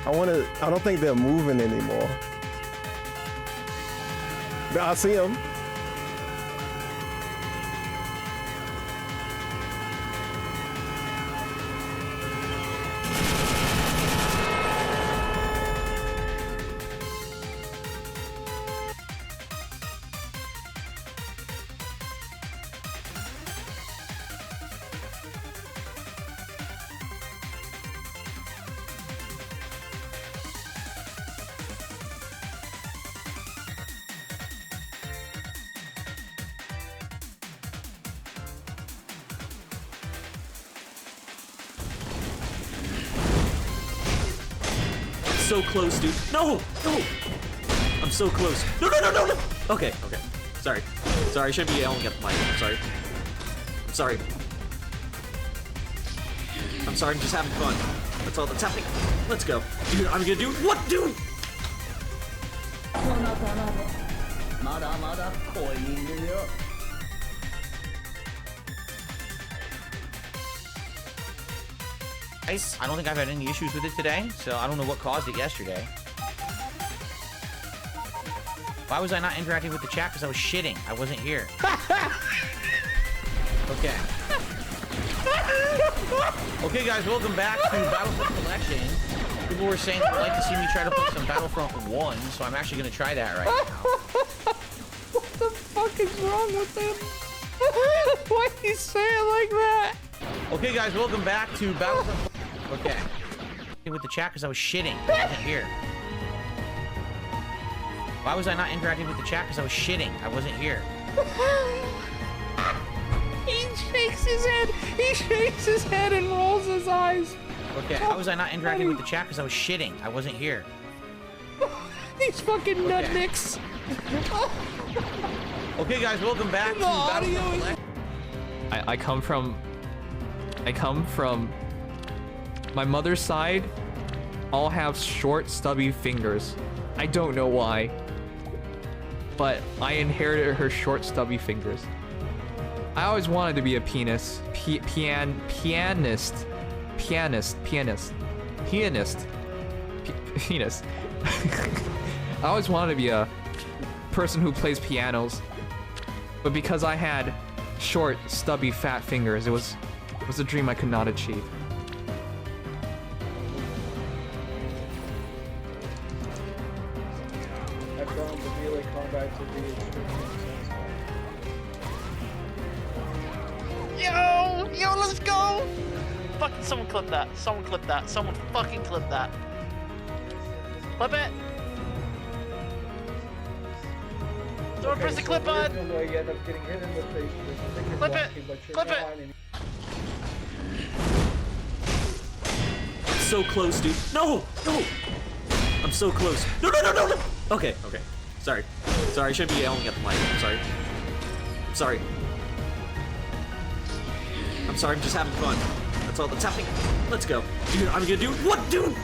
I don't think they're moving anymore. I see them. So close, dude. No! No! I'm so close. No, no, no, no, no! Okay, okay. Sorry. Sorry, I shouldn't be yelling at the mic. I'm sorry. I'm sorry. I'm sorry, I'm just having fun. That's all that's happening. Let's go. Dude, I'm gonna do what, dude? I don't think I've had any issues with it today, so I don't know what caused it yesterday. Why was I not interacting with the chat? Because I was shitting. I wasn't here. Okay. Okay, guys, welcome back to Battlefront Collection. People were saying they'd like to see me try to play some Battlefront 1, so I'm actually going to try that right now. What the fuck is wrong with him? Why did he say it like that? Okay, guys, welcome back to Battlefront. Okay. With the chat because I was shitting. I wasn't here. Why was I not interacting with the chat? Because I was shitting. I wasn't here. He shakes his head. He shakes his head and rolls his eyes. Okay. Why was I not interacting with the chat? Because I was shitting. I wasn't here. These fucking nutnicks. Okay, guys, welcome back to Battlefront Collection. I come from my mother's side, all have short stubby fingers. I don't know why, but I inherited her short stubby fingers. I always wanted to be a pianist. Pianist. I always wanted to be a person who plays pianos, but because I had short, stubby, fat fingers, it was a dream I could not achieve. I found the melee combat to be Yo, let's go! Fucking someone clip that. Someone clip that. Someone fucking clip that. Clip it! Don't press the clip button! You end up getting hit in the face. Clip it! Clip it! So close, dude. No! No! I'm so close. No, no, no, no, no! Okay, okay. Sorry. Sorry, I shouldn't be yelling at the mic. I'm sorry. I'm sorry. I'm sorry, I'm just having fun. That's all that's happening. Let's go. Dude, I'm gonna do what, dude?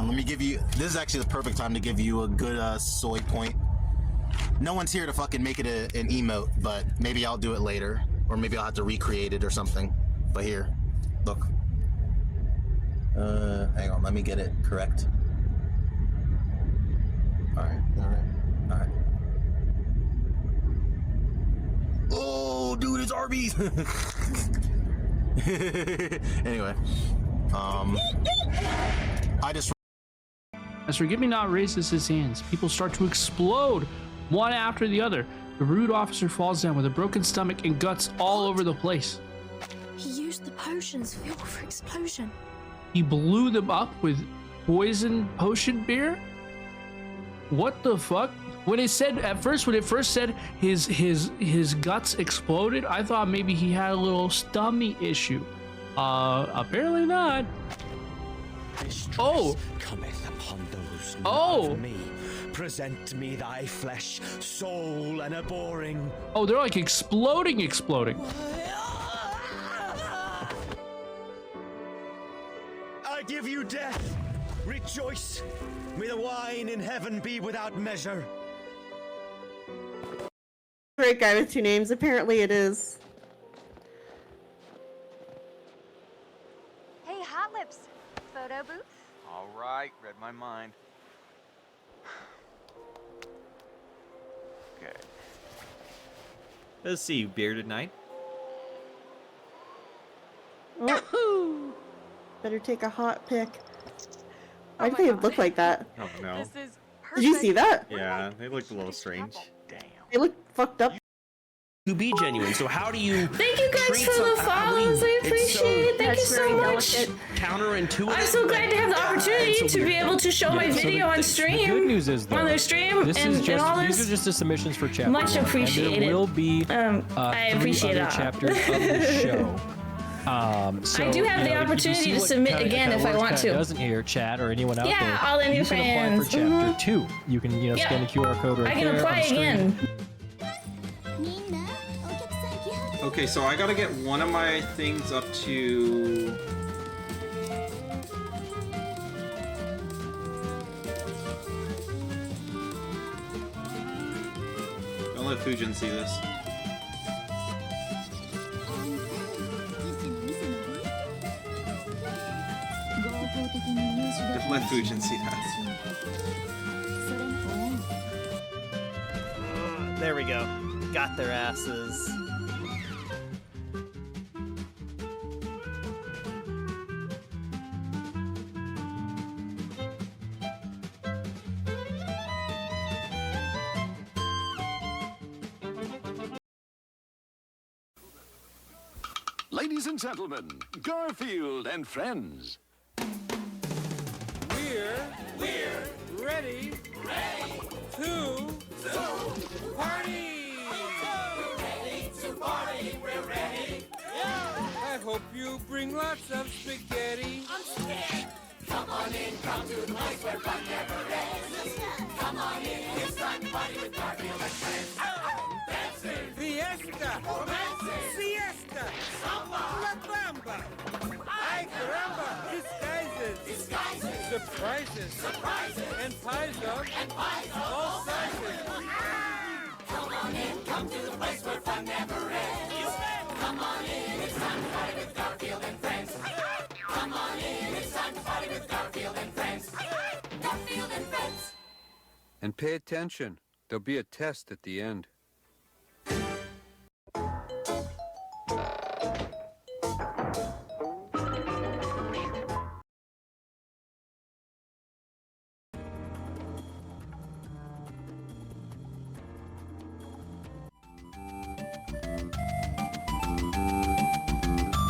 Let me give you, this is actually the perfect time to give you a good soy point. No one's here to fucking make it an emote, but maybe I'll do it later. Or maybe I'll have to recreate it or something. But here, look. Hang on, let me get it correct. Alright. Oh, dude, it's Arby's! Anyway, I just. As Forgive Me Not raises his hands, people start to explode, one after the other. The rude officer falls down with a broken stomach and guts all over the place. He used the potions fuel for explosion. He blew them up with poison potion beer? What the fuck? When it said when it first said his guts exploded, I thought maybe he had a little stomach issue. Apparently not. Oh. Cometh upon those who love me. Present me thy flesh, soul, and abhorring. Oh, they're like exploding. I give you death. Rejoice. May the wine in heaven be without measure. Great guy with 2 names. Apparently it is. Hey, Hot Lips. Photo booth? All right, read my mind. Okay. Let's see you, Bearded Knight. Oh. Better take a hot pic. Why do they look like that? Oh no. Did you see that? Yeah, they looked a little strange. They look fucked up. To be genuine, so how do you? Thank you guys treat for the follows. I appreciate it. Thank you so much. Counterintuitive. I'm so glad to have the opportunity to be able to show my video on stream. The good news is, though, on their stream this and, is just, and all these this. are just the submissions for chapter Much 1, appreciated. And there will be I 3 appreciate other that. chapters of the show. So, I do have the opportunity to submit again if I want to. Doesn't hear chat or anyone out there. Yeah, all the new you can apply fans. for chapter 2. You can scan the QR code right I can there apply on the screen. again. Okay, so I gotta get one of my things up to... Don't let Fujin see this. Don't let Fujin see that. There we go. Got their asses. Ladies and gentlemen, Garfield and friends. We're ready to party. We're ready. I hope you bring lots of spaghetti. I'm scared. Come on in, come to the place where fun never ends. Come on in, it's time to party with Garfield and friends. Dancing, fiesta, romancing, siesta, samba, la bamba. Ay caramba, disguises, surprises, and pies of all sizes. Come on in, come to the place where fun never ends. Come on in, it's time to party with Garfield and friends. Come on in, it's time to party with Garfield and friends. Garfield and friends. And pay attention. There'll be a test at the end.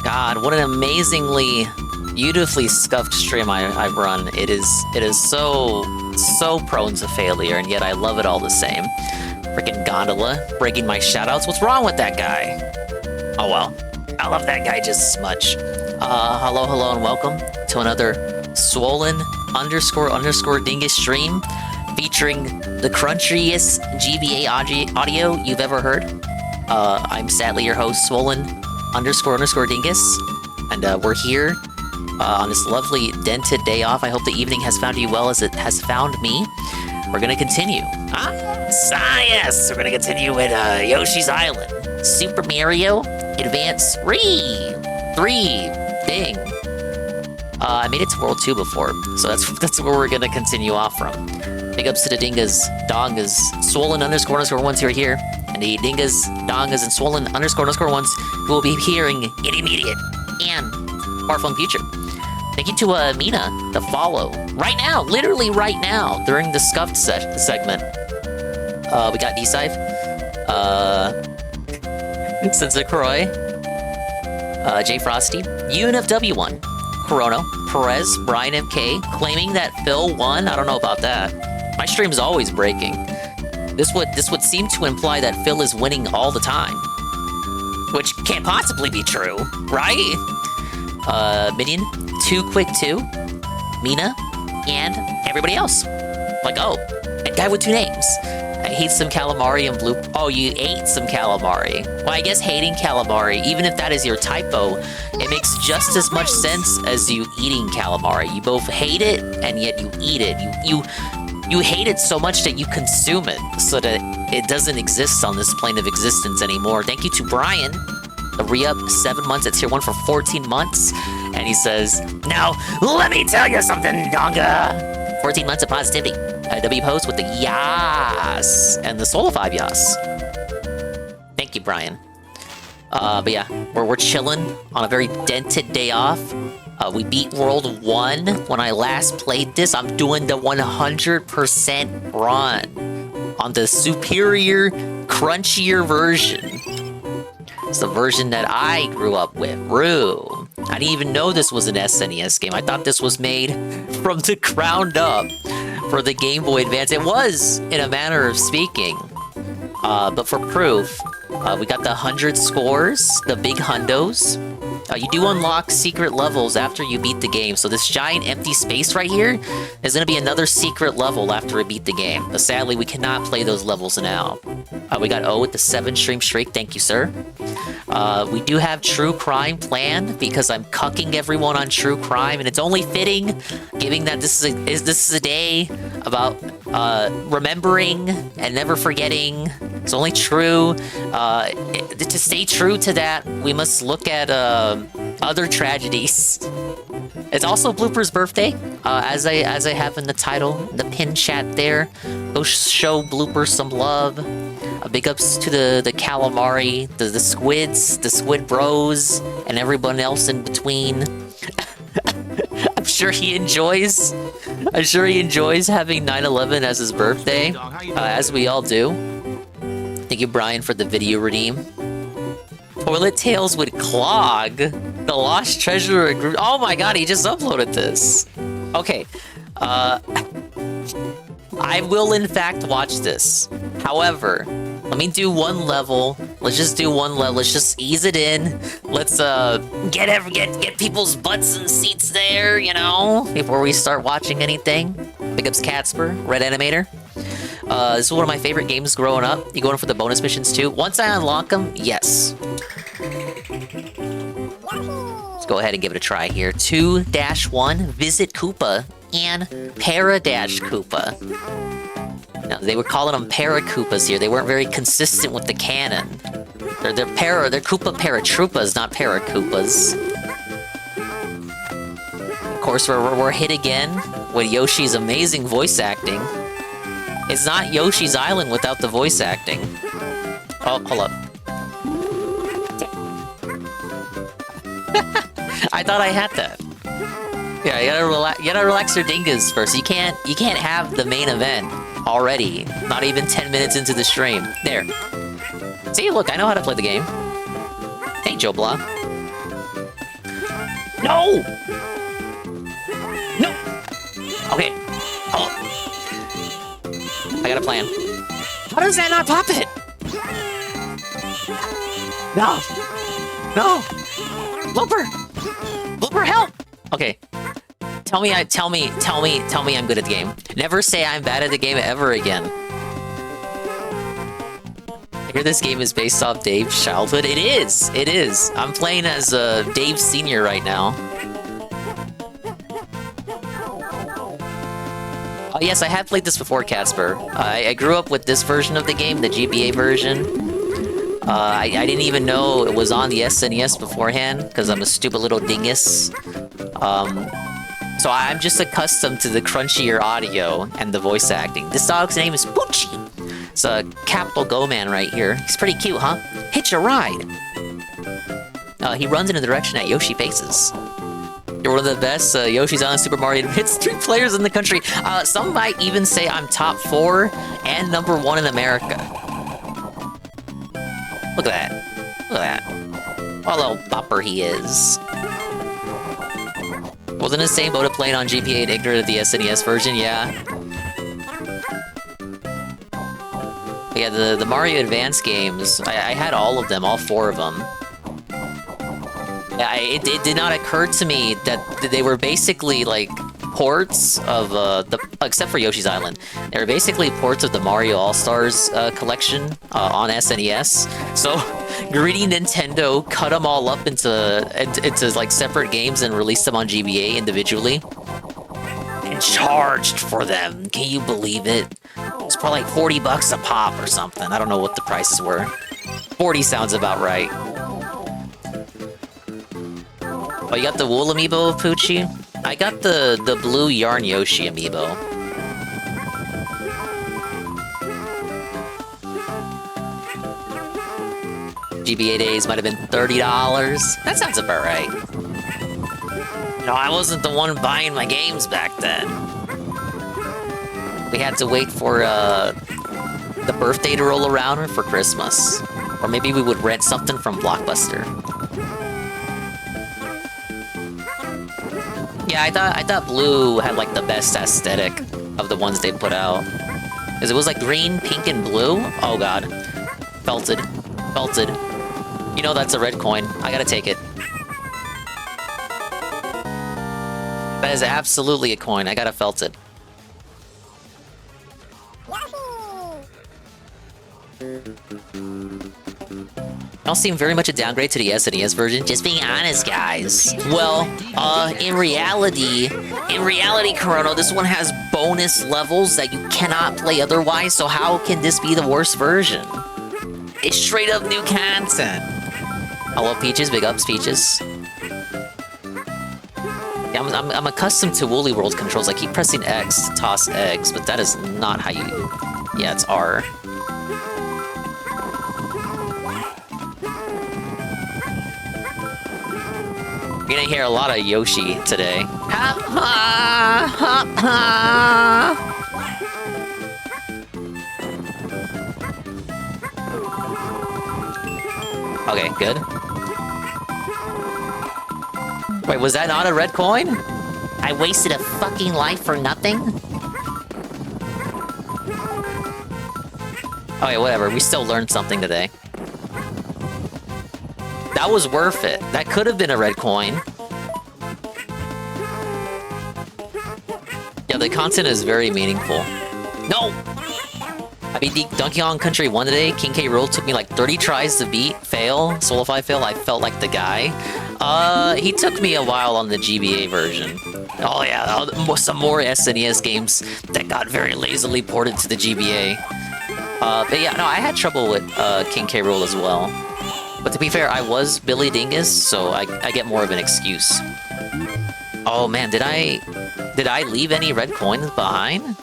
God, what an amazingly, beautifully scuffed stream I've run. It is so prone to failure, and yet I love it all the same. Freaking Gondola, breaking my shoutouts. What's wrong with that guy? Oh well, I love that guy just as much. Hello, and welcome to another swollen _ dingus stream featuring the crunchiest GBA audio you've ever heard. I'm sadly your host, swollen _ dingus, and we're here on this lovely dented day off. I hope the evening has found you well as it has found me. We're gonna continue. Yes, we're gonna continue with Yoshi's Island, Super Mario Advance 3. Dang. I made it to World 2 before, so that's where we're gonna continue off from. Big ups to the dingas, dongas, swollen _ ones who are here, and the dingas, dongas, and swollen _ ones who will be hearing in immediate and far-flung future. Thank you to Mina, the follow. Right now, literally right now, during the Scuffed segment. We got D-Scythe. Sensei Croy. J Frosty. UNFW1. Corono. Perez. Brian MK. Claiming that Phil won? I don't know about that. My stream's always breaking. This would seem to imply that Phil is winning all the time. Which can't possibly be true, right? Minion, 2 Quick 2, Mina, and everybody else. Like, oh, a guy with 2 names. I hate some calamari and blue. Oh, you ate some calamari. Well, I guess hating calamari, even if that is your typo, it makes just as much sense as you eating calamari. You both hate it, and yet you eat it. You hate it so much that you consume it, so that it doesn't exist on this plane of existence anymore. Thank you to Brian, the re-up 7 months at tier 1 for 14 months. And he says, now, let me tell you something, Donga. 14 months of positivity. W post with the yas and the Soul 5 yas. Thank you, Brian. But yeah, we're chilling on a very dented day off. We beat World 1 when I last played this. I'm doing the 100% run on the superior, crunchier version. It's the version that I grew up with. Rue. I didn't even know this was an SNES game. I thought this was made from the ground up for the Game Boy Advance. It was, in a manner of speaking. But for proof, we got the 100 scores, the big hundos. You do unlock secret levels after you beat the game, so this giant empty space right here is going to be another secret level after we beat the game. But sadly, we cannot play those levels now. We got O with the 7 stream streak, thank you, sir. We do have True Crime planned, because I'm cucking everyone on True Crime, and it's only fitting, given that this is a day about remembering and never forgetting. It's only true. To stay true to that, we must look at other tragedies. It's also Blooper's birthday, as I have in the title, the pin chat there. Go show Blooper some love. Big ups to the calamari, the squids, the squid bros, and everyone else in between. I'm sure he enjoys having 9/11 as his birthday, as we all do. Thank you, Brian, for the video redeem. Toilet Tales with Clog, the Lost Treasure. Oh my god, he just uploaded this. Okay, I will in fact watch this. However, let me do one level. Let's just do one level. Let's just ease it in. Let's get people's butts and seats there, you know, before we start watching anything. Big ups Catsper, Red Animator. This is one of my favorite games growing up. You going for the bonus missions too? Once I unlock them, yes. Let's go ahead and give it a try here. 2-1, Visit Koopa and Para-Dash Koopa. Now, they were calling them Para-Koopas here. They weren't very consistent with the canon. They're Koopa Paratroopas, not Para-Koopas. Of course, we're hit again with Yoshi's amazing voice acting. It's not Yoshi's Island without the voice acting. Oh, hold up. I thought I had that. Yeah, you gotta relax your dingas first. You can't have the main event already. Not even 10 minutes into the stream. There. See, look, I know how to play the game. Hey, Joe Blah. No! No! Okay. Oh. I got a plan. How does that not pop it? No! No! Blooper! Blooper, help! Okay. Tell me I'm good at the game. Never say I'm bad at the game ever again. I hear this game is based off Dave's childhood. It is! It is! I'm playing as Dave Sr. right now. Oh yes, I have played this before, Casper. I grew up with this version of the game, the GBA version. I didn't even know it was on the SNES beforehand, because I'm a stupid little dingus. So I'm just accustomed to the crunchier audio and the voice acting. This dog's name is Poochie. It's a capital Go man right here. He's pretty cute, huh? Hitch a ride. he runs in the direction that Yoshi faces. You're one of the best Yoshi's Island Super Mario hits 3 players in the country. Some might even say I'm top 4 and number 1 in America. Look at that. Look at that. What a little bopper he is. Wasn't the same boat of playing on GPA and ignorant of the SNES version, yeah. Yeah, the Mario Advance games, I had all of them, all 4 of them. Yeah, it did not occur to me that they were basically like ports of except for Yoshi's Island. They were basically ports of the Mario All-Stars collection on SNES. So greedy Nintendo cut them all up into like separate games and released them on GBA individually. And charged for them. Can you believe it? It's probably like 40 bucks a pop or something. I don't know what the prices were. 40 sounds about right. Oh, you got the wool amiibo, Poochie? I got the blue yarn Yoshi amiibo. GBA days might have been $30. That sounds about right. No, I wasn't the one buying my games back then. We had to wait for the birthday to roll around or for Christmas. Or maybe we would rent something from Blockbuster. Yeah, I thought blue had like the best aesthetic of the ones they put out. Cause it was like green, pink, and blue. Oh god. Felted. Felted. You know that's a red coin. I gotta take it. That is absolutely a coin. I gotta felt it. Don't seem very much a downgrade to the SNES version, just being honest, guys. Well, in reality, Chrono, this one has bonus levels that you cannot play otherwise, so how can this be the worst version? It's straight up new content. Hello, Peaches. Big ups, Peaches. Yeah, I'm accustomed to Woolly World controls. I keep pressing X to toss eggs, but that is not how you... Yeah, it's R. You're gonna hear a lot of Yoshi today. Okay, good. Wait, was that not a red coin? I wasted a fucking life for nothing? Okay, whatever. We still learned something today. That was worth it. That could have been a red coin. Yeah, the content is very meaningful. No! I beat Donkey Kong Country 1 today. King K. Rool took me like 30 tries to beat. Fail. Solify fail. I felt like the guy. He took me a while on the GBA version. Oh yeah, some more SNES games that got very lazily ported to the GBA. But yeah, no, I had trouble with King K. Rool as well. But to be fair, I was Billy Dingus, so I get more of an excuse. Oh man, did I leave any red coins behind?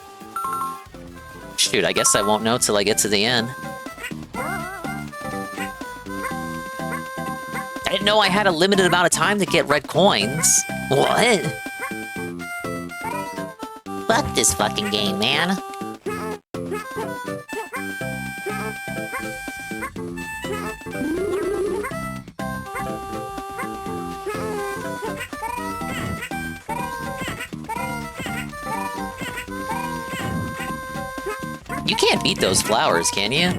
Shoot, I guess I won't know till I get to the end. I didn't know I had a limited amount of time to get red coins. What? Fuck this fucking game, man. You can't beat those flowers, can you?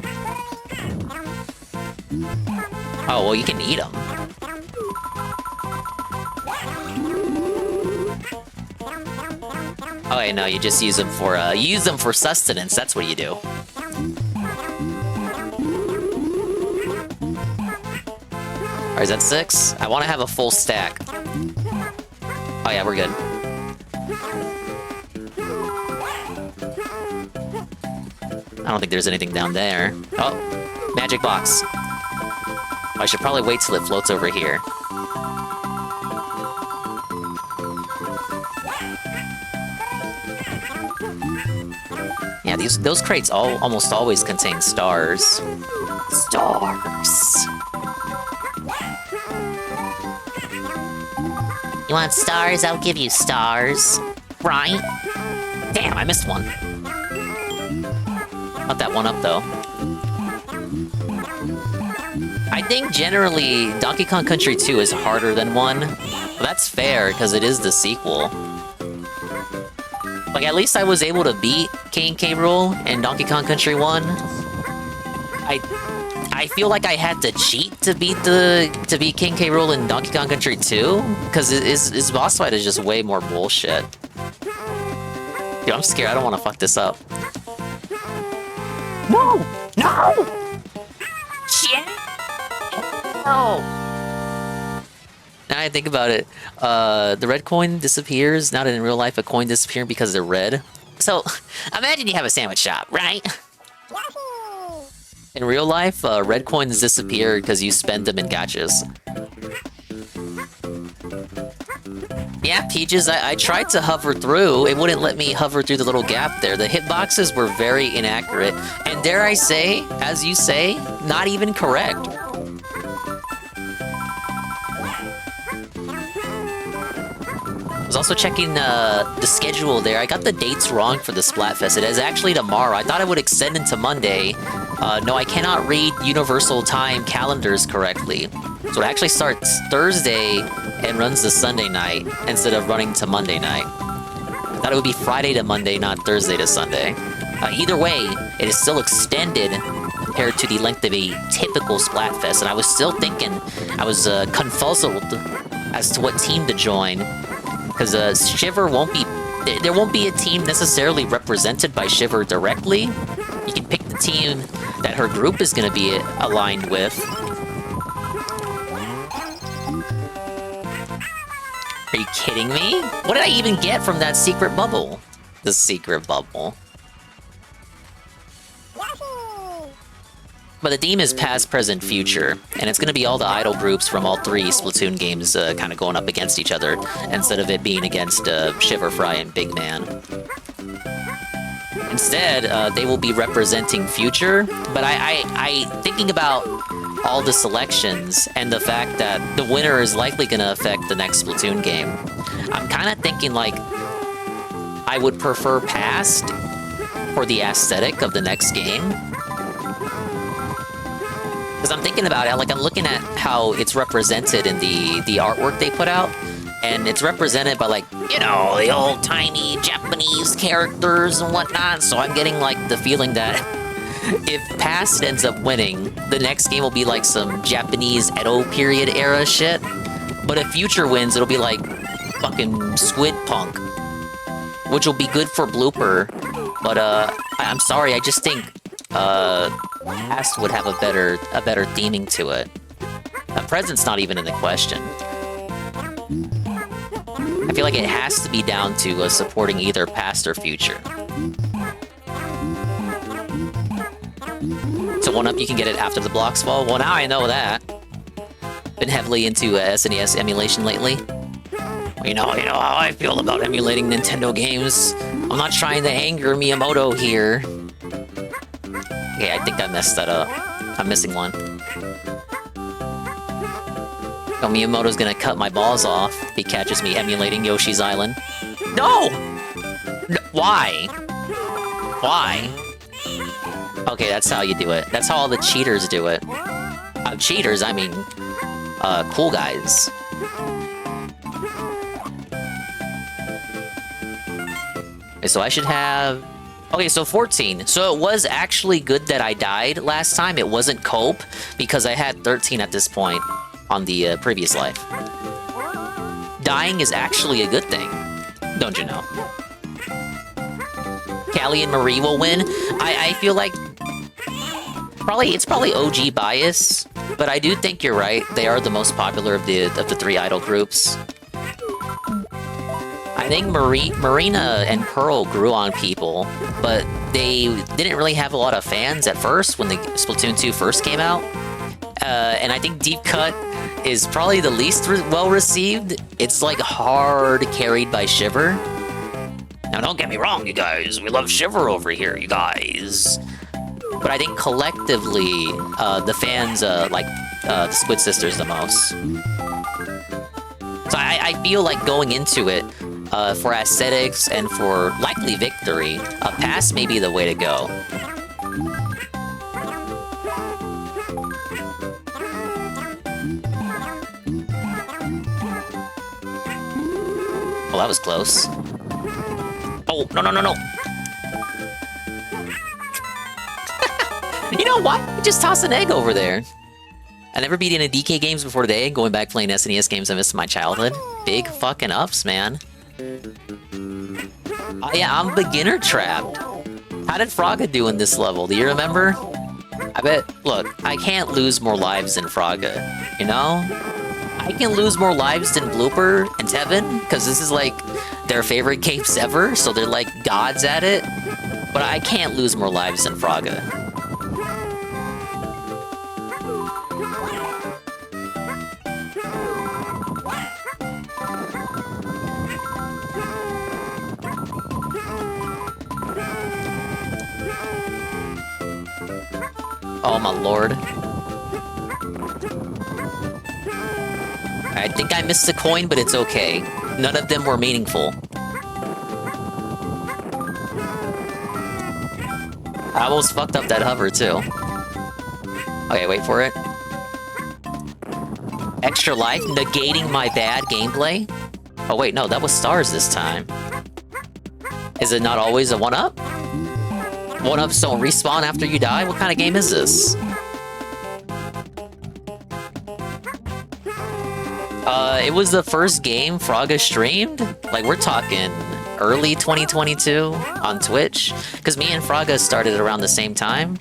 Oh, well, you can eat them. Oh, wait, no, you just use them for sustenance. That's what you do. Alright, is that 6? I want to have a full stack. Oh, yeah, we're good. I don't think there's anything down there. Oh, magic box. I should probably wait till it floats over here. Yeah, those crates almost always contain stars. Stars. You want stars? I'll give you stars. Right? Damn, I missed one. Not that one up, though. I think generally Donkey Kong Country 2 is harder than 1. But that's fair, because it is the sequel. Like, at least I was able to beat K & Rool in Donkey Kong Country 1. I feel like I had to cheat to beat King K. Rool in Donkey Kong Country 2, because his boss fight is just way more bullshit. Dude, I'm scared. I don't want to fuck this up. No! No! Shit! No! Now I think about it, the red coin disappears. Not in real life, a coin disappearing because they're red. So, imagine you have a sandwich shop, right? In real life, red coins disappear because you spend them in gachas. Yeah, Peaches, I tried to hover through. It wouldn't let me hover through the little gap there. The hitboxes were very inaccurate. And dare I say, as you say, not even correct. I was also checking the schedule there. I got the dates wrong for the Splatfest. It is actually tomorrow. I thought it would extend into Monday. No, I cannot read Universal Time calendars correctly. So it actually starts Thursday and runs to Sunday night instead of running to Monday night. I thought it would be Friday to Monday, not Thursday to Sunday. Either way, it is still extended compared to the length of a typical Splatfest. And I was still thinking, I was confuzzled as to what team to join. Because Shiver won't be... There won't be a team necessarily represented by Shiver directly. You can pick the team that her group is going to be aligned with. Are you kidding me? What did I even get from that secret bubble? The secret bubble. But the theme is past, present, future, and it's going to be all the idol groups from all 3 Splatoon games kind of going up against each other, instead of it being against Shiver, Fry, and Big Man. Instead, they will be representing future, but I thinking about all the selections and the fact that the winner is likely going to affect the next Splatoon game, I'm kind of thinking like I would prefer past for the aesthetic of the next game. Because I'm thinking about it, like I'm looking at how it's represented in the artwork they put out, and it's represented by like, you know, the old-timey Japanese characters and whatnot, so I'm getting like the feeling that if past ends up winning, the next game will be like some Japanese Edo period era shit, but if future wins, it'll be like fucking Squid Punk, which will be good for Blooper, but I'm sorry, I just think past would have a better theming to it. Present's not even in the question. I feel like it has to be down to supporting either past or future. So 1-up, you can get it after the blocks fall? Well, now I know that. Been heavily into SNES emulation lately. Well, you know how I feel about emulating Nintendo games. I'm not trying to anger Miyamoto here. Okay, I think I messed that up. I'm missing one. Oh, Miyamoto's gonna cut my balls off if he catches me emulating Yoshi's Island. No! Why? Why? Okay, that's how you do it. That's how all the cheaters do it. Cheaters, I mean, cool guys. Okay, so I should have... Okay, so 14. So it was actually good that I died last time. It wasn't cope, because I had 13 at this point on the previous life. Dying is actually a good thing. Don't you know? Callie and Marie will win. I feel like... It's probably OG bias, but I do think you're right. They are the most popular of the 3 idol groups. I think Marina and Pearl grew on people, but they didn't really have a lot of fans at first when the Splatoon 2 first came out. And I think Deep Cut is probably the least well-received. It's like hard carried by Shiver. Now don't get me wrong, you guys. We love Shiver over here, you guys. But I think collectively, the fans like the Squid Sisters the most. So I feel like going into it, for aesthetics and for likely victory, a pass may be the way to go. Well, that was close. Oh, no, no, no, no. You know what? Just toss an egg over there. I never beat any DK games before today. Going back playing SNES games I missed in my childhood. Big fucking ups, man. Oh yeah, I'm beginner trapped. How did Fraga do in this level? Do you remember? I bet, look, I can't lose more lives than Fraga, you know? I can lose more lives than Blooper and Tevin, because this is like their favorite games ever, so they're like gods at it. But I can't lose more lives than Fraga. Oh my lord. I think I missed a coin, but it's okay. None of them were meaningful. I almost fucked up that hover, too. Okay, wait for it. Extra life, negating my bad gameplay? Oh wait, no, that was stars this time. Is it not always a 1-up? 1-ups don't respawn after you die? What kind of game is this? It was the first game Fraga streamed? Like, we're talking early 2022 on Twitch? Because me and Fraga started around the same time.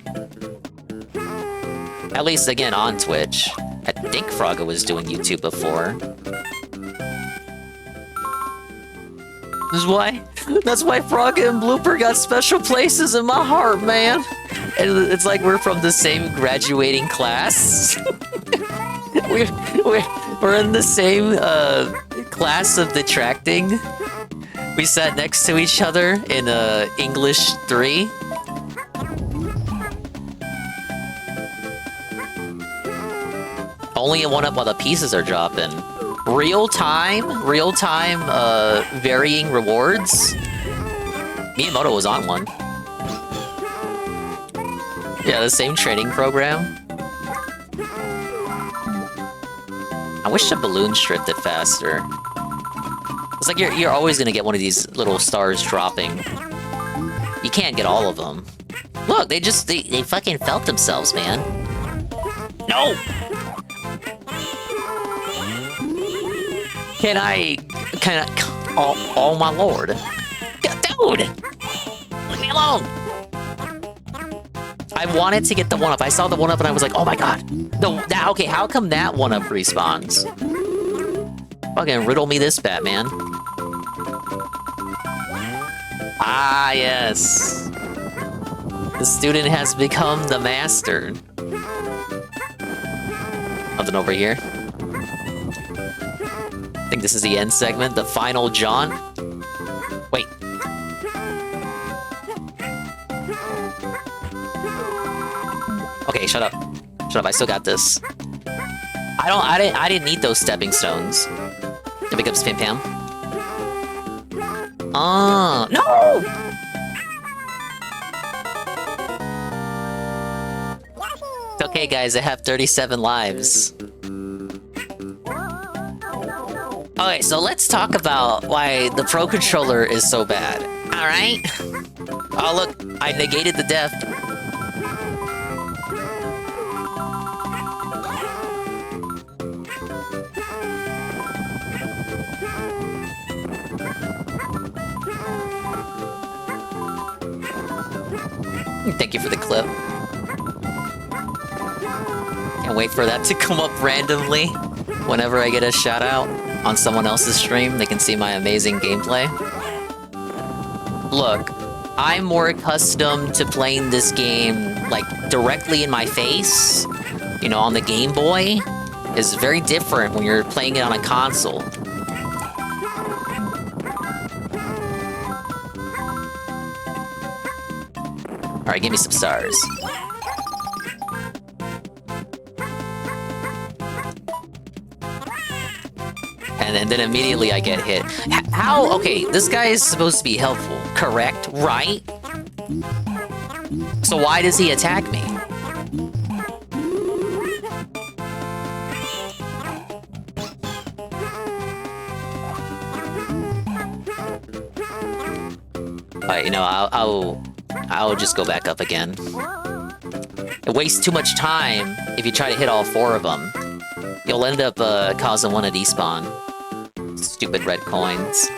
At least, again, on Twitch. I think Fraga was doing YouTube before. That's why Fraga and Blooper got special places in my heart, man. And it's like we're from the same graduating class. we're in the same class of detracting. We sat next to each other in English 3. Only a 1-up while the pieces are dropping. Real-time, varying rewards. Miyamoto was on one. Yeah, the same training program. I wish the balloons drifted faster. It's like you're always gonna get one of these little stars dropping. You can't get all of them. Look, they fucking felt themselves, man. No! Can I... Oh my lord. Dude! Leave me alone! I wanted to get the 1-up. I saw the 1-up and I was like, oh my god. Okay, how come that 1-up respawns? Fucking riddle me this, Batman. Ah, yes. The student has become the master. Nothing over here. I think this is the end segment, the final jaunt. Wait. Okay, shut up. Shut up, I still got this. I didn't need those stepping stones. To pick up Spam Pam. No! It's okay, guys, I have 37 lives. Okay, so let's talk about why the Pro Controller is so bad. Alright? Oh, look, I negated the death. Thank you for the clip. Can't wait for that to come up randomly whenever I get a shout out on someone else's stream. They can see my amazing gameplay. Look, I'm more accustomed to playing this game like directly in my face, you know, on the Game Boy. It's very different when you're playing it on a console. Alright, give me some stars. and then immediately I get hit. How? Okay, this guy is supposed to be helpful, correct? Right? So why does he attack me? Alright, you know, I'll just go back up again. It wastes too much time if you try to hit all 4 of them. You'll end up causing one to despawn. Stupid red coins.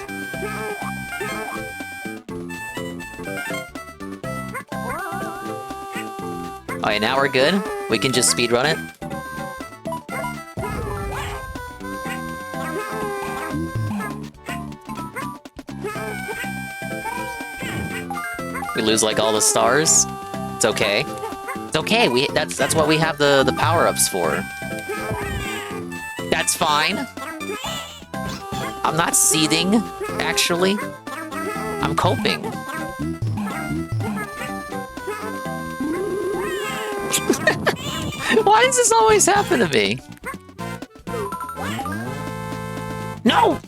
Alright, now we're good. We can just speedrun it. We lose like all the stars. It's okay. It's okay. That's what we have the power-ups for. That's fine. I'm not seething, actually. I'm coping. Why does this always happen to me? No!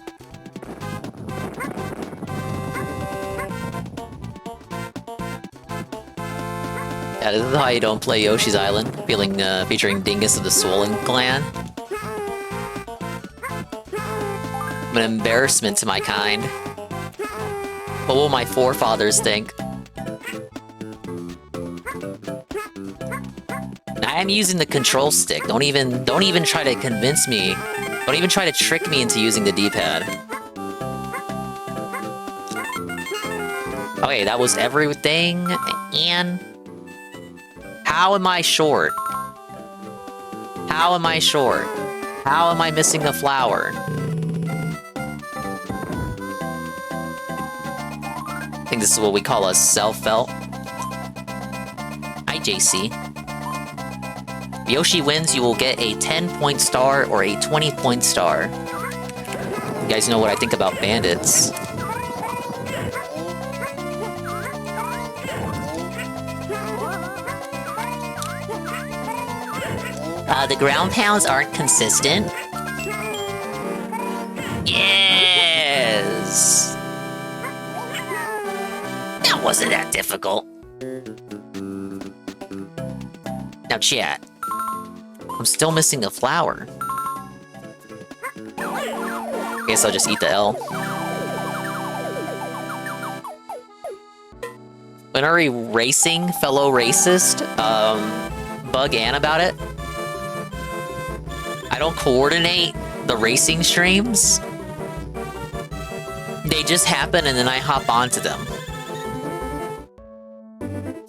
Yeah, this is how you don't play Yoshi's Island, featuring Dingus of the Swollen Clan. I'm an embarrassment to my kind. What will my forefathers think? I am using the control stick. Don't even try to convince me. Don't even try to trick me into using the D-pad. Okay, that was everything, and... How am I short? How am I short? How am I missing the flower? I think this is what we call a self-felt. Hi, JC. If Yoshi wins, you will get a 10-point star or a 20-point star. You guys know what I think about bandits. The ground pounds aren't consistent. Yes! That wasn't that difficult. Now chat. I'm still missing a flower. Guess I'll just eat the L. When are we racing, fellow racist? Bug Ann about it? I don't coordinate the racing streams. They just happen and then I hop onto them.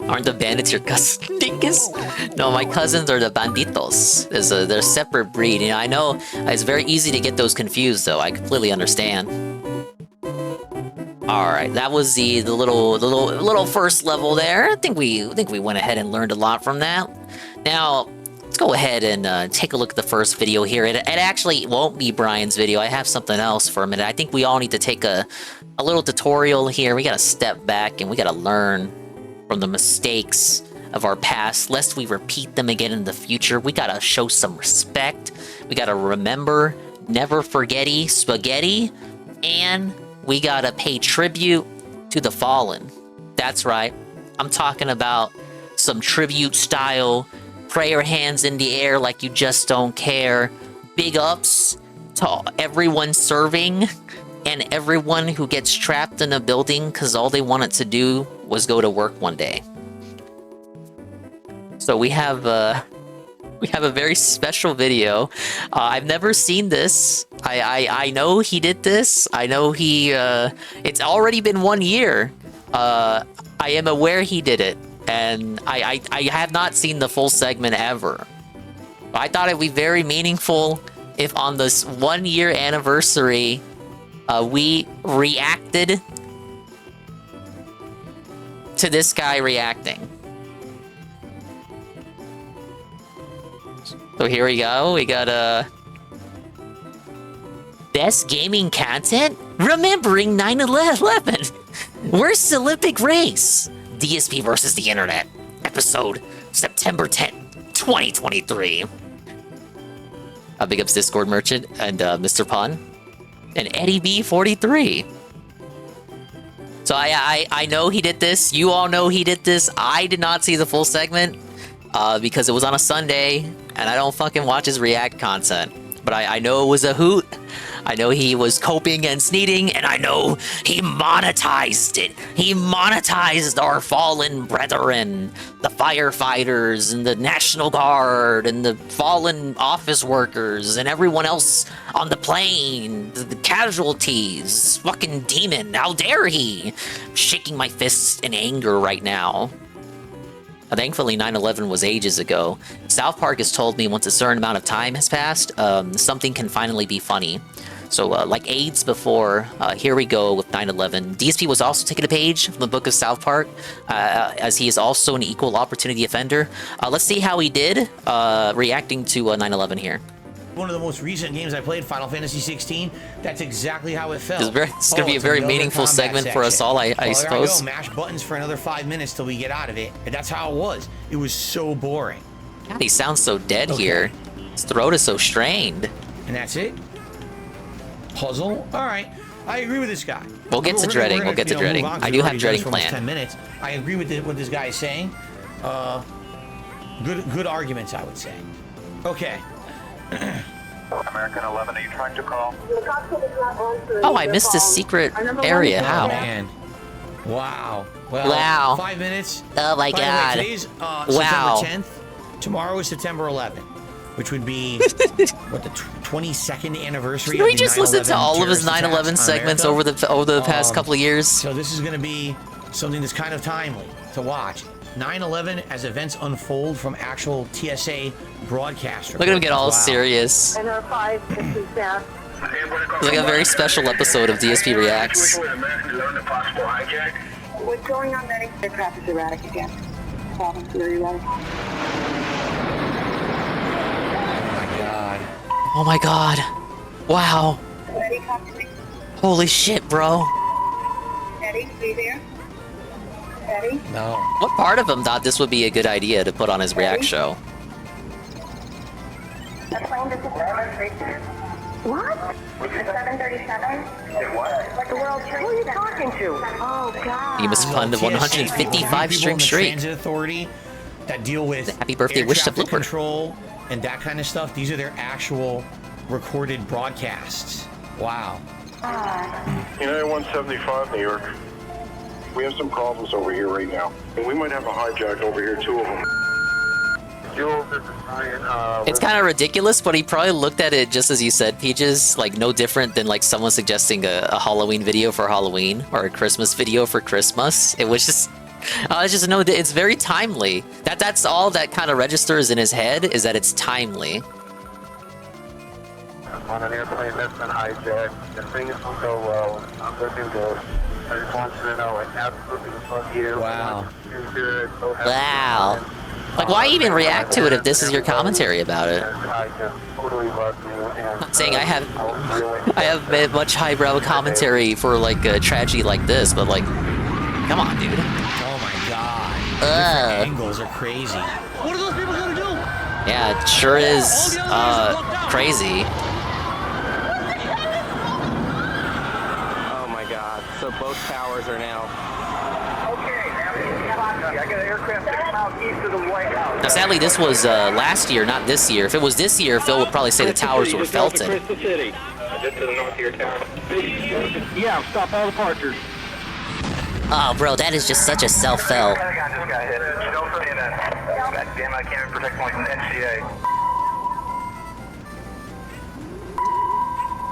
Aren't the bandits your cousins, Dingus? No, my cousins are the banditos. They're a separate breed. You know, I know it's very easy to get those confused, though. I completely understand. All right, that was the little first level there. I think we went ahead and learned a lot from that. Now, let's go ahead and take a look at the first video here. It actually won't be Brian's video. I have something else for a minute. I think we all need to take a little tutorial here. We gotta step back and we gotta learn from the mistakes of our past, lest we repeat them again in the future. We gotta show some respect. We gotta remember, never forgetty spaghetti, and we gotta pay tribute to the fallen. That's right. I'm talking about some tribute style, pray your hands in the air like you just don't care. Big ups to everyone serving and everyone who gets trapped in a building because all they wanted to do was go to work one day. So we have a very special video. I've never seen this. I know he did this. I know he. It's already been 1 year. I am aware he did it, and I have not seen the full segment ever. I thought it'd be very meaningful if on this 1 year anniversary, we reacted to this guy reacting. So here we go. We got best gaming content? Remembering 9/11. Worst Olympic race. DSP versus the internet. Episode September 10th, 2023. Big ups Discord Merchant and Mr. Pun. And Eddie B43. So I know he did this. You all know he did this. I did not see the full segment because it was on a Sunday, and I don't fucking watch his React content. But I know it was a hoot. I know he was coping and sneaking, and I know he monetized it. He monetized our fallen brethren, the firefighters, and the National Guard, and the fallen office workers, and everyone else on the plane, the casualties. Fucking demon, how dare he? I'm shaking my fists in anger right now. Thankfully, 9/11 was ages ago. South Park has told me once a certain amount of time has passed, something can finally be funny. So, like AIDS before, here we go with 9/11. DSP was also taking a page from the book of South Park, as he is also an equal opportunity offender. Let's see how he did reacting to 9/11 here. One of the most recent games I played, Final Fantasy 16, that's exactly how it felt. It's going to be a very meaningful segment for us all, I suppose. Go, mash buttons for another 5 minutes till we get out of it. And that's how it was. It was so boring. God, he sounds so dead here. His throat is so strained. And that's it? Puzzle? All right. I agree with this guy. We'll get to dreading. We'll get to dreading. I do have dreading planned. 10 minutes. I agree with what this guy is saying. Good arguments, I would say. Okay. American 11, are you trying to call? Oh, I missed a secret area. How? Man. Wow. Well, wow. 5 minutes. Oh my God. Way, today's wow. September 10th. Tomorrow is September 11th, which would be what, the 22nd anniversary. Can we just listen to all of his 9/11 segments over the past couple of years? So this is going to be something that's kind of timely to watch. 9/11 as events unfold from actual TSA broadcast. Look at him get all serious. And our 5 staff. It's like a very special episode of DSP Reacts. What's going on, Medic? Aircraft is erratic again. Problems very erratic. God. Oh my God. Wow. Eddie, come to me. Holy shit, bro. Eddie, are you there? Eddie? No. What part of him thought this would be a good idea to put on his React show? That plane just what? It's a 737? Like the World Trade Center. Who are you talking to? Oh, God. He must fund 155 stream straight. Transit Authority that deal with Happy birthday wish to Blooper. Control and that kind of stuff. These are their actual recorded broadcasts. Wow. United 175, New York. We have some problems over here right now. And we might have a hijack over here, 2 of them. It's kind of ridiculous, but he probably looked at it just as you said, Peaches, like no different than like someone suggesting a Halloween video for Halloween or a Christmas video for Christmas. It was just, it's very timely. That's all that kind of registers in his head, is that it's timely. On an airplane that's been hijacked, and things will go well. I'm going to do this. I just want you to know I absolutely love you. Wow. Wow. Like, why even react to it if this is your commentary about it? I just totally love you. I'm not saying I have much highbrow commentary for like a tragedy like this, but like, come on, dude. Oh my God. The angles are crazy. What are those people gonna do? Yeah, it sure is crazy. Oh my God. So both towers are now. I got an aircraft 6 miles east of the White House. Now, sadly, this was last year, not this year. If it was this year, Phil would probably say the towers were Felton. Just to the north of your town. Yeah, stop all departures. Oh, bro, that is just such a self-fel. Pentagon just got hit. Don't say that. God damn, I can't even protect points in the NCA.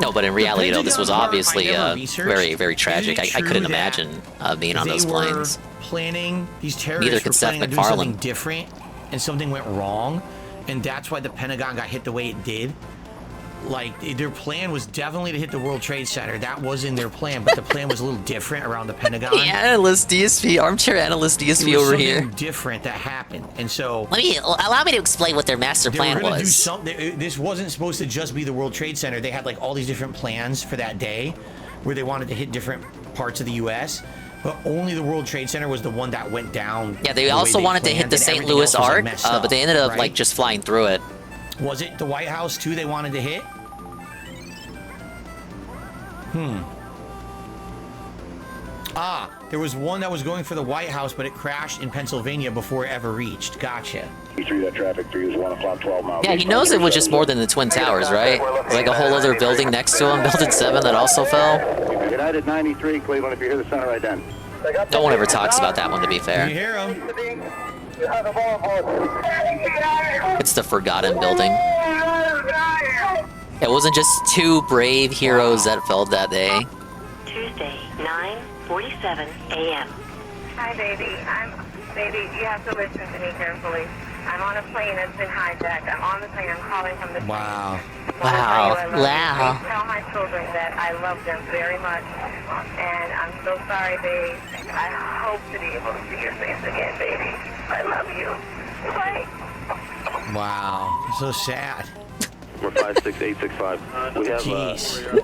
No, but in reality, though, this was obviously very, very tragic. I couldn't imagine being on those planes. Planning, these Neither terrorists could were Seth planning on doing something MacFarlane. different, and something went wrong, and that's why the Pentagon got hit the way it did. Like, their plan was definitely to hit the World Trade Center. That was in their plan, but the plan was a little different around the Pentagon. The analyst DSP, armchair analyst DSP over here. Different that happened, and so allow me to explain what their master plan they were gonna do was. something. This wasn't supposed to just be the World Trade Center. They had like all these different plans for that day, where they wanted to hit different parts of the U.S. But only the World Trade Center was the one that went down. Yeah, they also wanted to hit the St. Louis Arc, but they ended up right? like just flying through it. Was it the White House too they wanted to hit? Ah, there was one that was going for the White House, but it crashed in Pennsylvania before it ever reached. Gotcha. That traffic for you is 1 o'clock, 12 miles. Yeah, he knows it was just more than the Twin Towers, right? Like a whole other building next to him, Dented 7, that also fell. United 93, Cleveland, if you hear the center right then. No one ever talks about that one, to be fair. You hear him? It's the forgotten building. It wasn't just 2 brave heroes that fell that day. Tuesday, 9:47 a.m. Hi, baby. Baby, you have to listen to me carefully. I'm on a plane that's been hijacked. I'm on the plane. I'm calling from the plane. Wow. Wow. Wow. Please tell my children that I love them very much. And I'm so sorry, babe. I hope to be able to see your face again, baby. I love you. Bye. Wow. So sad. We're 56865. We have.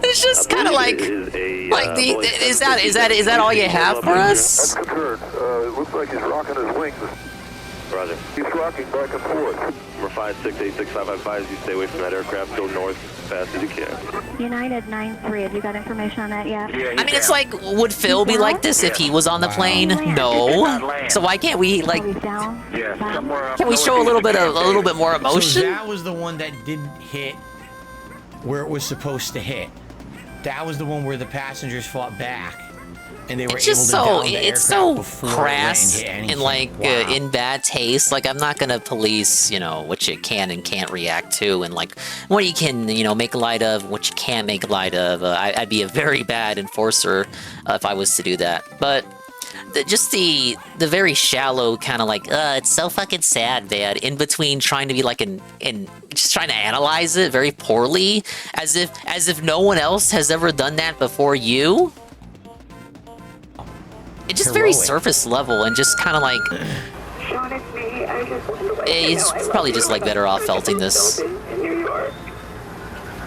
It's just kind of like is that all you have for us? That's concurred. It looks like he's rocking his wings. Roger. He's rocking back and forth. We're 56865. I advise you stay away from that aircraft. Go north as fast as you can. United 93. Have you got information on that yet? I mean, it's like, would Phil be like this if he was on the plane? No. So why can't we like? Can we show a little bit more emotion? So that was the one that didn't hit where it was supposed to hit. That was the one where the passengers fought back, and they were It's just able to so down the it's aircraft so before it crass went and hit anything. and like Wow. in bad taste. Like, I'm not gonna police, what you can and can't react to, and like what you can, make light of, what you can't make light of. I'd be a very bad enforcer if I was to do that. But just the very shallow kind of like, it's so fucking sad, Dad. In between trying to be like and just trying to analyze it very poorly, as if no one else has ever done that before you. It's just very surface level and just kind of like. It's probably just like better off felting this.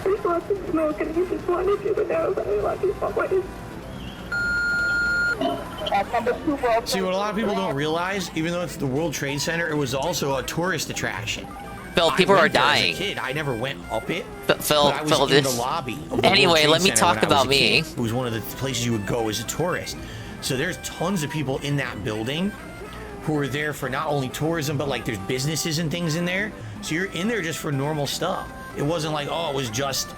There's lots of smoke, and he just wanted you to know that I love you always. See, what a lot of people don't realize, even though it's the World Trade Center, it was also a tourist attraction. Phil, people are dying. As a kid, I never went up it. Phil, but I was in the lobby. Of the Anyway, World let Trade me Center talk when I was about a me. kid. It was one of the places you would go as a tourist. So there's tons of people in that building who are there for not only tourism, but like there's businesses and things in there. So you're in there just for normal stuff. It wasn't like, oh, it was just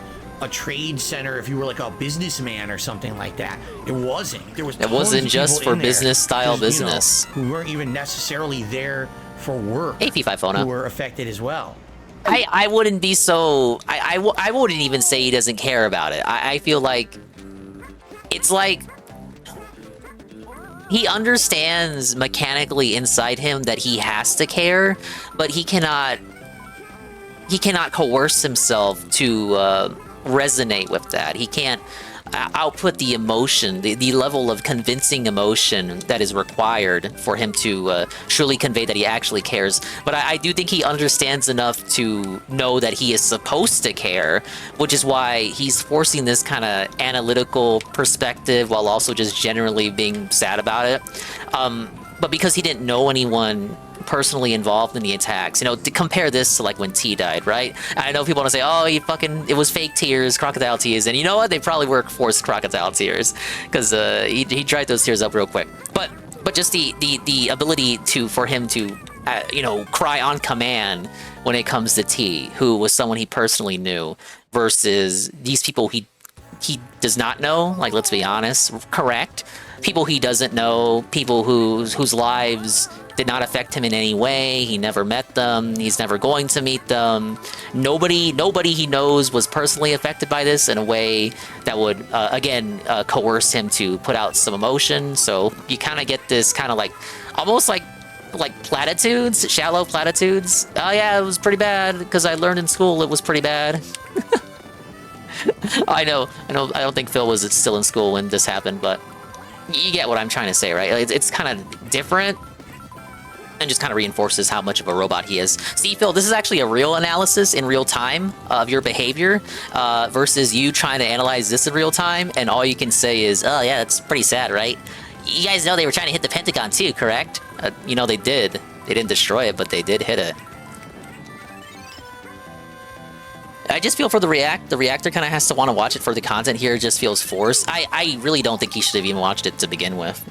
a trade center if you were like a businessman or something like that. It wasn't. There was. It wasn't tons of just people for in there business style who's, business. who weren't even necessarily there for work. AP5 phone who up. were affected as well. I wouldn't be so. I wouldn't even say he doesn't care about it. I feel like it's like he understands mechanically inside him that he has to care, but he cannot coerce himself to resonate with that. He can't output the emotion, the level of convincing emotion that is required for him to truly convey that he actually cares. But I do think he understands enough to know that he is supposed to care, which is why he's forcing this kind of analytical perspective while also just generally being sad about it. But because he didn't know anyone personally involved in the attacks, to compare this to like when T died, right? I know people want to say, oh, it was fake tears, crocodile tears, and you know what? They probably were forced crocodile tears because he dried those tears up real quick. But just the ability for him to cry on command when it comes to T, who was someone he personally knew, versus these people he does not know. Like, let's be honest, correct? People he doesn't know, people whose lives did not affect him in any way. He never met them. He's never going to meet them. Nobody he knows was personally affected by this in a way that would, coerce him to put out some emotion. So you kind of get this kind of like, almost like platitudes, shallow platitudes. Oh yeah, it was pretty bad because I learned in school it was pretty bad. I know. I don't think Phil was still in school when this happened, but you get what I'm trying to say, right? It's kind of different. And just kind of reinforces how much of a robot he is. See, Phil, this is actually a real analysis in real time of your behavior versus you trying to analyze this in real time, and all you can say is, oh yeah, that's pretty sad, right? You guys know they were trying to hit the Pentagon too, correct? They did. They didn't destroy it, but they did hit it. just feel for the reactor kind of has to want to watch it for the content here. It just feels forced. I really don't think he should have even watched it to begin with.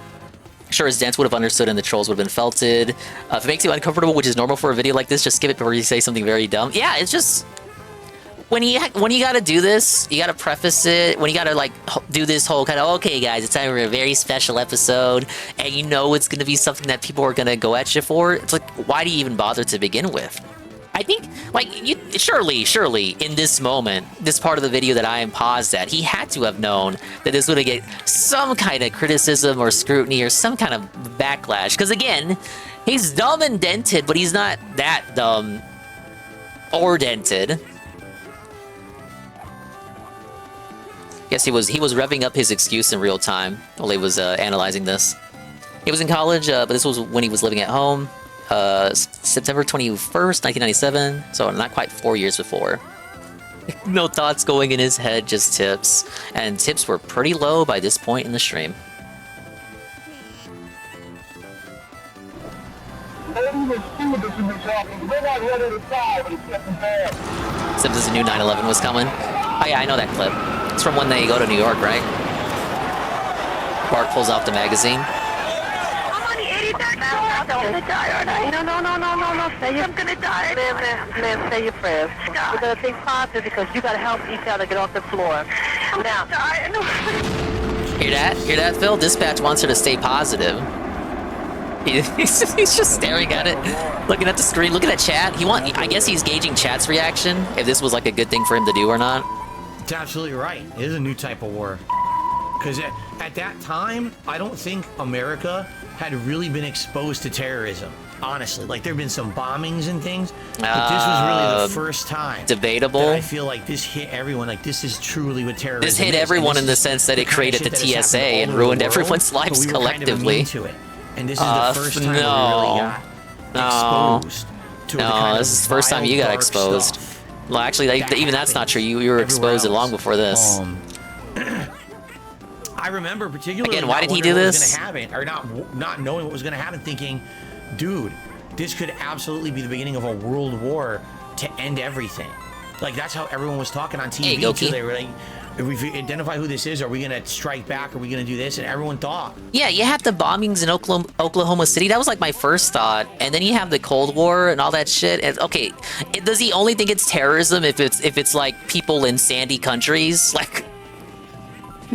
Sure, his dance would have understood and the trolls would have been felted. If it makes you uncomfortable, which is normal for a video like this, just skip it before you say something very dumb. Yeah, it's just... When you gotta do this, you gotta preface it. When you gotta, like, do this whole kind of, okay, guys, it's time for a very special episode, and you know it's gonna be something that people are gonna go at you for, it's like, why do you even bother to begin with? I think, like, surely, in this moment, this part of the video that I am paused at, he had to have known that this would get some kind of criticism or scrutiny or some kind of backlash. Because, again, he's dumb and dented, but he's not that dumb or dented. Guess he was revving up his excuse in real time while he was analyzing this. He was in college, but this was when he was living at home. September 21st, 1997, so not quite 4 years before. No thoughts going in his head, just tips. And tips were pretty low by this point in the stream. Except as a new 9/11 was coming. Oh yeah, I know that clip. It's from when they go to New York, right? Bart pulls off the magazine. I'm gonna die, aren't I? No. Say I'm gonna die. Ma'am, say your prayers. We're gonna think positive because you gotta help each other get off the floor. Now. Hear that? Hear that, Phil? Dispatch wants her to stay positive. He's just staring at it, looking at the screen, looking at chat. I guess he's gauging chat's reaction, if this was like a good thing for him to do or not. It's absolutely right. It is a new type of war. Because at that time, I don't think America had really been exposed to terrorism. Honestly, like there've been some bombings and things, but this was really the first time. Debatable. That I feel like this hit everyone. Like this is truly what terrorism is. This hit everyone in the sense that it created the TSA and ruined everyone's lives collectively. To it. And this is the first time we really got exposed to this is the first time you got exposed. Stuff. Well, actually, even that's not true. You were exposed long before this. I remember particularly again, why did he do this? Or not knowing what was going to happen, thinking, dude, this could absolutely be the beginning of a world war to end everything. Like that's how everyone was talking on TV too. They were like, if we identify who this is, are we going to strike back? Are we going to do this? And everyone thought. Yeah, you have the bombings in Oklahoma City. That was like my first thought. And then you have the Cold War and all that shit. And, okay, does he only think it's terrorism if it's like people in sandy countries? Like,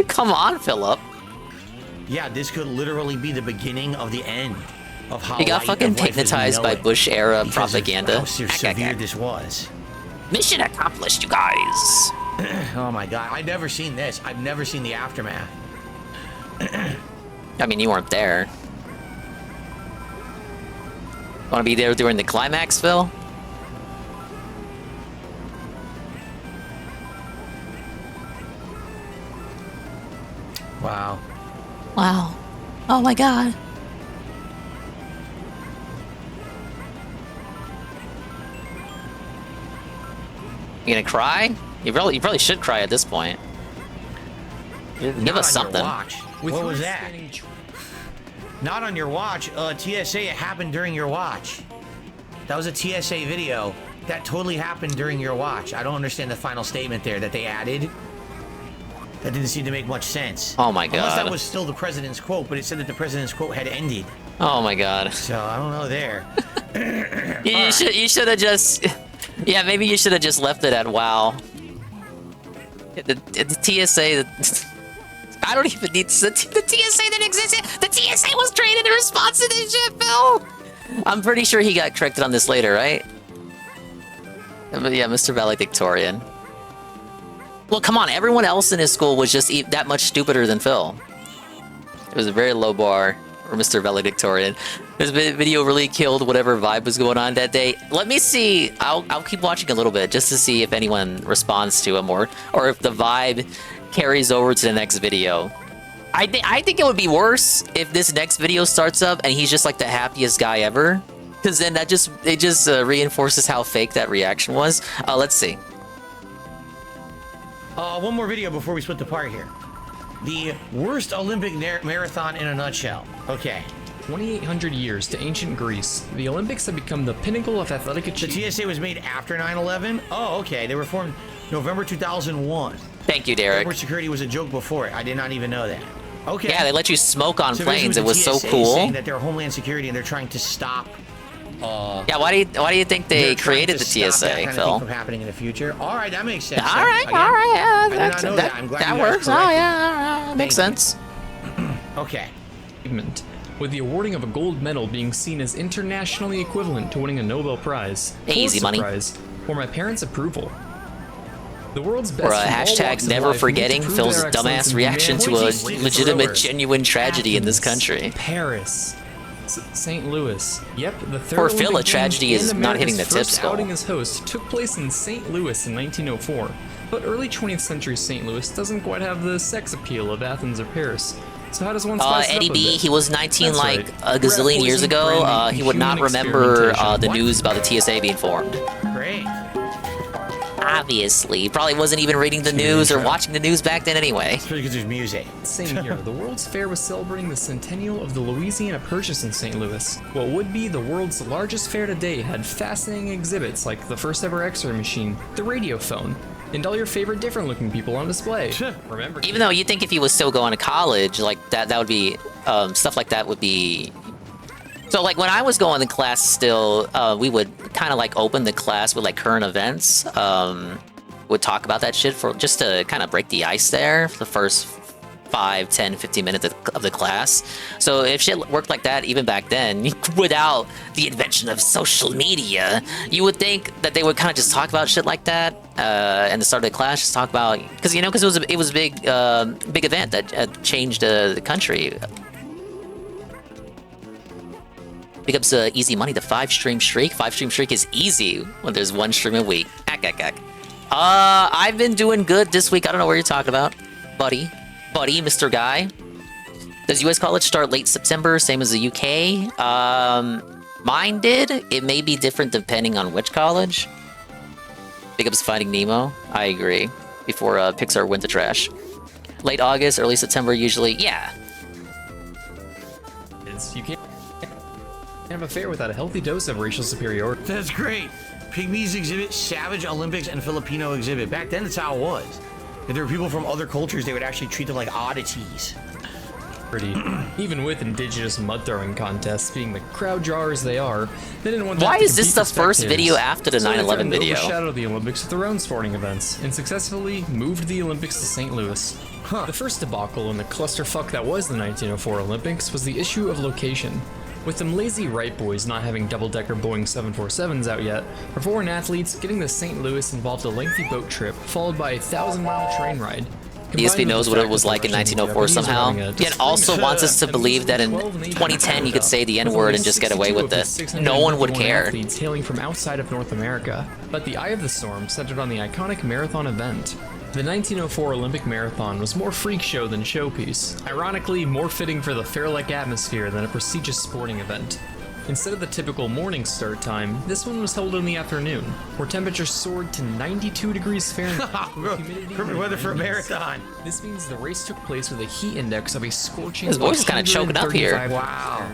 come on, Philip. Yeah, this could literally be the beginning of the end of how he got fucking hypnotized by Bush-era propaganda. How severe this was. Mission accomplished, you guys. Oh my god, I've never seen this. I've never seen the aftermath. I mean, you weren't there. Want to be there during the climax, Phil? Wow. Wow. Oh my god. You gonna cry? You probably should cry at this point. Give us something. What was that? Not on your watch. TSA, it happened during your watch. That was a TSA video. That totally happened during your watch. I don't understand the final statement there that they added. That didn't seem to make much sense. Oh my god. Unless that was still the president's quote, but it said that the president's quote had ended. Oh my god. So I don't know there. You should have just... Yeah, maybe you should have just left it at WoW. The TSA... I don't even need the TSA that existed. The TSA was trained in response to this shit, Phil. I'm pretty sure he got corrected on this later, right? But yeah, Mr. Valedictorian. Well, come on, everyone else in his school was just that much stupider than Phil. It was a very low bar for Mr. Valedictorian. This video really killed whatever vibe was going on that day. Let me see. I'll keep watching a little bit just to see if anyone responds to him or if the vibe carries over to the next video. I think it would be worse if this next video starts up and he's just like the happiest guy ever, because then it just reinforces how fake that reaction was. Let's see. One more video before we split the part here. The worst Olympic marathon in a nutshell. Okay. 2,800 years to ancient Greece, the Olympics had become the pinnacle of athletic achievement. The TSA was made after 9/11? Oh, okay. They were formed November 2001. Thank you, Derek. Airport security was a joke before it. I did not even know that. Okay. Yeah, they let you smoke on So planes. It basically was so the TSA cool. saying that they're Homeland Security and they're trying to stop. Yeah, why do you think they they're trying created to the stop TSA, that kind of Phil? thing from happening in the future. All right, that makes sense. All right, Again, all right, yeah, I did not know that. I'm glad that you guys works. Oh corrected me. yeah, makes Thank you. sense. Okay. With the awarding of a gold medal being seen as internationally equivalent to winning a Nobel Prize. Easy money. Prize for my parents' approval. The world's best Or from all hashtag walks of never life need forgetting to prove Phil's their excellence dumbass in reaction to a humanity. legitimate, genuine tragedy in this country. Paris, St. Louis. Yep, the third For Phil, Olympic a tragedy Games is and not hitting the America's tips first goal. outing as host took place in St. Louis in 1904. But early 20th century St. Louis doesn't quite have the sex appeal of Athens or Paris. So how does one spice it up Eddie a B, bit? he was 19 That's like right. a gazillion Rat years poison, ago. brandy, He would not human remember experimentation. the What? news about the TSA being formed. Great. Obviously, he probably wasn't even reading the news or watching the news back then anyway. Especially because there's music. Same year, the World's Fair was celebrating the centennial of the Louisiana Purchase in St. Louis. What would be the world's largest fair today had fascinating exhibits like the first ever X-ray machine, the radio phone, and all your favorite different looking people on display. Remember, Even though you think if he was still going to college, like that would be stuff like that would be. So like when I was going to class still, we would kind of like open the class with like current events. Would talk about that shit for just to kind of break the ice there for the first 5, 10, 15 minutes of the class. So if shit worked like that even back then, without the invention of social media, you would think that they would kind of just talk about shit like that and the start of the class, just talk about because it was a big event that changed the country. Big ups easy money, the 5-stream streak. 5-stream streak is easy when there's 1 stream a week. I've been doing good this week. I don't know what you're talking about, buddy, Mr. Guy. Does US college start late September, same as the UK? Mine did. It may be different depending on which college. Big ups Finding Nemo. I agree. Before Pixar went to trash. Late August, early September usually. Yeah. you can't have a fair without a healthy dose of racial superiority. That's great. Pygmies exhibit, Savage Olympics, and Filipino exhibit. Back then, that's how it was. If there were people from other cultures, they would actually treat them like oddities. Even with indigenous mud throwing contests being the crowd drawers they are, they didn't want. Why to is this compete the with first video spectators. after the So they 9/11 threatened to video? overshadow the Olympics with their own sporting events, and successfully moved the Olympics to St. Louis. The first debacle in the clusterfuck that was the 1904 Olympics was the issue of location. With them lazy Wright boys not having double-decker Boeing 747s out yet, for foreign athletes, getting to St. Louis involved a lengthy boat trip, followed by a 1,000-mile train ride. ESP knows what it was like in 1904 somehow, yet also wants us to believe that in 2010 you could say the N-word and just get away with it. No one would care. Athletes hailing from outside of North America, but the eye of the storm centered on the iconic marathon event. The 1904 Olympic Marathon was more freak show than showpiece, ironically more fitting for the fair-like atmosphere than a prestigious sporting event. Instead of the typical morning start time, this one was held in the afternoon, where temperatures soared to 92 degrees Fahrenheit. Perfect weather for a marathon. This means the race took place with a heat index of a scorching. His voice is kind of choking up here. 135 Wow.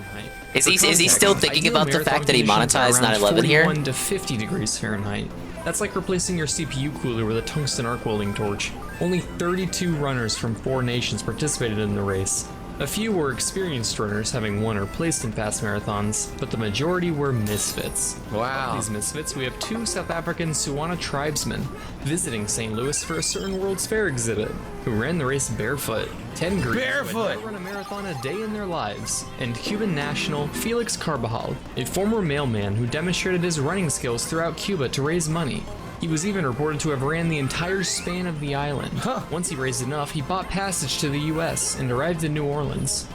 Is he still thinking about the fact that he monetized 9/11 here? 41 to 50 degrees Fahrenheit. That's like replacing your CPU cooler with a tungsten arc welding torch. Only 32 runners from 4 nations participated in the race. A few were experienced runners, having won or placed in past marathons, but the majority were misfits. Wow. Of these misfits, we have 2 South African Suwana tribesmen visiting St. Louis for a certain World's Fair exhibit, who ran the race barefoot. 10 Greeks who had never run a marathon a day in their lives, and Cuban national Felix Carbajal, a former mailman who demonstrated his running skills throughout Cuba to raise money. He was even reported to have ran the entire span of the island. Once he raised enough, he bought passage to the US and arrived in New Orleans.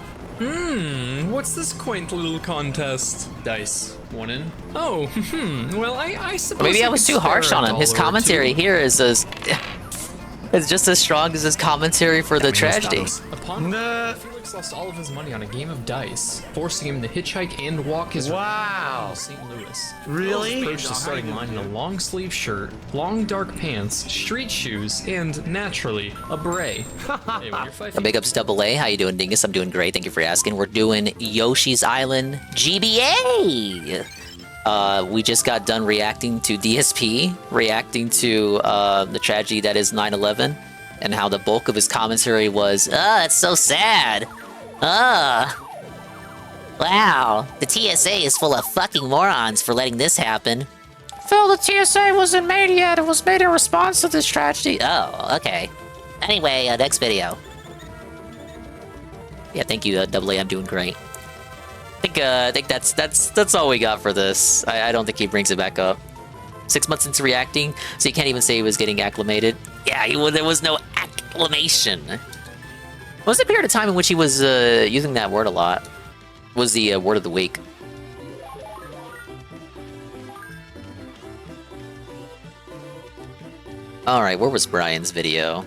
What's this quaint little contest? Dice. 1 in? Oh, well, I suppose Maybe I could was too harsh spare on a him. His dollar or commentary two. here is just as strong as his commentary for the tragedy. Upon Felix lost all of his money on a game of dice, forcing him to hitchhike and walk his way to St. Louis. Really? Approach to starting line in a long sleeve shirt, long dark pants, street shoes, and naturally, a beret. Hey, when you're 5 feet Big ups Double A. How you doing, Dingus? I'm doing great. Thank you for asking. We're doing Yoshi's Island GBA. We just got done reacting to DSP, reacting to the tragedy that is 9/11, and how the bulk of his commentary was, it's so sad. Wow, the TSA is full of fucking morons for letting this happen. Phil, the TSA wasn't made yet. It was made in response to this tragedy. Oh, okay. Anyway, next video. Yeah, thank you, Double A. I'm doing great. I think that's all we got for this. I don't think he brings it back up. 6 months into reacting, so you can't even say he was getting acclimated. Yeah, there was no acclimation. What was the period of time in which he was using that word a lot? Was the word of the week? Alright, where was Brian's video?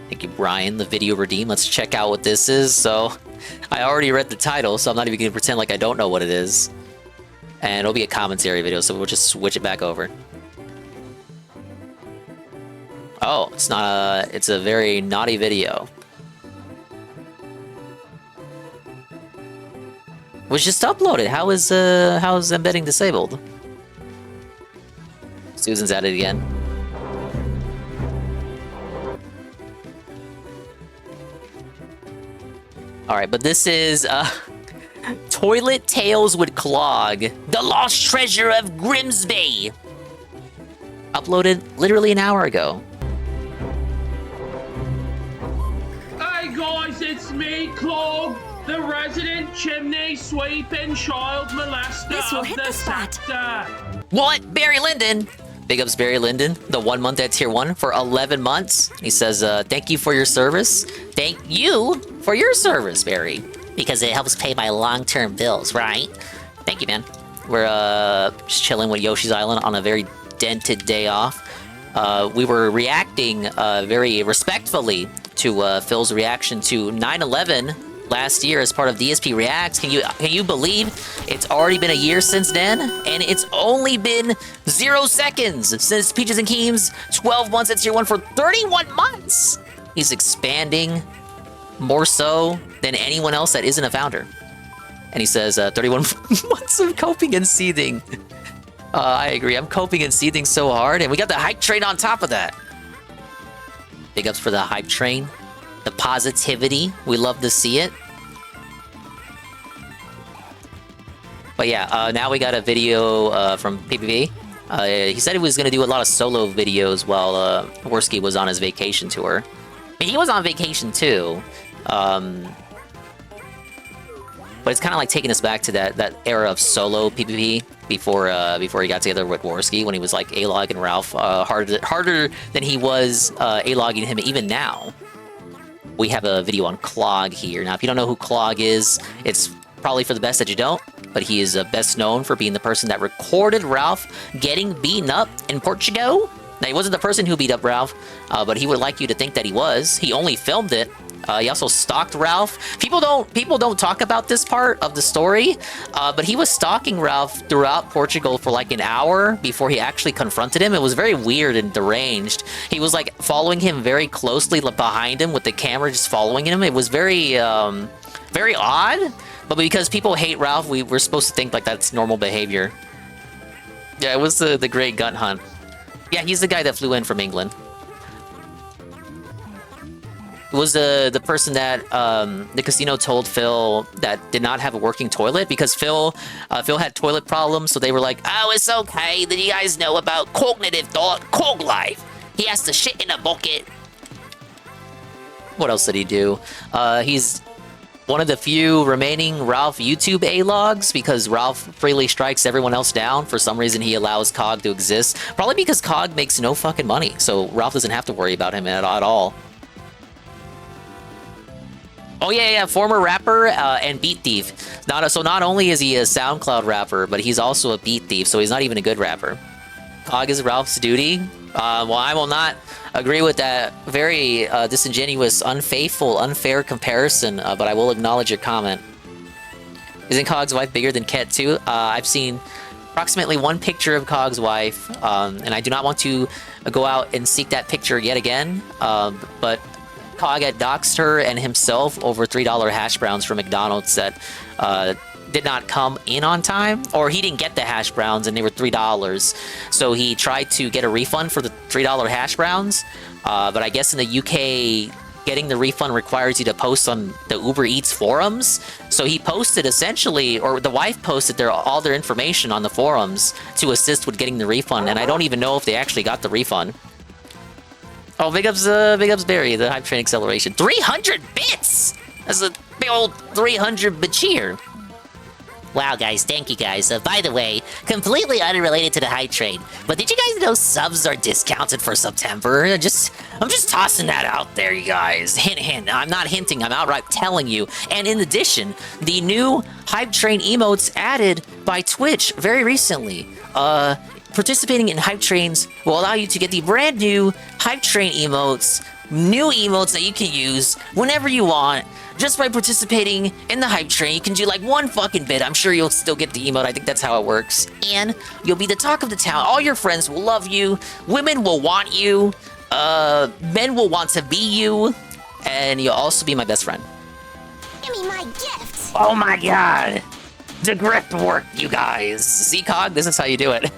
Thank you, Brian. The video redeem. Let's check out what this is. So, I already read the title, so I'm not even going to pretend like I don't know what it is. And it'll be a commentary video, so we'll just switch it back over. Oh, it's not it's a very naughty video. It was just uploaded. How is embedding disabled? Susan's at it again. Alright, but this is, Toilet Tales would Clog, the lost treasure of Grimsby! Uploaded literally an hour ago. Hey guys, it's me, Clog, the resident chimney sweeping child molester. This will of hit the the spot. sector. What? Barry Lyndon! Big ups Barry Lyndon, the 1 month at tier 1 for 11 months. He says, thank you for your service. Thank you for your service, Barry. Because it helps pay my long-term bills, right? Thank you, man. We're just chilling with Yoshi's Island on a very dented day off. We were reacting very respectfully to Phil's reaction to 9/11 last year as part of DSP Reacts. Can you believe it's already been a year since then? And it's only been 0 seconds since Peaches and Keem's 12 months at tier 1 for 31 months! He's expanding more so than anyone else that isn't a founder. And he says, 31 months of coping and seething. I agree, I'm coping and seething so hard, and we got the hype train on top of that. Big ups for the hype train. The positivity, we love to see it. But yeah, now we got a video from PPV. He said he was going to do a lot of solo videos while Worski was on his vacation tour. I mean, he was on vacation too. But it's kind of like taking us back to that era of solo PvP before he got together with Worski, when he was like A-logging Ralph harder than he was A-logging him even now. We have a video on Clog here. Now, if you don't know who Clog is, it's probably for the best that you don't, but he is best known for being the person that recorded Ralph getting beaten up in Portugal. Now, he wasn't the person who beat up Ralph, but he would like you to think that he was. He only filmed it. He also stalked Ralph. People don't talk about this part of the story, but he was stalking Ralph throughout Portugal for like an hour before he actually confronted him. It was very weird and deranged. He was like following him very closely behind him with the camera just following him. It was very, very odd, but because people hate Ralph, we're supposed to think like that's normal behavior. Yeah, it was the Great Gun Hunt. Yeah, he's the guy that flew in from England. Was the person that the casino told Phil that did not have a working toilet, because Phil had toilet problems, so they were like, oh, it's okay, that you guys know about cognitive thought, cog life. He has to shit in a bucket. What else did he do? He's one of the few remaining Ralph YouTube A-logs, because Ralph freely strikes everyone else down. For some reason, he allows Cog to exist. Probably because Cog makes no fucking money, so Ralph doesn't have to worry about him at all. Oh yeah, former rapper and beat thief. So not only is he a SoundCloud rapper, but he's also a beat thief, so he's not even a good rapper. Cog is Ralph's duty. Well, I will not agree with that very disingenuous, unfaithful, unfair comparison, but I will acknowledge your comment. Isn't Cog's wife bigger than Ket 2? I've seen approximately one picture of Cog's wife, and I do not want to go out and seek that picture yet again, but Cog had doxed her and himself over $3 hash browns from McDonald's that did not come in on time, or he didn't get the hash browns and they were $3. So he tried to get a refund for the $3 hash browns, but I guess in the UK, getting the refund requires you to post on the Uber Eats forums. So he posted essentially, or the wife posted all their information on the forums to assist with getting the refund, and I don't even know if they actually got the refund. Oh, big ups Barry, the Hype Train Acceleration. 300 bits! That's a big old 300 bit cheer. Wow, guys, thank you, guys. By the way, completely unrelated to the hype train, but did you guys know subs are discounted for September? I'm just tossing that out there, you guys. Hint, hint. I'm not hinting, I'm outright telling you. And in addition, the new hype train emotes added by Twitch very recently. Participating in hype trains will allow you to get the brand new hype train emotes, new emotes that you can use whenever you want. Just by participating in the hype train, you can do like one fucking bit. I'm sure you'll still get the emote. I think that's how it works. And you'll be the talk of the town. All your friends will love you. Women will want you. Men will want to be you. And you'll also be my best friend. Give me my gift. Oh my god. The grip worked, you guys. See, Cog? This is how you do it.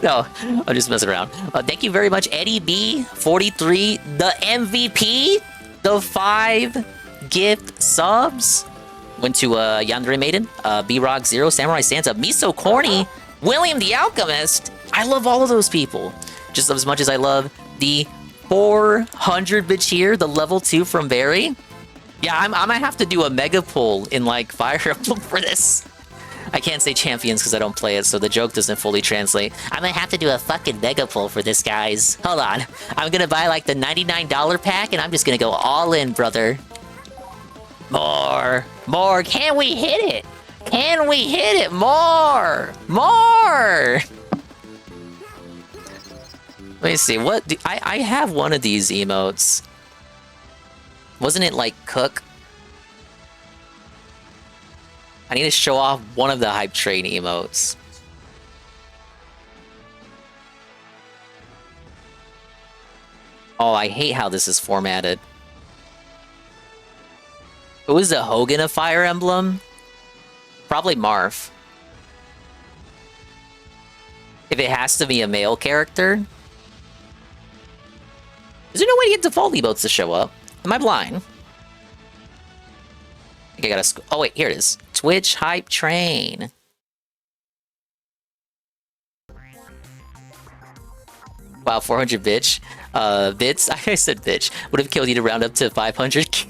No, I'm just messing around. Thank you very much, Eddie B43, the MVP, the 5 gift subs. Went to Yandere Maiden, B-Rock 0, Samurai Santa, Miso Corny, William the Alchemist. I love all of those people. Just as much as I love the 400 bit cheer, the level 2 from Barry. Yeah, I might have to do a mega pull in like Fire Emblem for this. I can't say champions because I don't play it, so the joke doesn't fully translate. I'm gonna have to do a fucking mega pull for this, guys. Hold on. I'm gonna buy like the $99 pack and I'm just gonna go all in, brother. More. Can we hit it? Can we hit it? More. Let me see. What? I have one of these emotes. Wasn't it like Cook? I need to show off one of the hype train emotes. Oh, I hate how this is formatted. Who is the Hogan of Fire Emblem? Probably Marth. If it has to be a male character. Is there no way to get default emotes to show up? Am I blind? I think I gotta... Oh wait, here it is. Twitch Hype Train. Wow, 400 bits. Bits? I said bitch. Would have killed you to round up to 500.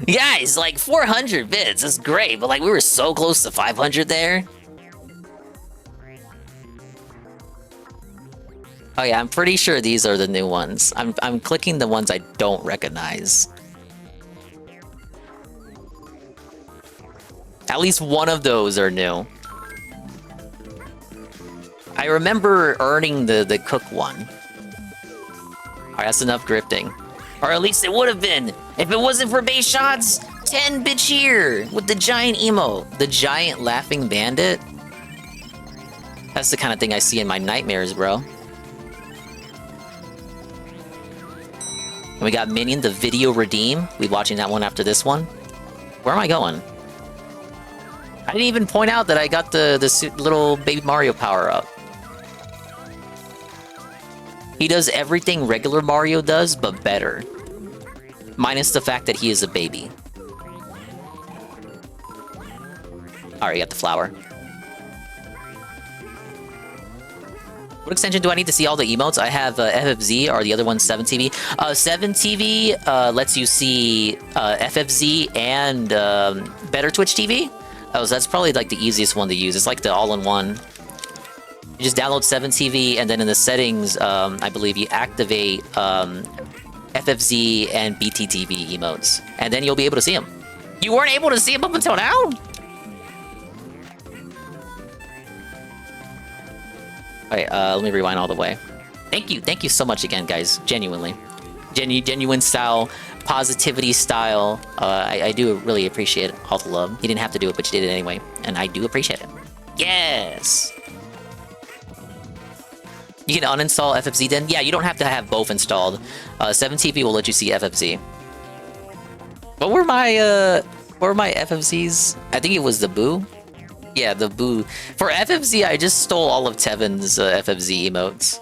Guys, like 400 bits is great, but like we were so close to 500 there. Oh yeah, I'm pretty sure these are the new ones. I'm clicking the ones I don't recognize. At least one of those are new. I remember earning the Cook one. Alright, that's enough grifting. Or at least it would have been. If it wasn't for base shots, 10 bit cheer with the giant emo. The giant laughing bandit. That's the kind of thing I see in my nightmares, bro. And we got Minion, the video redeem. We watching that one after this one. Where am I going? I didn't even point out that I got the little baby Mario power up. He does everything regular Mario does, but better. Minus the fact that he is a baby. Alright, got the flower. What extension do I need to see all the emotes? I have FFZ, or the other one's 7TV. 7TV lets you see FFZ and better Twitch TV. Oh, so that's probably like the easiest one to use. It's like the all-in-one. You just download 7TV, and then in the settings, I believe you activate FFZ and BTTV emotes. And then you'll be able to see them. You weren't able to see them up until now? Wait, let me rewind all the way. Thank you so much again, guys. Genuinely. Genuine style, positivity style. I do really appreciate all the love. You didn't have to do it, but you did it anyway. And I do appreciate it. Yes! You can uninstall FFZ then? Yeah, you don't have to have both installed. 7TP will let you see FFZ. What were my FFZs? I think it was the Boo? Yeah, the Boo. For FFZ, I just stole all of Tevin's FFZ emotes.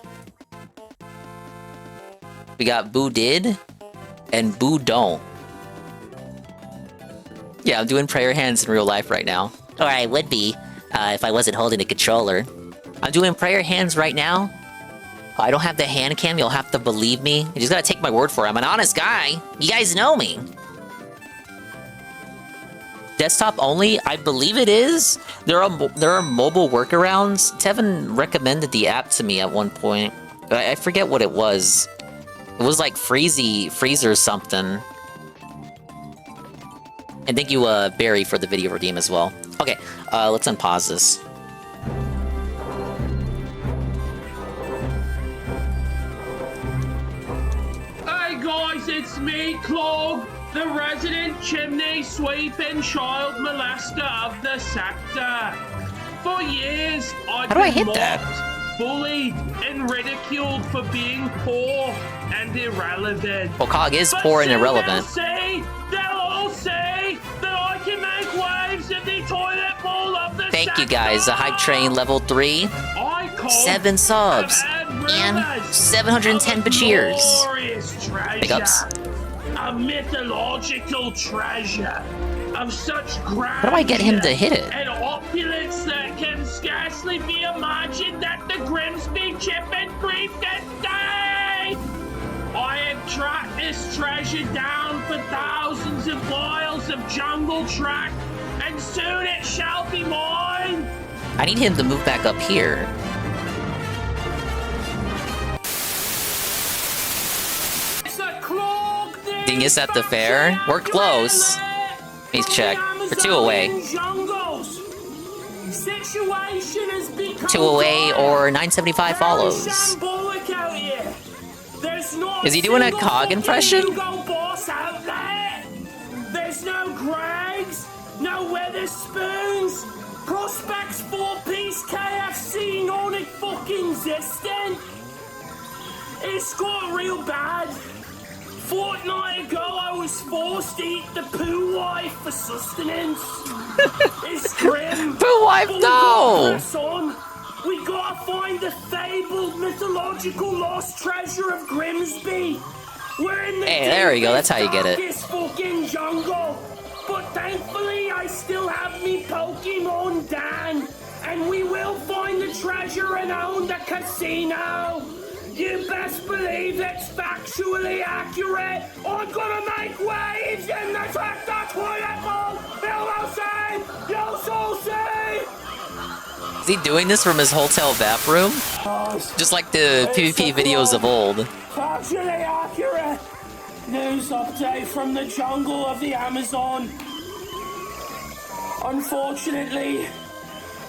We got Boo Did and Boo Don't. Yeah, I'm doing prayer hands in real life right now. Or I would be, if I wasn't holding a controller. I'm doing prayer hands right now. I don't have the hand cam, you'll have to believe me. You just gotta take my word for it. I'm an honest guy. You guys know me. Desktop only? I believe it is. There are mobile workarounds. Tevin recommended the app to me at one point. I forget what it was. It was like Freezer something. And thank you, Barry, for the video redeem as well. Okay, let's unpause this. Hey guys, it's me, Clog, the resident chimney sweeping child molester of the sector. For years, I've been mocked, bullied, and ridiculed for being poor and irrelevant. Well, Cog is poor and irrelevant. They'll all say that I can make waves in the toilet bowl of the Thank you guys, the Hype Train level 3. 7 subs. And 710 cheers. Big ups. A mythological treasure of such grandeur. How do I get him to hit it? And opulence that can scarcely be imagined at the Grimsby Chip and Briefcase Day. I have tracked this treasure down for thousands of miles of jungle track, and soon it shall be mine. I need him to move back up here. Dingus at the fair? We're close. Please check. We're 2 away. 2 away or 975 follows. Is he doing a Cog impression? There's no Gregs, no Weatherspoons, Prospects 4-piece KFC non-fucking existent. It's got real bad. Fortnight ago, I was forced to eat the poo wife for sustenance. It's grim. Poo wife, no! We gotta find the fabled mythological lost treasure of Grimsby. We're in the there we go. That's how you get it. darkest fucking jungle. But thankfully, I still have me Pokemon Dan, and we will find the treasure and own the casino. You best believe it's factually accurate. I'm gonna make waves in the tractor toilet bowl. You'll see. You'll so see. Is he doing this from his hotel bathroom? Just like the PvP videos of old. Factually accurate. News update from the jungle of the Amazon. Unfortunately,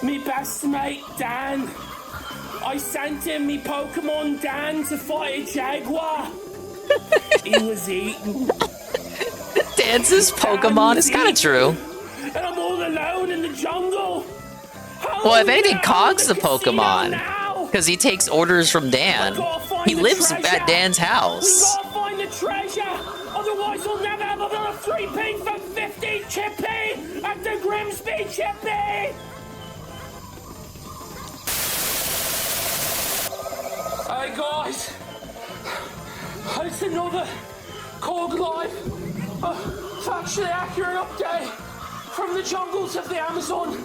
me best mate Dan, I sent him me Pokemon Dan to fight a jaguar. He was eaten. Dan's his Pokemon. It's kind of true. And I'm all alone in the jungle. Well, if anything, Cog's the Pokemon. Because he takes orders from Dan. He lives at Dan's house. We gotta find the treasure. Otherwise, we'll never have another 3p for 50 chippy at the Grimsby Chippy. Hey guys, it's another Cog Live, factually accurate update from the jungles of the Amazon.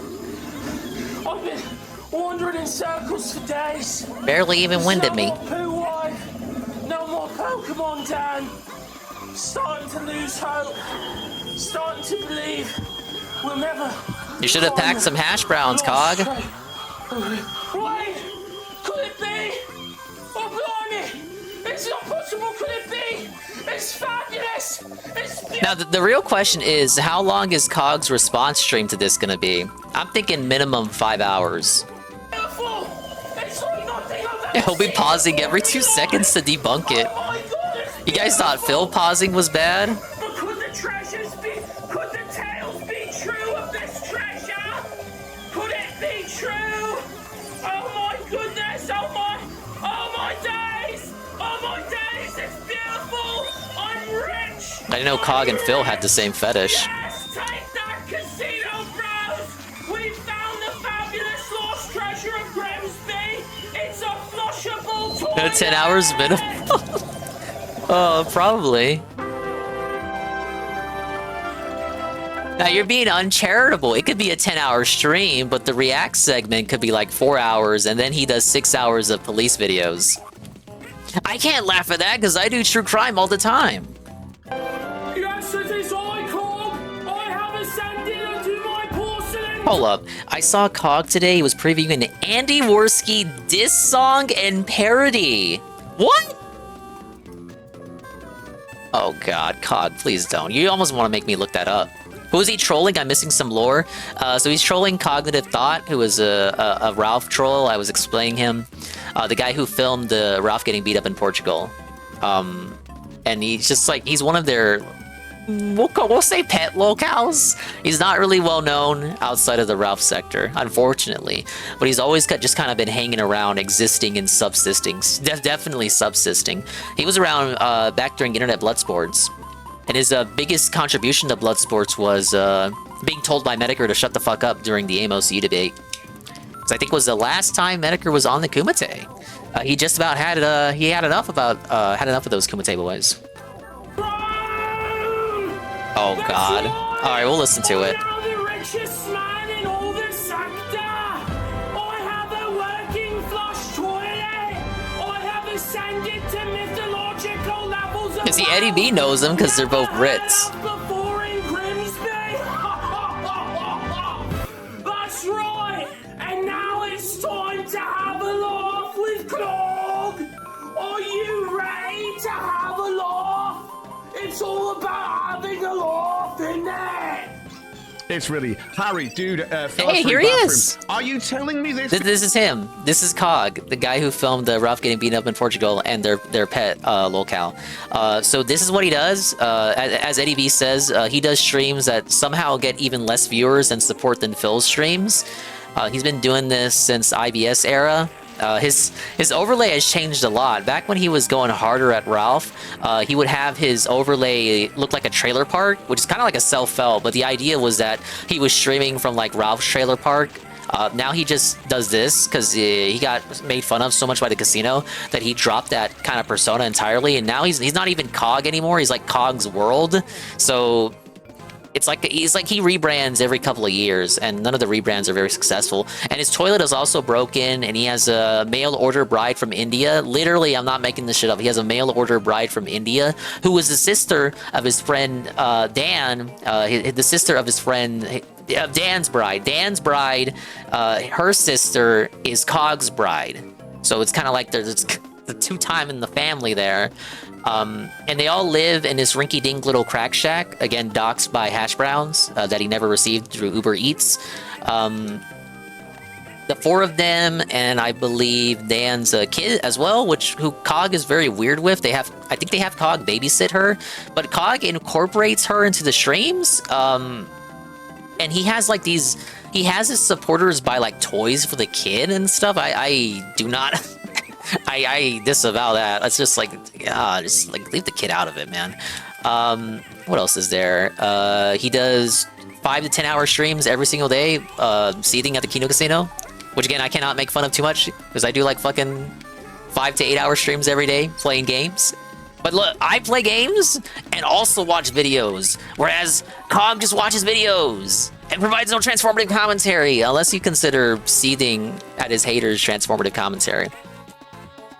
I've been wandering in circles for days. Barely even winded me. No more Poo Wife, no more Pokemon Dan. Starting to lose hope, starting to believe we'll never. You should have packed some hash browns, Cog. Wait, could it be? Oh, blimey! It's not possible, could it be? It's fabulous! It's beautiful! Now, the real question is, how long is Cog's response stream to this gonna be? I'm thinking minimum 5 hours. It's like not He'll be pausing every 2 seconds to debunk it. You guys thought Phil pausing was bad? But could the treasures be, could the tales be true of this treasure? Could it be true? Oh my goodness, oh my days! Oh my days, it's beautiful! I'm rich! I didn't know Cog and Phil had the same fetish. Yes, take that, Casino Bros! We found the fabulous lost treasure of Grimsby! It's a flushable toilet! 10 hours minimum? Oh, probably. Now you're being uncharitable. It could be a 10-hour stream, but the React segment could be like 4 hours, and then he does 6 hours of police videos. I can't laugh at that because I do true crime all the time. Yes, it is I, Cog! I have ascended unto my porcelain... Hold up. I saw Cog today. He was previewing an Andy Worski diss song and parody. What? Oh god, Cog, please don't. You almost want to make me look that up. Who is he trolling? I'm missing some lore. So he's trolling Cognitive Thought, who is a Ralph troll. I was explaining him. The guy who filmed Ralph getting beat up in Portugal. And he's just like, he's one of their, we'll say pet locals. He's not really well known outside of the Ralph sector, unfortunately. But he's always just kind of been hanging around, existing and subsisting. Definitely subsisting. He was around back during Internet Bloodsports. And his biggest contribution to Bloodsports was being told by Medicare to shut the fuck up during the AMOCU debate. Because I think it was the last time Medicare was on the Kumite. He just about had it. He had enough of those Kumite boys. Oh god. All right, we'll listen to it. You see, Eddie B knows them because they're both Brits. That's right! And now it's time to have a laugh with Clog! Are you ready to have a laugh? It's all about having a laugh, isn't it? It's really Harry, dude. Hey, here he is. Are you telling me this? This is him. This is Cog, the guy who filmed Ralph getting beaten up in Portugal and their pet locale. So this is what he does. As Eddie B says, he does streams that somehow get even less viewers and support than Phil's streams. He's been doing this since IBS era. His overlay has changed a lot. Back when he was going harder at Ralph, he would have his overlay look like a trailer park, which is kind of like a self-fel, but the idea was that he was streaming from like Ralph's trailer park. Now he just does this because he got made fun of so much by the casino that he dropped that kind of persona entirely, and now he's not even Cog anymore. He's like Cog's World. So it's like he rebrands every couple of years, and none of the rebrands are very successful. And his toilet is also broken, and he has a mail order bride from India. Literally, I'm not making this shit up. He has a mail order bride from India who was the sister of his friend Dan, the sister of his friend Dan's bride. Dan's bride, her sister is Cog's bride. So it's kind of like there's the two-time in the family there. And they all live in this rinky-dink little crack shack, again, doxed by hash browns that he never received through Uber Eats. The four of them, and I believe Dan's kid as well, who Cog is very weird with. I think they have Cog babysit her, but Cog incorporates her into the streams. And he has like he has his supporters buy like toys for the kid and stuff. I do not... I disavow that. It's just like, just like leave the kid out of it, man. What else is there? He does 5 to 10 hour streams every single day, seating at the Kino Casino, which again, I cannot make fun of too much because I do like fucking 5 to 8 hour streams every day playing games. But look, I play games and also watch videos, whereas Cog just watches videos and provides no transformative commentary, unless you consider seething at his haters' transformative commentary.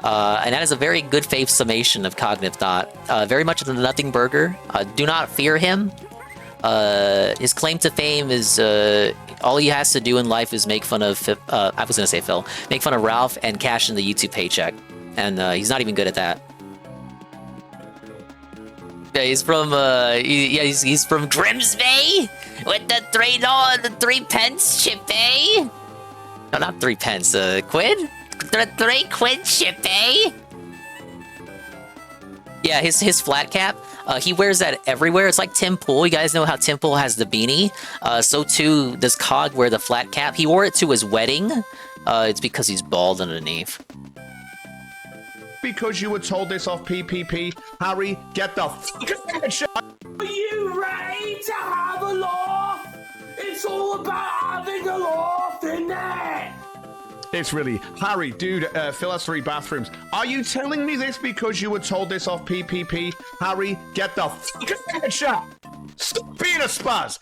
And that is a very good faith summation of Cognitive Thought. Very much the nothing burger. Do not fear him. His claim to fame is all he has to do in life is make fun of, I was going to say Phil, make fun of Ralph and cash in the YouTube paycheck. And he's not even good at that. Yeah, he's from, he's from Grimsby with the $3, the 3 pence chip, eh? No, not 3 pence, quid? three quid ship, eh? Yeah, his flat cap. He wears that everywhere. It's like Tim Pool. You guys know how Tim Pool has the beanie. So too does Cog wear the flat cap. He wore it to his wedding. It's because he's bald underneath. Because you were told this off PPP, Harry, get the fucking shit. Are you ready to have a laugh? It's all about having a laugh, isn't it? It's really Harry, dude. Phil has 3 bathrooms. Are you telling me this because you were told this off PPP? Harry, get the fucking shot. Stop being a spaz.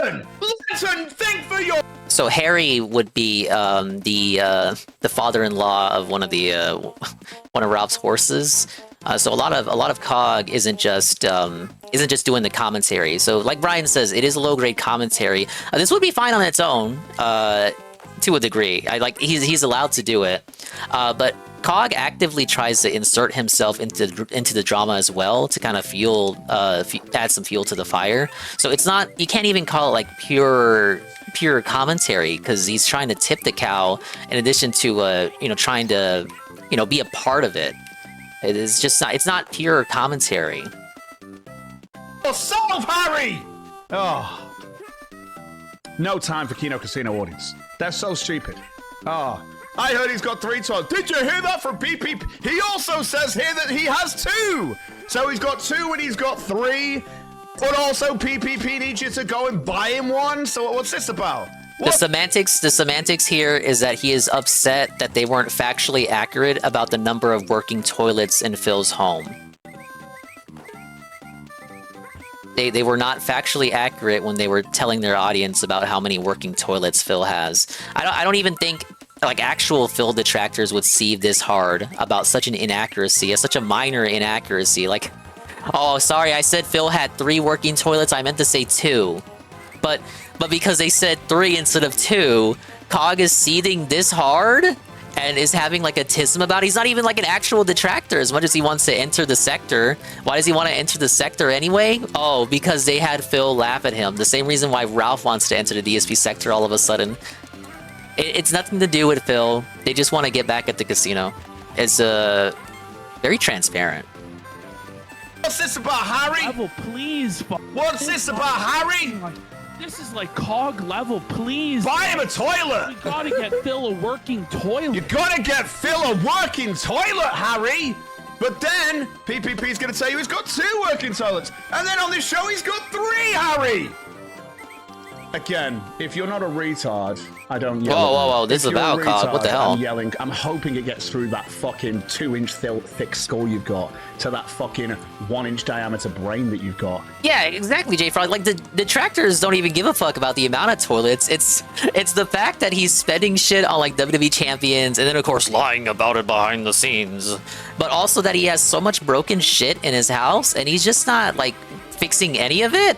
Learn. Listen. Think for your. So Harry would be the father-in-law of one of Ralph's horses. So a lot of Cog isn't just doing the commentary. So like Brian says, it is a low-grade commentary. This would be fine on its own. To a degree, he's allowed to do it, but Cog actively tries to insert himself into the drama as well to kind of add some fuel to the fire. So it's not, you can't even call it like pure commentary, because he's trying to tip the cow in addition to trying to be a part of it. It is just not, it's not pure commentary. Solve, Harry! Oh. No time for Kino Casino audience. They're so stupid. Oh, I heard he's got 3 toilets. Did you hear that from PPP? He also says here that he has 2. So he's got 2 and he's got 3. But also PPP needs you to go and buy him one. So what's this about? What? The semantics here is that he is upset that they weren't factually accurate about the number of working toilets in Phil's home. They were not factually accurate when they were telling their audience about how many working toilets Phil has. I don't even think like actual Phil detractors would see this hard about such an inaccuracy, such a minor inaccuracy. Like, oh, sorry, I said Phil had 3 working toilets. I meant to say 2, but because they said 3 instead of 2, Cog is seething this hard and is having like a tism about it. He's not even like an actual detractor as much as he wants to enter the sector. Why does he want to enter the sector anyway? Oh, because they had Phil laugh at him. The same reason why Ralph wants to enter the DSP sector all of a sudden. It's nothing to do with Phil. They just want to get back at the casino. It's very transparent. What's this about, Harry? Level, please. What's this about, Harry? This is like Cog level, please. Buy him a toilet. We gotta get Phil a working toilet. You gotta get Phil a working toilet, Harry. But then PPP's gonna tell you he's got 2 working toilets, and then on this show he's got 3, Harry. Again, if you're not a retard, I don't yell. Whoa! This is about Cog. What the hell? I'm yelling. I'm hoping it gets through that fucking 2-inch thick skull you've got to that fucking 1-inch diameter brain that you've got. Yeah, exactly, J-Frog. Like, the detractors don't even give a fuck about the amount of toilets. It's the fact that he's spending shit on, like, WWE champions, and then, of course, lying about it behind the scenes. But also that he has so much broken shit in his house, and he's just not, like, fixing any of it.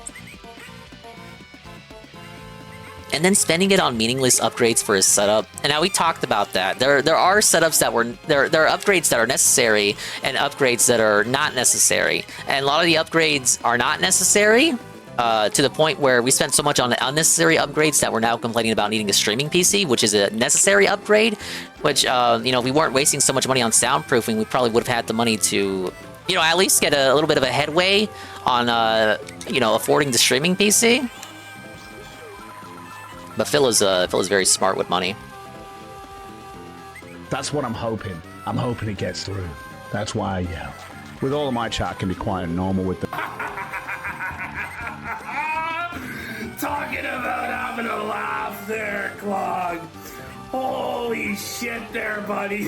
And then spending it on meaningless upgrades for his setup. And now we talked about that. There are setups that were there are upgrades that are necessary and upgrades that are not necessary. And a lot of the upgrades are not necessary to the point where we spent so much on the unnecessary upgrades that we're now complaining about needing a streaming PC, which is a necessary upgrade. Which if we weren't wasting so much money on soundproofing, we probably would have had the money to at least get a little bit of a headway on affording the streaming PC. But Phil is very smart with money. That's what I'm hoping. I'm hoping it gets through. That's why I yell. With all of my chat, I can be quite normal with the. Talking about having a laugh there, Clog. Holy shit there, buddy.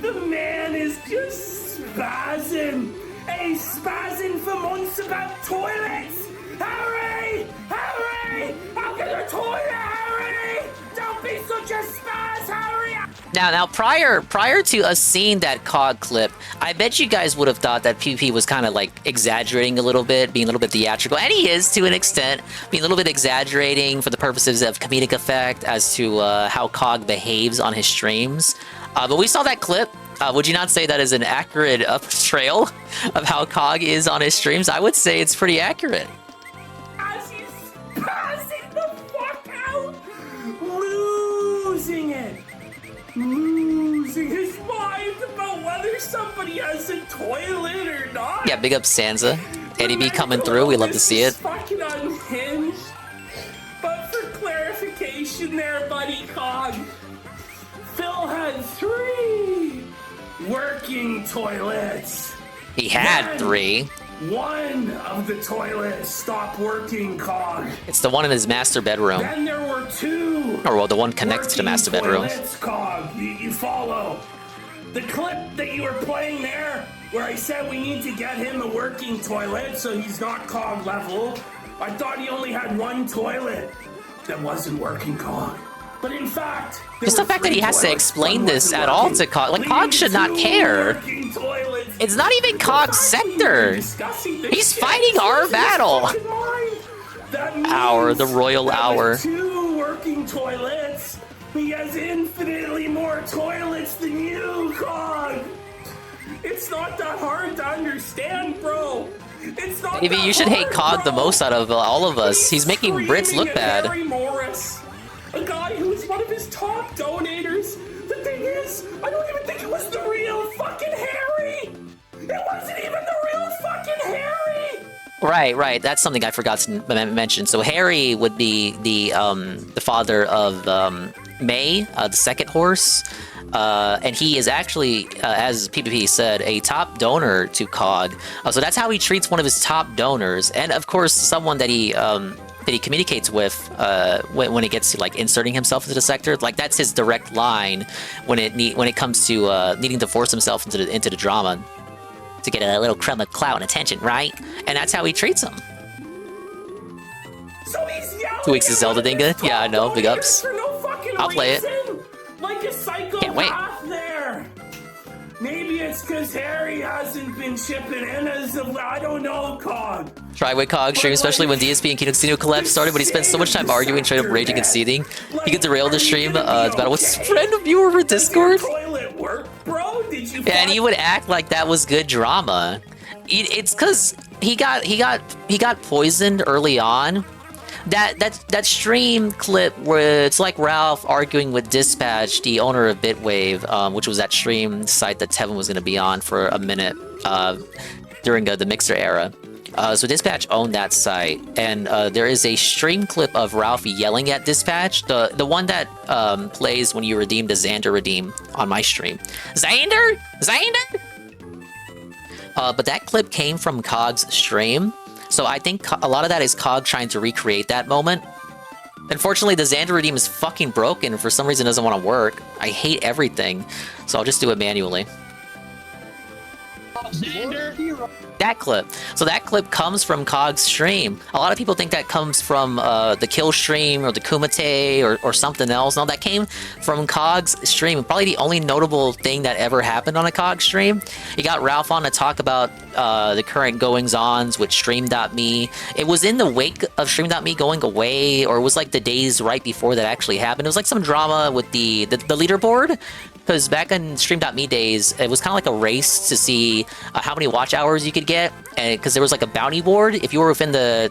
The man is just spazzing. Hey, spazzing for months about toilets. Harry! Harry! I'll get a toilet, Harry! Don't be such a spaz, Harry! Now, prior to us seeing that COG clip, I bet you guys would have thought that PP was kind of like exaggerating a little bit, being a little bit theatrical, and he is to an extent, being a little bit exaggerating for the purposes of comedic effect as to how COG behaves on his streams. But we saw that clip. Would you not say that is an accurate portrayal of how COG is on his streams? I would say it's pretty accurate. As he's passing the fuck out, somebody has a toilet or not. Yeah, big up Sansa. Eddie B coming through. We love to see it. Fucking unhinged. But for clarification there, buddy Cog, Phil had 3 working toilets. He had Then 3. One of the toilets stopped working, Cog. It's the one in his master bedroom. Then there were 2. Or well, the one connected to the master bedroom. Toilets, Cog. You follow. The clip that you were playing there, where I said we need to get him a working toilet so he's not Cog level, I thought he only had 1 toilet that wasn't working, Cog. But in fact, Just the fact that he has to explain this at all to Cog. Like, Cog should not care. It's not even Cog's sector. He's fighting our battle. Hour, the royal hour. 2 working toilets. He has infinitely more toilets than you, Cog. It's not that hard to understand, bro. It's not. Maybe you should hate Cog the most out of all of us. He's making Brits look bad. Harry Morris, a guy who is one of his top donators. The thing is, I don't even think it was the real fucking Harry. It wasn't even the real fucking Harry. Right. That's something I forgot to mention. So Harry would be the father of May, the second horse. And he is actually, as PPP said, a top donor to Cog. So that's how he treats one of his top donors, and of course, someone that he communicates with when it gets to like inserting himself into the sector. Like that's his direct line when it comes to needing to force himself into the drama to get a little crumb of clout and attention, right? And that's how he treats him. So he's yelling 2 weeks of Zelda Dinga. Yeah, I know. Big ups. for no fucking I'll play it. reason. Like a psychopath Can't wait. there. Maybe it's because Harry hasn't been chipping in as of, I don't know, Cog. Try with Cog stream, especially when DSP and Kino Casino collab started, but he spent so much time arguing, straight up raging and seething. He could derail the stream. It's about what's his friend viewer over Discord. Toilet work, bro? Did you? Yeah, and he would act like that was good drama. It's because he got poisoned early on. That stream clip where it's like Ralph arguing with Dispatch, the owner of Bitwave, which was that stream site that Tevin was going to be on for a minute during the Mixer era. So Dispatch owned that site, and there is a stream clip of Ralph yelling at Dispatch, the one that plays when you redeem the Xander redeem on my stream. Xander! But that clip came from Cog's stream. So I think a lot of that is Cog trying to recreate that moment. Unfortunately, the Xander redeem is fucking broken and for some reason doesn't want to work. I hate everything, so I'll just do it manually. That clip. So that clip comes from Cog's stream. A lot of people think that comes from the Kill stream or the Kumite or something else. No, that came from Cog's stream. Probably the only notable thing that ever happened on a Cog stream. He got Ralph on to talk about the current goings-ons with Stream.me. It was in the wake of Stream.me going away, or it was like the days right before that actually happened. It was like some drama with the leaderboard. Because back in Stream.me days, it was kind of like a race to see how many watch hours you could get. And because there was like a bounty board. If you were within the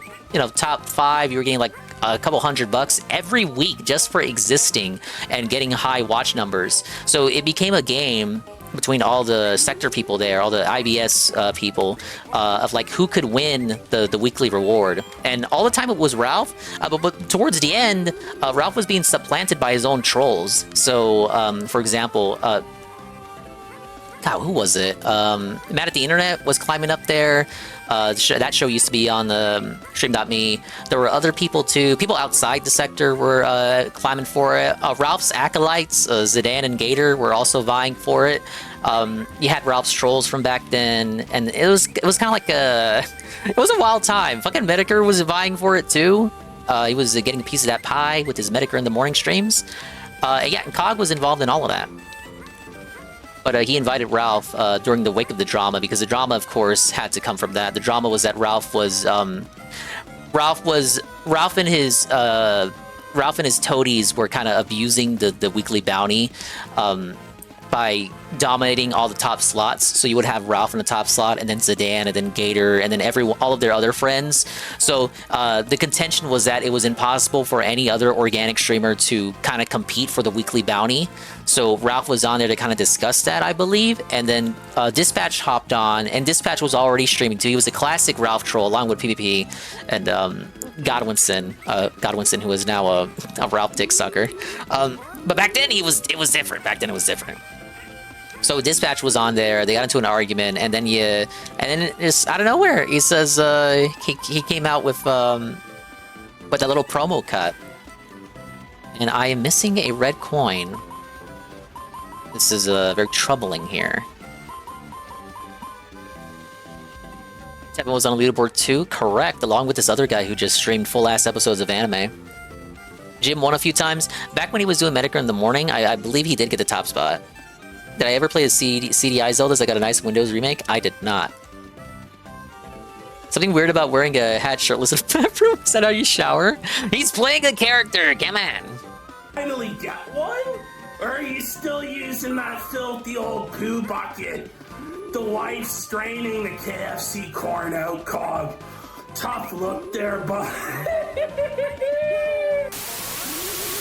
top 5, you were getting like a couple $100 every week just for existing and getting high watch numbers. So it became a game between all the sector people there, all the IBS people, of like who could win the weekly reward. And all the time it was Ralph, but towards the end, Ralph was being supplanted by his own trolls. So, for example, God, who was it? Matt at the Internet was climbing up there. That show used to be on the Stream.me. There were other people too. People outside the sector were climbing for it. Ralph's acolytes, Zidane and Gator, were also vying for it. You had Ralph's trolls from back then, and it was kind of like it was a wild time. Fucking Medicare was vying for it too. He was getting a piece of that pie with his Medicare in the morning streams. Yeah, and Cog was involved in all of that. But he invited Ralph during the wake of the drama, because the drama, of course, had to come from that. The drama was that Ralph and his toadies were kind of abusing the weekly bounty. by dominating all the top slots. So you would have Ralph in the top slot, and then Zidane, and then Gator, and then all of their other friends. So the contention was that it was impossible for any other organic streamer to kind of compete for the weekly bounty. So Ralph was on there to kind of discuss that, I believe. And then Dispatch hopped on, and Dispatch was already streaming too. He was a classic Ralph troll along with PvP and Godwinson, who is now a Ralph dick sucker. But back then it was different. Back then it was different. So Dispatch was on there. They got into an argument, and then just out of nowhere, he says he came out with a little promo cut, and I am missing a red coin. This is very troubling here. Tevin was on leaderboard too, correct, along with this other guy who just streamed full-ass episodes of anime. Jim won a few times. Back when he was doing Medicare in the morning, I believe he did get the top spot. Did I ever play the CDI Zeldas that got a nice Windows remake? I did not. Something weird about wearing a hat shirtless in a bathroom? Is that how you shower? He's playing a character, come on! Finally got one? Or are you still using that filthy old poo bucket? The wife's straining the KFC corn out, Cog. Tough look there, bud.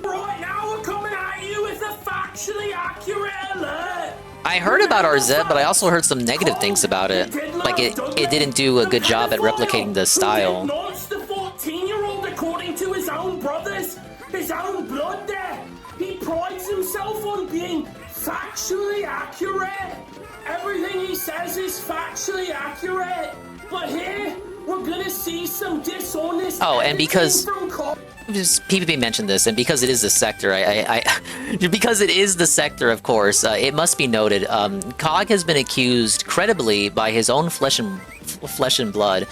Right now we're coming at you with a factually accurate alert. I heard about RZ, but I also heard some negative things about it. Like it didn't do a good job at replicating the style. Launched the 14-year-old according to his own brothers, his own blood there. He prides himself on being factually accurate. Everything he says is factually accurate. But here, we're gonna see some dishonest. Oh, and because PvP mentioned this, and because it is the sector, because it is the sector, of course, it must be noted. Cog has been accused credibly by his own flesh and blood,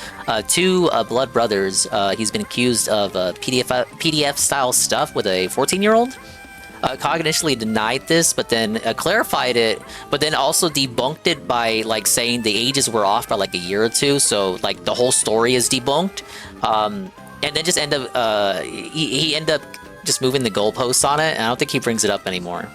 two blood brothers. He's been accused of PDF style stuff with a 14-year-old. Cog initially denied this, but then clarified it, but then also debunked it by like saying the ages were off by like a year or two, so like the whole story is debunked. And then just he ended up just moving the goalposts on it, and I don't think he brings it up anymore.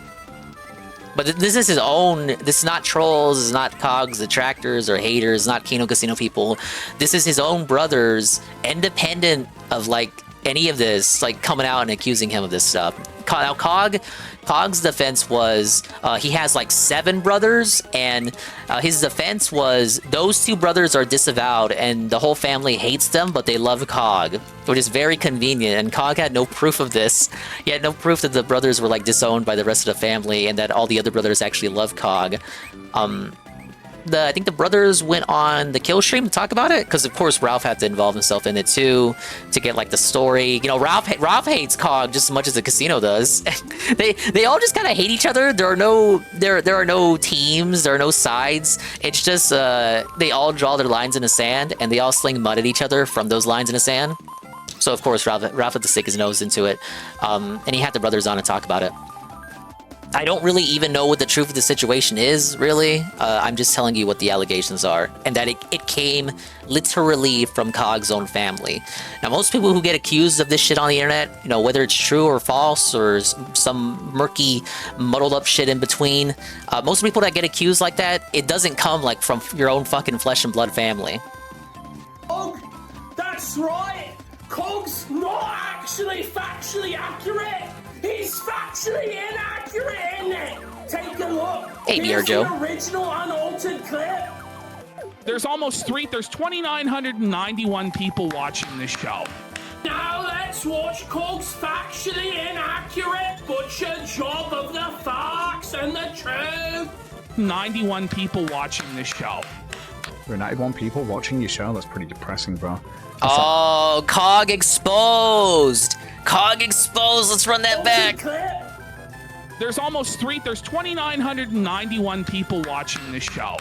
But this is his own. This is not trolls. This is not Cog's detractors or haters. Not Kino Casino people. This is his own brothers, independent of like any of this, like coming out and accusing him of this stuff. Now Cog's defense was he has like 7 brothers, and his defense was those 2 brothers are disavowed and the whole family hates them, but they love Cog, which is very convenient. And Cog had no proof of this. He had no proof that the brothers were like disowned by the rest of the family and that all the other brothers actually love Cog. I think the brothers went on the kill stream to talk about it, because of course Ralph had to involve himself in it too to get like the story. You know, Ralph hates Cog just as much as the casino does. they all just kind of hate each other. There are no teams. There are no sides. It's just they all draw their lines in the sand, and they all sling mud at each other from those lines in the sand. So of course Ralph had to stick his nose into it, and he had the brothers on to talk about it. I don't really even know what the truth of the situation is, really. I'm just telling you what the allegations are, and that it came literally from Cog's own family. Now, most people who get accused of this shit on the internet, you know, whether it's true or false or some murky, muddled up shit in between, most people that get accused like that, it doesn't come like from your own fucking flesh and blood family. Cog, that's right. Cog's not actually factually accurate. He's factually inaccurate, isn't it? Take a look. Hey, Here's Joe. the original unaltered clip. There's 2,991 people watching this show. Now let's watch Cog's factually inaccurate butcher job of the facts and the truth. 91 people watching this show. There are 91 people watching your show? That's pretty depressing, bro. Oh, Cog exposed! Cog exposed! Let's run that back! There's 2,991 people watching this show.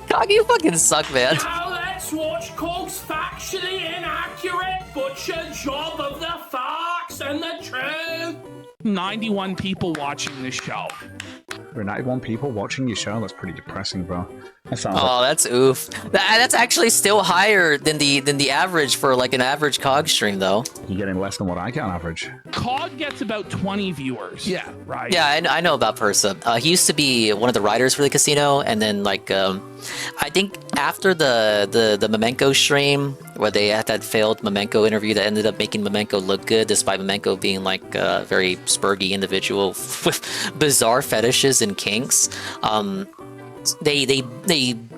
Cog, you fucking suck, man. Now let's watch Cog's factually inaccurate butcher job of the facts and the truth. 91 people watching this show. There are 91 people watching your show. That's pretty depressing, bro. That sounds Oh, that's oof. That's actually still higher than the average for like an average COG stream, though. You're getting less than what I get on average. COG gets about 20 viewers. Yeah. Right. Yeah, I know about Persa. He used to be one of the writers for the casino, and then like I think after the Momenko stream where they had that failed Momenko interview that ended up making Momenko look good, despite Momenko being like a very spurgy individual with bizarre fetishes and kinks. They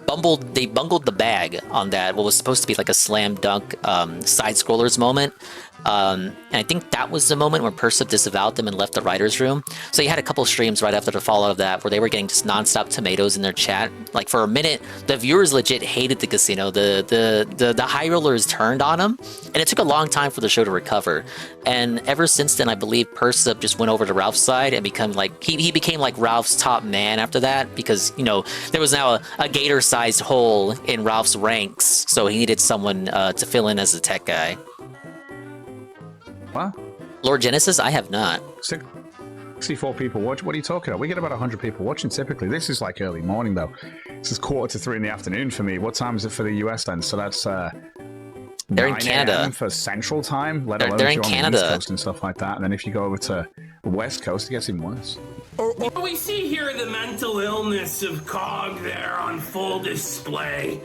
bungled the bag on that. What was supposed to be like a slam dunk side scrollers moment. And I think that was the moment where Persa disavowed them and left the writer's room. So you had a couple streams right after the fallout of that where they were getting just nonstop tomatoes in their chat. Like for a minute, the viewers legit hated the casino. The high rollers turned on them, and it took a long time for the show to recover. And ever since then, I believe Persa just went over to Ralph's side and become like he became like Ralph's top man after that, because you know there was now a gator-sized hole in Ralph's ranks, so he needed someone to fill in as the tech guy. What? Lord Genesis, I have not. 64 people watch. What are you talking about? We get about 100 people watching typically. This is like early morning though. This is 2:45 in the afternoon for me. What time is it for the US then? So that's they're in 9 Canada AM for Central Time. Let alone they're if in you're on Canada the East Coast and stuff like that. And then if you go over to the West Coast, it gets even worse. We see here the mental illness of COG there on full display.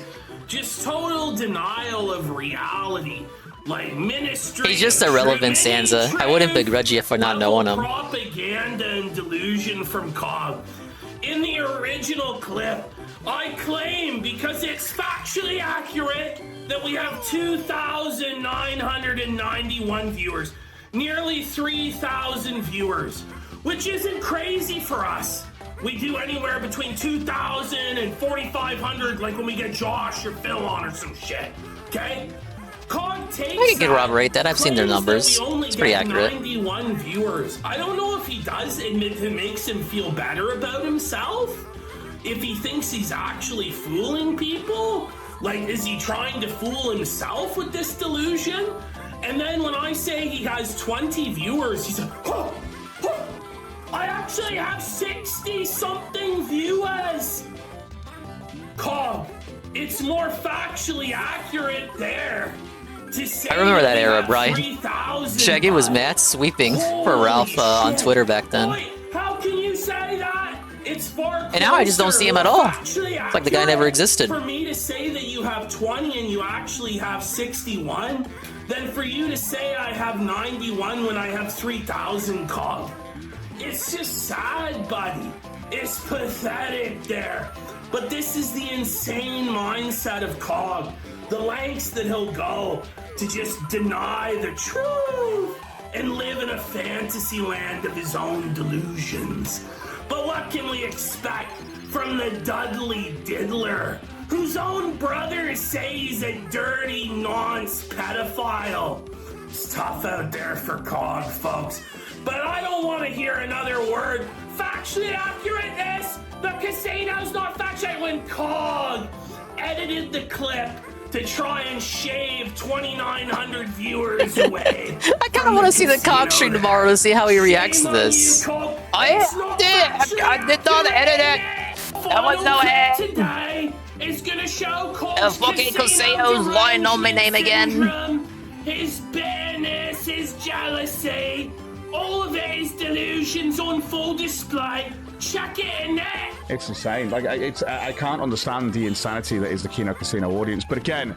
Just total denial of reality. Like ministry. He's just irrelevant, Sansa. I wouldn't begrudge you for not knowing him. Propaganda and delusion from COG. In the original clip, I claim, because it's factually accurate, that we have 2,991 viewers. Nearly 3,000 viewers. Which isn't crazy for us. We do anywhere between 2,000 and 4,500, like when we get Josh or Phil on or some shit. Okay? COG takes I can corroborate that. I've seen their numbers. It's pretty accurate. 91 viewers. I don't know if he does admit it makes him feel better about himself. If he thinks he's actually fooling people. Like, is he trying to fool himself with this delusion? And then when I say he has 20 viewers, he's like, oh, I actually have 60-something viewers. COG, it's more factually accurate there. I remember that era, Brian. Shaggy was mad sweeping for Ralph on Twitter back then. How can you say that? It's far and now I just don't see him at all. It's like the guy never existed. For me to say that you have 20 and you actually have 61, then for you to say I have 91 when I have 3,000, COG. It's just sad, buddy. It's pathetic there. But this is the insane mindset of COG. The lengths that he'll go to just deny the truth and live in a fantasy land of his own delusions. But what can we expect from the Dudley Diddler, whose own brothers say he's a dirty nonce pedophile? It's tough out there for COG, folks. But I don't want to hear another word. Factually accurateness! The casino's not factually. When COG edited the clip to try and shave 2,900 viewers away. I kind of want to see the COG stream tomorrow to see how he reacts to this. I did not edit it. That was no edit. Today is gonna show the fucking casino's lying on my name again. His bitterness, his jealousy, all of his delusions on full display. Check it in there. It's insane. Like, I can't understand the insanity that is the Kino Casino audience. But again,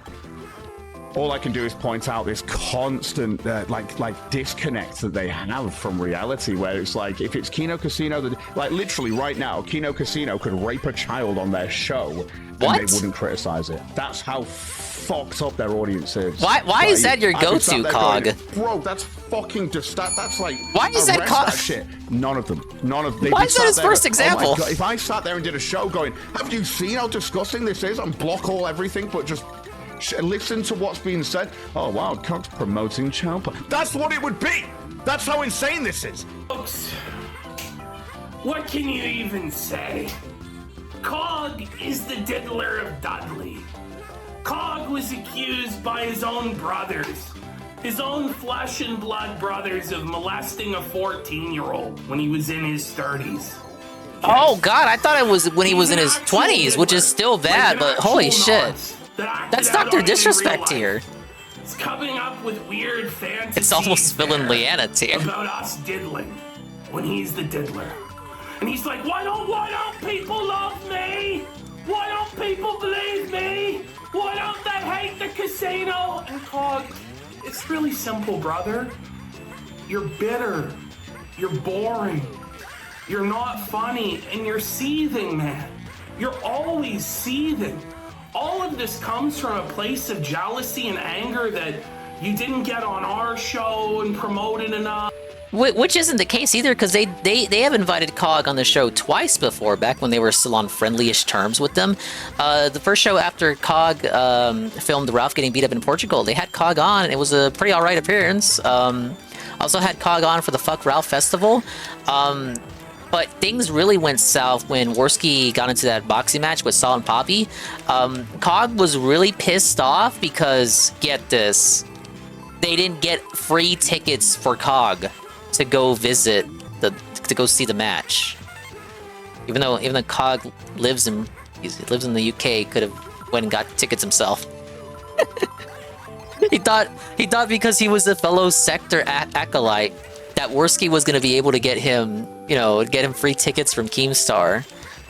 all I can do is point out this constant, like disconnect that they have from reality. Where it's like, if it's Kino Casino, like literally right now, Kino Casino could rape a child on their show, and they wouldn't criticize it. That's how fucked up their audience is. Why is that your go-to, COG? Bro, that's fucking that's like. Why is that COG? That shit. None of them. Why is that his first example? Oh my God, if I sat there and did a show going, have you seen how disgusting this is? And block all everything, but just listen to what's being said. Oh wow, COG's promoting child porn. That's what it would be. That's how insane this is. Folks, what can you even say? COG is the diddler of Dudley. COG was accused by his own brothers, his own flesh and blood brothers, of molesting a 14-year-old when he was in his 30s. Oh god, I thought it was when he was in his 20s, which is still bad, but holy shit. That's Dr. Disrespect here. It's coming up with weird fantasies. It's almost villain Leanna tier. About us diddling when he's the diddler. And he's like, why don't people love me? Why don't people believe me? Why don't they hate the casino? And Cog, it's really simple, brother. You're bitter. You're boring. You're not funny. And you're seething, man. You're always seething. All of this comes from a place of jealousy and anger that you didn't get on our show and promoted enough. Which isn't the case either, because they have invited Cog on the show twice before, back when they were still on friendly-ish terms with them. The first show after Cog filmed Ralph getting beat up in Portugal, they had Cog on, and it was a pretty alright appearance. Also had Cog on for the Fuck Ralph Festival. But things really went south when Worski got into that boxing match with Saul and Poppy. Cog was really pissed off because, get this, they didn't get free tickets for Cog to go visit to go see the match. Even though Cog lives in the UK, could have went and got tickets himself. he thought because he was a fellow sector acolyte that Worski was going to be able to get him free tickets from Keemstar.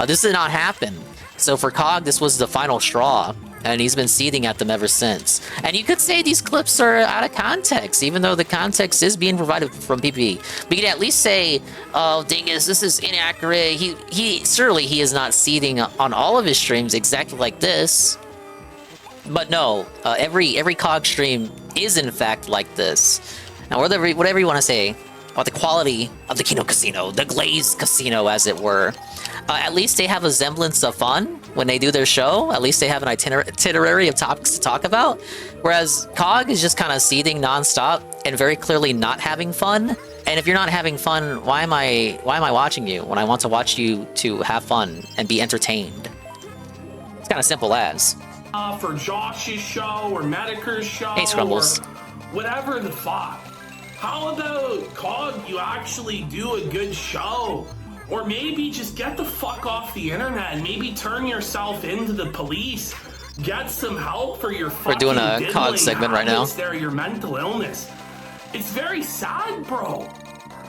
This did not happen. So for Cog, this was the final straw, and he's been seething at them ever since. And you could say these clips are out of context, even though the context is being provided from PPE. We could at least say, oh, dingus, this is inaccurate. He certainly he is not seething on all of his streams exactly like this. But no, every Cog stream is in fact like this. Now, whatever you want to say about the quality of the Kino Casino, the glazed casino, as it were, at least they have a semblance of fun when they do their show. At least they have an itinerary of topics to talk about. Whereas Cog is just kind of seething nonstop and very clearly not having fun. And if you're not having fun, why am I watching you when I want to watch you to have fun and be entertained? It's kind of simple as. For Josh's show or Medicare's show, hey, Scrumbles, or whatever the fuck. How about, Cog, you actually do a good show? Or maybe just get the fuck off the internet and maybe turn yourself into the police. Get some help for your fucking we're doing a Cog segment right now. There, your mental illness. It's very sad, bro.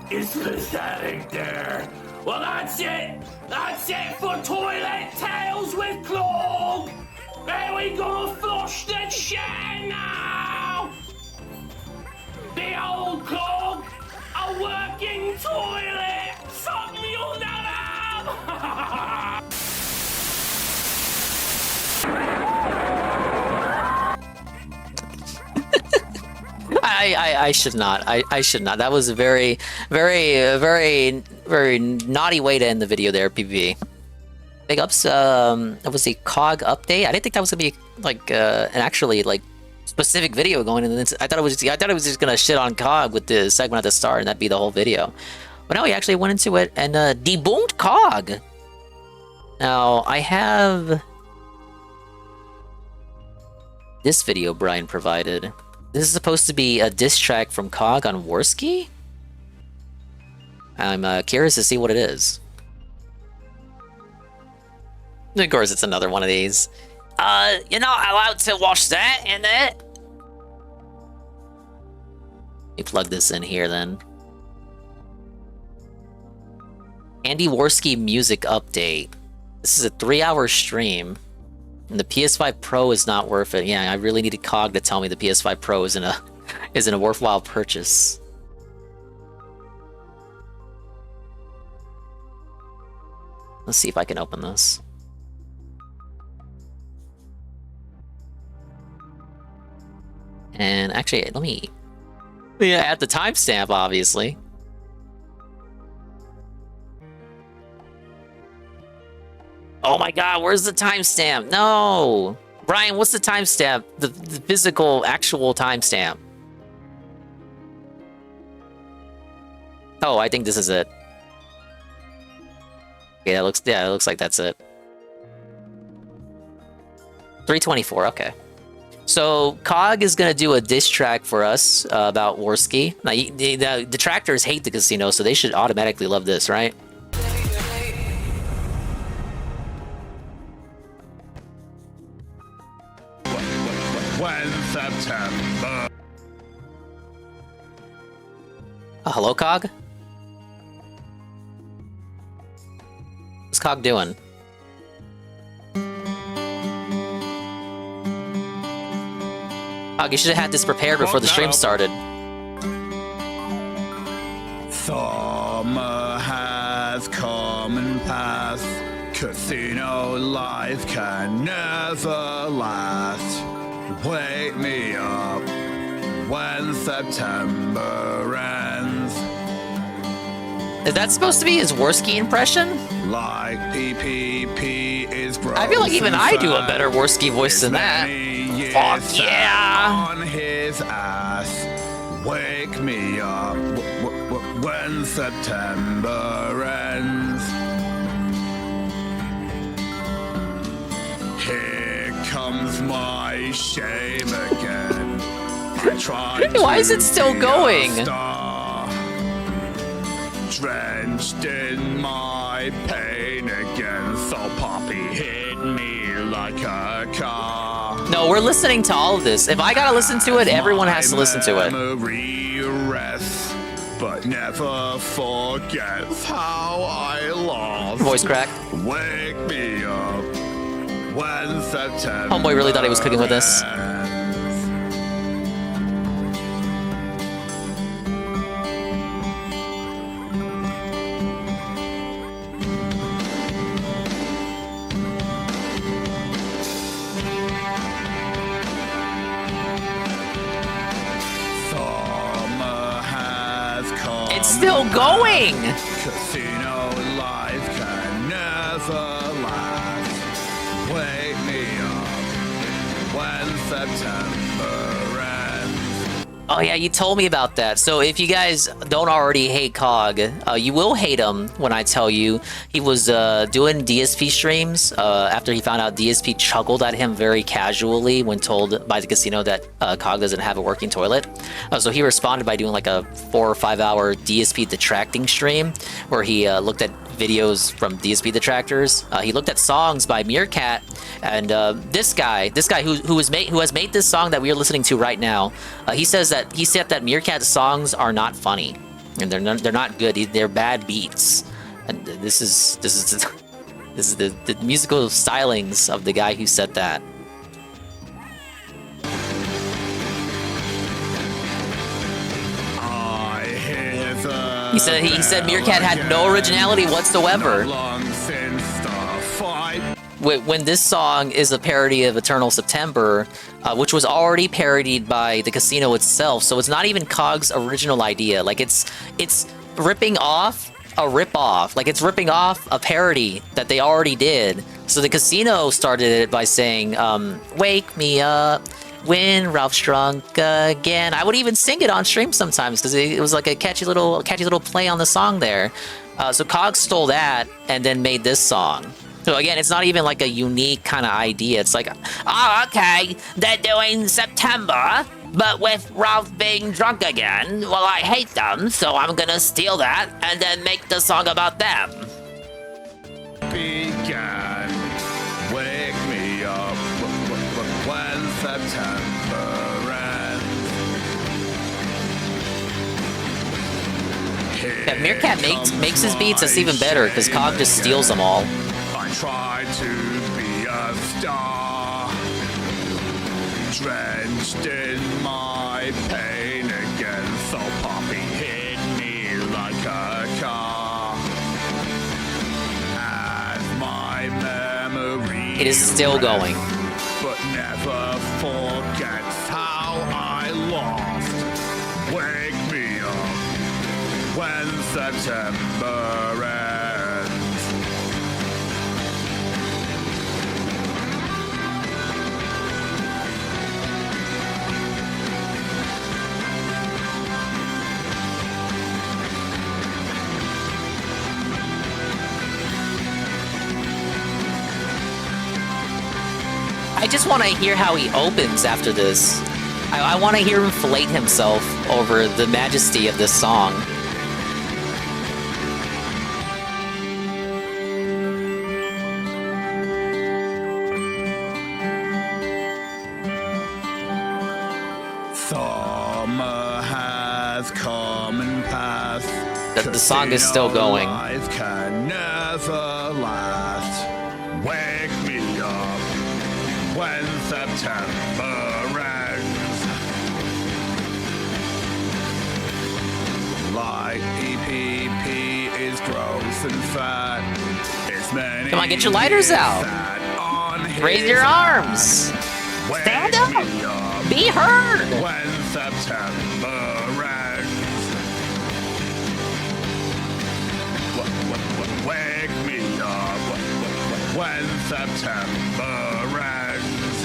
It's pathetic there. Well, that's it. That's it for Toilet Tales with Clog. There we go, flush the shit now. The old Clog, a working toilet. Suck me on that. I should not. I should not. That was a very, very, very, very naughty way to end the video there, PvP. Big ups. That was a Cog update. I didn't think that was gonna be like an actually like specific video going in. I thought it was just gonna shit on Cog with the segment at the start, and that'd be the whole video. But now we actually went into it and debunked Cog. Now I have this video Brian provided. This is supposed to be a diss track from Cog on Worski? I'm curious to see what it is. Of course, it's another one of these. You're not allowed to watch that, in it. Let me plug this in here, then. Andy Worski music update. This is a 3-hour stream. And the PS5 Pro is not worth it. Yeah, I really needed Cog to tell me the PS5 Pro isn't a worthwhile purchase. Let's see if I can open this. And actually, let me add the timestamp, obviously. Oh my god, where's the timestamp? No! Brian, what's the timestamp? The physical, actual timestamp. Oh, I think this is it. Okay, it looks like that's it. 3:24, okay. So, Cog is gonna do a diss track for us about Worski. Now, the detractors hate the casino, so they should automatically love this, right? Hello, Cog? What's Cog doing? Cog, you should have had this prepared before the stream started. Summer has come and passed. Casino life can never last. Wake me up when September ends. Is that supposed to be his Worski impression? Like PPP is broken. I feel like even I do a better Worski voice than that. Fuck yeah! On his ass. Wake me up when September ends. Here comes my shame again. I tried Why is it still going? Drenched in my pain again, so Poppy hit me like a car. No, we're listening to all of this. If I gotta listen to it, everyone has to listen to it. Memory rests, but never forgets how I lost. Voice crack. Wake me up when September. Homeboy really thought he was cooking with this. It's still going! Casino life can never last. Wake me up when September ends. Oh yeah, you told me about that. So if you guys don't already hate Cog, you will hate him when I tell you. He was doing DSP streams after he found out DSP chuckled at him very casually when told by the casino that Cog doesn't have a working toilet. So he responded by doing like a 4 or 5 hour DSP detracting stream where he looked at videos from DSP detractors. He looked at songs by Meerkat, and this guy who has made this song that we are listening to right now. He said that Meerkat's songs are not funny, and they're not good. They're bad beats, and this is the musical stylings of the guy who said that. He said Meerkat had no originality whatsoever. When this song is a parody of Eternal September, which was already parodied by the casino itself, so it's not even Cog's original idea. Like it's ripping off a rip-off. Like it's ripping off a parody that they already did. So the casino started it by saying, "Wake me up when Ralph's drunk again." I would even sing it on stream sometimes because it was like a catchy little play on the song there. So Cog stole that and then made this song. So again, it's not even like a unique kind of idea. It's like, oh, okay, they're doing September, but with Ralph being drunk again. Well, I hate them, so I'm gonna steal that and then make the song about them. Began. Wake me up when September ends. Yeah, Meerkat makes his beats, that's even better, because Cog just steals them all. I tried to be a star, drenched in my pain again, so Poppy hit me like a car. As my memory It is still going. but never forgets how I lost. Wake me up when September ends. I just want to hear how he opens after this. I want to hear him fillet himself over the majesty of this song. Summer has come and passed. The song is still going. Life can never last. Wake me up when September ends. Like EPP is gross and fat. It's many. Come on, get your lighters out. Raise your arms. Stand up. Be heard. When September ends. Wake me up when September ends.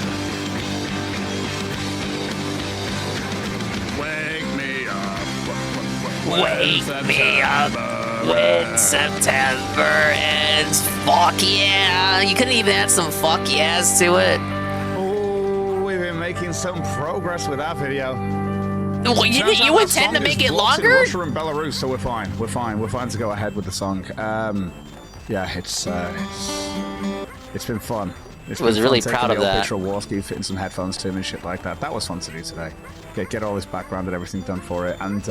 Wake me up. Wake me up when September ends. Fuck yeah! You couldn't even add some fuck yes to it. Oh, we've been making some progress with that video. Well, you intend to make it longer? Russia and Belarus, so we're fine. We're fine. We're fine to go ahead with the song. Yeah, it's been fun. I was really proud of that. Picture of Warski, fitting some headphones to him and shit like that. That was fun to do today. Get all this background and everything done for it, and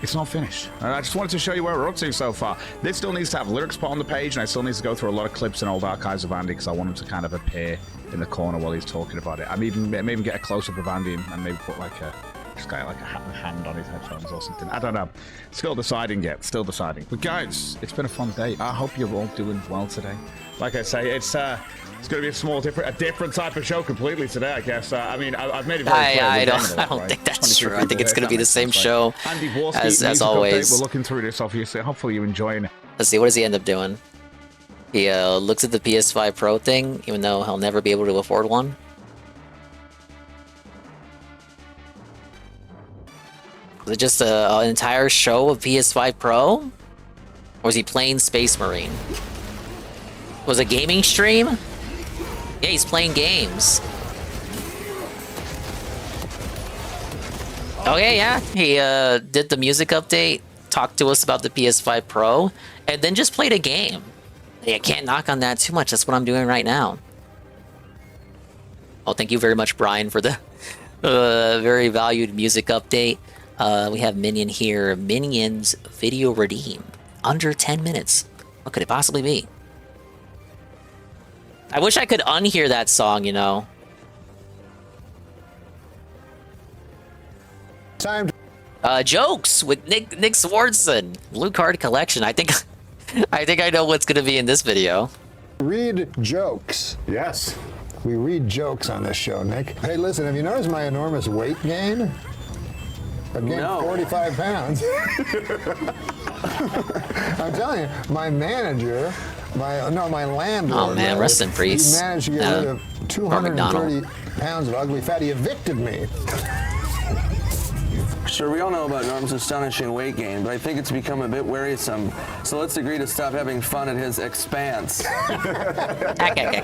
it's not finished. I just wanted to show you where we're up to so far. This still needs to have lyrics put on the page, and I still need to go through a lot of clips and old archives of Andy because I want him to kind of appear in the corner while he's talking about it. I maybe get a close up of Andy and maybe put like a hand on his headphones or something. I don't know. Still deciding yet. Still deciding. But guys, it's been a fun day. I hope you're all doing well today. Like I say, it's going to be a different type of show completely today, I guess. I mean, I've made it very clear. I don't think that's true. I think it's going to be the same show as always. We're looking through this, obviously. Hopefully you're enjoying it. Let's see, what does he end up doing? He looks at the PS5 Pro thing, even though he'll never be able to afford one. Was it just an entire show of PS5 Pro? Or was he playing Space Marine? Was it a gaming stream? Yeah, he's playing games. Okay, yeah. He did the music update, talked to us about the PS5 Pro, and then just played a game. Hey, I can't knock on that too much. That's what I'm doing right now. Oh, thank you very much, Brian, for the very valued music update. We have Minion here. Minions video redeem. Under 10 minutes. What could it possibly be? I wish I could unhear that song, you know. Time. Jokes with Nick Swartzen. Blue card collection. I think I know what's gonna be in this video. Read jokes. Yes. We read jokes on this show, Nick. Hey, listen, have you noticed my enormous weight gain? I've gained 45 pounds. I'm telling you, my manager, my landlord. Oh man, rest in peace. He managed to get rid of 230 pounds of ugly fat. He evicted me. Sure, we all know about Norm's astonishing weight gain, but I think it's become a bit wearisome. So let's agree to stop having fun at his expanse. Expanse.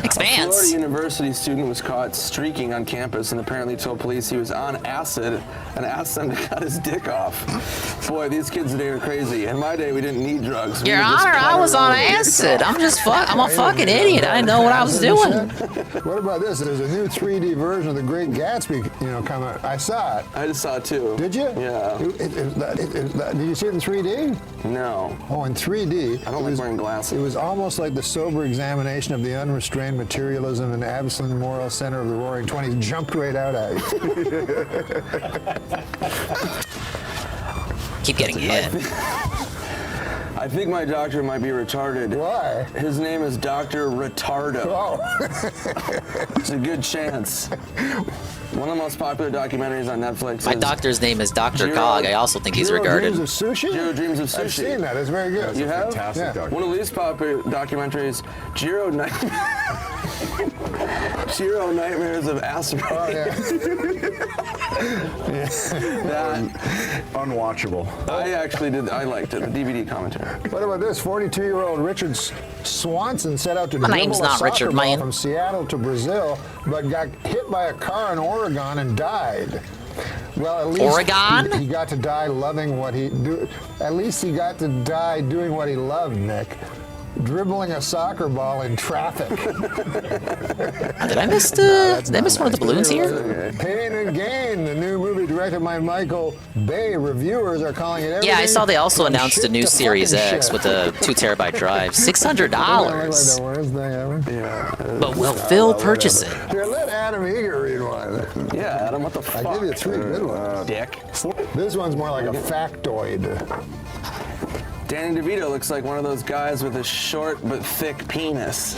A Florida University student was caught streaking on campus and apparently told police he was on acid and asked them to cut his dick off. Boy, these kids today are crazy. In my day, we didn't need drugs. Your Honor, I was on acid. I'm a fucking idiot. I didn't know what I was doing. What about this? There's a new 3D version of The Great Gatsby, coming out. I saw it. I just saw it too. Did you? Yeah. Did you see it in 3D? No. Oh, in 3D. I don't like wearing glasses. It was almost like the sober examination of the unrestrained materialism and absolute moral center of the Roaring '20s jumped right out at you. Keep getting hit. I think my doctor might be retarded. Why? His name is Dr. Retardo. Oh. It's a good chance. One of the most popular documentaries on Netflix. My doctor's name is Dr. Cog. I also think he's regarded. Dreams of Sushi? Jiro Dreams of Sushi. I've seen that. It's very good. You have? Fantastic One of the least popular documentaries, Jiro Nightmares of Aspen. Oh, yeah. That unwatchable. I liked it. The DVD commentary. What about this? 42-year-old Richard Swanson set out to My dribble name's a not soccer Richard, ball man. from Seattle to Brazil, but got hit by a car in Oregon and died. Well, at least Oregon? He got to die loving what he do. At least he got to die doing what he loved, Nick. dribbling a soccer ball in traffic. Did I miss one of the balloons here? Pain and Gain, the new movie directed by Michael Bay. Reviewers are calling it everything. Yeah, I saw they also from announced a shit new to Series fucking X shit. with a 2 terabyte drive. $600. Like the worst thing ever. Yeah. But will Phil purchase it? Here, let Adam Eager read one. Yeah, Adam, what the fuck? I give you 3 good ones. Dick. This one's more like a factoid. Danny DeVito looks like one of those guys with a short but thick penis.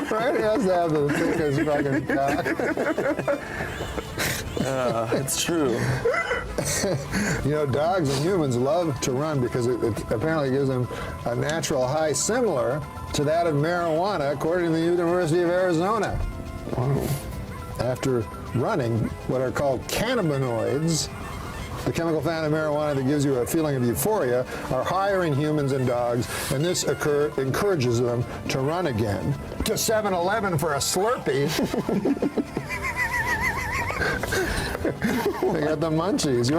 Right? He has to have the thickest fucking cock. It's true. You know, dogs and humans love to run because it apparently gives them a natural high similar to that of marijuana, according to the University of Arizona. Wow. After running what are called cannabinoids, the chemical found in marijuana that gives you a feeling of euphoria, are higher in humans and dogs, and this encourages them to run again. To 7-Eleven for a Slurpee. They got the munchies. You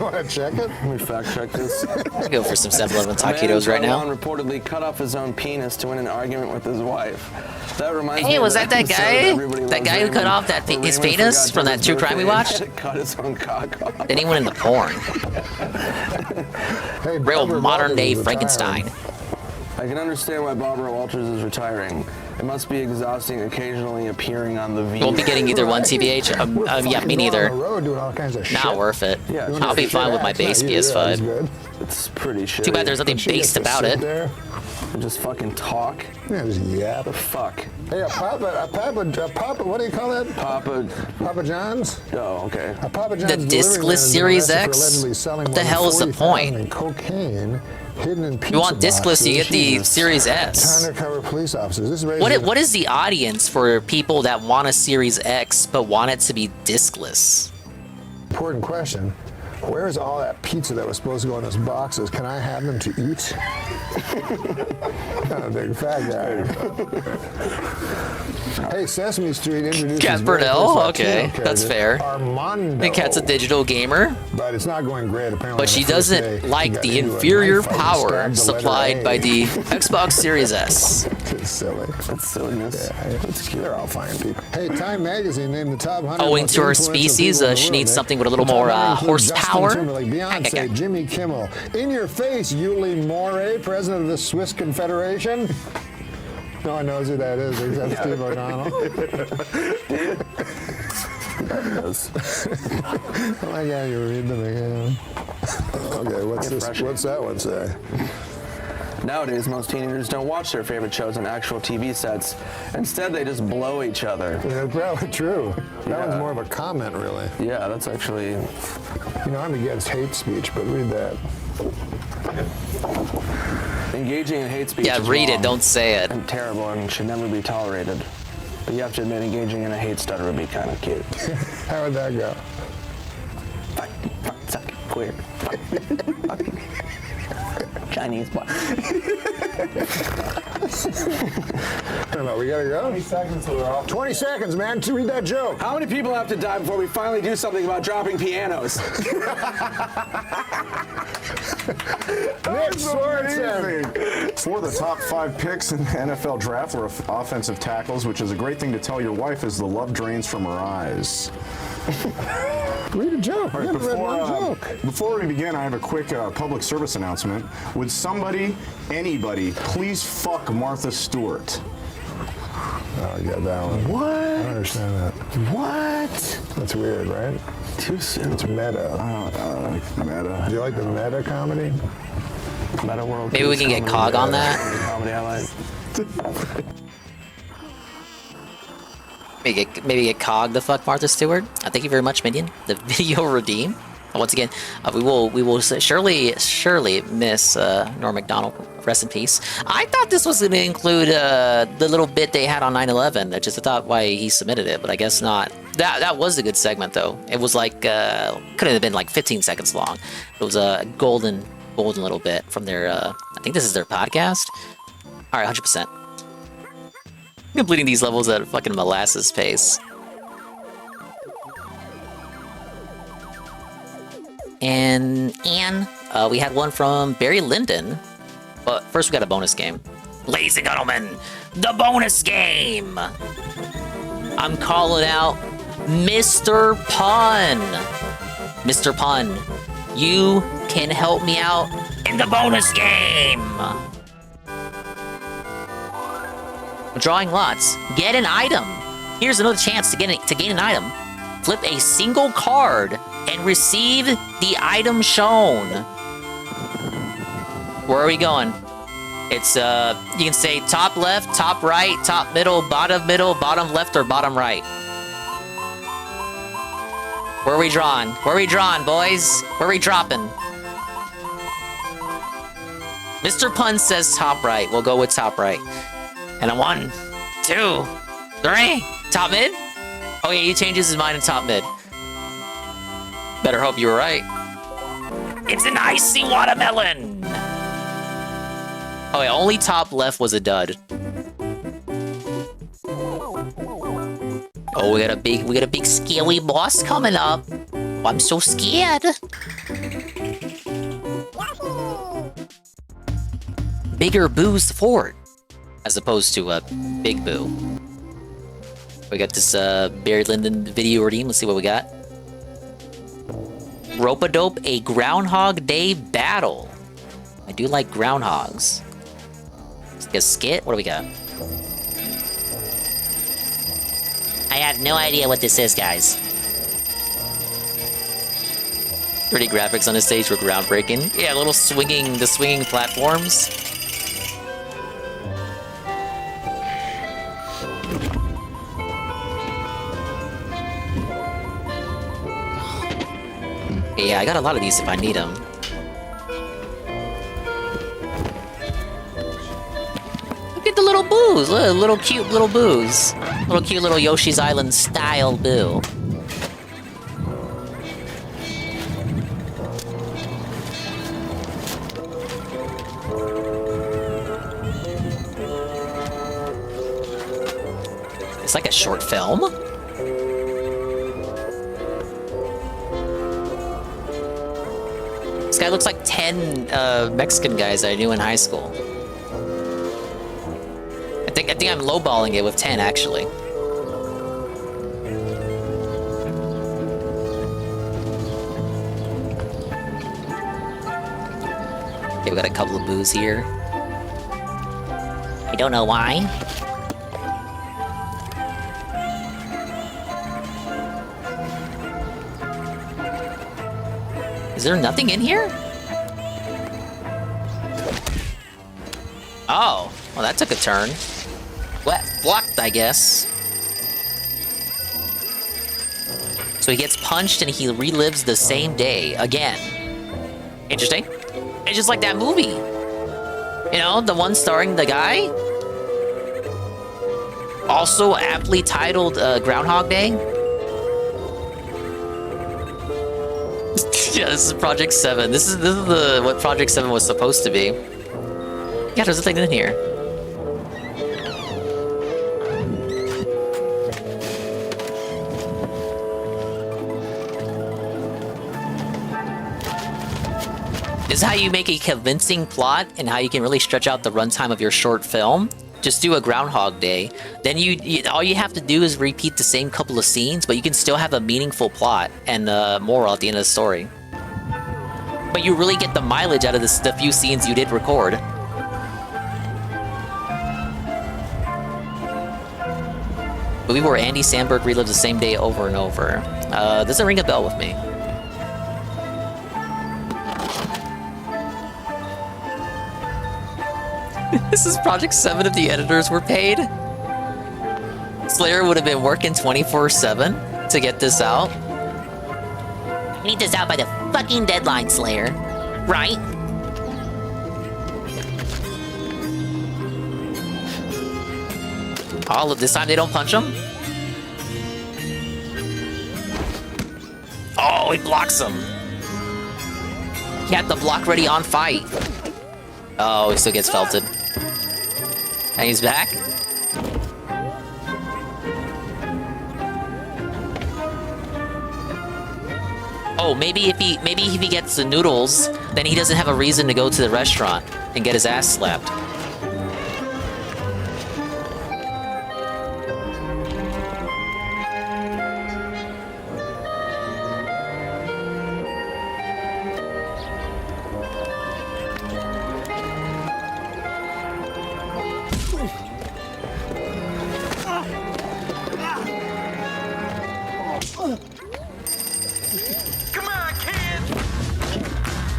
want to check it? Let me fact check this. I go for some 7-Eleven taquitos right now. A man in Taiwan reportedly cut off his own penis to win an argument with his wife. That reminds me Hey, of was the that episode guy? Everybody That Loves guy who cut Raymond, off where his Raymond penis forgot from to that his true crime we birthday watched? and cut his own cock off. Then he went into porn. Hey, Real Barbara modern day Walters is Frankenstein. I can understand why Barbara Walters is retiring. It must be exhausting occasionally appearing on the V. Won't be getting either one, TBH. Yeah, me neither. On the road doing all kinds of Not shit. worth it. Yeah, I'll be fine with my base PS5. It's pretty shit. Too bad there's nothing based about it. And just fucking talk. Yeah, just yap. The fuck. Hey, a Papa, what do you call that? Papa John's? Oh, okay. A Papa The John's delivery man discless has been Series arrested for X? allegedly selling What the more than hell is the 40,000 point? in cocaine hidden in pizza You want discless, you boxes. get the Series S. Undercover police officers. This raises What is the audience for people that want a Series X but want it to be discless? important question. Where's all that pizza that was supposed to go in those boxes? Can I have them to eat? I'm a big fat guy. Hey, Sesame Street introduces Cat very Burnell? first Okay, Latino that's character, fair. Armando. The cat's a digital gamer, But it's not going great, apparently. but she doesn't like the inferior power supplied by the Xbox Series S. It's silly. That's silliness. Yeah, that's cute. They're all fine people. Hey, Time Magazine named the top 100 Owing most to her influential species, people in the she world, needs Nick. something with a little The top more 100 include Justin horsepower. Timberlake, Beyonce, Jimmy Kimmel. In your face, Yuli Moray, president of the Swiss Confederation. No one knows who that is except Steve O'Donnell. Oh my God, you read them again. Okay, what's that one say? Nowadays, most teenagers don't watch their favorite shows on actual TV sets. Instead, they just blow each other. Yeah, that's probably true. That one's more of a comment, really. Yeah, that's actually... You know, I'm against hate speech, but read that. Engaging in hate speech Yeah, is read it, wrong don't say it. and terrible and should never be tolerated. But you have to admit, engaging in a hate stutter would be kind of cute. How would that go? Fuck, suck, queer. Fuck. Chinese boy. I don't know, we gotta go? 20 seconds till we're off. 20 seconds, man, to read that joke. How many people have to die before we finally do something about dropping pianos? Nick Swartzen. For the top 5 picks in the NFL draft were offensive tackles, which is a great thing to tell your wife as the love drains from her eyes. Read a joke. All right, You haven't read one joke. before we begin, I have a quick public service announcement. Would anybody, please fuck Martha Stewart? Oh, yeah, that one. What? I don't understand that. What? That's weird, right? Too soon. It's meta. Meta. Do you like the meta comedy? Meta world. Maybe we can get Cog on that. Comedy I like. Maybe get Cog the fuck Martha Stewart. Thank you very much, Minion. The video redeem. Once again, we will surely miss Norm Macdonald. Rest in peace. I thought this was going to include the little bit they had on 9/11. I just thought why he submitted it, but I guess not. That was a good segment though. It was like could have been like 15 seconds long. It was a golden little bit from their. I think this is their podcast. All right, 100%. Completing these levels at a fucking molasses pace. And we had one from Barry Lyndon. But first we got a bonus game. Ladies and gentlemen, the bonus game! I'm calling out Mr. Pun. Mr. Pun, you can help me out in the bonus game! Drawing lots. Get an item. Here's another chance to gain an item. Flip a single card and receive the item shown. Where are we going? It's, you can say top left, top right, top middle, bottom left, or bottom right. Where are we drawing? Where are we drawing, boys? Where are we dropping? Mr. Pun says top right. We'll go with top right. And a 1, 2, 3. Top mid? Oh yeah, he changes his mind in top mid. Better hope you were right. It's an icy watermelon! Oh yeah, only top left was a dud. Oh, we got a big scary boss coming up. Oh, I'm so scared. Bigger Boo's fort, as opposed to a Big Boo. We got this Barry Lyndon video redeem. Let's see what we got. Rope-a-dope, a Groundhog Day battle. I do like groundhogs. A skit? What do we got? I have no idea what this is, guys. 3D graphics on this stage were groundbreaking. Yeah, the swinging platforms. Yeah, I got a lot of these if I need them. Look at the little boos! Little cute little boos. Little cute little Yoshi's Island style boo. It's like a short film. This guy looks like 10 Mexican guys I knew in high school. I think I'm lowballing it with 10 actually. Okay, we got a couple of boos here. I don't know why. Is there nothing in here? Oh, well that took a turn. Blocked, I guess. So he gets punched and he relives the same day again. Interesting. It's just like that movie. You know, the one starring the guy. Also aptly titled Groundhog Day. Yeah, this is Project 7. This is what Project 7 was supposed to be. Yeah, there's a thing in here. This is how you make a convincing plot and how you can really stretch out the runtime of your short film. Just do a Groundhog Day. Then all you have to do is repeat the same couple of scenes, but you can still have a meaningful plot and moral at the end of the story. But you really get the mileage out of the few scenes you did record. Movie where Andy Samberg relives the same day over and over. Doesn't ring a bell with me. This is Project 7 if the editors were paid. Slayer would have been working 24/7 to get this out. We need this out by the fucking deadline, Slayer. Right? All of this time they don't punch him? Oh, he blocks him. He had the block ready on fight. Oh, he still gets felted. And he's back. Oh, maybe if he gets the noodles, then he doesn't have a reason to go to the restaurant. and get his ass slapped.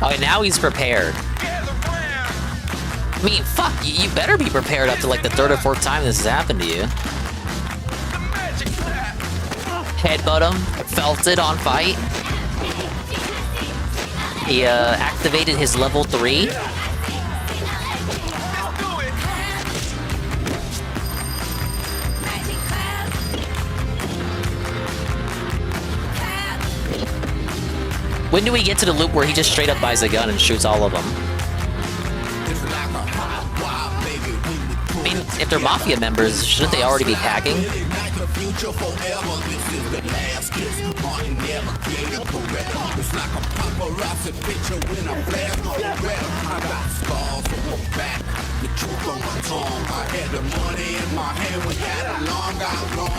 Oh, and now he's prepared. I mean, fuck, you better be prepared up to like the third or fourth time this has happened to you. Headbutt him, felt it on fight. He activated his level 3. When do we get to the loop where he just straight up buys a gun and shoots all of them? I mean, if they're Mafia members, shouldn't they already be packing?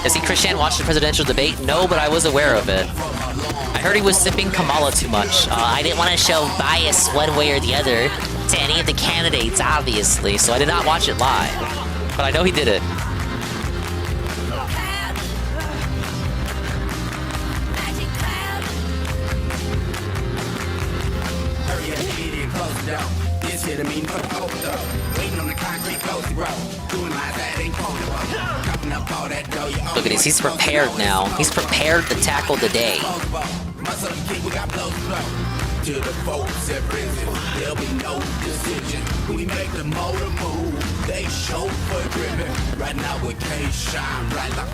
Has he Christian watched the presidential debate? No, but I was aware of it. I heard he was sipping Kamala too much. I didn't want to show bias one way or the other to any of the candidates, obviously, so I did not watch it live. But I know he did it. Look at this, he's prepared now. He's prepared to tackle the day.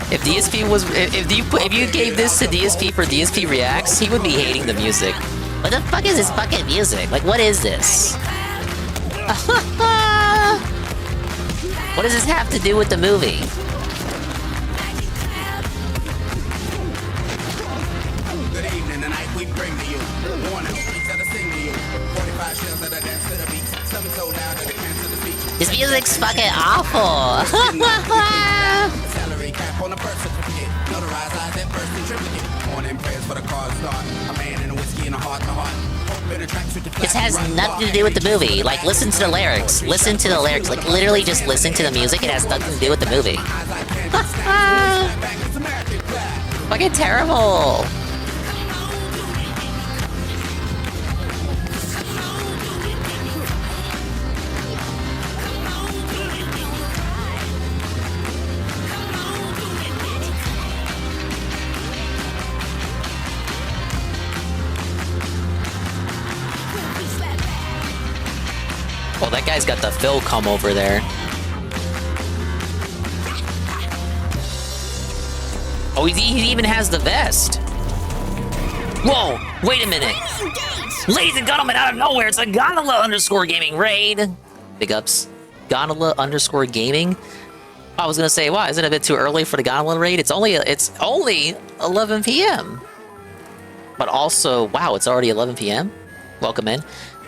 If DSP was, if you gave this to DSP for DSP Reacts, he would be hating the music. What the fuck is this fucking music? Like, what is this? What does this have to do with the movie? This music's fucking awful. This has nothing to do with the movie. Like, listen to the lyrics. Listen to the lyrics. Like, literally just listen to the music. It has nothing to do with the movie. Fucking terrible. Oh, that guy's got the Phil come over there. Oh, he even has the vest. Whoa, wait a minute. Ladies and gentlemen, out of nowhere, it's a Gondola_gaming raid. Big ups. Gondola_gaming. I was gonna say, why? Isn't it a bit too early for the Gondola raid? It's only 11 p.m. But also, wow, it's already 11 p.m. Welcome in.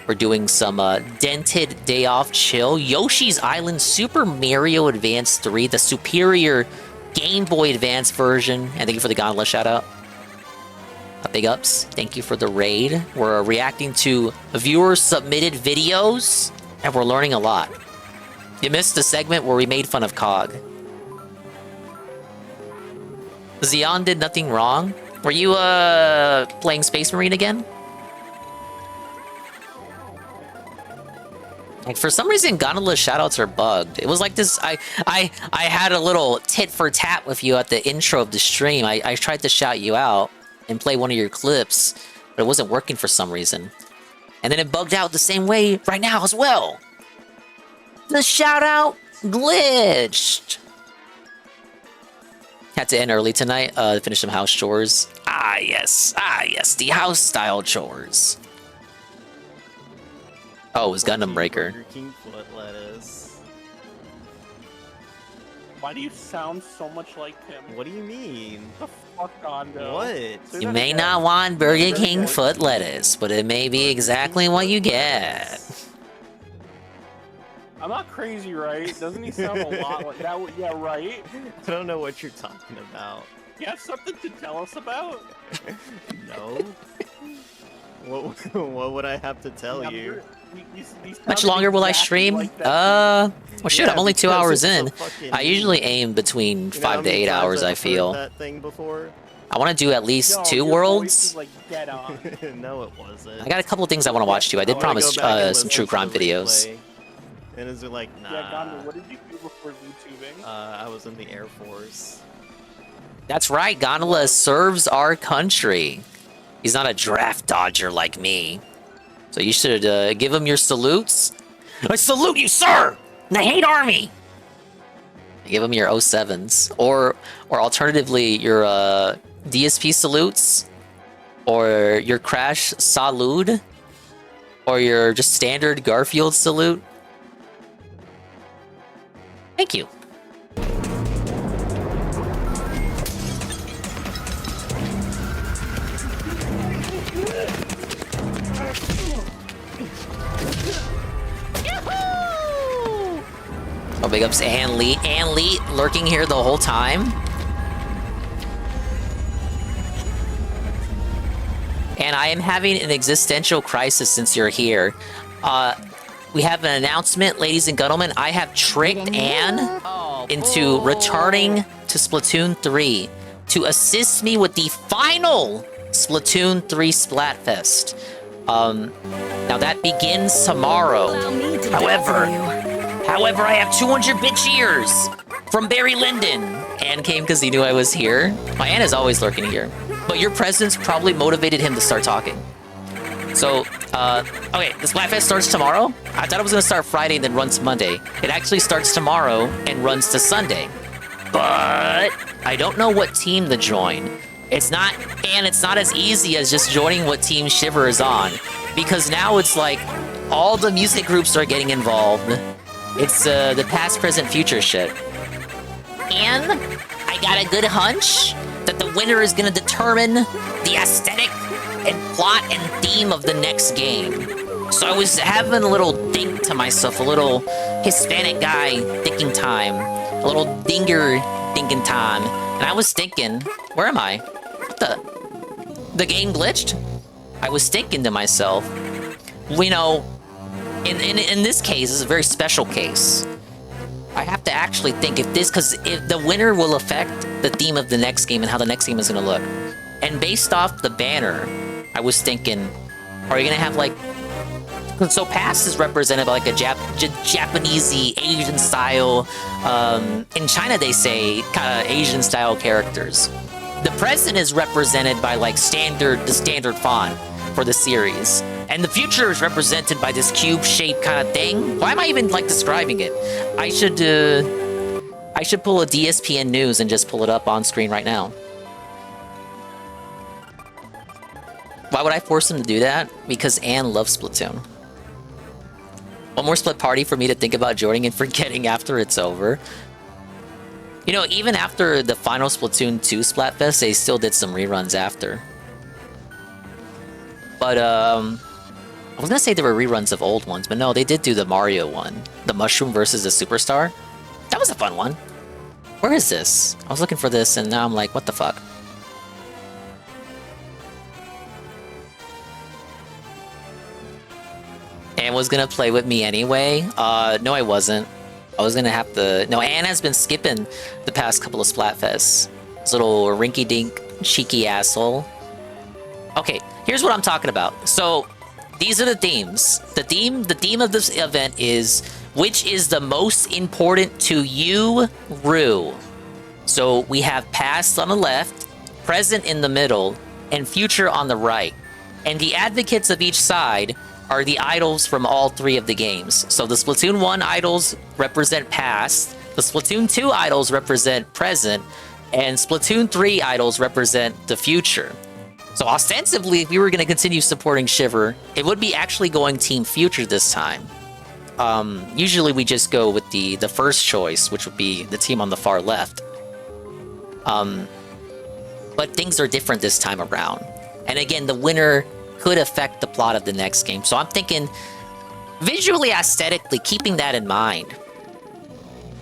We're doing some Dented Day Off Chill. Yoshi's Island Super Mario Advance 3, the superior Game Boy Advance version. And thank you for the Gondola shout-out. Big ups. Thank you for the raid. We're reacting to viewer-submitted videos, and we're learning a lot. You missed the segment where we made fun of Cog. Xeon did nothing wrong. Were you playing Space Marine again? Like, for some reason, Gondola shoutouts are bugged. It was like this. I had a little tit for tat with you at the intro of the stream. I tried to shout you out and play one of your clips, but it wasn't working for some reason. And then it bugged out the same way right now as well. The shout out glitched. Had to end early tonight to finish some house chores. Ah yes, the house style chores. Oh, it was Gundam Breaker. Burger King foot lettuce. Why do you sound so much like him? What do you mean? The fuck, Gondo? What? You may not want Burger King foot lettuce, but it may be exactly what you get. I'm not crazy, right? Doesn't he sound a lot like that? Yeah, right? I don't know what you're talking about. You have something to tell us about? No. What would I have to tell you? Much longer will I stream? Well, shoot, I'm only 2 hours in. I usually aim between 5 to 8 hours, I feel. That thing before? I want to do at least 2 worlds. No, it wasn't. I got a couple of things I want to watch too. I did promise some true crime videos. And is it like, nah. Yeah, Gondor, what did you do before YouTubing? I was in the Air Force. That's right, Gondola serves our country. He's not a draft dodger like me. So you should give him your salutes. I salute you, sir! And I hate Army! Give him your 07s. Or alternatively, your DSP salutes. Or your Crash Salute. Or your just standard Garfield salute. Thank you. Oh, big ups to Ann Lee. Ann Lee lurking here the whole time. And I am having an existential crisis since you're here. We have an announcement, ladies and gentlemen. I have tricked Ann into returning to Splatoon 3 to assist me with the final Splatoon 3 Splatfest. Now that begins tomorrow. However, I have 200-bit cheers from Barry Lyndon. Ann came because he knew I was here. My Ann is always lurking here. But your presence probably motivated him to start talking. So, okay, the Splatfest starts tomorrow. I thought it was going to start Friday and then runs Monday. It actually starts tomorrow and runs to Sunday. But I don't know what team to join. It's not as easy as just joining what team Shiver is on. Because now it's like all the music groups are getting involved. It's the past, present, future shit. And I got a good hunch that the winner is going to determine the aesthetic and plot and theme of the next game. So I was having a little think to myself, a little Hispanic guy thinking time, a little dinger thinking time, and I was thinking, where am I? What the game glitched? I was thinking to myself, you know, in this case, it's a very special case. I have to actually think because the winner will affect the theme of the next game and how the next game is going to look. And based off the banner, I was thinking, are you going to have like... So past is represented by like a Japanesey, Asian style. In China, they say kind of Asian style characters. The present is represented by like the standard font for the series. And the future is represented by this cube-shaped kind of thing. Why am I even like describing it? I should pull a DSPN news and just pull it up on screen right now. Why would I force him to do that? Because Anne loves Splatoon. One more split party for me to think about joining and forgetting after it's over. You know, even after the final Splatoon 2 Splatfest, they still did some reruns after. But, I was gonna say there were reruns of old ones, but no, they did do the Mario one. The Mushroom versus the Superstar. That was a fun one. Where is this? I was looking for this, and now I'm like, what the fuck? Anne was gonna play with me anyway. No, I wasn't. I was gonna have to... No, Anne has been skipping the past couple of Splatfests. This little rinky-dink, cheeky asshole. Okay, here's what I'm talking about. So, these are the themes. The theme of this event is, which is the most important to you, Rue? So, we have past on the left, present in the middle, and future on the right. And the advocates of each side are the idols from all three of the games. So the Splatoon 1 idols represent past, the Splatoon 2 idols represent present, and Splatoon 3 idols represent the future. So ostensibly, if we were going to continue supporting Shiver, it would be actually going Team Future this time. Usually we just go with the first choice, which would be the team on the far left. But things are different this time around. And again, the winner could affect the plot of the next game. So I'm thinking, visually, aesthetically, keeping that in mind,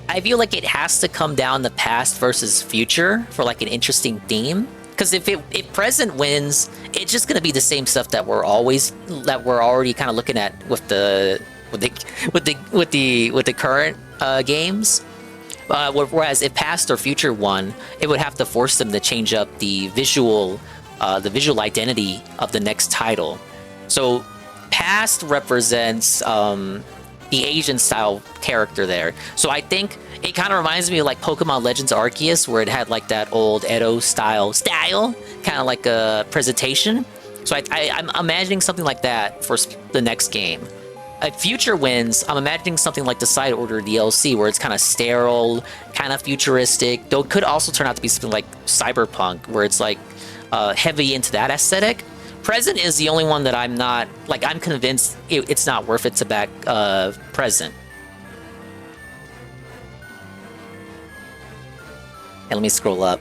I feel like it has to come down to past versus future for like an interesting theme. Because if present wins, it's just gonna be the same stuff that we're already kind of looking at with the current games. Whereas if past or future won, it would have to force them to change up the visual identity of the next title. So past represents the Asian style character there. So I think it kind of reminds me of like Pokemon Legends Arceus, where it had like that old Edo style, kind of like a presentation. So I'm imagining something like that for the next game. If Future wins, I'm imagining something like the Side Order DLC, where it's kind of sterile, kind of futuristic, though it could also turn out to be something like Cyberpunk, where it's like heavy into that aesthetic. Present is the only one that I'm not, like, I'm convinced it's not worth it to back Present. And let me scroll up.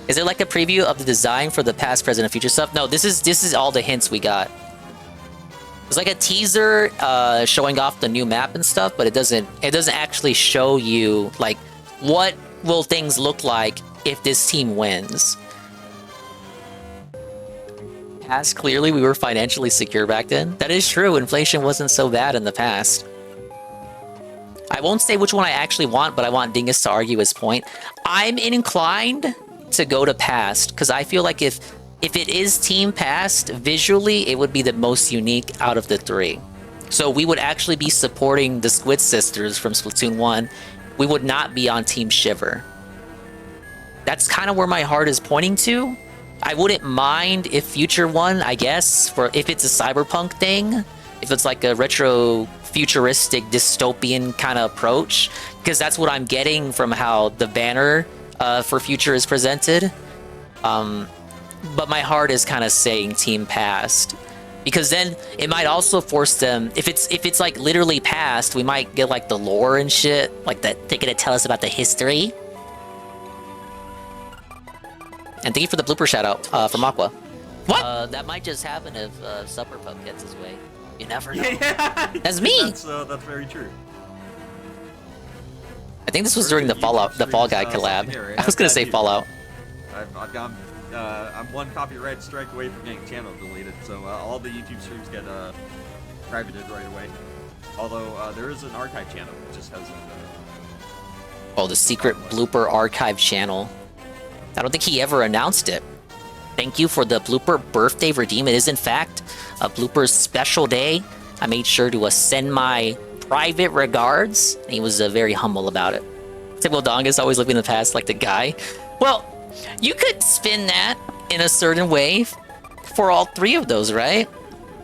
Is it like a preview of the design for the past, present, and future stuff? No, this is all the hints we got. It's like a teaser showing off the new map and stuff, but it doesn't actually show you like what will things look like if this team wins. Past, clearly we were financially secure back then. That is true. Inflation wasn't so bad in the past. I won't say which one I actually want, but I want Dingus to argue his point. I'm inclined to go to past because I feel like if it is team past, visually it would be the most unique out of the three. So we would actually be supporting the Squid Sisters from Splatoon 1. We would not be on Team Shiver. That's kind of where my heart is pointing to. I wouldn't mind if Future won, I guess, for if it's a cyberpunk thing, if it's like a retro futuristic dystopian kind of approach, because that's what I'm getting from how the banner for Future is presented. But my heart is kind of saying Team Past, because then it might also force them, if it's like literally past, we might get like the lore and shit, like that they're gonna tell us about the history. And thank you for the blooper shout out from Aqua. What? That might just happen if Supper Pup gets his way. You never know. Yeah. That's me. That's very true. I think this was during the Fall Guy collab. I was gonna say Fallout. I've got I'm one copyright strike away from getting channel deleted, so all the YouTube streams get privated right away. Although there is an archive channel, it just hasn't. Oh, the secret blooper archive channel. I don't think he ever announced it. Thank you for the blooper birthday redeem. It is in fact a blooper's special day. I made sure to send my private regards. And he was very humble about it. Typical Dongus always living in the past like the guy. Well, you could spin that in a certain way for all three of those, right?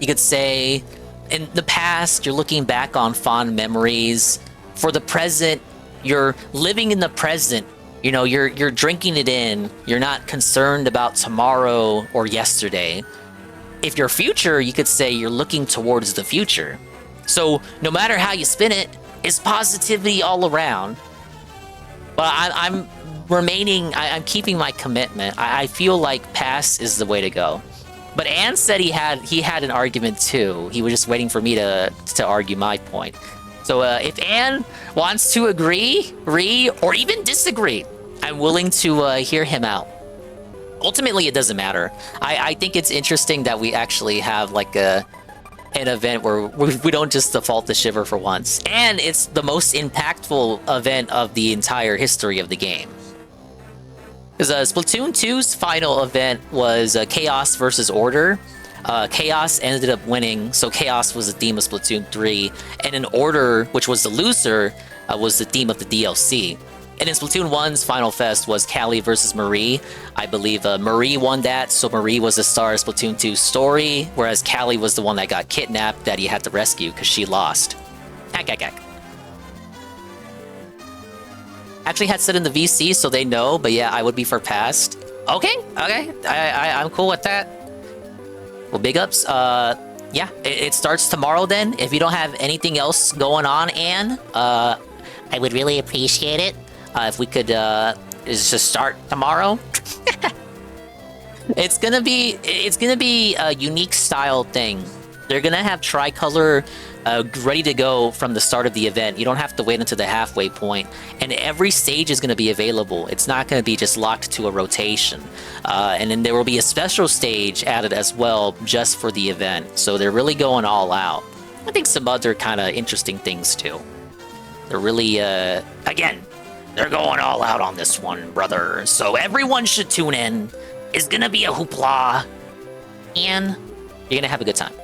You could say, in the past, you're looking back on fond memories. For the present, you're living in the present. You know, you're drinking it in. You're not concerned about tomorrow or yesterday. If you're future, you could say you're looking towards the future. So no matter how you spin it, it's positivity all around. But I'm keeping my commitment. I feel like past is the way to go. But Ann said he had an argument too. He was just waiting for me to argue my point. So if Ann wants to agree, or even disagree, I'm willing to hear him out. Ultimately, it doesn't matter. I think it's interesting that we actually have like an event where we don't just default to Shiver for once. And it's the most impactful event of the entire history of the game. Because Splatoon 2's final event was Chaos versus Order. Chaos ended up winning, so Chaos was the theme of Splatoon 3, and in Order, which was the loser, was the theme of the DLC. And in Splatoon 1's Final Fest was Callie versus Marie. I believe Marie won that, so Marie was the star of Splatoon 2's story, whereas Callie was the one that got kidnapped that he had to rescue because she lost. Actually had said in the VC, so they know, but yeah, I would be for past. Okay, I'm cool with that. Well, big ups. Yeah, it starts tomorrow then. If you don't have anything else going on, Anne, I would really appreciate it if we could just start tomorrow. It's gonna be a unique style thing. They're gonna have tricolor ready to go from the start of the event. You don't have to wait until the halfway point. And every stage is gonna be available. It's not gonna be just locked to a rotation. And then there will be a special stage added as well just for the event. So they're really going all out. I think some other kind of interesting things too. They're really, again, they're going all out on this one, brother. So everyone should tune in. It's gonna be a hoopla. And you're gonna have a good time.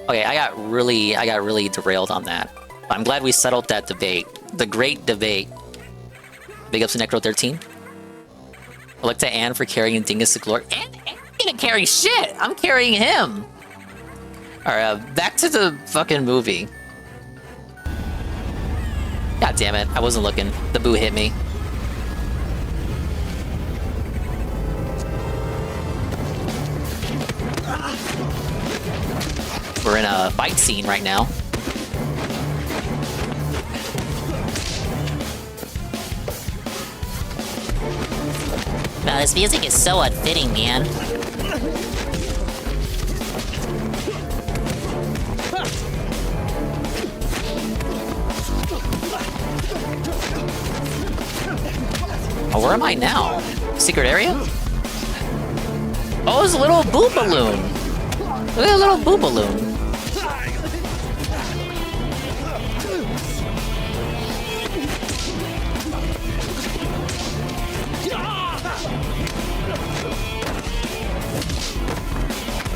Okay, I got really derailed on that. I'm glad we settled that debate. The great debate. Big ups to Necro13. I'd like to Anne for carrying Dingus to glory. Anne didn't carry shit! I'm carrying him! Alright, back to the fucking movie. God damn it, I wasn't looking. The boo hit me. We're in a fight scene right now. Wow, this music is so unfitting, man. Oh, where am I now? Secret area? Oh, it's a little boo balloon. Look at a little boo balloon.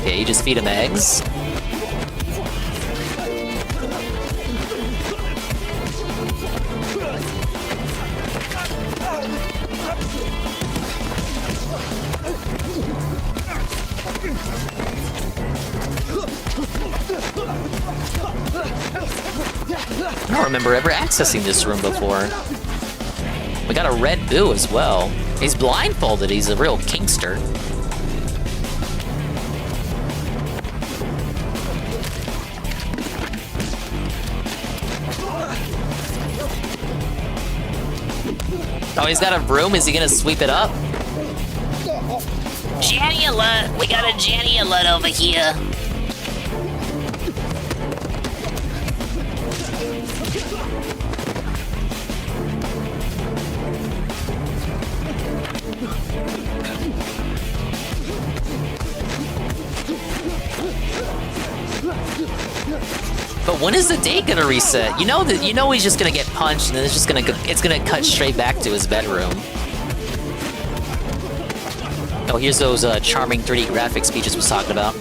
Okay, you just feed him eggs. I don't remember ever accessing this room before. We got a red boo as well. He's blindfolded, he's a real kinkster. Oh, he's got a broom, is he gonna sweep it up? Janula! We got a Janula over here! But when is the day gonna reset? You know that he's just gonna get punched and then it's gonna cut straight back to his bedroom. Oh, here's those charming 3D graphics Peaches was talking about.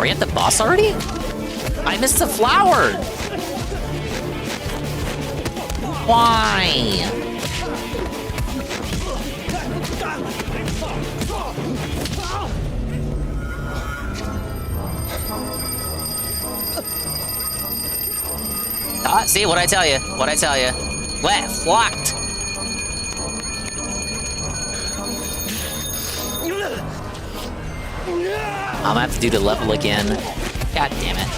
Are you at the boss already? I missed the flower! Why? Ah, see, what'd I tell you? What'd I tell you? Wet, flocked! I'm gonna have to do the level again. God damn it.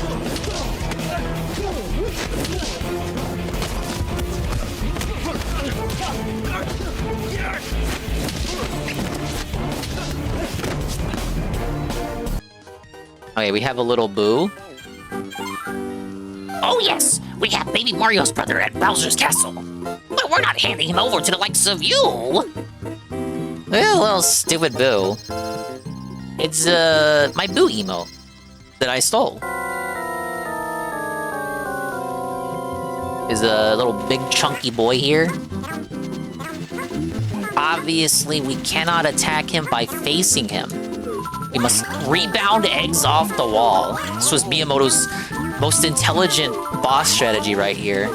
Okay, we have a little boo. Oh yes! We have Baby Mario's brother at Bowser's Castle. But we're not handing him over to the likes of you! Look at a little stupid boo. It's, my boo emote that I stole. Is a little big chunky boy here. Obviously, we cannot attack him by facing him. We must rebound eggs off the wall. This was Miyamoto's most intelligent boss strategy right here.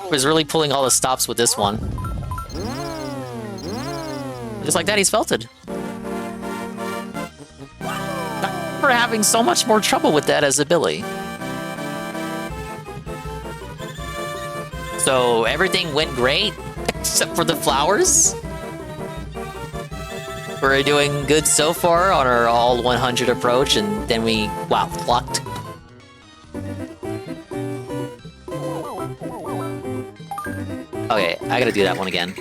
He was really pulling all the stops with this one. Just like that, he's felted. We're having so much more trouble with that as a Billy. So everything went great, except for the flowers. We're doing good so far on our all 100 approach, and then we, wow, plucked. Okay, I gotta do that one again.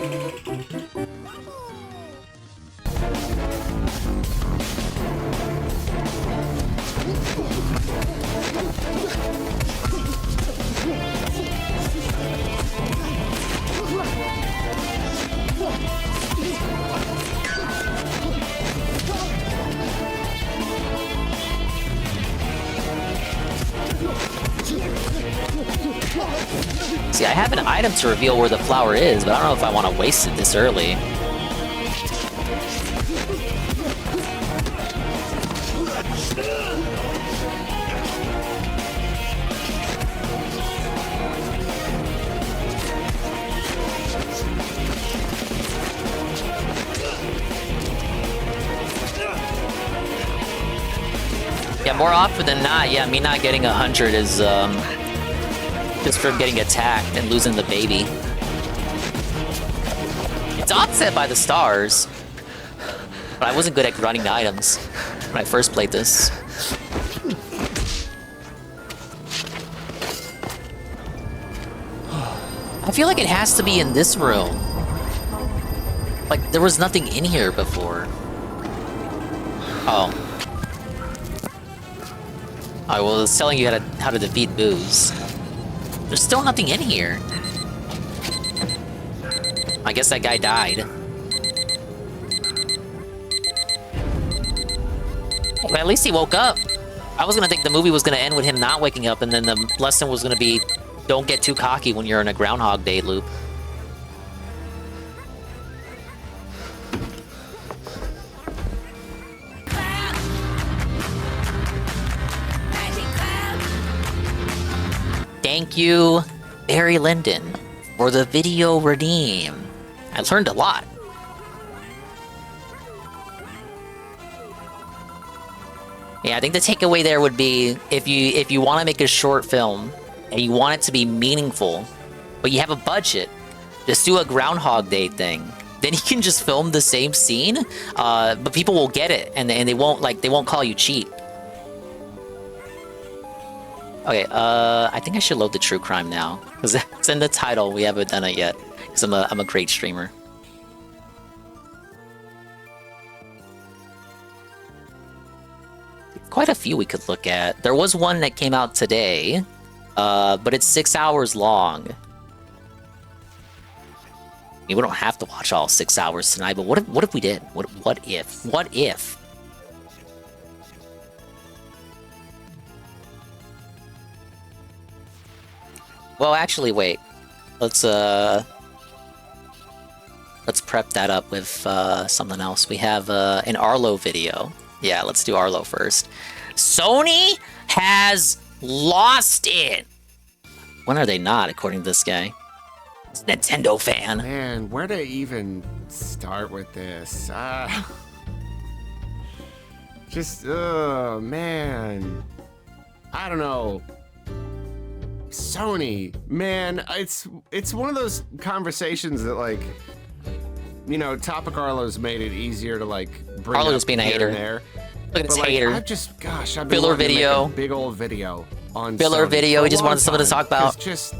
See, I have an item to reveal where the flower is, but I don't know if I want to waste it this early. Yeah, more often than not, yeah, me not getting 100 is, just from getting attacked and losing the baby. It's offset by the stars, but I wasn't good at running the items when I first played this. I feel like it has to be in this room. Like, there was nothing in here before. Oh. I was telling you how to defeat Booze. There's still nothing in here. I guess that guy died. But at least he woke up. I was gonna think the movie was gonna end with him not waking up, and then the lesson was gonna be, don't get too cocky when you're in a Groundhog Day loop. Thank you, Barry Linden, for the video redeem. I learned a lot. Yeah, I think the takeaway there would be if you want to make a short film and you want it to be meaningful, but you have a budget, just do a Groundhog Day thing. Then you can just film the same scene, but people will get it and they won't call you cheap. Okay, I think I should load the true crime now, because it's in the title. We haven't done it yet, because I'm a great streamer. Quite a few we could look at. There was one that came out today, but it's 6 hours long. I mean, we don't have to watch all 6 hours tonight, but what if we did? What if? Well, actually, wait. Let's prep that up with something else. We have an Arlo video. Yeah, let's do Arlo first. Sony has lost it. When are they not, according to this guy? It's a Nintendo fan. Man, where to even start with this? Oh man. I don't know. Sony, man, it's one of those conversations that, like, you know, Topic Arlo's made it easier to, like, bring Arlo's up being a here hater. and there. Look at this But, like, hater. I've been Filler wanting to make video. a big old video on Filler Sony video. for He a just long wanted something to time, talk about. 'cause just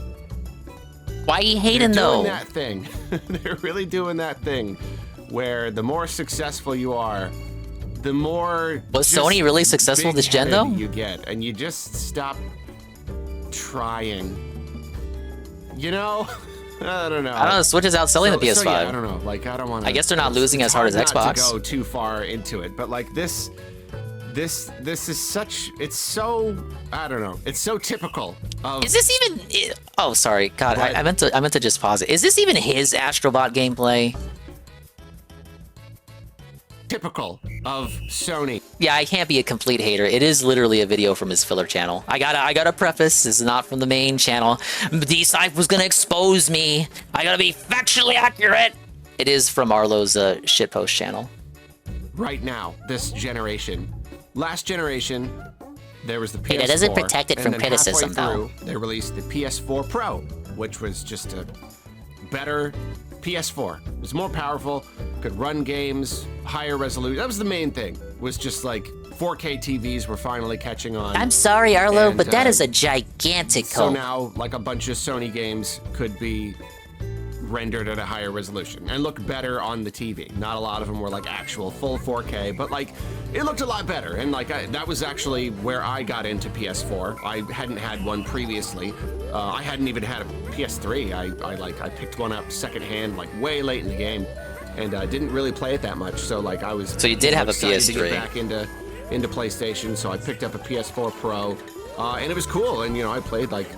why are you hating they're though? doing that thing. They're really doing that thing where the more successful you are, the more Was just Sony really successful this gen, though? big-headed you get, and you just stop trying. You know, I don't know. I don't know. Switch is outselling the PS5. yeah, I don't know. Like, I don't want to. I guess they're not losing as hard as not Xbox. to go too far into it, but like this is such. It's so. I don't know. It's so typical of. Is this even? Oh, sorry. God, I meant to just pause it. Is this even his Astrobot gameplay? Typical of Sony. Yeah, I can't be a complete hater. It is literally a video from his filler channel. I gotta preface, this is not from the main channel. D-Cypher was gonna expose me. I gotta be factually accurate. It is from Arlo's shitpost channel. Right now, this generation. Last generation, there was the PS4. Hey, that doesn't protect it and from then criticism, halfway through, they released the PS4 Pro, which was just a better PS4. It was more powerful, could run games, higher resolution. That was the main thing, was just like 4K TVs were finally catching on. I'm sorry, Arlo, And, but that is a gigantic So hope. now, like, a bunch of Sony games could be rendered at a higher resolution and look better on the TV. Not a lot of them were like actual full 4K, but like it looked a lot better. And like that was actually where I got into PS4. I hadn't had one previously. I hadn't even had a PS3. I picked one up secondhand like way late in the game, and didn't really play it that much. So like I was. So you did have a excited to PS3. get back into PlayStation. So I picked up a PS4 Pro, and it was cool. And you know I played like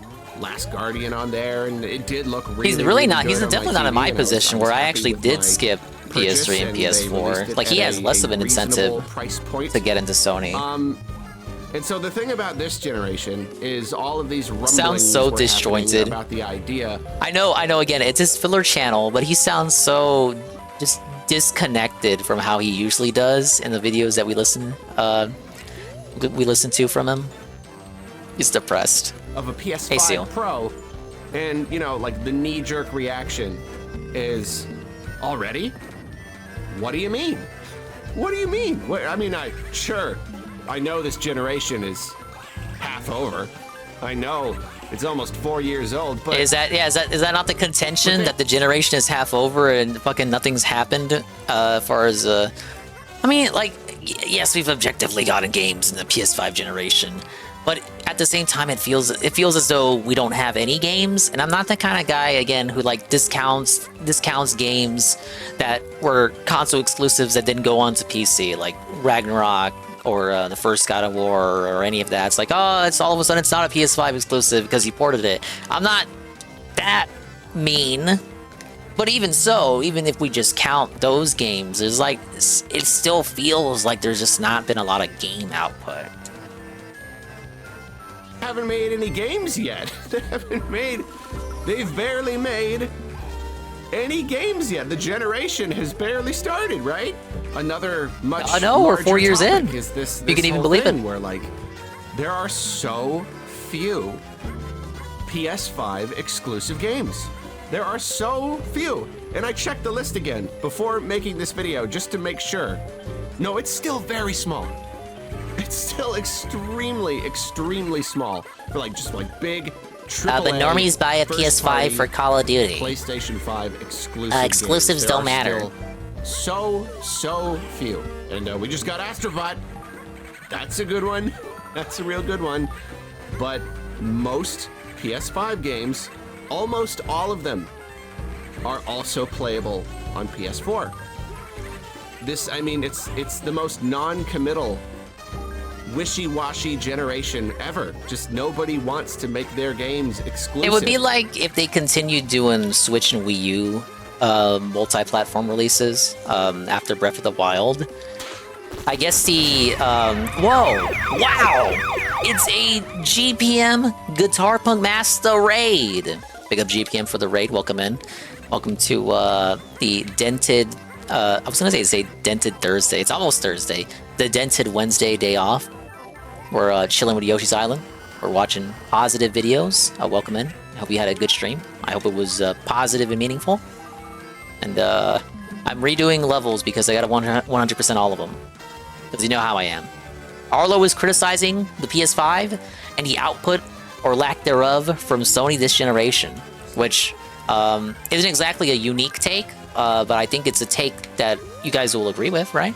Last Guardian on there, and it did look really. He's really not. good He's on definitely my not in TV, my and I was position where I happy actually with did my skip purchase, PS3 and and they released PS4. it Like he at has less of an incentive reasonable price point. to get into Sony. And so the thing about this generation is all of these rumblings Sounds so were happening disjointed. about the idea. I know. Again, it's his filler channel, but he sounds so just disconnected from how he usually does in the videos that we listen to from him. He's depressed. Of a PS5 Hey, Seal. Pro, and you know, like the knee-jerk reaction is already. What do you mean? What do you mean? I mean, I know this generation is half over. I know it's almost 4 years old, but Is that not the contention that the generation is half over and fucking nothing's happened as far as I mean, like, yes, we've objectively gotten games in the PS5 generation, but at the same time, it feels as though we don't have any games. And I'm not the kind of guy, again, who like discounts games that were console exclusives that didn't go on to PC, like Ragnarok or the first God of War or any of that. It's like, oh, it's all of a sudden it's not a PS5 exclusive because you ported it. I'm not that mean. But even so, even if we just count those games, there's like, it still feels like there's just not been a lot of game output. haven't made any games yet. They've barely made any games yet. The generation has barely started, right? Another much I know, we're 4 years topic in. is this You can even whole believe it. thing where like there are so few PS5 exclusive games. There are so few. And I checked the list again before making this video just to make sure. No, it's still very small. It's still extremely, extremely small for like just like big AAA. But normies buy a PS5 for Call of Duty. PlayStation 5 exclusive. Exclusives games. don't There are matter. still so few. And we just got Astrobot. That's a good one. That's a real good one. But most PS5 games, almost all of them, are also playable on PS4. This, I mean, it's the most non-committal, wishy-washy generation ever. Just nobody wants to make their games exclusive. It would be like if they continued doing Switch and Wii U multi-platform releases after Breath of the Wild. I guess the whoa, wow! It's a GPM Guitar Punk Master raid. Big up GPM for the raid. Welcome in. Welcome to the Dented. I was gonna say Dented Thursday. It's almost Thursday. The Dented Wednesday day off. We're chilling with Yoshi's Island. We're watching positive videos. Welcome in. I hope you had a good stream. I hope it was positive and meaningful. And I'm redoing levels because I got 100% all of them. Because you know how I am. Arlo is criticizing the PS5 and the output or lack thereof from Sony this generation, which isn't exactly a unique take, but I think it's a take that you guys will agree with, right?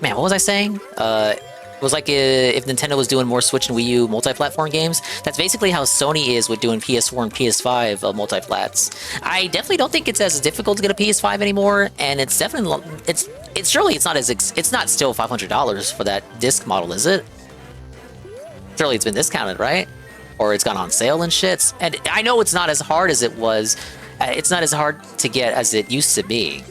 Man, what was I saying? It was like if Nintendo was doing more Switch and Wii U multi-platform games. That's basically how Sony is with doing PS4 and PS5 multi-plats. I definitely don't think it's as difficult to get a PS5 anymore, and it's definitely it's surely it's not still $500 for that disc model, is it? Surely it's been discounted, right? Or it's gone on sale and shit. And I know it's not as hard as it was. It's not as hard to get as it used to be.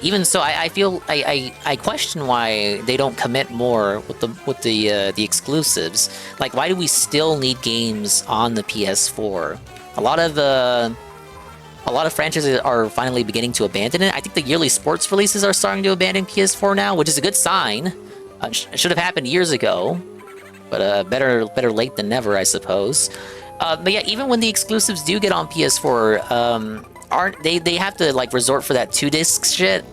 Even so, I feel I question why they don't commit more with the exclusives. Like, why do we still need games on the PS4? A lot of franchises are finally beginning to abandon it. I think the yearly sports releases are starting to abandon PS4 now, which is a good sign. It should have happened years ago, but better late than never, I suppose. But yeah, even when the exclusives do get on PS4, they have to like resort for that 2-disc shit,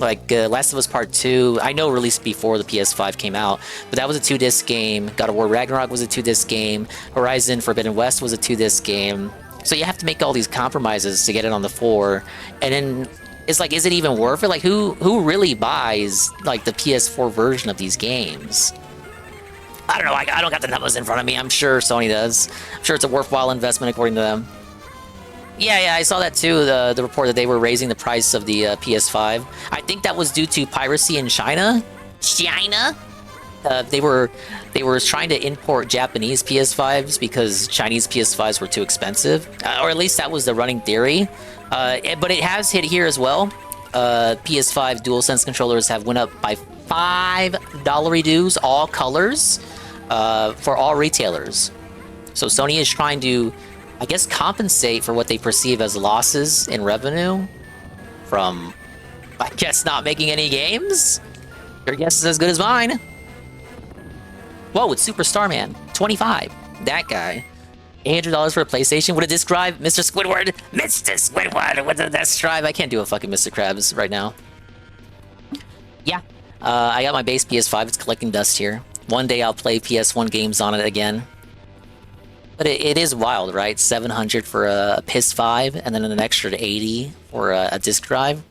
Like Last of Us Part 2, I know released before the PS5 came out, but that was a 2-disc game. God of War Ragnarok was a 2-disc game. Horizon Forbidden West was a 2-disc game. So you have to make all these compromises to get it on the 4. And then it's like, is it even worth it? Like, who really buys like the PS4 version of these games? I don't know. I don't got the numbers in front of me. I'm sure Sony does. I'm sure it's a worthwhile investment according to them. Yeah, I saw that too, the report that they were raising the price of the PS5. I think that was due to piracy in China. They were trying to import Japanese PS5s because Chinese PS5s were too expensive. Or at least that was the running theory. But it has hit here as well. PS5 DualSense controllers have went up by $5 dues, all colors, for all retailers. So Sony is trying to, I guess, compensate for what they perceive as losses in revenue from, I guess, not making any games? Your guess is as good as mine. Whoa, it's Super Starman. 25. That guy. $800 for a PlayStation with a disc drive? Mr. Squidward! Mr. Squidward with a disc drive! I can't do a fucking Mr. Krabs right now. Yeah. I got my base PS5. It's collecting dust here. One day I'll play PS1 games on it again. But it is wild, right? 700 for a PS5, and then an extra 80 for a disc drive.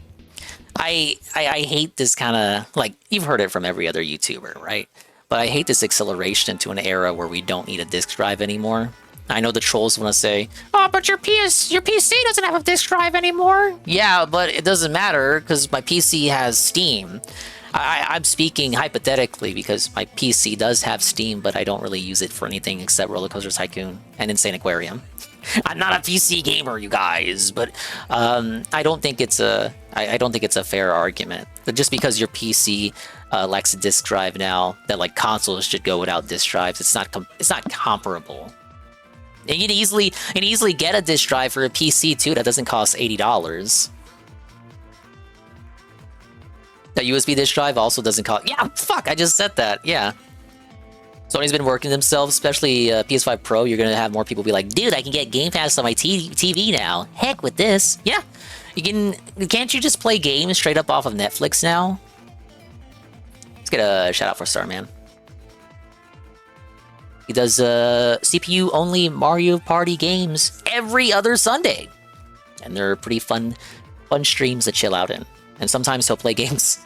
I hate this kind of, like, you've heard it from every other YouTuber, right? But I hate this acceleration into an era where we don't need a disc drive anymore. I know the trolls want to say, oh, but your PC doesn't have a disc drive anymore. Yeah, but it doesn't matter because my PC has Steam. I'm speaking hypothetically because my PC does have Steam, but I don't really use it for anything except Roller Coaster Tycoon and Insane Aquarium. I'm not a PC gamer, you guys, but I don't think it's a fair argument. But just because your PC lacks a disc drive now, that like consoles should go without disc drives, it's not comparable. And you can easily get a disc drive for a PC too that doesn't cost $80. That USB disc drive also doesn't cost. Yeah, fuck! I just said that. Yeah. Sony's been working themselves, especially PS5 Pro. You're gonna have more people be like, "Dude, I can get Game Pass on my TV now. Heck with this." Yeah, you can. Can't you just play games straight up off of Netflix now? Let's get a shout out for Starman. He does CPU only Mario Party games every other Sunday, and they're pretty fun streams to chill out in. And sometimes he'll play games.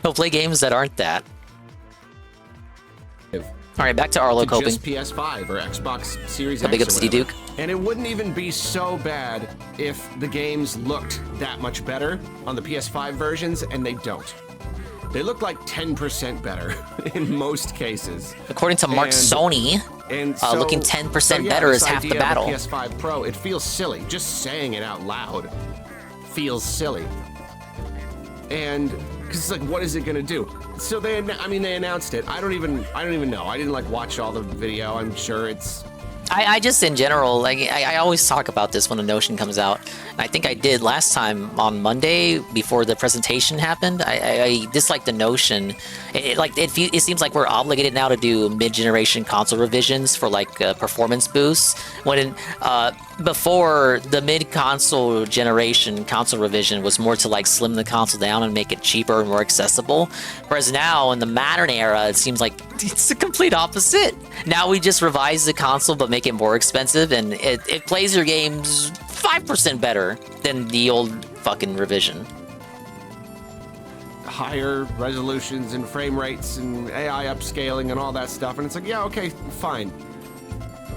He'll play games that aren't that. All right, back to Arlo coping. Just PS5 or Xbox Series A X big up or City whatever. Duke. And it wouldn't even be so bad if the games looked that much better on the PS5 versions, and they don't. They look like 10% better in most cases. According to Mark Sony, looking 10% better is half the battle. The PS5 Pro, it feels silly. Just saying it out loud feels silly. And because it's like, what is it gonna do? So they announced it. I don't even know. I didn't like watch all the video. I'm sure it's. I just in general, like I always talk about this when the Notion comes out. And I think I did last time on Monday before the presentation happened. I dislike the Notion. It seems like we're obligated now to do mid-generation console revisions for like performance boosts. When before the mid-console generation console revision was more to like slim the console down and make it cheaper and more accessible. Whereas now in the modern era, it seems like it's the complete opposite. Now we just revise the console but make it more expensive, and it plays your games 5% better than the old fucking revision. Higher resolutions and frame rates and AI upscaling and all that stuff, and it's like, yeah, okay, fine.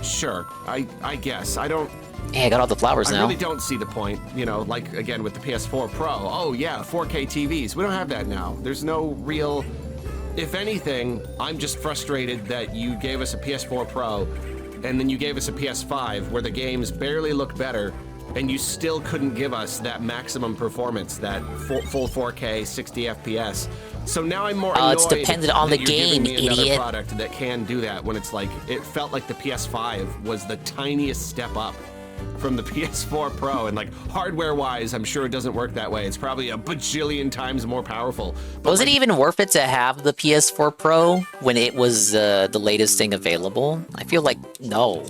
Sure, I guess. I don't... Hey, I got all the flowers now. I really don't see the point, you know, like, again, with the PS4 Pro. Oh, yeah, 4K TVs. We don't have that now. There's no real... If anything, I'm just frustrated that you gave us a PS4 Pro and then you gave us a PS5 where the games barely look better and you still couldn't give us that maximum performance, that full 4K, 60 FPS. So now I'm more annoyed it's dependent on the game, giving me another idiot. product that can do that when it's like, it felt like the PS5 was the tiniest step up from the PS4 Pro, and like hardware-wise, I'm sure it doesn't work that way. It's probably a bajillion times more powerful. But was it even worth it to have the PS4 Pro when it was the latest thing available? I feel like no.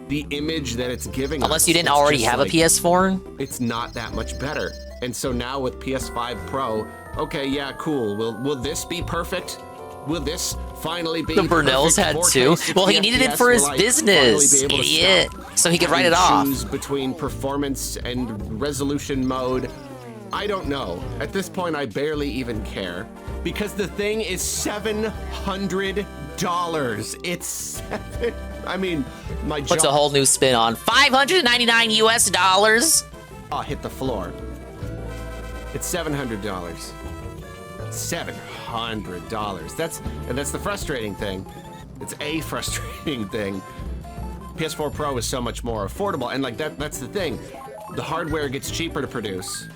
The image that it's giving Unless us, you didn't already have a PS4? It's not that much better. And so now with PS5 Pro, Okay, yeah, cool. Will this be perfect? Will this finally be The Burnells perfect had 4K two. Well, he 60 needed it FPS? for his Will I business, finally be able to idiot. stop So he could write having it off. Choose between performance and resolution mode. I don't know. At this point, I barely even care because the thing is $700. It's seven. I mean, my jaw. Puts a whole new spin on $599 US. Hit the floor. It's $700. $700. That's the frustrating thing. It's a frustrating thing. PS4 Pro is so much more affordable, and like that's the thing. The hardware gets cheaper to produce.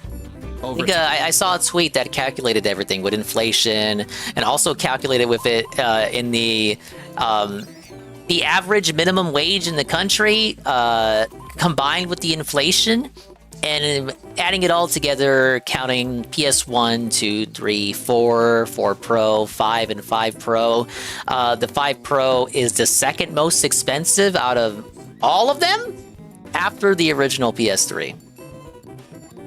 I saw a tweet that calculated everything with inflation and also calculated with it in the average minimum wage in the country combined with the inflation and adding it all together, counting PS1, 2, 3, 4, 4 Pro, 5, and 5 Pro. The 5 Pro is the second most expensive out of all of them after the original PS3.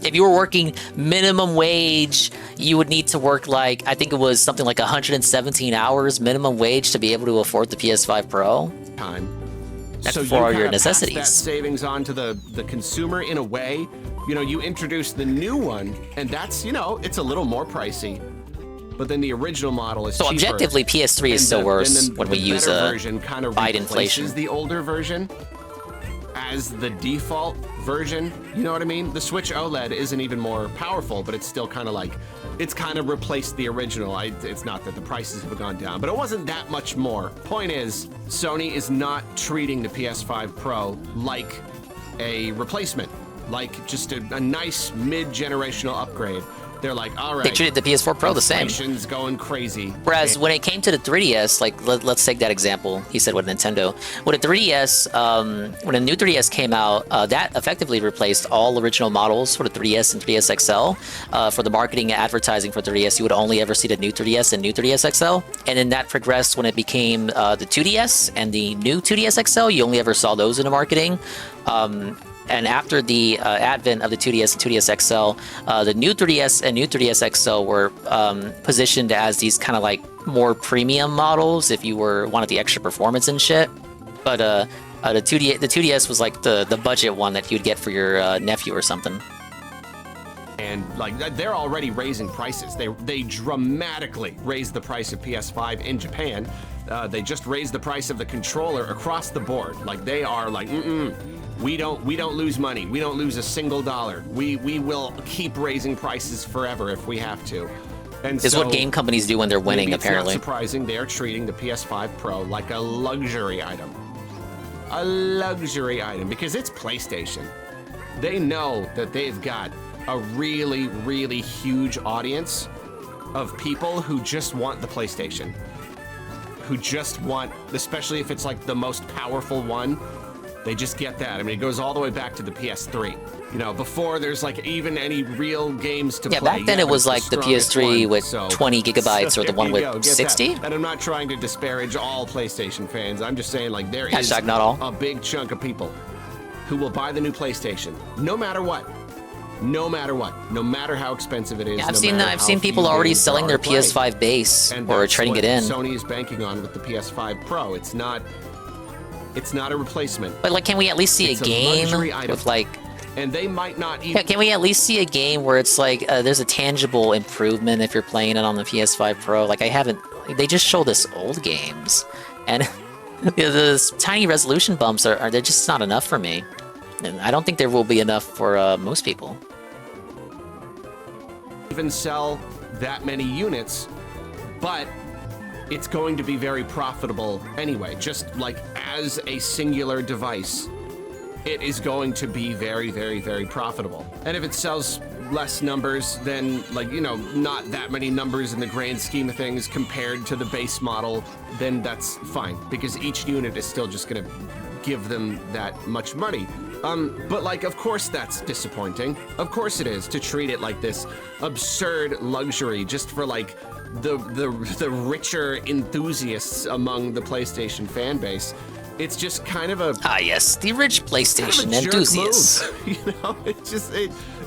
If you were working minimum wage, you would need to work like, I think it was something like 117 hours minimum wage to be able to afford the PS5 Pro. That's so for all you your kinda pass necessities. that savings on to the consumer in a way. You know, you introduce the new one, and that's, you know, it's a little more pricey. But then the original model is So cheaper. objectively, PS3 is still worse and then when we the use better a version kind of Biden replaces inflation. the older version as the default version. You know what I mean? The Switch OLED isn't even more powerful, but it's still kind of like, it's kind of replaced the original. It's not that the prices have gone down, but it wasn't that much more. Point is, Sony is not treating the PS5 Pro like a replacement, like just a nice mid-generational upgrade. They're like, all right. They treated the PS4 Pro the same. Inflation's going crazy. Whereas when it came to the 3DS, like let's take that example. He said with Nintendo, with the 3DS, when a new 3DS came out, that effectively replaced all original models for the 3DS and 3DS XL. For the marketing and advertising for 3DS, you would only ever see the new 3DS and new 3DS XL. And then that progressed when it became the 2DS and the new 2DS XL. You only ever saw those in the marketing. And after the advent of the 2DS and 2DS XL, the new 3DS and new 3DS XL were positioned as these kind of like more premium models if you wanted the extra performance and shit. But the 2DS was like the budget one that you'd get for your nephew or something. And like they're already raising prices. They dramatically raised the price of PS5 in Japan. They just raised the price of the controller across the board. Like they are like, we don't lose money. We don't lose a single dollar. We will keep raising prices forever if we have to. And This is what game companies do when they're winning, maybe apparently. It's not surprising they are treating the PS5 Pro like a luxury item. A luxury item because it's PlayStation. They know that they've got a really, really huge audience of people who just want the PlayStation. Who just want, especially if it's like the most powerful one, they just get that. I mean, it goes all the way back to the PS3. You know, before there's like even any real games to play. Yeah, back then it was like the PS3 with 20 gigabytes or the one with 60. And I'm not trying to disparage all PlayStation fans. I'm just saying like there is Hashtag not all. a big chunk of people who will buy the new PlayStation no matter what. No matter what, no matter how expensive it is. Yeah, no I've seen people already selling their PS5 base or trading it in. Sony is banking on with the PS5 Pro. It's not a replacement. But like, can we at least see It's a game luxury item. with like? And they might not even. Can we at least see a game where it's like there's a tangible improvement if you're playing it on the PS5 Pro? Like they just showed us old games, and the tiny resolution bumps are they're just not enough for me. And I don't think there will be enough for most people. Even sell that many units, but it's going to be very profitable anyway. Just like as a singular device, it is going to be very, very, very profitable. And if it sells less numbers, then like, you know, not that many numbers in the grand scheme of things compared to the base model, then that's fine because each unit is still just gonna give them that much money. But like, of course that's disappointing. Of course it is to treat it like this absurd luxury just for like the richer enthusiasts among the PlayStation fan base. It's just kind of a yes, the rich PlayStation kind of a jerk enthusiasts. move, you know, it's just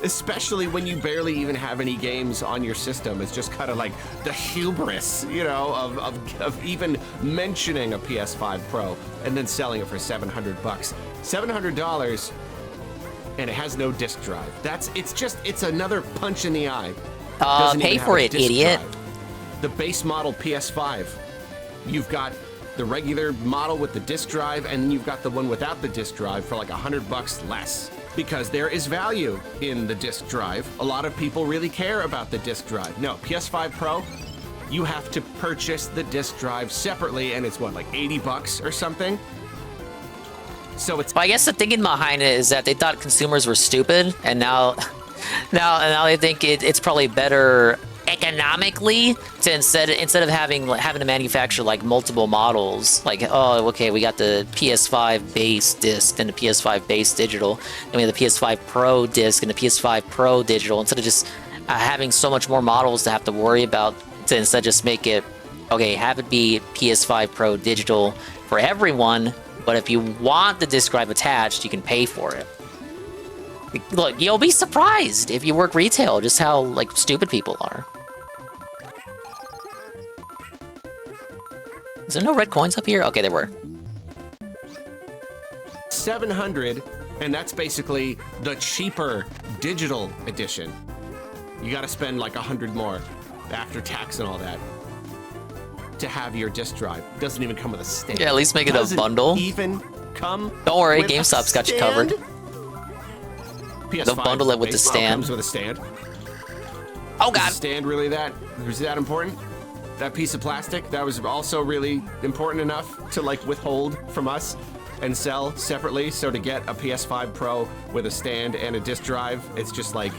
especially when you barely even have any games on your system. It's just kind of like the hubris, you know, of even mentioning a PS5 Pro and then selling it for $700. $700, and it has no disc drive. It's another punch in the eye. Doesn't Pay even have for a it, disc idiot. drive. The base model PS5, you've got the regular model with the disc drive, and you've got the one without the disc drive for like $100 less. Because there is value in the disc drive. A lot of people really care about the disc drive. No, PS5 Pro, you have to purchase the disc drive separately, and it's what, like $80 or something? So it's. Well, I guess the thinking behind it is that they thought consumers were stupid, and now they think it's probably better economically to instead of having to manufacture like multiple models, like, oh, okay, we got the PS5 base disc and the PS5 base digital, and we have the PS5 Pro disc and the PS5 Pro digital, instead of just having so much more models to have to worry about, to instead just make it, okay, have it be PS5 Pro digital for everyone, but if you want the disc drive attached, you can pay for it. Look, you'll be surprised if you work retail just how like stupid people are. Is there no red coins up here? Okay, there were. $700, and that's basically the cheaper digital edition. You got to spend like $100 more after tax and all that to have your disc drive. Doesn't even come with a stand. Yeah, at least make it a bundle. Even come. Don't worry, with a GameStop's got you covered. PS5 They'll bundle it with the base model stand. Comes with a stand. Oh God! Is the stand really was that important? That piece of plastic that was also really important enough to like withhold from us and sell separately. So to get a PS5 Pro with a stand and a disc drive, it's just like,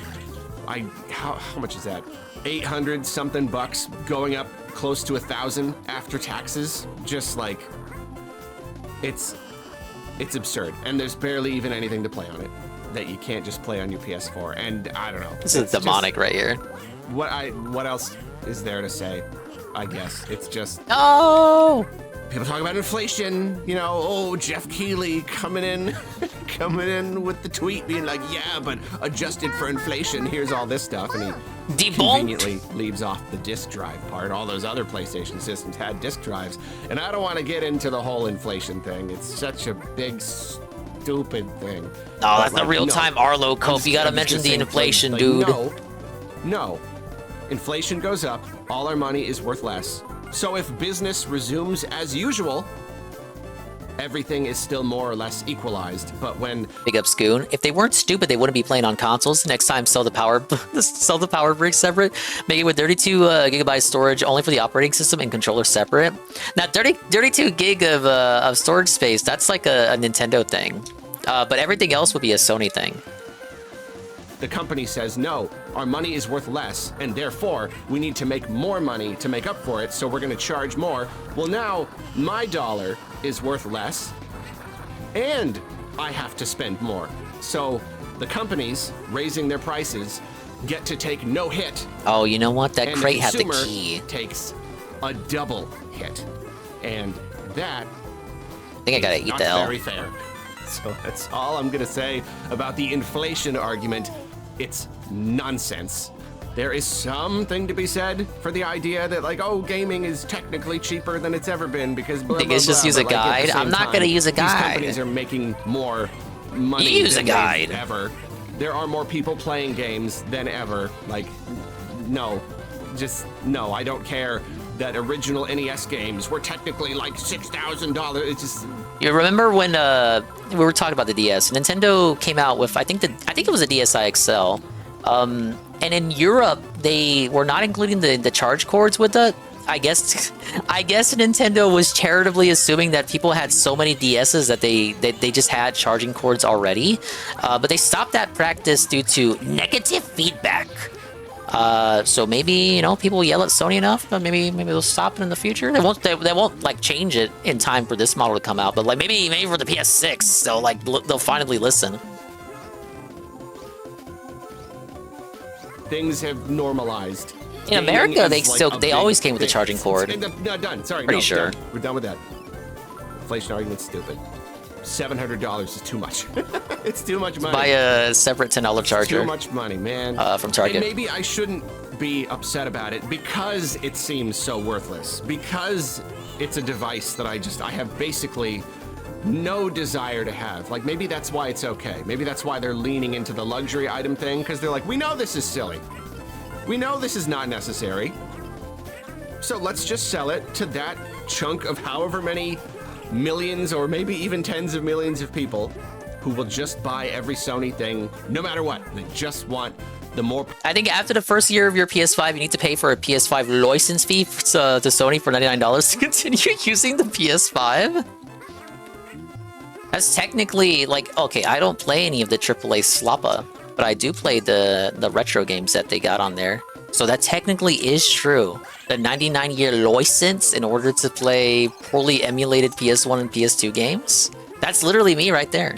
how much is that? 800 something bucks, going up close to 1,000 after taxes. Just like, it's absurd, and there's barely even anything to play on it that you can't just play on your PS4. And I don't know. This is demonic right here. What else is there to say? I guess it's just people talk about inflation. You know, oh, Jeff Keighley coming in with the tweet being like, yeah, but adjusted for inflation, here's all this stuff, and he conveniently leaves off the disc drive part. All those other PlayStation systems had disc drives, and I don't want to get into the whole inflation thing. It's such a big, stupid thing. No, that's the real-time Arlo Cope. You gotta mention the inflation, like, dude. No. Inflation goes up, all our money is worth less. So if business resumes as usual, everything is still more or less equalized. But when Big up Scoon. If they weren't stupid, they wouldn't be playing on consoles. Next time, sell the power brick separate. Make it with 32 gigabyte storage only for the operating system and controller separate. Now, 32 gig of storage space, that's like a Nintendo thing. But everything else would be a Sony thing. the company says, no, our money is worth less, and therefore we need to make more money to make up for it, so we're going to charge more. Well, now my dollar is worth less, and I have to spend more. So the companies raising their prices get to take no hit. Oh, you know what? That and crate had the consumer key. Takes a double hit, and that I think I gotta eat not the L. very fair. So that's all I'm gonna say about the inflation argument. It's nonsense. There is something to be said for the idea that, like, oh, gaming is technically cheaper than it's ever been because blah, Think blah, it's just blah, use a but, like, at the guide? I'm same not gonna time, use a These guide. companies are making more money Use a than guide. they've ever. There are more people playing games than ever. Like, no, just no. I don't care that original NES games were technically like $6,000. It's just. You remember when we were talking about the DS? Nintendo came out with I think it was a DSi XL, and in Europe they were not including the charge cords with it. I guess Nintendo was charitably assuming that people had so many DSs that they just had charging cords already, but they stopped that practice due to negative feedback. So maybe, people yell at Sony enough, but maybe they'll stop it in the future. They won't like change it in time for this model to come out, but like maybe for the PS6 they'll finally listen. Things have normalized. In America, they always came with the charging cord. No, done. Sorry, Pretty no, sure. done. We're done with that. inflation argument's stupid. $700 is too much. It's too much money. Buy a separate $10 charger. Too much money, man. From Target. And maybe I shouldn't be upset about it because it seems so worthless. Because it's a device that I have basically no desire to have. Like, maybe that's why it's okay. Maybe that's why they're leaning into the luxury item thing, because they're like, we know this is silly. We know this is not necessary. So let's just sell it to that chunk of however many millions or maybe even tens of millions of people who will just buy every Sony thing no matter what. They just want the more. I think after the first year of your PS5, you need to pay for a PS5 license fee to Sony for $99 to continue using the PS5. That's technically like, okay, I don't play any of the AAA slappa, but I do play the retro games that they got on there. So that technically is true. The 99-year license in order to play poorly emulated PS1 and PS2 games. That's literally me right there.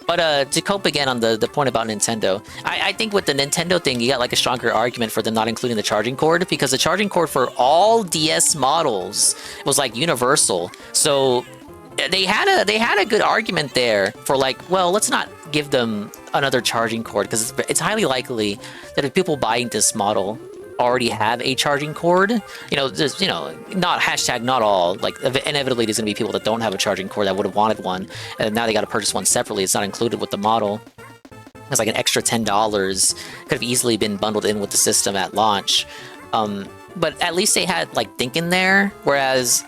But to cope again on the point about Nintendo, I think with the Nintendo thing, you got like a stronger argument for them not including the charging cord, because the charging cord for all DS models was like universal. So they had a good argument there for like, well, let's not give them another charging cord, because it's highly likely that if people buying this model already have a charging cord, there's, not hashtag not all, like inevitably there's gonna be people that don't have a charging cord that would have wanted one, and now they got to purchase one separately. It's not included with the model. It's like an extra $10 could have easily been bundled in with the system at launch. But at least they had like thinking there, whereas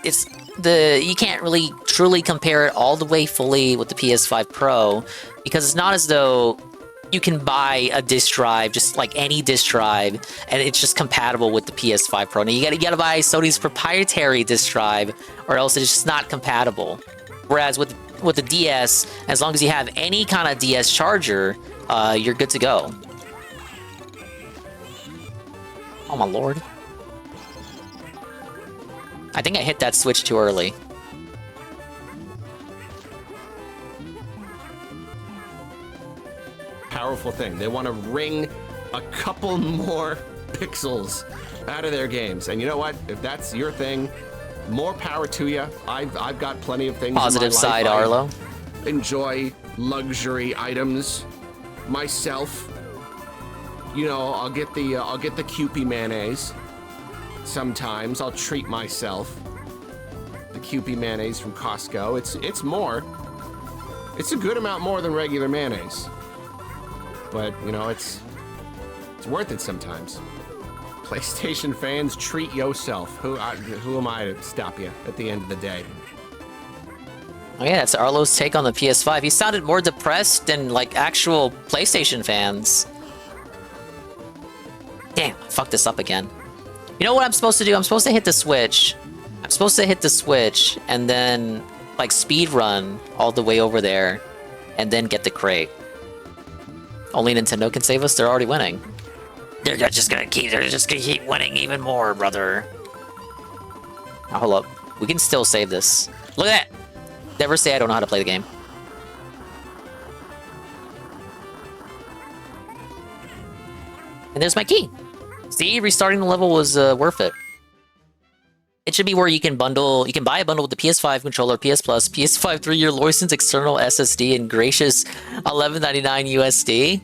you can't really truly compare it all the way fully with the PS5 Pro, because it's not as though you can buy a disk drive, just like any disk drive, and it's just compatible with the PS5 Pro. Now you gotta buy Sony's proprietary disk drive, or else it's just not compatible. Whereas with the DS, as long as you have any kind of DS charger, you're good to go. Oh my lord. I think I hit that switch too early. Powerful thing. They want to wring a couple more pixels out of their games. And you know what? If that's your thing, more power to you. I've got plenty of things. Positive side, Arlo. Enjoy luxury items myself. I'll get the Kewpie mayonnaise. Sometimes I'll treat myself. The Kewpie mayonnaise from Costco. It's more. It's a good amount more than regular mayonnaise. But, it's worth it sometimes. PlayStation fans, treat yourself. Who am I to stop you at the end of the day? Oh yeah, that's Arlo's take on the PS5. He sounded more depressed than like actual PlayStation fans. Damn, I fucked this up again. You know what I'm supposed to do? I'm supposed to hit the switch. I'm supposed to hit the switch and then like speed run all the way over there and then get the crate. Only Nintendo can save us. They're already winning. They're just gonna keep winning even more, brother. Now, hold up. We can still save this. Look at that. Never say I don't know how to play the game. And there's my key. See, restarting the level was worth it. It should be where you can buy a bundle with the PS5 controller, PS Plus, PS5 3-year license, external SSD, and gracious $11.99 USD.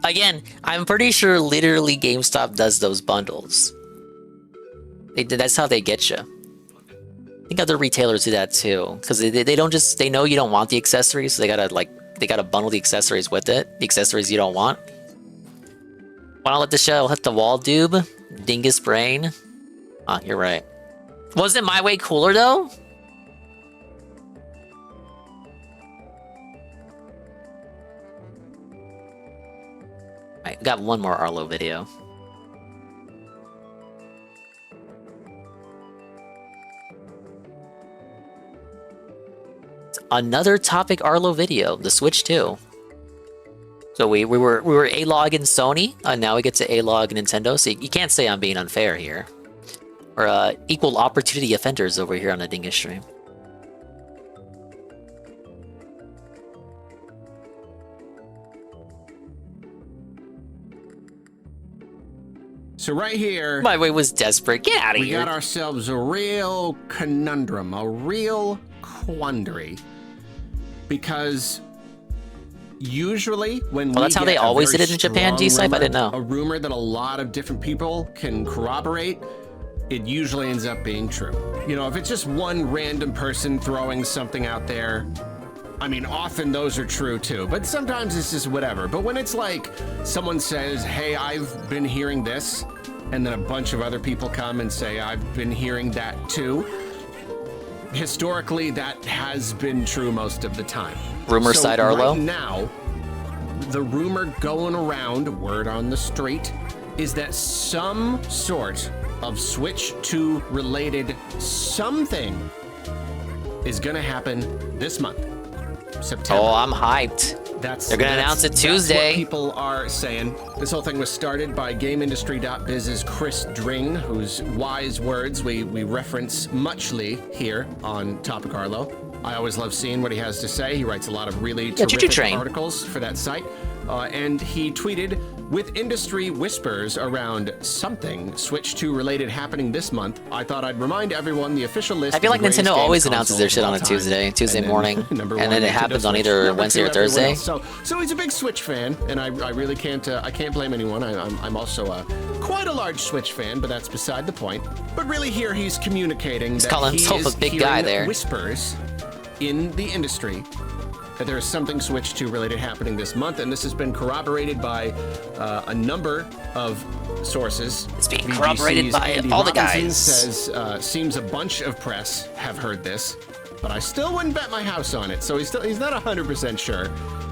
Again, I'm pretty sure literally GameStop does those bundles. That's how they get you. I think other retailers do that too, because they know you don't want the accessories, so they gotta bundle the accessories with it. The accessories you don't want. Wanna let the shell hit the wall, doob? Dingus brain. Ah, you're right. Wasn't my way cooler though? Alright, we got one more Arlo video. It's another topic Arlo video, the Switch 2. So we were A-log in Sony, and now we get to A-log in Nintendo, so you can't say I'm being unfair here. We're equal opportunity offenders over here on the Dingus stream. So right here, My way was desperate. Get out of we here. got ourselves a real conundrum, a real quandary, because usually when Well, that's how they always did it in Japan, D-Sype? I didn't know. a rumor that a lot of different people can corroborate, it usually ends up being true. You know, if it's just one random person throwing something out there, I mean, often those are true too, but sometimes it's just whatever. But when it's like someone says, hey, I've been hearing this, and then a bunch of other people come and say, I've been hearing that too, historically, that has been true most of the time. Rumor So side Arlo? Right now, the rumor going around, word on the street, is that some sort of Switch 2 related something is gonna happen this month. September. Oh, I'm hyped. They're gonna announce it That's Tuesday. what people are saying. This whole thing was started by GameIndustry.biz's Chris Dring, whose wise words we reference muchly here on Topic Arlo. I always love seeing what he has to say. He writes a lot of really terrific articles for that site. And he tweeted, with industry whispers around something Switch 2 related happening this month, I thought I'd remind everyone the official list. I feel like of the greatest Nintendo games always announces their consoles shit of on all a time. Tuesday And then morning, number and one, then it Nintendo happens on Switch. either Number Wednesday two, or everyone Thursday. else. So he's a big Switch fan, and I really can't blame anyone. I'm also quite a large Switch fan, but that's beside the point. But really, here he's communicating that calling he himself is a big guy hearing there. whispers in the industry that there is something Switch 2 related happening this month, and this has been corroborated by a number of sources. It's being VGC's corroborated by Andy all the Robinson guys. says seems a bunch of press have heard this, but I still wouldn't bet my house on it. So he's not 100% sure.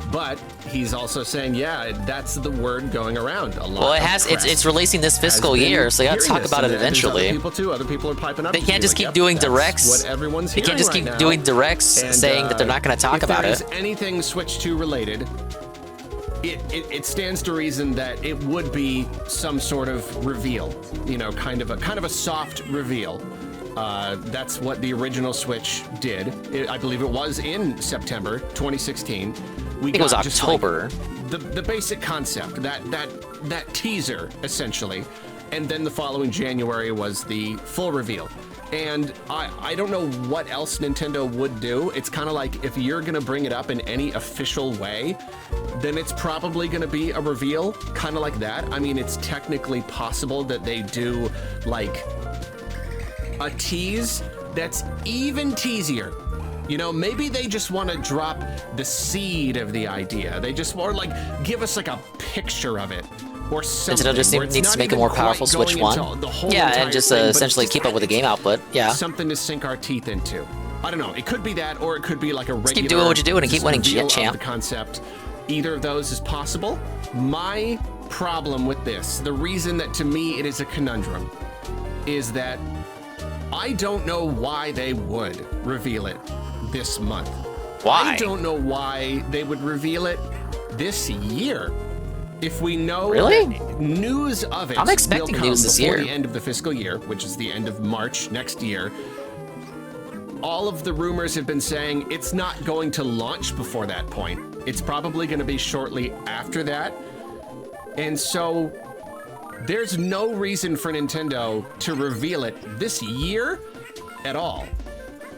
But he's also saying, yeah, that's the word going around a lot. Well, of it's releasing this fiscal year, so you got to talk about it eventually. Other people too. Other people are piping up. They can't just keep doing directs. What everyone's They can't hearing just right keep now. doing directs And, saying that they're not going to talk about If it. there is anything Switch 2 related, it stands to reason that it would be some sort of reveal. You know, kind of a soft reveal. That's what the original Switch did. I believe it was in September 2016. I think it was October. The basic concept, that teaser essentially, and then the following January was the full reveal. And I don't know what else Nintendo would do. It's kind of like if you're gonna bring it up in any official way, then it's probably gonna be a reveal, kind of like that. I mean, it's technically possible that they do like a tease that's even teasier. You know, maybe they just want to drop the seed of the idea. They just want like give us like a picture of it or something. Nintendo just where it's needs not to make a even more quite powerful going Switch into 1. the whole Yeah, entire and just thing, but it's essentially just keep up with the game output. Yeah. something to sink our teeth into. I don't know. It could be that, or it could be like a regular. keep doing what you're doing and keep just winning, reveal of champ. The concept. Either of those is possible. My problem with this, the reason that to me it is a conundrum, is that I don't know why they would reveal it this month. Why? I don't know why they would reveal it this year. If we know Really? that news of it I'm expecting will come news this before year. the end of the fiscal year, which is the end of March next year, all of the rumors have been saying it's not going to launch before that point. It's probably going to be shortly after that. And so there's no reason for Nintendo to reveal it this year at all.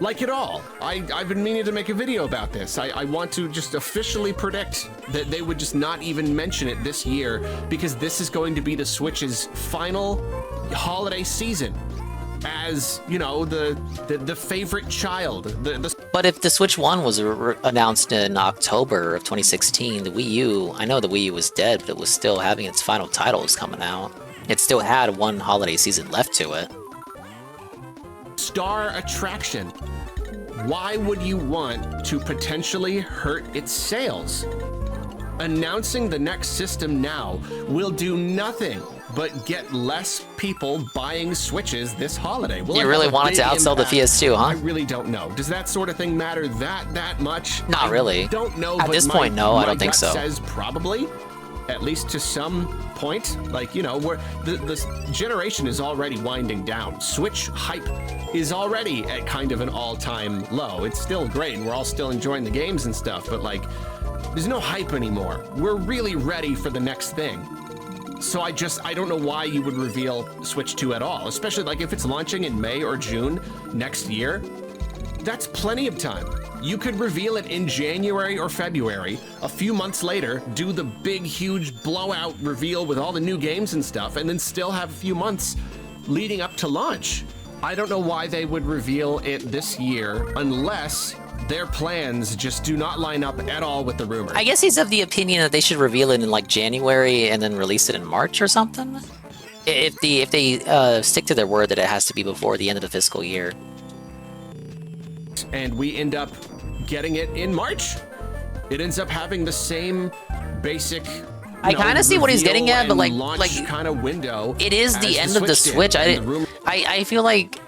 Like at all. I've been meaning to make a video about this. I want to just officially predict that they would just not even mention it this year because this is going to be the Switch's final holiday season as, you know, the favorite child. But if the Switch 1 was announced in October of 2016, the Wii U, I know the Wii U was dead, but it was still having its final titles coming out. It still had one holiday season left to it. Star attraction. Why would you want to potentially hurt its sales? Announcing the next system now will do nothing but get less people buying Switches this holiday. Will You it really have a want it to big outsell the impact? PS2, huh? I really don't know. Does that sort of thing matter that much? Not really. I don't know. At but this my- point, no, I my don't think gut so. Says probably, at least to some point. Like, you know, where the generation is already winding down. Switch hype is already at kind of an all-time low. It's still great, and we're all still enjoying the games and stuff, but like, there's no hype anymore. We're really ready for the next thing. So I don't know why you would reveal Switch 2 at all, especially like if it's launching in May or June next year. That's plenty of time. You could reveal it in January or February. A few months later, do the big, huge blowout reveal with all the new games and stuff, and then still have a few months leading up to launch. I don't know why they would reveal it this year unless their plans just do not line up at all with the rumor. I guess he's of the opinion that they should reveal it in like January and then release it in March or something. If they stick to their word that it has to be before the end of the fiscal year. And we end up getting it in March. It ends up having the same basic. I kind of see what he's getting at, but like kind of window. It is the end of the Switch. I feel like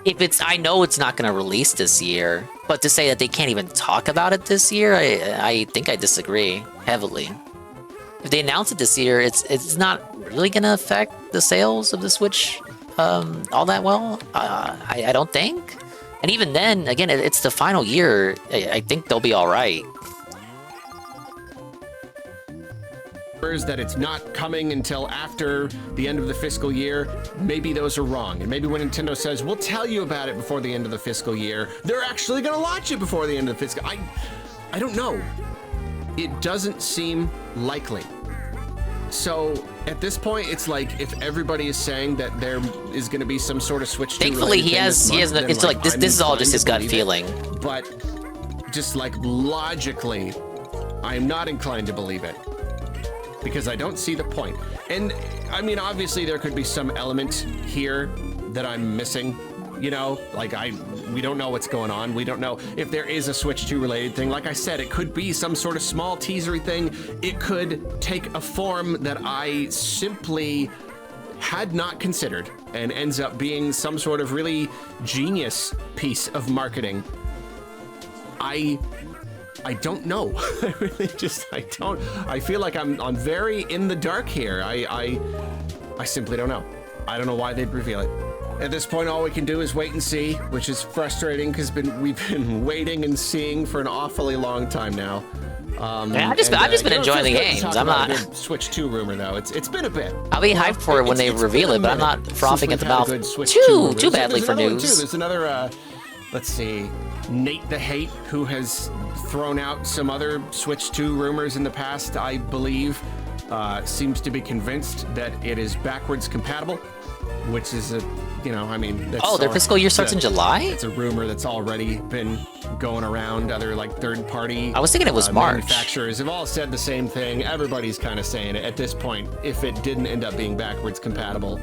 if it's, I know it's not going to release this year, but to say that they can't even talk about it this year, I think I disagree heavily. If they announce it this year, it's not really going to affect the sales of the Switch all that well. I don't think. And even then, again, it's the final year. I think they'll be all right. That it's not coming until after the end of the fiscal year, maybe those are wrong. And maybe when Nintendo says, we'll tell you about it before the end of the fiscal year, they're actually going to launch it before the end of the fiscal. I don't know. It doesn't seem likely. So at this point, it's like if everybody is saying that there is going to be some sort of Switch 2 Thankfully, he has no, it's like this is all just his gut feeling. But just like logically, I'm not inclined to believe it. Because I don't see the point. And I mean, obviously there could be some element here that I'm missing, you know, like we don't know what's going on. We don't know if there is a Switch 2 related thing. Like I said, it could be some sort of small teasery thing. It could take a form that I simply had not considered and ends up being some sort of really genius piece of marketing. I don't know. I really just, I feel like I'm very in the dark here. I simply don't know. I don't know why they'd reveal it. At this point, all we can do is wait and see, which is frustrating because we've been waiting and seeing for an awfully long time now. Yeah, I've just been enjoying the games. I'm not Switch 2 rumor though. It's been a bit. I'll be hyped for it when they reveal it, but I'm not frothing at the mouth too badly for news. There's another. Let's see, Nate the Hate, who has thrown out some other Switch 2 rumors in the past, I believe, seems to be convinced that it is backwards compatible, which is that's their fiscal year starts in July? It's a rumor that's already been going around. Other like third-party I was thinking it was March. Manufacturers have all said the same thing. Everybody's kind of saying it at this point. If it didn't end up being backwards compatible,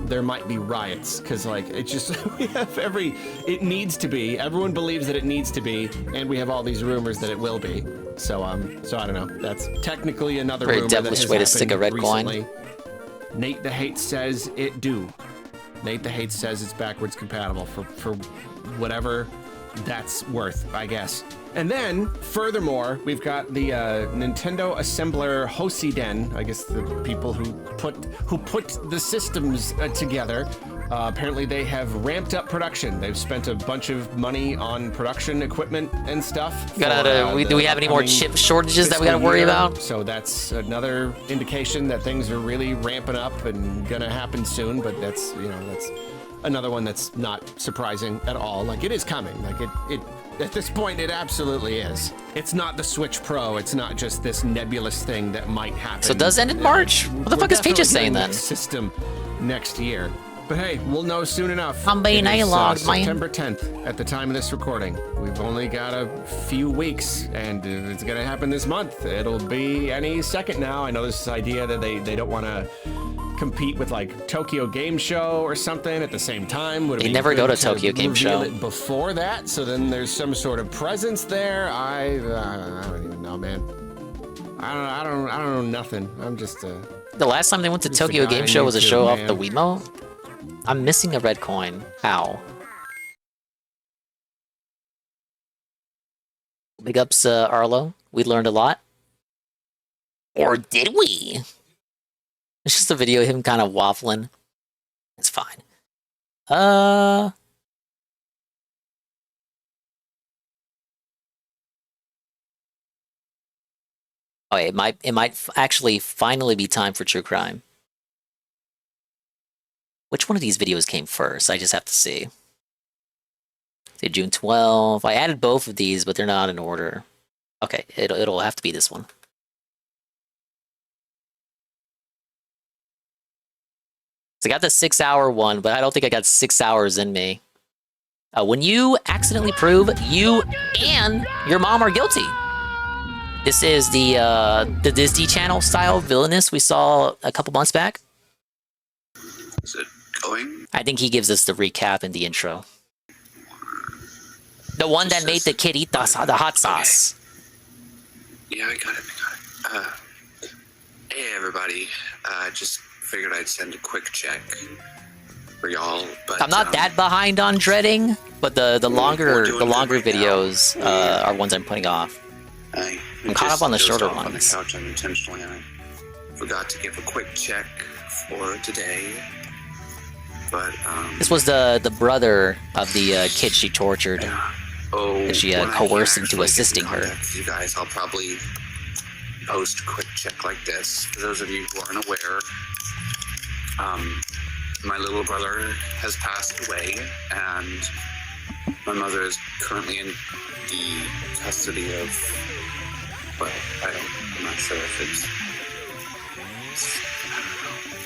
there might be riots because like it just we have it needs to be. Everyone believes that it needs to be, and we have all these rumors that it will be. So I don't know. That's technically another very rumor devilish that has way to stick a red recently. coin. Nate the Hate says it do. Nate the Hate says it's backwards compatible for whatever that's worth, I guess. And then, furthermore, we've got the Nintendo assembler Hosiden, I guess the people who put the systems together. Apparently, they have ramped up production. They've spent a bunch of money on production equipment and stuff. Do we have any more chip shortages that we gotta worry about? So that's another indication that things are really ramping up and gonna happen soon. But that's another one that's not surprising at all. Like it is coming. Like it at this point, it absolutely is. It's not the Switch Pro. It's not just this nebulous thing that might happen. So it does end in March? What the fuck is Peaches saying then? System next year. But hey, we'll know soon enough. I'm being A-logged, September 10th at the time of this recording. We've only got a few weeks, and it's going to happen this month. It'll be any second now. I know there's this idea that they don't want to compete with like Tokyo Game Show or something at the same time. Would they never go to Tokyo Game Show it before that? So then there's some sort of presence there. I don't even know, man. I don't know nothing. I'm just the last time they went to Tokyo Game Show was a show off the Wiimote. I'm missing a red coin. How? Big ups, Arlo. We learned a lot. Or did we? It's just a video of him kind of waffling. It's fine. Oh, it might actually finally be time for true crime. Which one of these videos came first? I just have to see. Say June 12th. I added both of these, but they're not in order. Okay, it'll have to be this one. So I got the 6-hour one, but I don't think I got 6 hours in me. When you accidentally prove you and your mom are guilty. This is the Disney Channel style villainous we saw a couple months back. Is it going? I think he gives us the recap in the intro. The one that made the kid eat the hot sauce. Yeah, I got it. Hey, everybody. Just figured I'd send a quick check for y'all. But I'm not that behind on dreading, but the longer videos are ones I'm putting off. I'm caught up on the shorter ones. On the couch unintentionally. I forgot to give a quick check for today. But this was the brother of the kid she tortured. That she coerced into assisting her. You guys, I'll probably post a quick check like this. For those of you who aren't aware, my little brother has passed away, and my mother is currently in the custody of. Well, I'm not sure if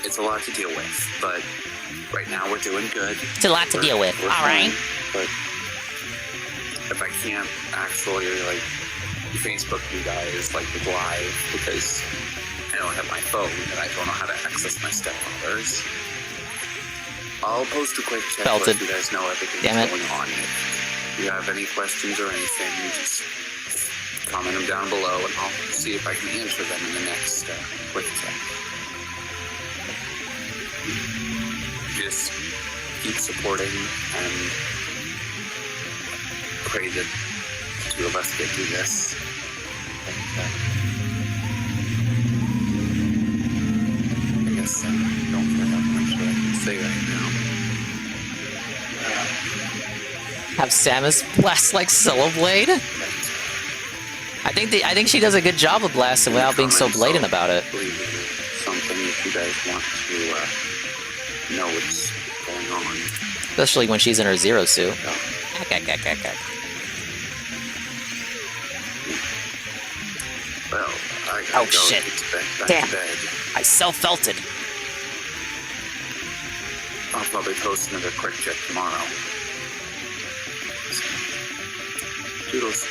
it's a lot to deal with, but right now we're doing good. It's a lot to deal with. All right. But if I can't actually Facebook you guys live because I don't have my phone and I don't know how to access my stepfather's, I'll post a quick check to let you guys know everything's going on. If you have any questions or anything, just comment them down below and I'll see if I can answer them in the next quick check. Just keep supporting and pray that the two of us get through this. I guess I don't really have much that I can say right now. Have Samus blast like Blade. I think she does a good job of blasting without being so blatant about it. Something if you guys want to know what's going on. Especially when she's in her Zero suit. Well, I gotta go shit. get to bed, back Damn. to bed. I self-felted. I'll probably post another quick check tomorrow. Doodles.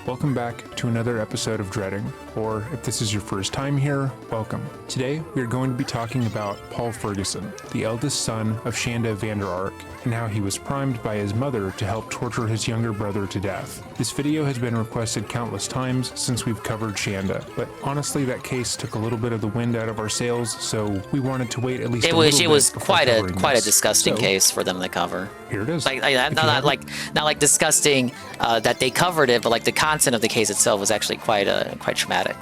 Welcome back to another episode of Dreading, or if this is your first time here, welcome. Today, we are going to be talking about Paul Ferguson, the eldest son of Shanda Vander Ark, and how he was primed by his mother to help torture his younger brother to death. This video has been requested countless times since we've covered Shanda, but honestly that case took a little bit of the wind out of our sails, so we wanted to wait at least It was quite a disgusting case for them to cover. Here it is. Not like disgusting that they covered it, but like the content of the case itself was actually quite traumatic.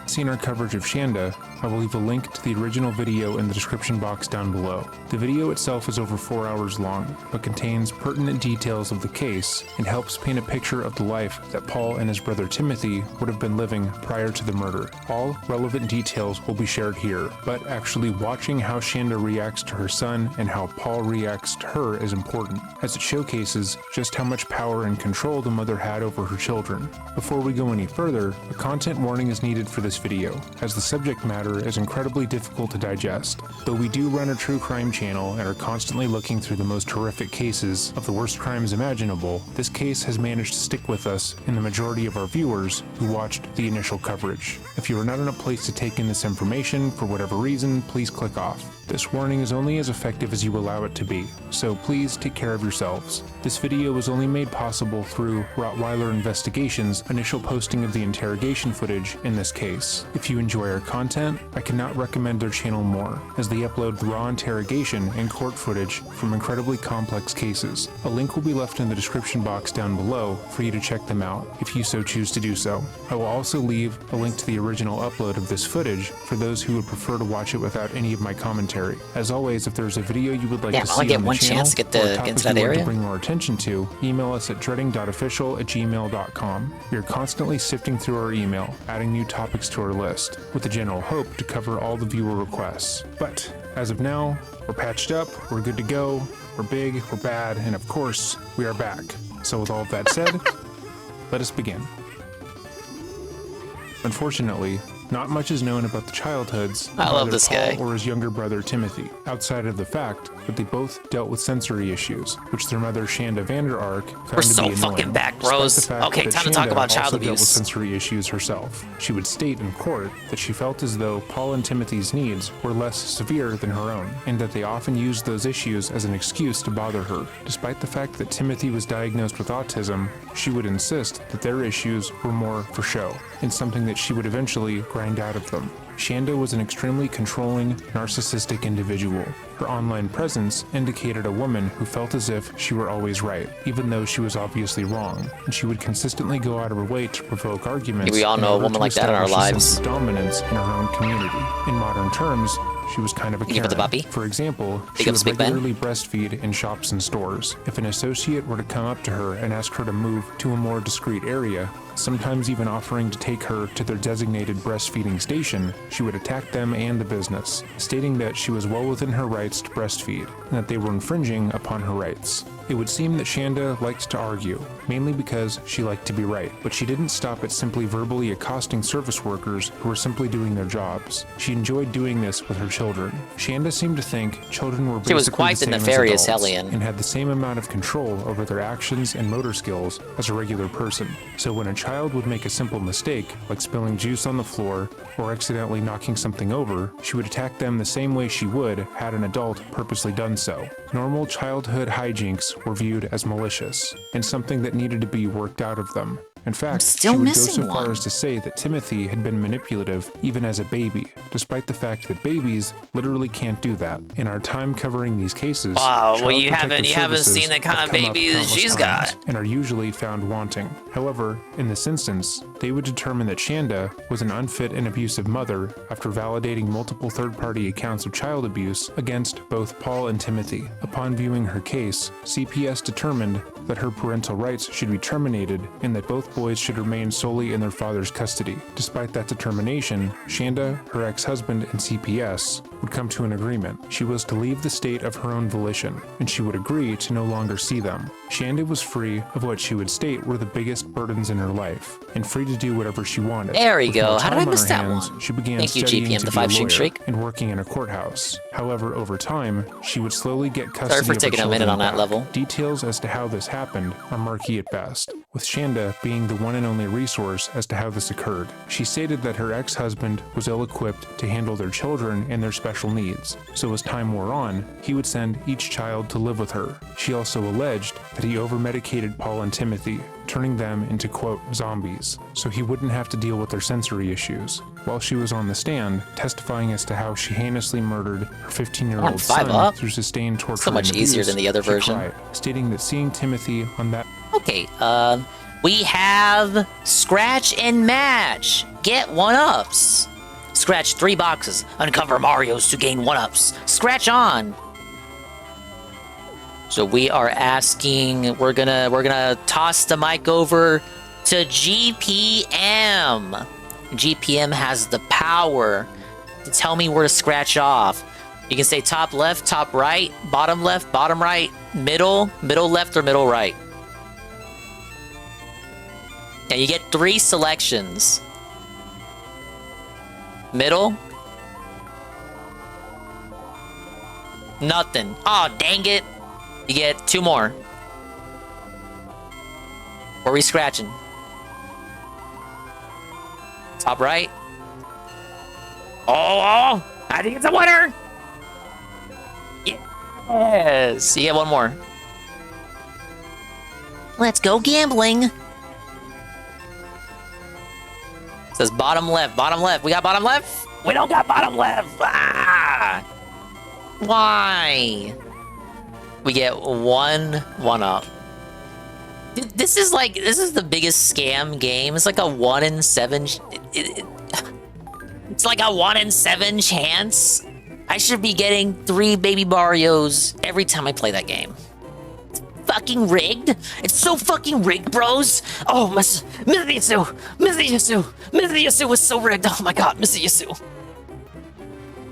Seen our coverage of Shanda, I will leave a link to the original video in the description box down below. The video itself is over 4 hours long, but contains pertinent details of the case and helps paint a picture of the life that Paul and his brother Timothy would have been living prior to the murder. All relevant details will be shared here, but actually watching how Shanda reacts to her son and how Paul reacts to her is important, as it showcases just how much power and control the mother had over her children. Before we go any further, a content warning is needed for this video, as the subject matter is incredibly difficult to digest. Though we do run a true crime channel and are constantly looking through the most horrific cases of the worst crimes imaginable, this case has managed to stick with us in the majority of our viewers who watched the initial coverage. If you are not in a place to take in this information for whatever reason, please click off. This warning is only as effective as you allow it to be, so please take care of yourselves. This video was only made possible through Rottweiler Investigations' initial posting of the interrogation footage in this case. If you enjoy our content, I cannot recommend their channel more, as they upload the raw interrogation and court footage from incredibly complex cases. A link will be left in the description box down below for you to check them out, if you so choose to do so. I will also leave a link to the original upload of this footage for those who would prefer to watch it without any of my commentary. commentary. As always, if there's a video you would like Damn, to I see only get on the one channel, chance to get or a to topic get into you'd that like area. to bring more attention to, email us at dreading.official@gmail.com. We are constantly sifting through our email, adding new topics to our list, with the general hope to cover all the viewer requests. But as of now, we're patched up, we're good to go, we're big, we're bad, and of course, we are back. So with all of that said, let us begin. Unfortunately, not much is known about the childhoods of I love either this Paul guy. or his younger brother Timothy, outside of the fact that they both dealt with sensory issues, which their mother Shanda Vander Ark found We're to so be annoying, fucking back, despite bros. the fact Okay, that time to talk Shanda about child also dealt with abuse. sensory issues herself. She would state in court that she felt as though Paul and Timothy's needs were less severe than her own, and that they often used those issues as an excuse to bother her. Despite the fact that Timothy was diagnosed with autism, she would insist that their issues were more for show, and something that she would eventually grind out of them. Shanda was an extremely controlling, narcissistic individual. Her online presence indicated a woman who felt as if she were always right, even though she was obviously wrong, and she would consistently go out of her way to provoke arguments. We all in know a order woman to like that in our establish a lives. sense of dominance in her own community. In modern terms, she was kind of a You give her the Karen. puppy? For example, Big she ups, would Big Ben. regularly breastfeed in shops and stores. If an associate were to come up to her and ask her to move to a more discreet area, sometimes even offering to take her to their designated breastfeeding station, she would attack them and the business, stating that she was well within her rights to breastfeed, and that they were infringing upon her rights. It would seem that Shanda liked to argue, mainly because she liked to be right, but she didn't stop at simply verbally accosting service workers who were simply doing their jobs. She enjoyed doing this with her children. Shanda seemed to think children were She was basically quite the the same as nefarious adults, hellion. and had the same amount of control over their actions and motor skills as a regular person. So when a child would make a simple mistake, like spilling juice on the floor or accidentally knocking something over, she would attack them the same way she would had an adult purposely done so. Normal childhood hijinks were viewed as malicious and something that needed to be worked out of them. In fact, she still would go missing so far one. as to say that Timothy had been manipulative even as a baby, despite the fact that babies literally can't do that. In our time covering these cases, Wow, well, Child you haven't Protective seen Services the kind have of come up babies countless she's times got. and are usually found wanting. However, in this instance, they would determine that Shanda was an unfit and abusive mother after validating multiple third-party accounts of child abuse against both Paul and Timothy. Upon viewing her case, CPS determined that her parental rights should be terminated and that both boys should remain solely in their father's custody. Despite that determination, Shanda, her ex-husband, and CPS would come to an agreement. She was to leave the state of her own volition, and she would agree to no longer see them. Shanda was free of what she would state were the biggest burdens in her life, and free to do whatever she wanted. There we With go. more How did time I on miss her that hands, one? She began Thank you, studying GPM, to the be a 5 streak lawyer streak. and working in a courthouse. However, over time, she would slowly get custody Sorry for of her taking a minute children on that back. level. Details as to how this happened are murky at best, with Shanda being the one and only resource as to how this occurred. She stated that her ex-husband was ill-equipped to handle their children and their special needs, so as time wore on, he would send each child to live with her. She also alleged that he over-medicated Paul and Timothy, turning them into, quote, zombies, so he wouldn't have to deal with their sensory issues. While she was on the stand, testifying as to how she heinously murdered her 15-year-old On 5 son up. through sustained torture So much and easier abuse, than the other she version. cried, stating that seeing Timothy on that Okay, we have Scratch and Match. Get 1-ups. Scratch 3 boxes. Uncover Marios to gain 1-ups. Scratch on. So we are asking, we're gonna toss the mic over to GPM. GPM has the power to tell me where to scratch off. You can say top left, top right, bottom left, bottom right, middle, middle left, or middle right. And you get 3 selections. Middle. Nothing. Aw, dang it. You get 2 more. Where are we scratching? Top right. Oh, I think it's a winner. Yes. You get 1 more. Let's go gambling. It says bottom left, bottom left. We got bottom left? We don't got bottom left. Ah! Why? We get 1-up. This is the biggest scam game. It's like a 1 in 7. It's like a 1 in 7 chance. I should be getting 3 baby Marios every time I play that game. It's fucking rigged. It's so fucking rigged, bros. Oh, Mr. Yasu was so rigged. Oh my god, Mr. Yasu.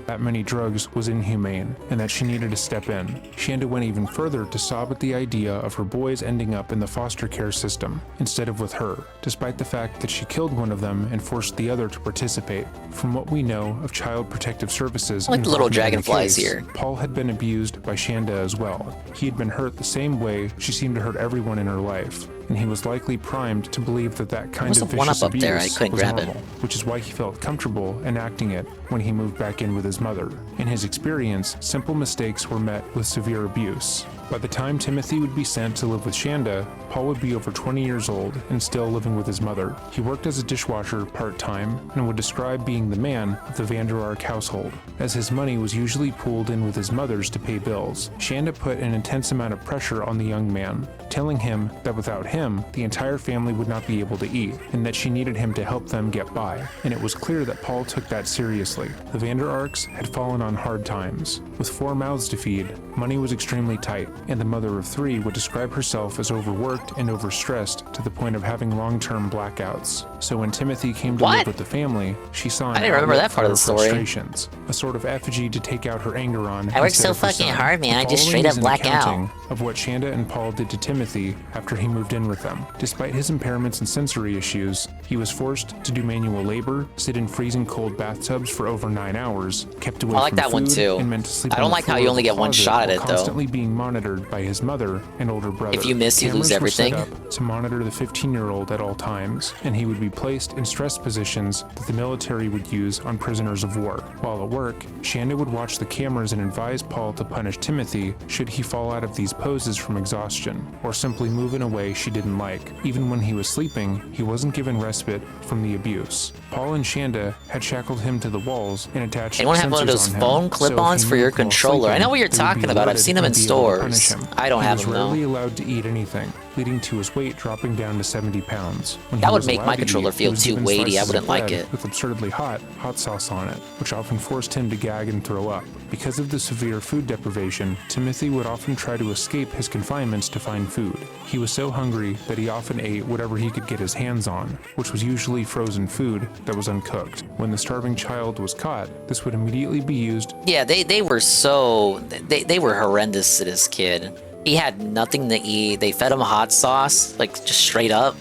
That many drugs was inhumane, and that she needed to step in. Shanda went even further to sob at the idea of her boys ending up in the foster care system instead of with her, despite the fact that she killed one of them and forced the other to participate. From what we know of Child Protective Services, Like the little involvement in the dragonflies case, here. Paul had been abused by Shanda as well. He had been hurt the same way she seemed to hurt everyone in her life, and he was likely primed to believe that that kind What's of the one vicious up there? I abuse couldn't was grab it. normal, which is why he felt comfortable enacting it when he moved back in with his mother. In his experience, simple mistakes were met with severe abuse. By the time Timothy would be sent to live with Shanda, Paul would be over 20 years old and still living with his mother. He worked as a dishwasher part-time and would describe being the man of the Vander Ark household, as his money was usually pooled in with his mother's to pay bills. Shanda put an intense amount of pressure on the young man, telling him that without him, the entire family would not be able to eat, and that she needed him to help them get by. And it was clear that Paul took that seriously. The Vander Arks had fallen on hard times. With 4 mouths to feed, money was extremely tight, and the mother of 3 would describe herself as overworked and overstressed to the point of having long-term blackouts. So when Timothy came to live with the family, she saw an I didn't remember outlet that part of for the her story. frustrations, a sort of effigy to take out her anger on. I worked instead so of her fucking son. hard, man. I The just following straight up is an black out. accounting of what Shanda and Paul did to Timothy after he moved in with them. Despite his impairments and sensory issues, he was forced to do manual labor, sit in freezing cold bathtubs for over 9 hours, kept away I like from that one food, too. and meant to sleep I don't on the like how floor you of only the get one closet shot at while it, though. constantly being monitored by his mother and older brother. If you miss, you lose Cameras were set everything. up to monitor the 15-year-old at all times, and he would be placed in stress positions that the military would use on prisoners of war. While at work, Shanda would watch the cameras and advise Paul to punish Timothy should he fall out of these poses from exhaustion, or simply move in a way she didn't like. Even when he was sleeping, he wasn't given respite from the abuse. Paul and Shanda had shackled him to the walls and attached Anyone have one of sensors those on him, phone so if clip-ons he for your moved while controller? I sleeping, know what you're they would be talking about. I've alerted seen them in and be able to punish stores. him. I don't He have was them, though. rarely allowed to eat anything, leading to his weight dropping down to 70 pounds. When That he would was make allowed my to controller eat, he feel was too given weighty. I slices of wouldn't like bread it. with absurdly hot sauce on it, which often forced him to gag and throw up. Because of the severe food deprivation, Timothy would often try to escape his confinements to find food. He was so hungry that he often ate whatever he could get his hands on, which was usually frozen food that was uncooked. When the starving child was caught, this would immediately be used. Yeah, they were so they were horrendous to this kid. He had nothing to eat. They fed him hot sauce, like just straight up.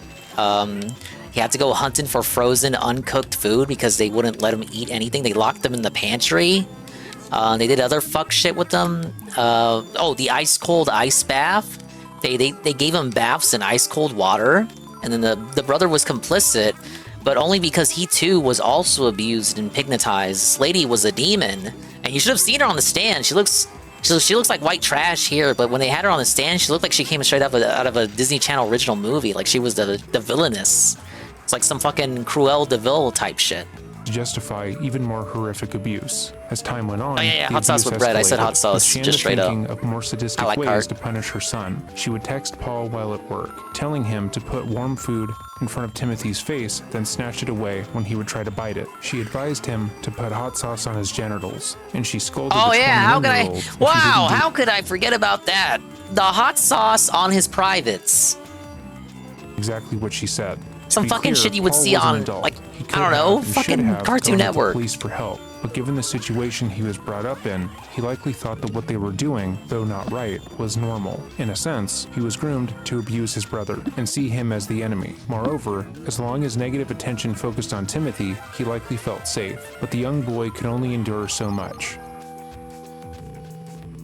He had to go hunting for frozen, uncooked food because they wouldn't let him eat anything. They locked him in the pantry. They did other fuck shit with them. Oh, the ice cold ice bath. They gave him baths in ice cold water, and then the brother was complicit, but only because he too was also abused and pignatized. This lady was a demon, and you should have seen her on the stand. She looks like white trash here, but when they had her on the stand, she looked like she came straight out of a Disney Channel original movie. Like she was the villainess. It's like some fucking Cruella de Vil type shit. to justify even more horrific abuse. As time went on, Oh, yeah, the hot sauce abuse with bread. I said escalated, hot sauce, with just Shanda straight up. thinking of more sadistic I like ways heart. to punish her son. She would text Paul while at work, telling him to put warm food in front of Timothy's face, then snatch it away when he would try to bite it. She advised him to put hot sauce on his genitals, and she scolded Oh the yeah, how could I? 21-year-old if he Wow, didn't do how could I forget about that? The hot sauce on his privates. exactly what she said. To Some be fucking clear, shit you would Paul see was an on, adult. like, He could I don't know, have and should fucking have Cartoon gone to Network. the police for help, but given the situation he was brought up in, he likely thought that what they were doing, though not right, was normal. In a sense, he was groomed to abuse his brother and see him as the enemy. Moreover, as long as negative attention focused on Timothy, he likely felt safe, but the young boy could only endure so much.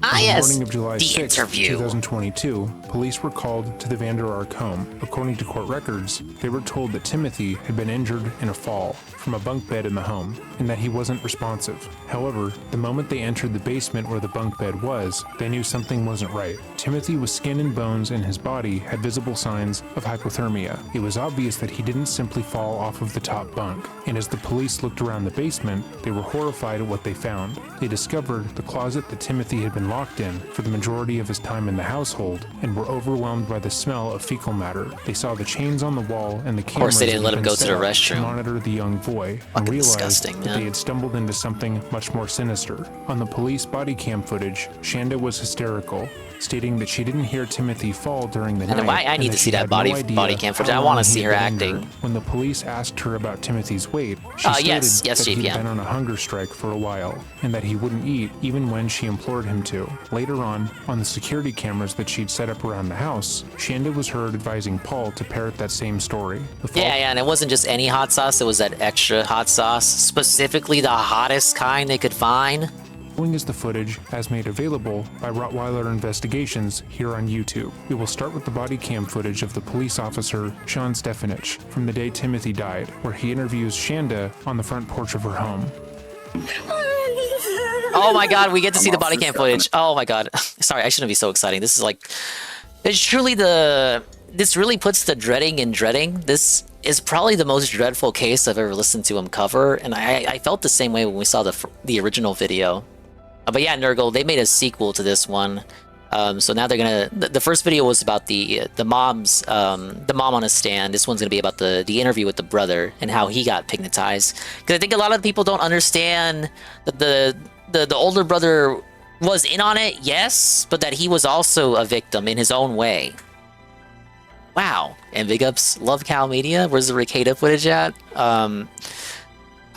Ah, On the yes, morning of July the 6, interview. 2022, police were called to the Vander Ark home. According to court records, they were told that Timothy had been injured in a fall from a bunk bed in the home, and that he wasn't responsive. However, the moment they entered the basement where the bunk bed was, they knew something wasn't right. Timothy was skin and bones, and his body had visible signs of hypothermia. It was obvious that he didn't simply fall off of the top bunk, and as the police looked around the basement, they were horrified at what they found. They discovered the closet that Timothy had been locked in for the majority of his time in the household, and were were overwhelmed by the smell of fecal matter. They saw the chains on the wall and the cameras. Of course, they didn't let that him had go been to set the up restroom. to monitor the young boy and Fucking realized disgusting, that man. they had stumbled into something much more sinister. On the police body cam footage, Shanda was hysterical, stating that she didn't hear Timothy fall during the And night. why I need and to she see that had body no idea body cam footage. how I want long to he see had her been acting. injured. When the police asked her about Timothy's weight, she stated yes, that he JPM. had been on a hunger strike for a while and that he wouldn't eat even when she implored him to. Later on the security cameras that she'd set up around the house, Shanda was heard advising Paul to parrot that same story. Yeah, and it wasn't just any hot sauce, it was that extra hot sauce, specifically the hottest kind they could find. Following is the footage as made available by Rottweiler Investigations here on YouTube. We will start with the body cam footage of the police officer Sean Stefanich from the day Timothy died, where he interviews Shanda on the front porch of her home. Oh my god, we get to see the body cam footage. Oh my god. Sorry, I shouldn't be so exciting. This is like... It's truly the... This really puts the dreading in dreading. This is probably the most dreadful case I've ever listened to him cover, and I felt the same way when we saw the original video. But yeah, Nurgle, they made a sequel to this one. So now they're gonna... The first video was about the mom on a stand. This one's gonna be about the interview with the brother and how he got pignatized. Because I think a lot of people don't understand that the older brother was in on it, yes, but that he was also a victim in his own way. Wow. And big ups Love Cow Media. Where's the Ricada footage at? I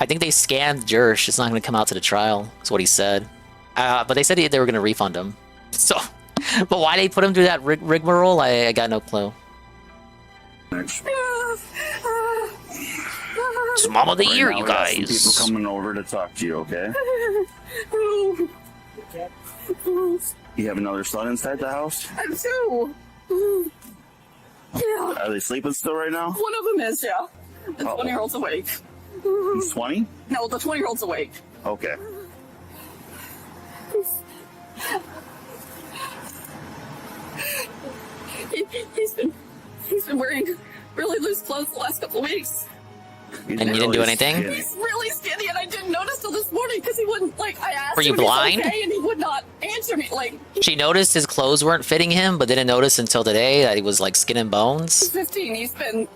think they scanned Jersh. It's not going to come out to the trial. That's what he said. But they said they were going to refund him. So, but why they put him through that rigmarole, I got no clue. It's Mom of the Year, you guys. People coming over to talk to you, okay? You have another son inside the house? I do. Yeah. Are they sleeping still right now? One of them is, yeah. The 20-year-old's awake. He's 20? No, the 20-year-old's awake. Okay. He's been wearing really loose clothes the last couple of weeks. And you didn't do anything? He's really skinny, and I didn't notice till this morning because he wouldn't, like, I asked Were you him if he's blind? okay, and he would not answer me. Like, She noticed his clothes weren't fitting him, but didn't notice until today that he was like skin and bones. he's 15. He's been.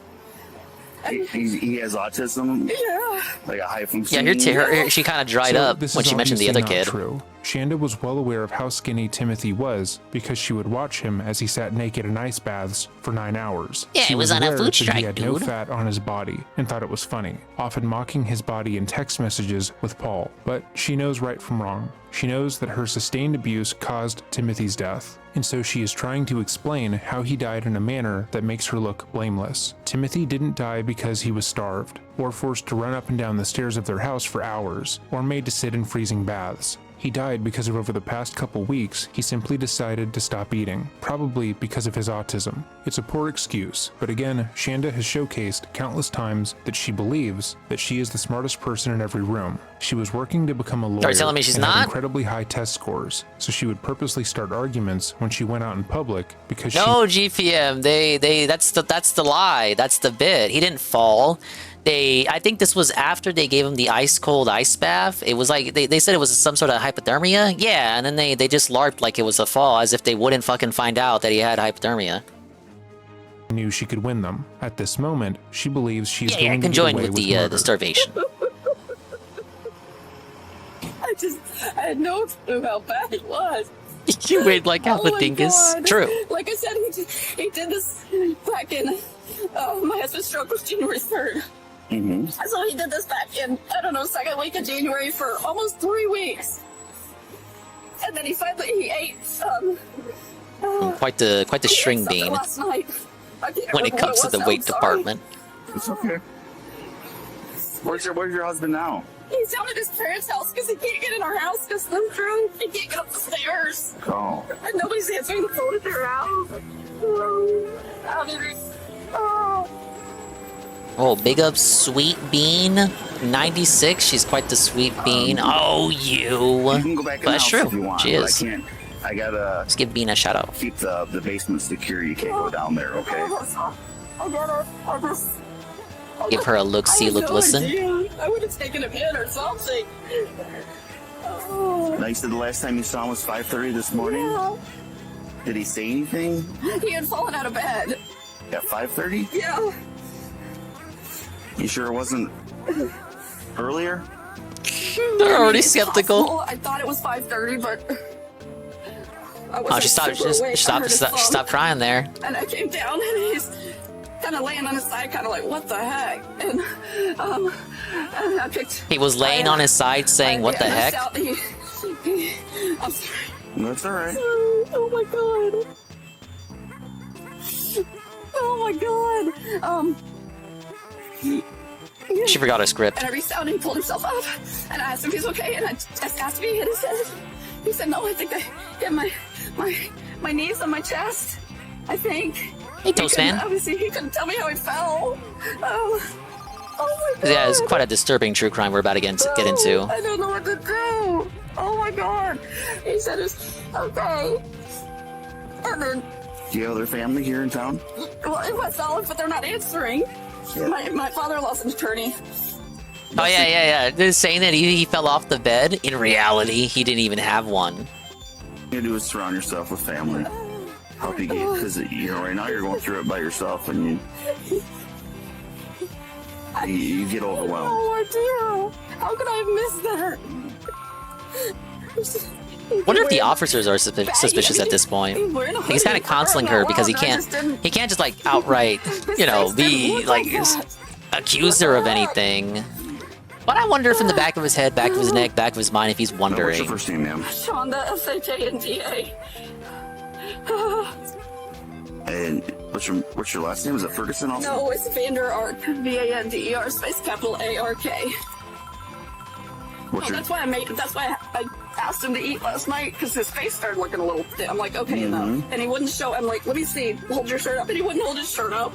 He has autism? Yeah. Like a high Yeah, functioning? she kind of dried So up this when is she mentioned the other obviously not kid. True. Shanda was well aware of how skinny Timothy was because she would watch him as he sat naked in ice baths for 9 hours. Yeah, she he was on a aware food that strike, he had no dude. fat on his body and thought it was funny, often mocking his body in text messages with Paul. But she knows right from wrong. She knows that her sustained abuse caused Timothy's death, and so she is trying to explain how he died in a manner that makes her look blameless. Timothy didn't die because he was starved, or forced to run up and down the stairs of their house for hours, or made to sit in freezing baths. He died because over the past couple weeks, he simply decided to stop eating, probably because of his autism. It's a poor excuse, but again, Shanda has showcased countless times that she believes that she is the smartest person in every room. She was working to become a lawyer Are you telling me she's and had not? incredibly high test scores, so she would purposely start arguments when she went out in public because No, GPM, that's the lie. That's the bit. He didn't fall. I think this was after they gave him the ice cold ice bath. It was like they said it was some sort of hypothermia. Yeah, and then they just LARPed like it was a fall, as if they wouldn't fucking find out that he had hypothermia. knew she could win them. At this moment, she believes she is Yeah, I going can to get join away with with the murder. starvation. I had no clue how bad he was. You weighed like half Oh a my dingus. God. True. Like I said, he did this back in. My husband's stroke was January 3rd. Mm-hmm. So he did this back in, I don't know, second week of January for almost 3 weeks. And then he ate Quite the string something bean last night. I can't when it remember comes to what the was, weight I'm sorry. department. It's okay. Where's your husband now? He's down at his parents' house because he can't get in our house because I'm drunk. He can't get up the stairs. Oh. And nobody's answering the phone at their house. Oh, big up Sweet Bean 96. She's quite the sweet bean. Oh, you. You can go back in the That's house true. if you want, She but is. I can't. I gotta. Let's give Bean a shout out. Keep the basement secure. You can't go down there, okay? I get it. I just. Give her a look, see, look, listen. I would have taken him in or something. Now you said the last time you saw him was 5:30 this morning. Yeah. Did he say anything? He had fallen out of bed. At 5:30? Yeah. You sure it wasn't earlier? They're already It's skeptical. possible. I thought it was 5:30, but I Oh, wasn't she stopped. super awake. I She heard his phone. stopped crying there. And I came down, and he's kind of laying on his side, kind of like, what the heck? And I picked. He was laying on his side, saying, "What the heck?" I'm sorry. That's all right. Oh my god. Oh my god. She forgot her script. And I reached out and he pulled himself up. And I asked him if he's okay. And I just asked if he hit his head. He said, no, I think I hit my knees on my chest. I think. Hey, Toast Man. Obviously, he couldn't tell me how he fell. Oh my god. Yeah, it's quite a disturbing true crime we're about to get into. I don't know what to do. Oh my god. He said it's okay. And then, Do you have other family here in town? well, it was solid, but they're not answering. Yeah. My father-in-law's an attorney. Oh yeah. They're saying that he fell off the bed. In reality, he didn't even have one. You do is surround yourself with family. Help you get, because right now you're going through it by yourself, and you get overwhelmed. Oh dear. How could I have missed that? Wonder if the officers are suspicious at this point. He's kind of counseling her because he can't just like outright, be like accuse her of anything. But I wonder if in the back of his head, back of his neck, back of his mind, if he's wondering. What's your first name, ma'am? Shonda, S-H-A-N-D-A. And what's your last name? Is it Ferguson also? No, it's Vander Ark. V-A-N-D-E-R space capital A-R-K. That's why I asked him to eat last night, because his face started looking a little thin. I'm like, okay, enough. And he wouldn't show. I'm like, let me see. Hold your shirt up. And he wouldn't hold his shirt up.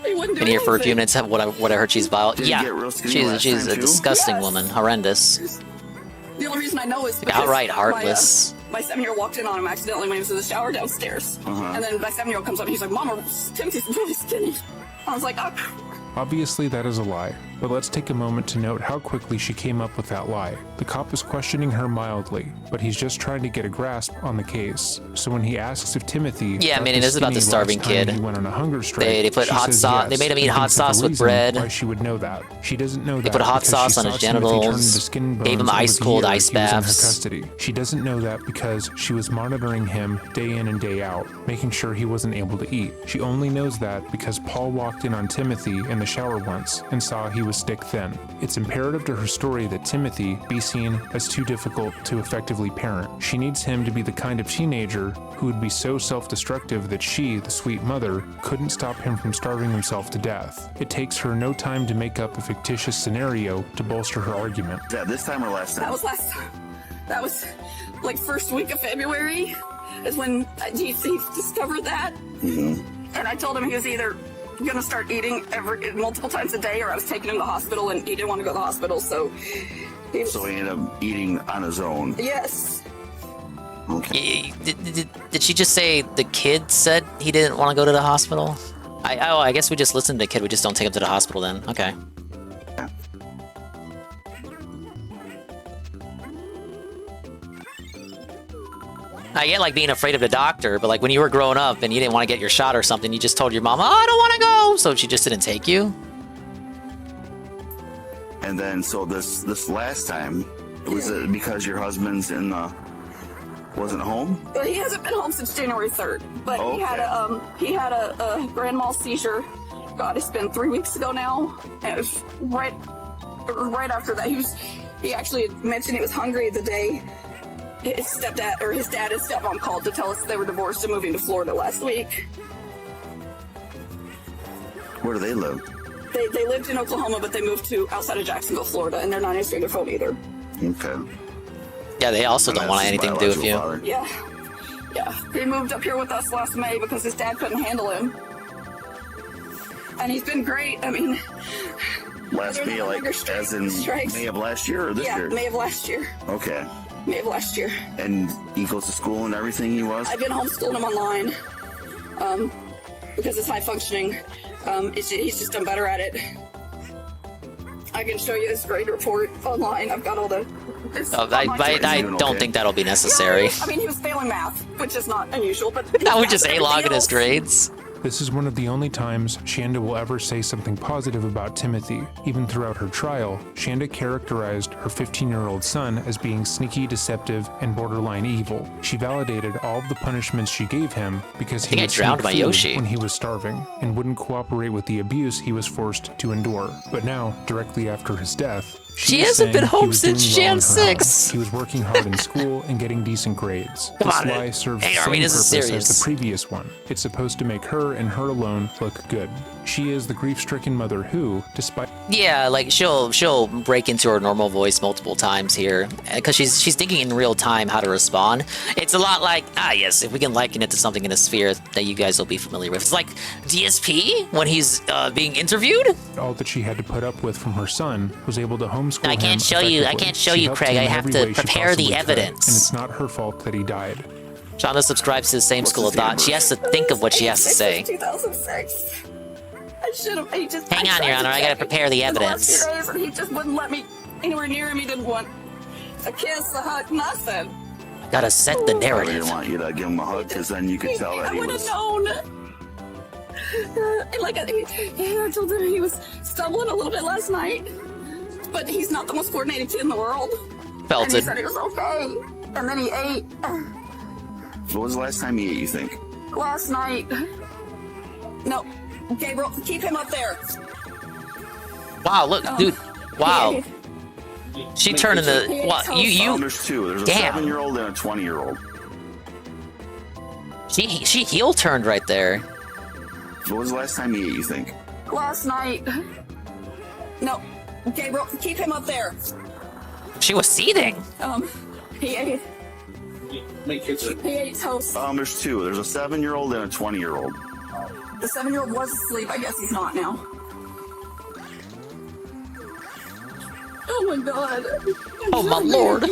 He wouldn't do Been here for a few anything. minutes. What I heard, she's vile. Did he Yeah, get real skinny last she's time, a too? disgusting woman. Horrendous. The only reason I know is because Outright heartless. My 7-year-old walked in on him accidentally when he was in the shower downstairs. And then my 7-year-old comes up and he's like, Mama, Timothy's really skinny. I was like, oh. Obviously, that is a lie, but let's take a moment to note how quickly she came up with that lie. The cop is questioning her mildly, but he's just trying to get a grasp on the case. So when he asks if Timothy, Yeah, I got mean, it is about the skinny starving last time kid. he went on a hunger strike, They put she hot says sauce. yes, They made him eat looking hot for the sauce with reason bread. Why she would know that? She doesn't know that. They put hot because sauce she on his saw Timothy turn genitals, into skin gave him bones ice over the cold years ice he was in her baths. custody. She doesn't know that because she was monitoring him day in and day out, making sure he wasn't able to eat. She only knows that because Paul walked in on Timothy in the shower once and saw he was stick thin. It's imperative to her story that Timothy be seen as too difficult to effectively parent. She needs him to be the kind of teenager who would be so self-destructive that she, the sweet mother, couldn't stop him from starving himself to death. It takes her no time to make up a fictitious scenario to bolster her argument. Is that this time or last time? That was last time. That was like first week of February is when he discovered that. And I told him he was either going to start eating multiple times a day, or I was taking him to the hospital, and he didn't want to go to the hospital, so he ended up eating on his own. Yes. Okay. Did she just say the kid said he didn't want to go to the hospital? I guess we just listened to the kid. We just don't take him to the hospital then. Okay. I get like being afraid of the doctor, but like when you were growing up and you didn't want to get your shot or something, you just told your mom, "Oh, I don't want to go," so she just didn't take you. And then, so this last time, was it because your husband's wasn't home? Well, he hasn't been home since January 3rd, but he had a grand mal seizure. God, it's been 3 weeks ago now. And it was right after that. He actually mentioned he was hungry the day his dad and stepmom called to tell us they were divorced and moving to Florida last week. Where do they live? They lived in Oklahoma, but they moved to outside of Jacksonville, Florida, and they're not answering their phone either. Okay. Yeah, they also don't want anything to do with you. Yeah. He moved up here with us last May because his dad couldn't handle him. And he's been great. I mean... Last May, like, as in May of last year or this year? Yeah, May of last year. Okay. May of last year. And he goes to school and everything, he was? I've been homeschooling him online. Because it's high functioning. He's just done better at it. I can show you this grade report online. I've got all the. I don't think that'll be necessary. I mean, he was failing math, which is not unusual, but That would just A-log in his grades. This is one of the only times Shanda will ever say something positive about Timothy. Even throughout her trial, Shanda characterized her 15-year-old son as being sneaky, deceptive, and borderline evil. She validated all of the punishments she gave him because he I would drowned sneak my food Yoshi. when he was starving and wouldn't cooperate with the abuse he was forced to endure. But now, directly after his death, She is hasn't been saying he home was since doing well in Gen her home. 6. He was working hard in school and getting decent grades. Come This on, lie serves hey, the Army, same this is purpose serious. as the previous one. It's supposed to make her and her alone look good. She is the grief-stricken mother who, despite Yeah, like she'll break into her normal voice multiple times here because she's thinking in real time how to respond. It's a lot like yes, if we can liken it to something in a sphere that you guys will be familiar with. It's like DSP when he's being interviewed. all that she had to put up with from her son, was able to homeschool I can't him show you. I effectively. can't show She you, helped Craig. him I in have every to way she prepare the possibly could, evidence. and it's not her fault that he died. Shauna subscribes to the same school of thought. She has to think of what she has to say. 2006. I should have. He just. Hang on, Your Honor. I gotta prepare the evidence. And he just wouldn't let me anywhere near him. He didn't want a kiss, a hug, nothing. Gotta set the I narrative. didn't want you to give him a hug because then you could tell that I he would have was. known. I told him he was stumbling a little bit last night, but he's not the most coordinated kid in the world. Felt And he it. said he was okay, and then he ate What was the last time he ate, you think? last night. No, Gabriel, keep him up there. Wow, look, dude. Wow. She turned into Oh, there's two. There's a Damn. 7-year-old and a 20-year-old. She heel turned right there. What was the last time he ate, you think? Last night. No, Gabriel, keep him up there. She was seething. He ate. He ate toast. There's two. There's a 7-year-old and a 20-year-old. The 7-year-old was asleep. I guess he's not now. Oh my god. Oh my lord.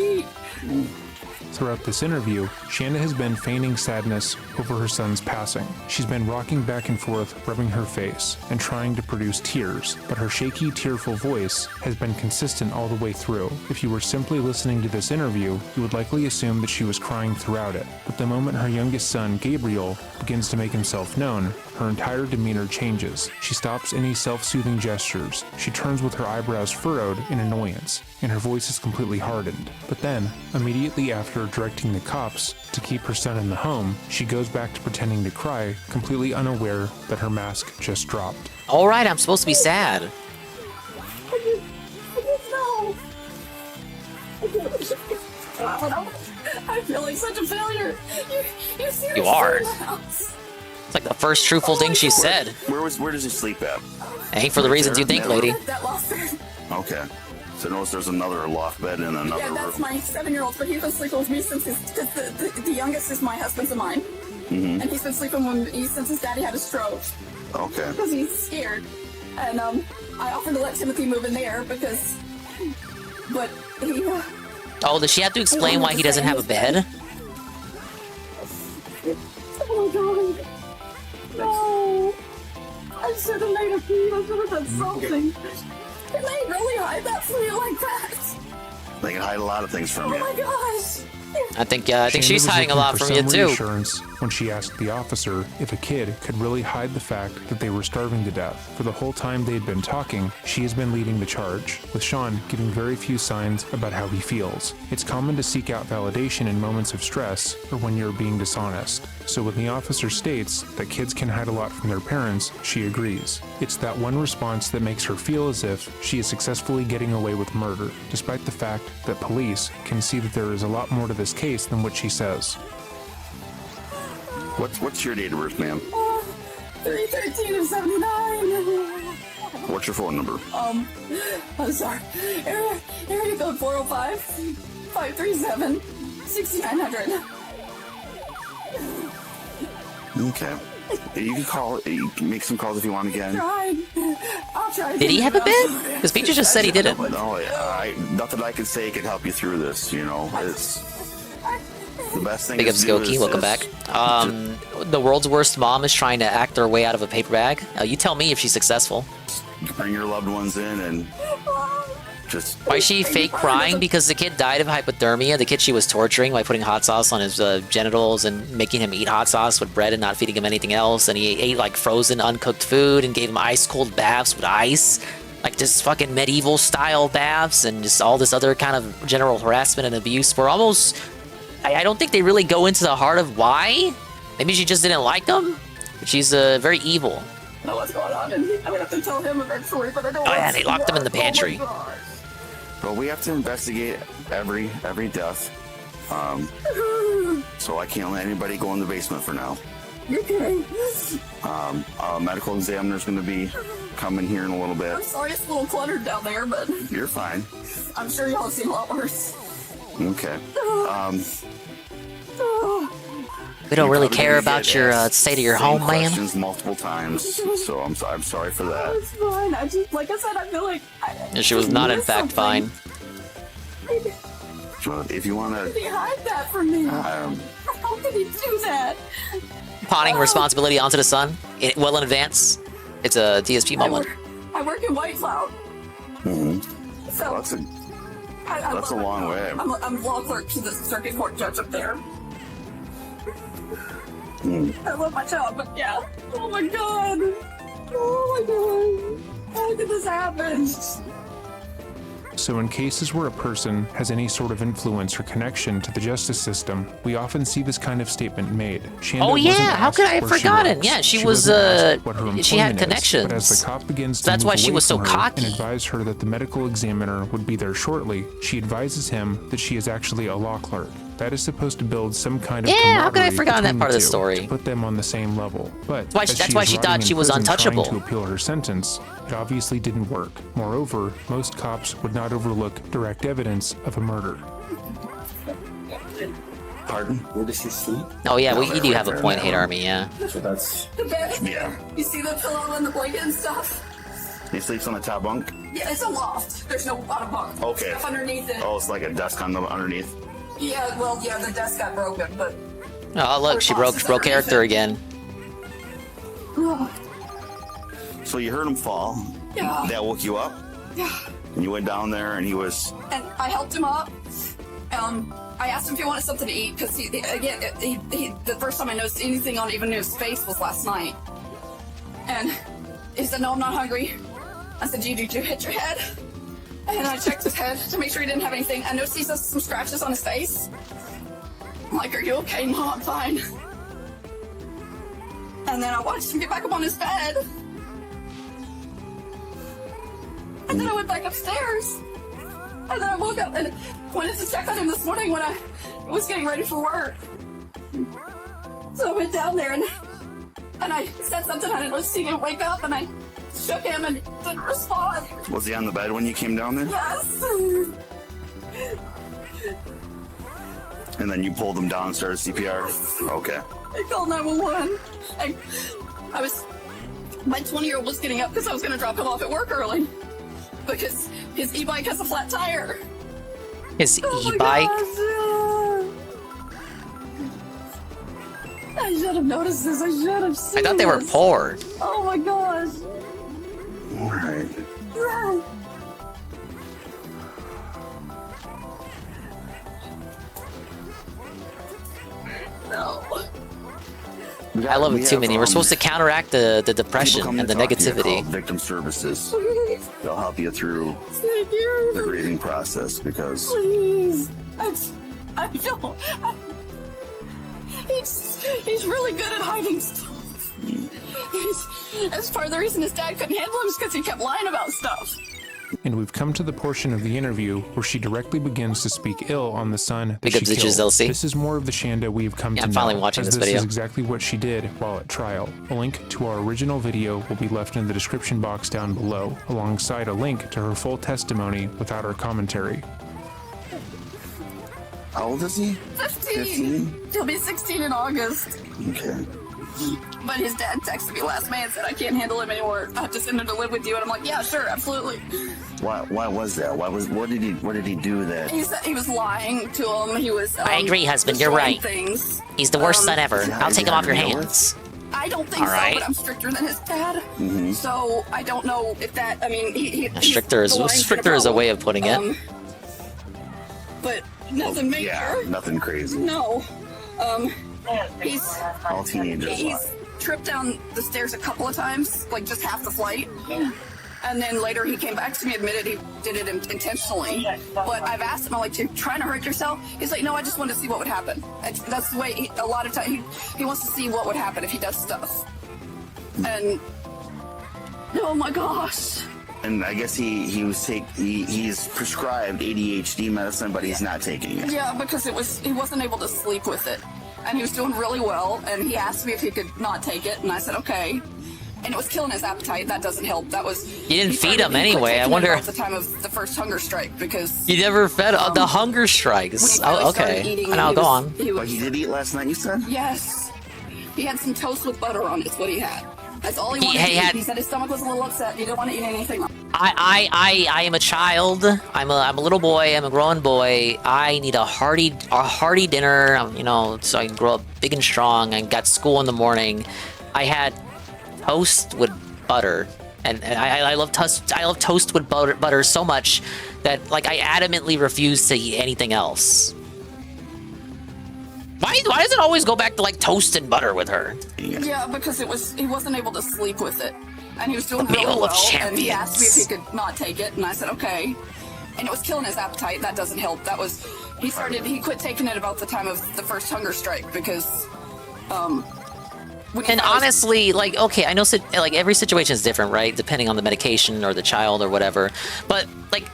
Throughout this interview, Shanda has been feigning sadness over her son's passing. She's been rocking back and forth, rubbing her face, and trying to produce tears, but her shaky, tearful voice has been consistent all the way through. If you were simply listening to this interview, you would likely assume that she was crying throughout it. But the moment her youngest son, Gabriel, begins to make himself known, her entire demeanor changes. She stops any self-soothing gestures. She turns with her eyebrows furrowed in annoyance, and her voice is completely hardened. But then, immediately after directing the cops to keep her son in the home, she goes back to pretending to cry, completely unaware that her mask just dropped. All right, I'm supposed to be sad. No. I feel like such a failure. You see You are. It's like the first truthful thing she said. Where does he sleep at? Ain't for the reasons you think, lady. That lost her. Okay. So notice there's another loft bed in another Yeah, that's room. my 7-year-old, but he's been sleeping with me since the youngest is my husband's and mine. Mm-hmm. And he's been sleeping with me since his daddy had a stroke. Okay. Because he's scared. And I offered to let Timothy move in there because, but he. Oh, does she have to explain why he doesn't have a bed? Oh god. No. I should have made a feed. I should have done something. Can they really hide that from you like that? They can hide a lot of things from Oh you. my gosh. I think Shanda she's was hiding a looking lot for from you some too. reassurance when she asked the officer if a kid could really hide the fact that they were starving to death. For the whole time they'd been talking, she has been leading the charge, with Sean giving very few signs about how he feels. It's common to seek out validation in moments of stress or when you're being dishonest. So when the officer states that kids can hide a lot from their parents, she agrees. It's that one response that makes her feel as if she is successfully getting away with murder, despite the fact that police can see that there is a lot more to this case than what she says. What's your date of birth, ma'am? 313 of 79. What's your phone number? I'm sorry. Area code 405 537 6900. Okay. You can call. You can make some calls if you want again. I'll try. Did he have a bed? Because Peter just said he didn't. No, nothing I can say can help you through this. You know, it's the best thing. Big up to do Skokie, is welcome this. back. The world's worst mom is trying to act their way out of a paper bag. You tell me if she's successful. bring your loved ones in and just. Why is she fake crying? Because the kid died of hypothermia. The kid she was torturing by putting hot sauce on his genitals and making him eat hot sauce with bread and not feeding him anything else. And he ate like frozen, uncooked food and gave him ice cold baths with ice. Like just fucking medieval style baths and just all this other kind of general harassment and abuse. We're almost. I don't think they really go into the heart of why. Maybe she just didn't like him. She's very evil. I know what's going on, and I'm gonna have to tell him eventually, but I don't. Oh yeah, they locked him in the pantry. But we have to investigate every death. So I can't let anybody go in the basement for now. Okay. A medical examiner's going to be coming here in a little bit. I'm sorry it's a little cluttered down there, but You're fine. I'm sure y'all have seen a lot worse. Okay. We don't You're really probably care gonna about get your asked state of your same home, man. questions multiple times, so I'm sorry for that. It's fine. I just, like I said, I feel like. And she was not, in fact, fine. So if you want How to, did he hide that from me? How could he do that? Pawning responsibility onto the son, well in advance. It's a DSP moment. I work in White Cloud. So that's a that's a long way. I'm law clerk to the circuit court judge up there. I love my job, but yeah. Oh my god. Oh my god. How did this happen? So in cases where a person has any sort of influence or connection to the justice system, we often see this kind of statement made. Shanda Oh yeah, wasn't how could I asked have where she forgotten? works. Yeah, she was wasn't asked what her she had employment is, connections. But as the cop begins to That's move why she away was so from her cocky. and advise her that the medical examiner would be there shortly, she advises him that she is actually a law clerk. That is supposed to build some kind of Yeah, how could I have camaraderie forgotten that between part of the two, story? to put them on the same level. But That's why she thought she was untouchable. To appeal her sentence, it obviously didn't work. Moreover, most cops would not overlook direct evidence of a murder. Pardon? Where does she sleep? Oh yeah, you do have a point, Hate Army. Yeah. So that's The bed? yeah. You see the pillow and the blanket and stuff? He sleeps on the top bunk. Yeah, it's a loft. There's no bottom bunk. Okay. Stuff underneath it. Oh, it's like a desk on the underneath. Yeah, well, yeah, the desk got broken, but. Oh look, she broke character again. So you heard him fall. Yeah. That woke you up. Yeah. And you went down there, and he was. And I helped him up. I asked him if he wanted something to eat because the first time I noticed anything on even his face was last night. And he said, "No, I'm not hungry." I said, "Did you hit your head?" And I checked his head to make sure he didn't have anything. I noticed he has some scratches on his face. I'm like, "Are you okay?" "No, I'm fine." And then I watched him get back up on his bed. And then I went back upstairs. And then I woke up and wanted to check on him this morning when I was getting ready for work. So I went down there and I said something. I didn't see him wake up, and I shook him and he didn't respond. Was he on the bed when you came down there? Yes. And then you pulled him down and started CPR? Okay. I called 911. My 20-year-old was getting up because I was going to drop him off at work early. Because his e-bike has a flat tire. His Oh my e-bike? gosh. I should have noticed this. I should have seen I thought they were this. poor. Oh my gosh. All right. No. I love it too, Minnie. We're supposed to counteract the depression and the negativity. Victim Services. They'll help you through Thank you. the grieving process because Please. I don't. He's really good at hiding stuff. That's part of the reason his dad couldn't handle him is because he kept lying about stuff. And we've come to the portion of the interview where she directly begins to speak ill on the son that Big she up to killed. Giselle-C. This is more of the Shanda we've come to I'm know, finally watching as this this video. is exactly what she did while at trial. A link to our original video will be left in the description box down below, alongside a link to her full testimony without her commentary. how old is he? 15. He'll be 16 in August. Okay. But his dad texted me last May and said, "I can't handle him anymore. I have to send him to live with you." And I'm like, "Yeah, sure, absolutely." Why was that? What did he do that? He said he was lying to him. He was. I agree, husband. You're destroying right. Things. He's the worst son ever. Is he- I'll is take he him off your on the hands. I don't think All so, right. but I'm stricter than his dad. So I don't know if that. I mean, Stricter is a way of putting it. But nothing major. Yeah, nothing crazy. No. He's All teenagers. he's tripped down the stairs a couple of times, like just half the flight. And then later he came back to me, admitted he did it intentionally. But I've asked him, I'm like, you're trying to hurt yourself? He's like, no, I just wanted to see what would happen. That's the way, a lot of times, he wants to see what would happen if he does stuff. And, oh my gosh. And I guess he's prescribed ADHD medicine, but he's not taking it. Yeah, because he wasn't able to sleep with it. And he was doing really well, and he asked me if he could not take it, and I said, okay. And it was killing his appetite. That doesn't help. That was. You didn't feed him anyway. I wonder. At the time of the first hunger strike, because You never fed the hunger strikes. Oh, okay. Now go on. But he did eat last night, you said? Yes, he had some toast with butter on it. That's what he had. That's all he wanted to eat. He said his stomach was a little upset. He didn't want to eat anything. I am a child. I'm a little boy. I'm a grown boy. I need a hearty dinner. You know, so I can grow up big and strong. I got school in the morning. I had toast with butter, and I love toast. I love toast with butter so much that like I adamantly refuse to eat anything else. Why does it always go back to like toast and butter with her? Yeah, because he wasn't able to sleep with it, and he was doing A meal really of well. And he asked me if champions. he could not take it, and I said okay. And it was killing his appetite. That doesn't help. That was he quit taking it about the time of the first hunger strike because. And honestly, like, okay, I know, like, every situation is different, right? Depending on the medication or the child or whatever. But, like,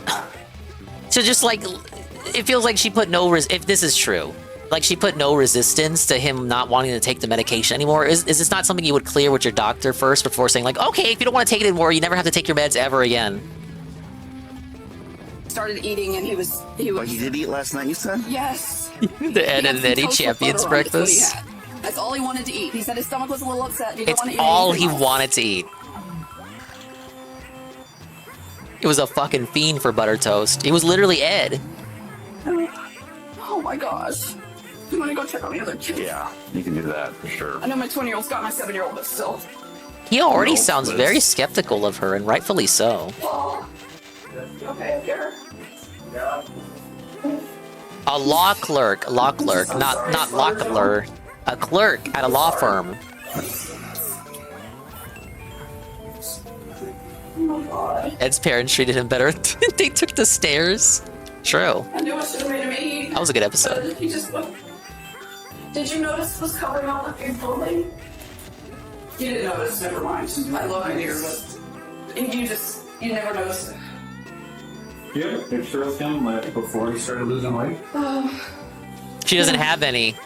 so just, like, it feels like she put if this is true, like, she put no resistance to him not wanting to take the medication anymore. Is this not something you would clear with your doctor first before saying, like, okay, if you don't want to take it anymore, you never have to take your meds ever again? Started eating, and he was. But he did eat last night, you said? Yes. The Ed and Eddie Champions breakfast. That's all he wanted to eat. He said his stomach was a little upset. He didn't It's want to eat all he anything else. wanted to eat. It was a fucking fiend for butter toast. He was literally Ed. Oh my gosh. You want to go check on the other kids? Yeah, you can do that for sure. I know my 20-year-old's got my 7-year-old, but still. He already No, sounds but very it's- skeptical of her, and rightfully so. Okay, here. A law clerk, not law clerk, a clerk at a law firm. Ed's parents treated him better. They took the stairs. True. I knew I should have made him eat. That was a good episode. But he just looked. Did you notice this covering all the food clothing? You didn't notice, never mind. I love you, dear, but you never noticed it. Do you have a picture of him like, before he started losing weight? She doesn't have any.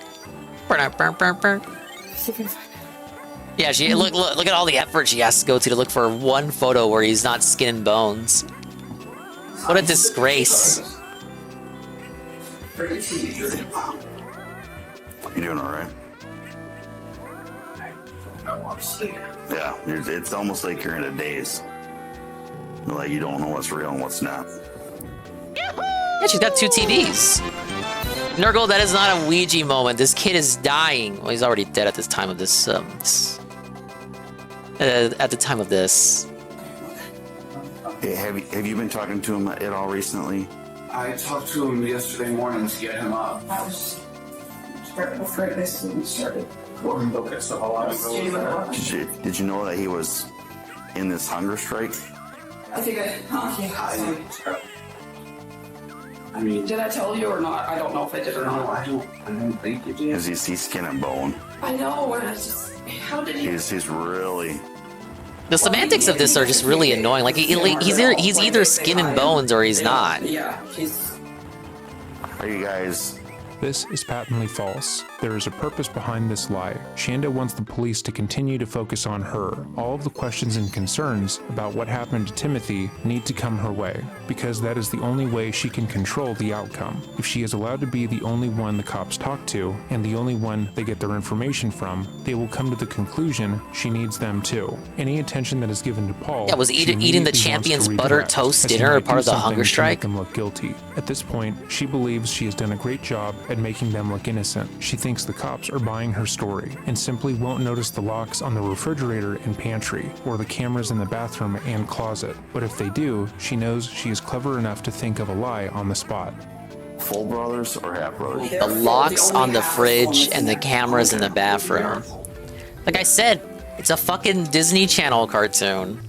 Yeah, she look at all the effort she has to go to look for one photo where he's not skin and bones. What a disgrace. You doing all right? Yeah, it's almost like you're in a daze. Like you don't know what's real and what's not. Yeah, she's got 2 TVs. Nurgle, that is not a Ouija moment. This kid is dying. Well, he's already dead at this time of this. At the time of this. Hey, have you been talking to him at all recently? I talked to him yesterday morning to get him up. I was afraid this when we started. Okay, so how long ago was that? Did you know that he was in this hunger strike? I think I mean, did I tell you or not? I don't know if I did or not. I don't think you did. Is he skin and bone? I know, and I just, how did he? He's really. The semantics of this are just really annoying. Like he's either skin and bones or he's not. Yeah, he's. Are you guys? This is patently false. There is a purpose behind this lie. Shanda wants the police to continue to focus on her. All of the questions and concerns about what happened to Timothy need to come her way, because that is the only way she can control the outcome. If she is allowed to be the only one the cops talk to, and the only one they get their information from, they will come to the conclusion she needs them too. Any attention that is given to Paul, Yeah, was she eating the immediately wants champion's to butter redirect, toast as he dinner might part do of the something hunger to strike? make them look guilty. At this point, she believes she has done a great job at making them look innocent. She thinks thinks the cops are buying her story and simply won't notice the locks on the refrigerator and pantry or the cameras in the bathroom and closet. But if they do, she knows she is clever enough to think of a lie on the spot. Full brothers or half brothers? The locks on the fridge and the cameras in the bathroom. Like I said, it's a fucking Disney Channel cartoon.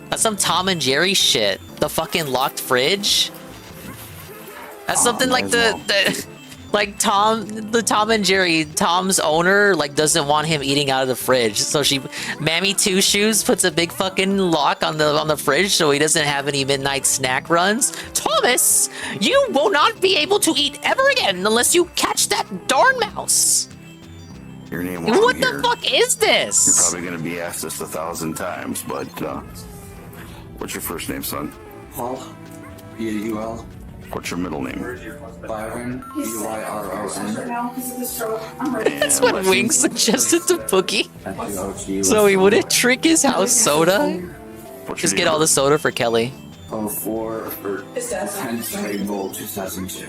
That's some Tom and Jerry shit. The fucking locked fridge. That's something like like the Tom and Jerry, Tom's owner, like, doesn't want him eating out of the fridge. So Mammy Two Shoes puts a big fucking lock on the fridge so he doesn't have any midnight snack runs. Thomas, you will not be able to eat ever again unless you catch that darn mouse. Your name What the fuck is this? You're probably going to be asked this 1,000 times, but what's your first name, son? Paul. B-A-U-L. What's your middle name? Byron. B-Y-R-O-N. That's what Wings suggested to Boogie. So he wouldn't drink his house soda. Just get all the soda for Kelly. 04 for 10th April 2002.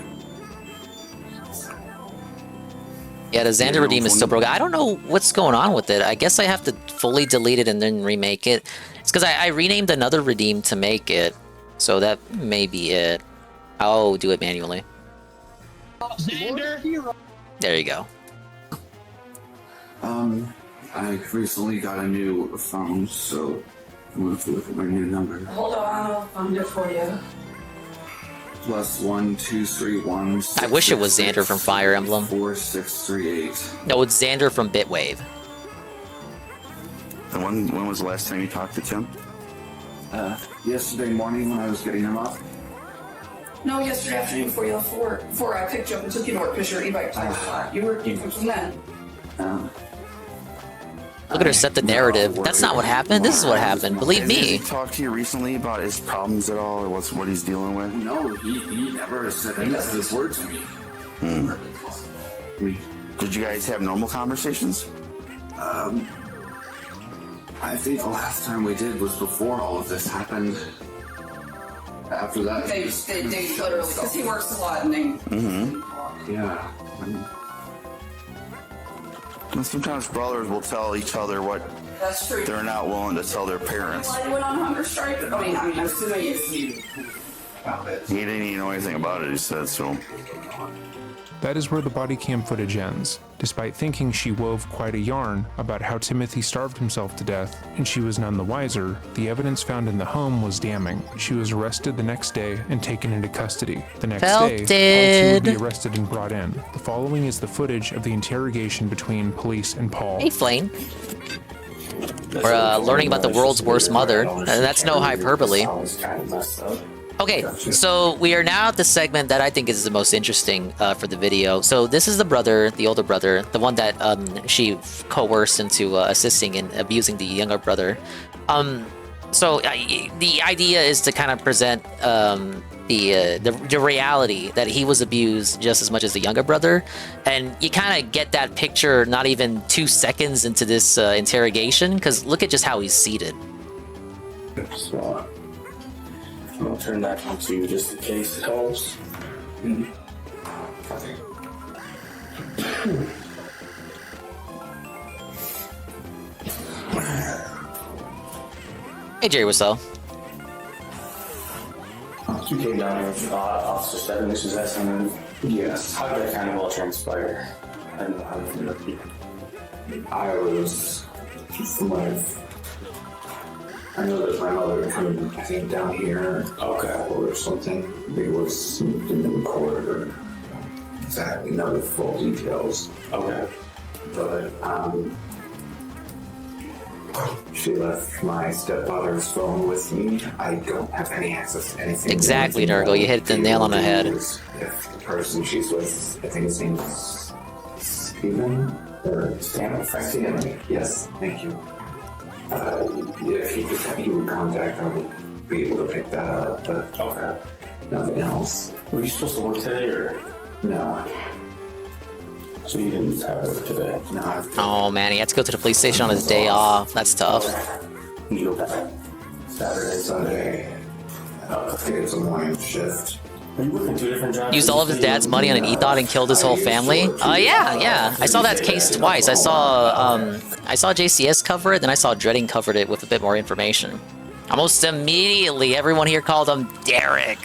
Yeah, the Xander Redeem is still broken. I don't know what's going on with it. I guess I have to fully delete it and then remake it. It's because I renamed another Redeem to make it. So that may be it. I'll do it manually. Xander? There you go. I recently got a new phone, so I'm going to look at my new number. Hold on, I'll find it for you. +1231. I wish it was Xander from Fire Emblem. 4638. No, it's Xander from Bitwave. And when was the last time you talked to Tim? Yesterday morning when I was getting him up. No, yesterday afternoon before you left for work. Before I picked you up and took you to work because your e-bike tire was flat. You were from then. Look at her set the narrative. That's not what happened. This is what happened. Believe Has me. he talked to you recently about his problems at all, or what he's dealing with? No, he never said any of his words to me. Did you guys have normal conversations? I think the last time we did was before all of this happened. After that, They literally, because he works a lot and they... Yeah. And sometimes brothers will tell each other what That's true. they're not willing to tell their parents. Why you went on hunger strike? I mean, I'm assuming you... He didn't even know anything about it, he said, so. That is where the body cam footage ends. Despite thinking she wove quite a yarn about how Timothy starved himself to death, and she was none the wiser, the evidence found in the home was damning. She was arrested the next day and taken into custody. The next day, all two would be arrested and brought in. The following is the footage of the interrogation between police and Paul. Hey, Flane. We're learning about the world's worst mother, and that's no hyperbole. Okay, so we are now at the segment that I think is the most interesting for the video. So this is the brother, the older brother, the one that she coerced into assisting in abusing the younger brother. So the idea is to kind of present the reality that he was abused just as much as the younger brother, and you kind of get that picture not even 2 seconds into this interrogation, because look at just how he's seated. So, I'll turn that to you just in case it helps. Hey, Jerry Wissel. You came down here with Officer 7, this is SMN. Yes. How did that kind of all transpire? I was, from what I know that my mother came, I think, down here, or something. There was something in the recorder. Exactly, know the full details. Okay. But, she left my stepfather's phone with me. I don't have any access to anything. Exactly, Nurgle. You hit the nail on the head. If the person she's with, I think his name is Steven, or Stanley. Yes, thank you. If he would contact, I would be able to pick that up, but nothing else. Were you supposed to work today, or? No. So you didn't have work today? No. Oh man, he had to go to the police station on his day off. That's tough. You go back Saturday, Sunday. I think it's a morning shift. Are you working 2 different jobs? Used all of his dad's money on an e-thought and killed his whole family? Yeah. I saw that case twice. I saw JCS cover it, then I saw Dreading covered it with a bit more information. Almost immediately, everyone here called him Derek.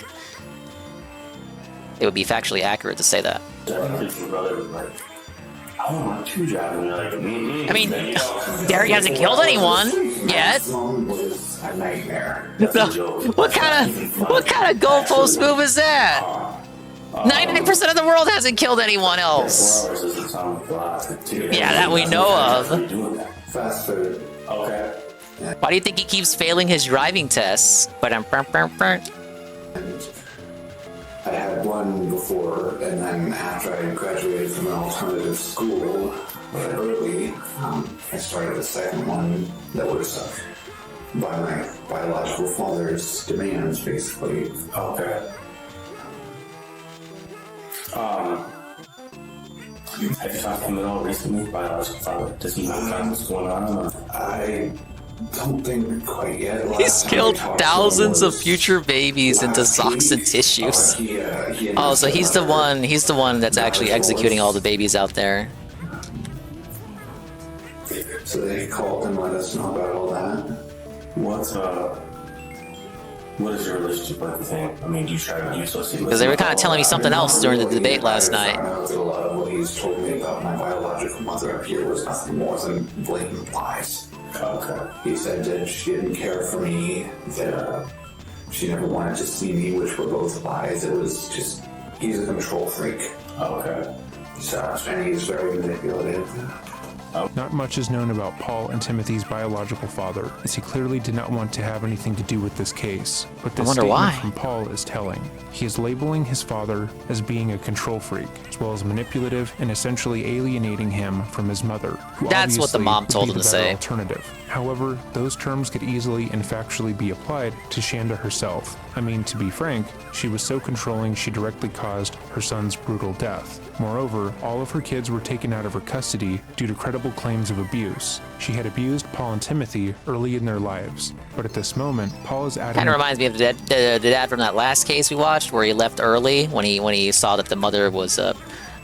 It would be factually accurate to say that. I mean, Derek hasn't killed anyone yet. A nightmare. What kind of goalpost move is that? 99% of the world hasn't killed anyone else. Yeah, that we know of. Fast food. Okay. Why do you think he keeps failing his driving tests? I had one before, and then after I graduated from an alternative school early, I started a second one that was by my biological father's demands, basically. Okay. Have you talked to him at all recently, biological father? Does he know what's going on? Or? I don't think quite yet. He's killed thousands of future babies into socks and tissues. Oh, so he's the one that's actually executing all the babies out there. So they called and let us know about all that. What is your relationship with him? I mean, do you try to use those? Because they were kind of telling me something else during the debate last night. I know that a lot of what he's told me about my biological mother up here was nothing more than blatant lies. Okay. He said that she didn't care for me, that she never wanted to see me, which were both lies. It was just, he's a control freak. Okay. So, and he's very manipulative. Not much is known about Paul and Timothy's biological father, as he clearly did not want to have anything to do with this case. But this wonder statement why. from Paul is telling. He is labeling his father as being a control freak, as well as manipulative and essentially alienating him from his mother, who That's what the obviously mom would told be him the to better say. Alternative. However, those terms could easily and factually be applied to Shanda herself. I mean, to be frank, she was so controlling she directly caused her son's brutal death. Moreover, all of her kids were taken out of her custody due to credible claims of abuse. She had abused Paul and Timothy early in their lives, but at this moment, Paul is adamant. Kind of reminds me of the dad from that last case we watched, where he left early when he saw that the mother was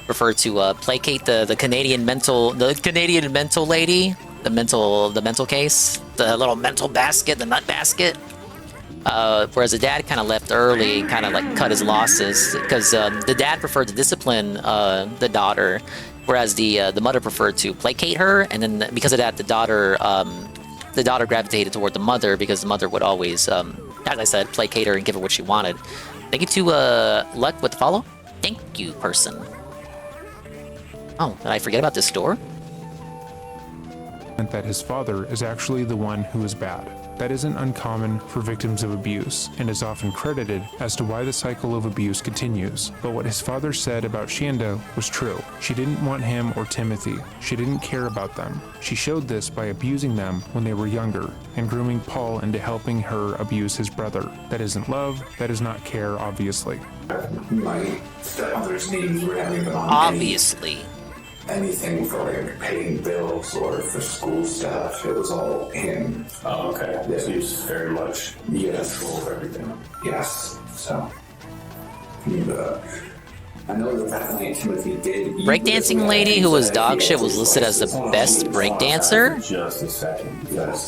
preferred to placate the Canadian mental lady, the mental case, the little mental basket, the nut basket. Whereas the dad kind of left early, kind of like cut his losses, because the dad preferred to discipline the daughter, whereas the mother preferred to placate her, and then because of that, the daughter gravitated toward the mother, because the mother would always, as I said, placate her and give her what she wanted. Thank you to Luck with the follow. Thank you, person. Oh, did I forget about this store? That his father is actually the one who is bad. That isn't uncommon for victims of abuse, and is often credited as to why the cycle of abuse continues. But what his father said about Shanda was true. She didn't want him or Timothy. She didn't care about them. She showed this by abusing them when they were younger, and grooming Paul into helping her abuse his brother. That isn't love, that is not care, obviously. My stepmother's needs were having been on Obviously. anything for like paying bills or for school stuff. It was all him. Oh, okay. Yeah. So he's very much in control of everything. Yes. So. And, I know that night Timothy did. Breakdancing lady who was dog shit was listed as the best breakdancer? Just a second. Yes.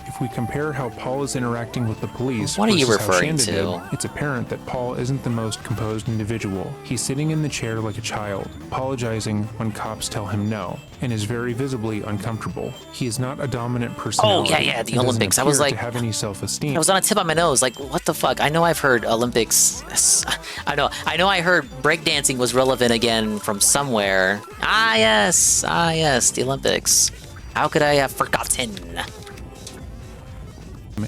If we compare how Paul is interacting with the police What are you versus how referring Shanda to? did, it's apparent that Paul isn't the most composed individual. He's sitting in the chair like a child, apologizing when cops tell him no, and is very visibly uncomfortable. He is not a dominant personality. Oh, yeah, the and doesn't Olympics. I was appear like- to have any self-esteem. I was on a tip of my nose, like, what the fuck? I know I've heard Olympics. I know I heard breakdancing was relevant again from somewhere. Ah, yes, the Olympics. How could I have forgotten?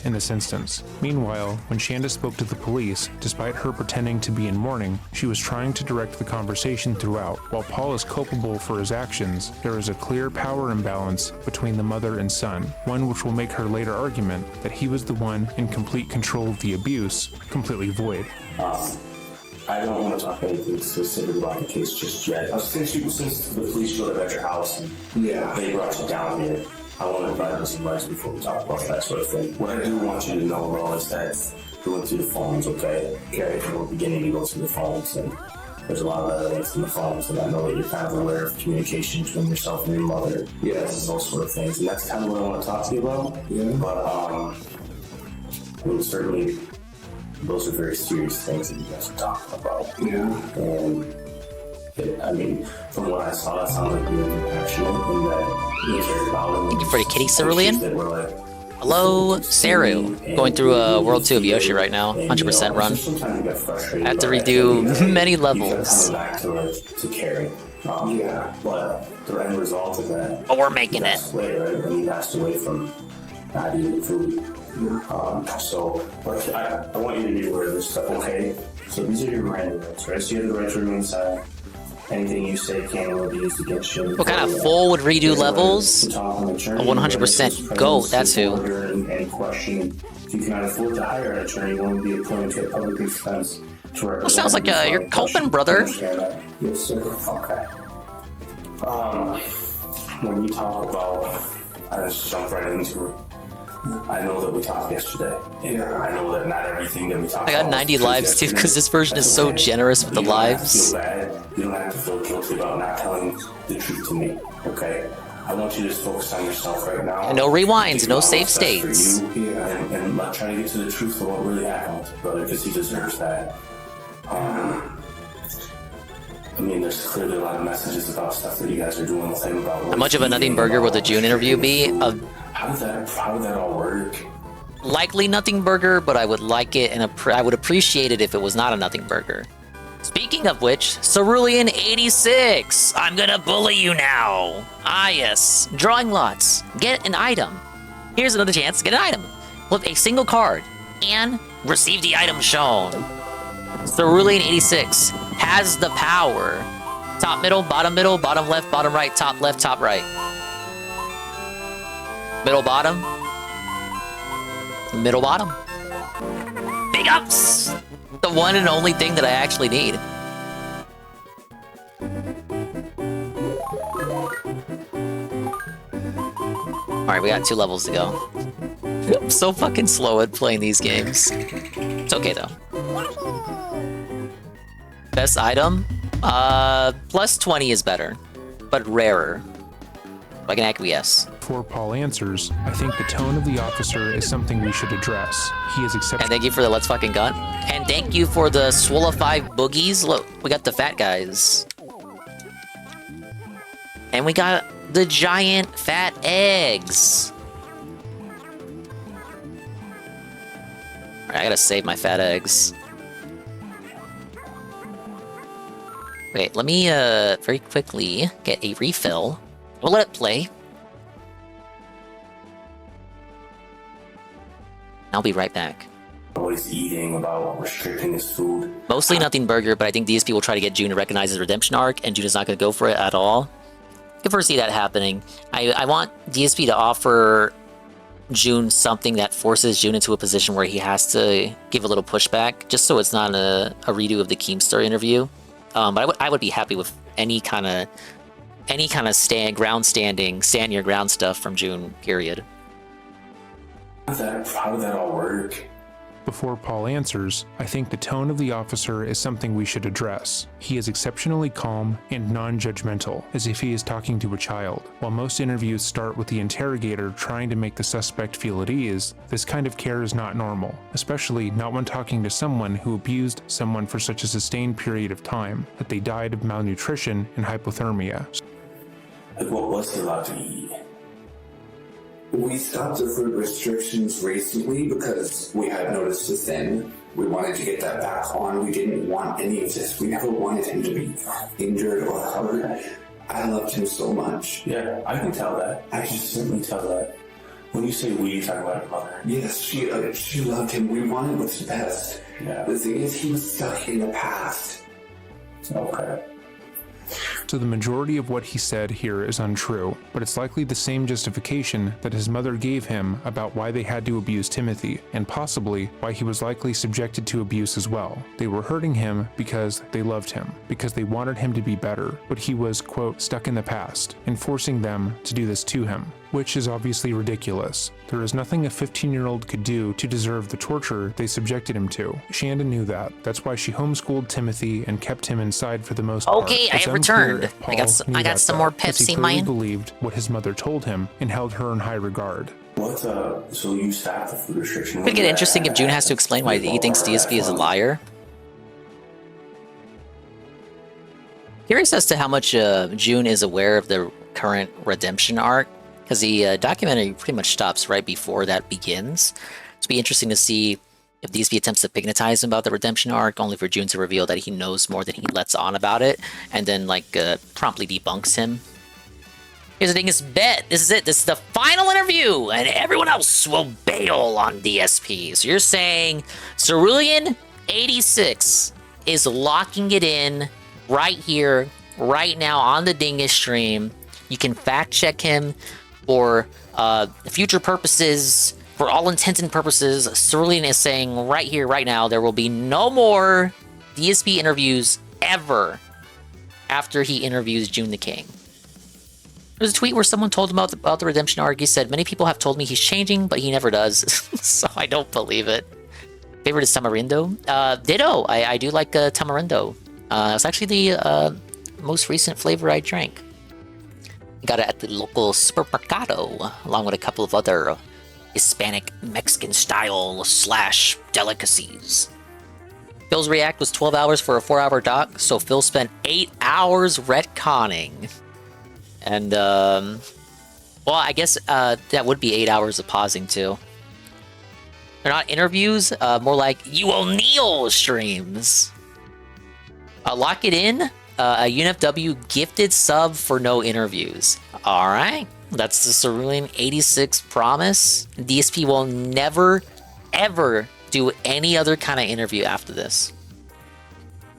In this instance. Meanwhile, when Shanda spoke to the police, despite her pretending to be in mourning, she was trying to direct the conversation throughout. While Paul is culpable for his actions, there is a clear power imbalance between the mother and son, one which will make her later argument that he was the one in complete control of the abuse completely void. I don't want to talk anything specific about the case just yet. Since the police showed up at your house and they brought you down here, I want to provide some advice before we talk about that sort of thing. What I do want you to know, though, is that we went through the phones, okay? Okay, we're beginning to go through the phones, and there's a lot of evidence in the phones, and I know that you're kind of aware of communication between yourself and your mother. Yes. And those sort of things, and that's kind of what I want to talk to you about. Yeah. But, I mean, certainly, those are very serious things that you guys are talking about. Yeah. And, I mean, from what I saw, it sounded like you were compassionate and that you cared about them. Thank you for the kitty, Cerulean. Hello, Saru. Going through a World 2 of Yoshi right now, 100% run. I have to redo many levels. To carry. Yeah, but the end result of that. But we're making it. When you passed away from not eating food. So, like, I want you to be aware of this stuff, okay? So these are your Miranda rights, right? So you have the right to remain silent. Anything you say can be used against you. What kind of full would redo levels? A 100% go, that's who. And question if you cannot afford to hire an attorney, one would be appointed to a public expense to represent. Well, sounds like you're coping, brother. Yes, sir. Okay. When you talk about, I just jump right into it. I know that we talked yesterday. Yeah, I know that not everything that we talked about. I got 90 lives too, because this version is so generous with the lives. You don't have to feel guilty about not telling the truth to me, okay? I want you to just focus on yourself right now. And no rewinds, no save states. And try to get to the truth of what really happened, brother, because he deserves that. I mean, there's clearly a lot of messages about stuff that you guys are doing with him about. How much of a Nothing Burger will the June interview be? How did that all work? Likely Nothing Burger, but I would like it, and I would appreciate it if it was not a Nothing Burger. Speaking of which, Cerulean86, I'm gonna bully you now. Ah yes, drawing lots, get an item. Here's another chance to get an item. Flip a single card, and receive the item shown. Cerulean86 has the power. Top middle, bottom left, bottom right, top left, top right. Middle bottom. Middle bottom. Big ups! The one and only thing that I actually need. Alright, we got 2 levels to go. I'm so fucking slow at playing these games. It's okay though. Best item? Plus 20 is better, but rarer. I can acquiesce. Before Paul answers, I think the tone of the officer is something we should address. He is accepted. And thank you for the Let's Fucking Gun. And thank you for the Swolla 5 boogies. Look, we got the fat guys. And we got the giant fat eggs. Alright, I gotta save my fat eggs. Wait, let me very quickly get a refill. We'll let it play. I'll be right back. Always eating, about restricting his food. Mostly Nothing Burger, but I think DSP will try to get June to recognize his redemption arc, and June is not going to go for it at all. I can foresee that happening. I want DSP to offer June something that forces June into a position where he has to give a little pushback, just so it's not a redo of the Keemstar interview. But I would be happy with any kind of stand your ground stuff from June, period. How would that all work? Before Paul answers, I think the tone of the officer is something we should address. He is exceptionally calm and non-judgmental, as if he is talking to a child. While most interviews start with the interrogator trying to make the suspect feel at ease, this kind of care is not normal, especially not when talking to someone who abused someone for such a sustained period of time that they died of malnutrition and hypothermia. Like, what was he allowed to eat? We stopped the food restrictions recently because we had noticed a thing. We wanted to get that back on. We didn't want any of this. We never wanted him to be injured or hurt. I loved him so much. Yeah, I can tell that. I can certainly tell that. When you say we, you talk about your mother. Yes, she loved him. We wanted what's best. Yeah. The thing is, he was stuck in the past. Okay. So the majority of what he said here is untrue, but it's likely the same justification that his mother gave him about why they had to abuse Timothy, and possibly why he was likely subjected to abuse as well. They were hurting him because they loved him, because they wanted him to be better, but he was, quote, stuck in the past, and forcing them to do this to him. which is obviously ridiculous. There is nothing a 15-year-old could do to deserve the torture they subjected him to. Shanda knew that. That's why she homeschooled Timothy and kept him inside for the most part. Okay, I It's have unclear returned. if Paul I got knew that, some though, more as he Pepsi in clearly my believed what his mother told him and held her in high regard. So you stopped the food restriction? It'd get interesting if June has to explain why he thinks DSP is a liar. Curious as to how much June is aware of the current redemption arc, because the documentary pretty much stops right before that begins. It'd be interesting to see if DSP attempts to hypnotize him about the redemption arc, only for June to reveal that he knows more than he lets on about it, and then like promptly debunks him. Here's the thing: is bet this is it. This is the final interview, and everyone else will bail on DSP. So you're saying Cerulean 86 is locking it in right here, right now on the Dingus stream. You can fact check him for future purposes. For all intents and purposes, Cerulean is saying right here, right now, there will be no more DSP interviews ever after he interviews June the King. There's a tweet where someone told him about the redemption arc. He said, "Many people have told me he's changing, but he never does." So I don't believe it. Favorite is Tamarindo. Ditto. I do like Tamarindo. It's actually the most recent flavor I drank. Got it at the local supermercado, along with a couple of other Hispanic Mexican style / delicacies. Phil's react was 12 hours for a 4-hour doc, so Phil spent 8 hours retconning. And, well, I guess that would be 8 hours of pausing, too. They're not interviews, more like You O'Neill streams. Lock it in, a UNFW gifted sub for no interviews. Alright, that's the Cerulean 86 promise. DSP will never, ever do any other kind of interview after this.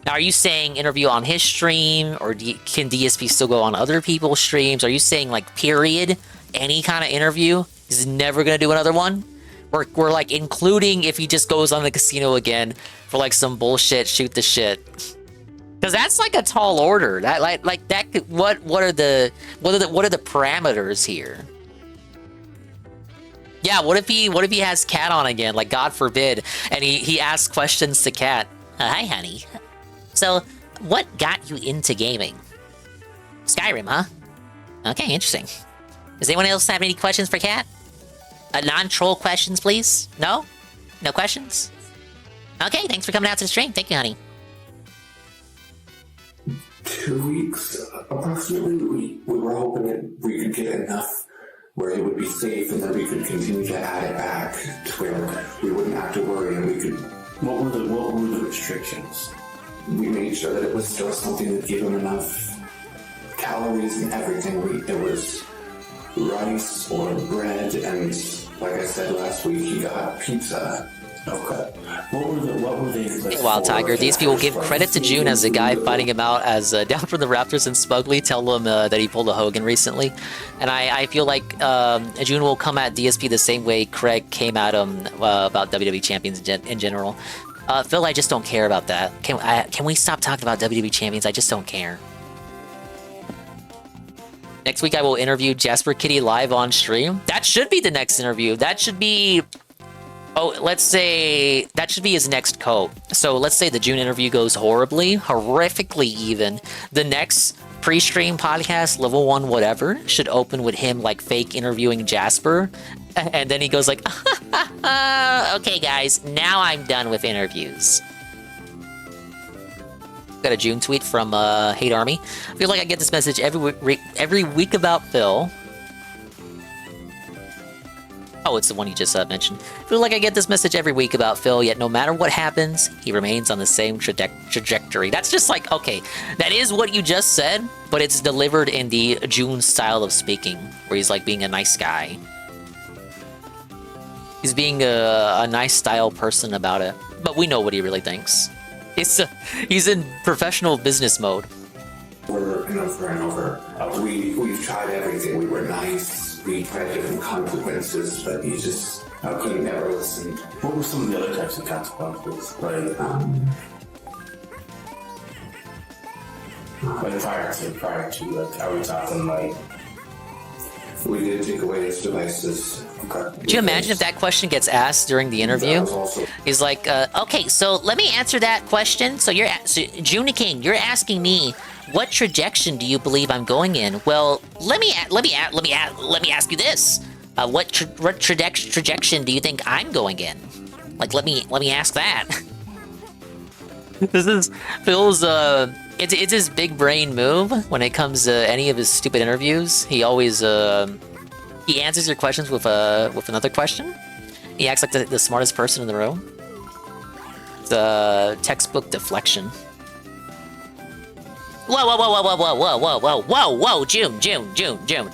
Now, are you saying interview on his stream, or can DSP still go on other people's streams? Are you saying, like, period, any kind of interview? He's never going to do another one? We're, like, including if he just goes on the casino again for, like, some bullshit, shoot the shit. Because that's, like, a tall order. That, like that could, what are the parameters here? Yeah, what if he has Cat on again, like, God forbid, and he asks questions to Cat. Hi, honey. So, what got you into gaming? Skyrim, huh? Okay, interesting. Does anyone else have any questions for Kat? Non-troll questions, please? No? No questions? Okay, thanks for coming out to the stream. Thank you, honey. 2 weeks, approximately. We were hoping that we could get enough where it would be safe, and then we could continue to add it back to where we wouldn't have to worry, and we could... What were the restrictions? We made sure that it was still something that gave him enough calories and everything. It was rice or bread, and like I said last week, he got pizza. Okay. What were they? Wild Tiger. These people give credit to June as the guy fighting him out as down from the Raptors and Smugly tell him that he pulled a Hogan recently. And I feel like June will come at DSP the same way Craig came at him about WWE champions in general. Phil, I just don't care about that. Can we stop talking about WWE champions? I just don't care. Next week I will interview Jasper Kitty live on stream. That should be the next interview. That should be... Oh, let's say that should be his next coat. So let's say the June interview goes horrifically even. The next pre-stream podcast, level 1 whatever, should open with him like fake interviewing Jasper. And then he goes like, okay guys, now I'm done with interviews. Got a June tweet from Hate Army. I feel like I get this message every week about Phil. Oh, it's the one you just mentioned. I feel like I get this message every week about Phil, yet no matter what happens, he remains on the same trajectory. That's just like, okay, that is what you just said, but it's delivered in the June style of speaking, where he's like being a nice guy. He's being a nice style person about it, but we know what he really thinks. He's in professional business mode. Over and over and over. We've tried everything. We were nice. We tried different consequences, but he just couldn't never listen. What were some of the other types of consequences? Like prior to, like, are we talking like We did take away his devices. Okay. Could you imagine if that question gets asked during the interview? He's like, okay, so let me answer that question. So Juna King, you're asking me, what trajectory do you believe I'm going in? Well, let me ask you this. What trajectory do you think I'm going in? Like, let me ask that. This is Phil's, it's his big brain move when it comes to any of his stupid interviews. He always, he answers your questions with another question. He acts like the smartest person in the room. The textbook deflection. Whoa, June.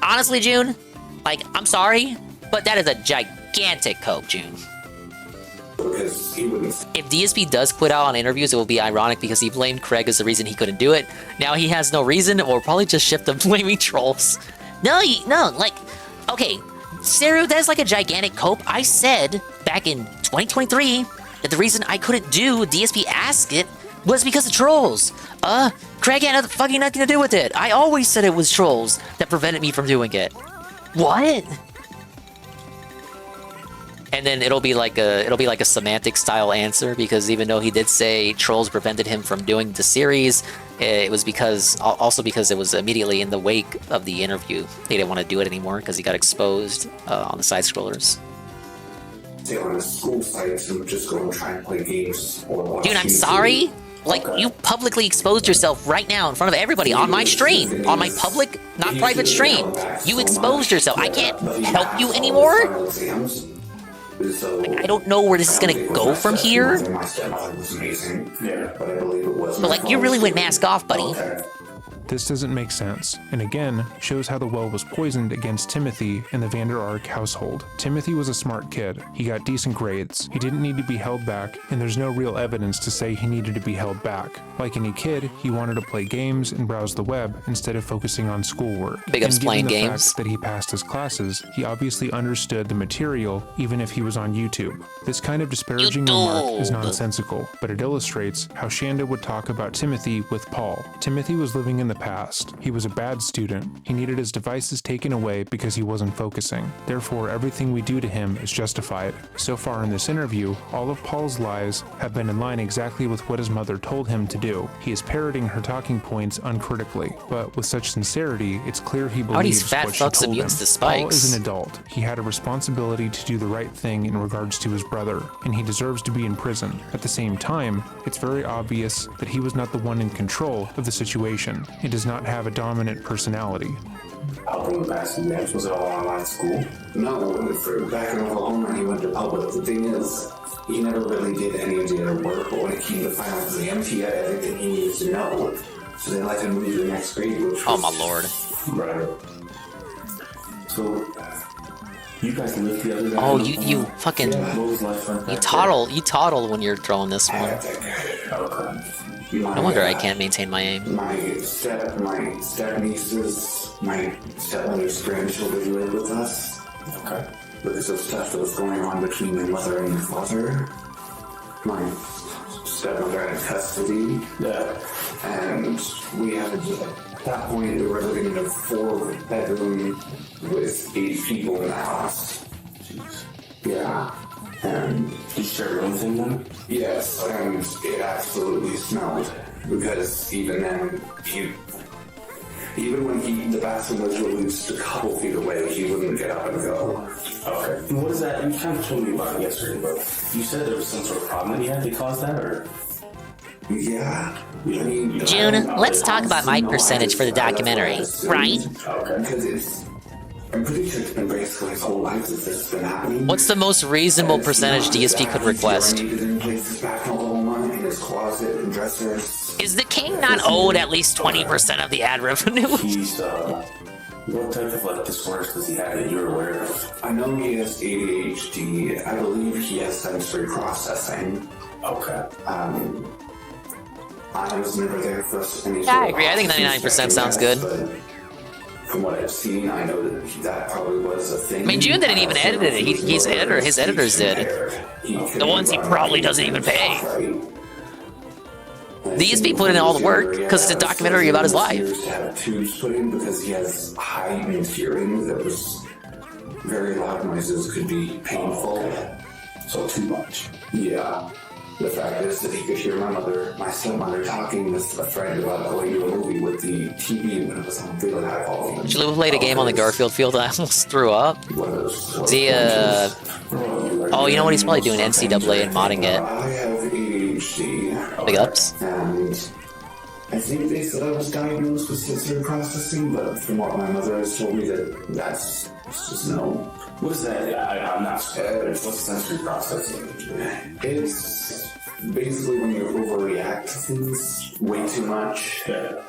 Honestly, June, like, I'm sorry, but that is a gigantic cope, June. If DSP does quit out on interviews, it will be ironic because he blamed Craig as the reason he couldn't do it. Now he has no reason, or probably just shift to blaming trolls. No, like, okay, Seru, that is like a gigantic cope. I said back in 2023 that the reason I couldn't do DSP Ask It was because of trolls. Craig had fucking nothing to do with it. I always said it was trolls that prevented me from doing it. What? And then it'll be like a semantic style answer, because even though he did say trolls prevented him from doing the series, it was because it was immediately in the wake of the interview. He didn't want to do it anymore because he got exposed on the side scrollers. Stay on the school sites and just go and try and play games or watch Dude, I'm YouTube. sorry. Like, you publicly exposed yourself right now in front of everybody on my stream, on my public, not private stream. You exposed yourself. I can't help you anymore. Like, I don't know where this is gonna go from here. But like, you really went mask off, buddy. This doesn't make sense, and again, shows how the well was poisoned against Timothy in the Vander Ark household. Timothy was a smart kid. He got decent grades. He didn't need to be held back, and there's no real evidence to say he needed to be held back. Like any kid, he wanted to play games and browse the web instead of focusing on schoolwork. Big ups playing given the games. fact that he passed his classes, he obviously understood the material even if he was on YouTube. This kind of disparaging remark is nonsensical, but it illustrates how Shanda would talk about Timothy with Paul. Timothy was living in the past. He was a bad student. He needed his devices taken away because he wasn't focusing. Therefore, everything we do to him is justified. So far in this interview, all of Paul's lies have been in line exactly with what his mother told him to do. He is parroting her talking points uncritically, but with such sincerity, it's clear he How are these believes fat what she fucks told immune him. to spikes? Paul is an adult. He had a responsibility to do the right thing in regards to his brother, and he deserves to be in prison. At the same time, it's very obvious that he was not the one in control of the situation. He does not have a dominant personality. Helping with past exams, was it all online school? No, for back in Oklahoma, he went to public. The thing is, he never really did any of the other work, but when it came to final exams, he had everything he needed to know. So they let him move to the next grade, which was... Oh my lord. Right. So, you guys live together? Oh, you fucking... You toddle when you're throwing this one. No wonder I can't maintain my aim. My step nieces, my stepmother's grandchildren live with us. Okay. Because of stuff that was going on between my mother and my father. My stepmother had custody. Yeah. And we had, at that point, we were living in a 4-bedroom with 8 people in the house. Jeez. Yeah. And did you share your own thing then? Yes, and it absolutely smelled. Because even then, even when the bathroom was released a couple feet away, he wouldn't get up and go. Okay. And what is that? You kind of told me about it yesterday, but you said there was some sort of problem that he had to cause that, or? Yeah. I mean, June, let's talk about my percentage for the documentary, right? Okay. Because I'm pretty sure it's been basically his whole life that this has been happening. What's the most reasonable percentage DSP could request? In places back in Oklahoma, in his closet and dressers. Is the king not owed at least 20% of the ad revenue? He's, what type of disorders does he have that you're aware of? I know he has ADHD. I believe he has sensory processing. Okay. I was never there for any. Yeah, I agree. I think 99% sounds good. From what I've seen, I know that probably was a thing. I mean, June didn't even edit it. His editors did. The ones he probably doesn't even pay. These be putting in all the work because it's a documentary about his life. To have tubes put in because he has heightened hearing that was very loud noises could be painful. So too much. Yeah. The fact is that he could hear my stepmother talking with a friend about going to a movie with the TV when it was on really high volume. Actually, we played a game on the Garfield field. I almost threw up. Oh, you know what? He's probably doing NCAA and modding it. I have ADHD. Big ups. And I think they said I was diagnosed with sensory processing, but from what my mother has told me, that's just no. What is that? I'm not sure. What's sensory processing? It's basically when you overreact to things way too much. Yeah.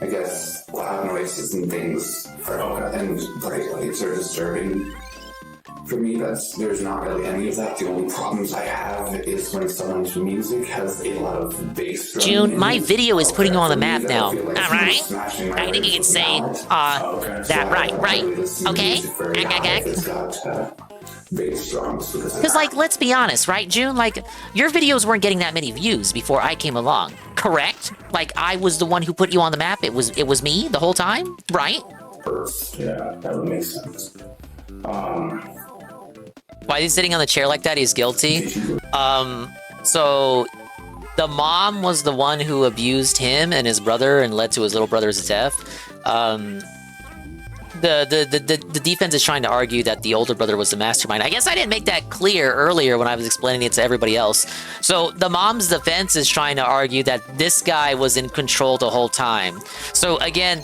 I guess loud noises and things and bright lights are disturbing. For me, there's not really any of that. The only problems I have is when someone's music has a lot of bass drum. June, my video is putting you on the map now. Alright? I think you can say, that right? Okay? Because, like, let's be honest, right, June? Like, your videos weren't getting that many views before I came along, correct? Like, I was the one who put you on the map. It was me the whole time, right? Yeah, that would make sense. Why is he sitting on the chair like that? He's guilty. So the mom was the one who abused him and his brother and led to his little brother's death. The defense is trying to argue that the older brother was the mastermind. I guess I didn't make that clear earlier when I was explaining it to everybody else. So the mom's defense is trying to argue that this guy was in control the whole time. So again,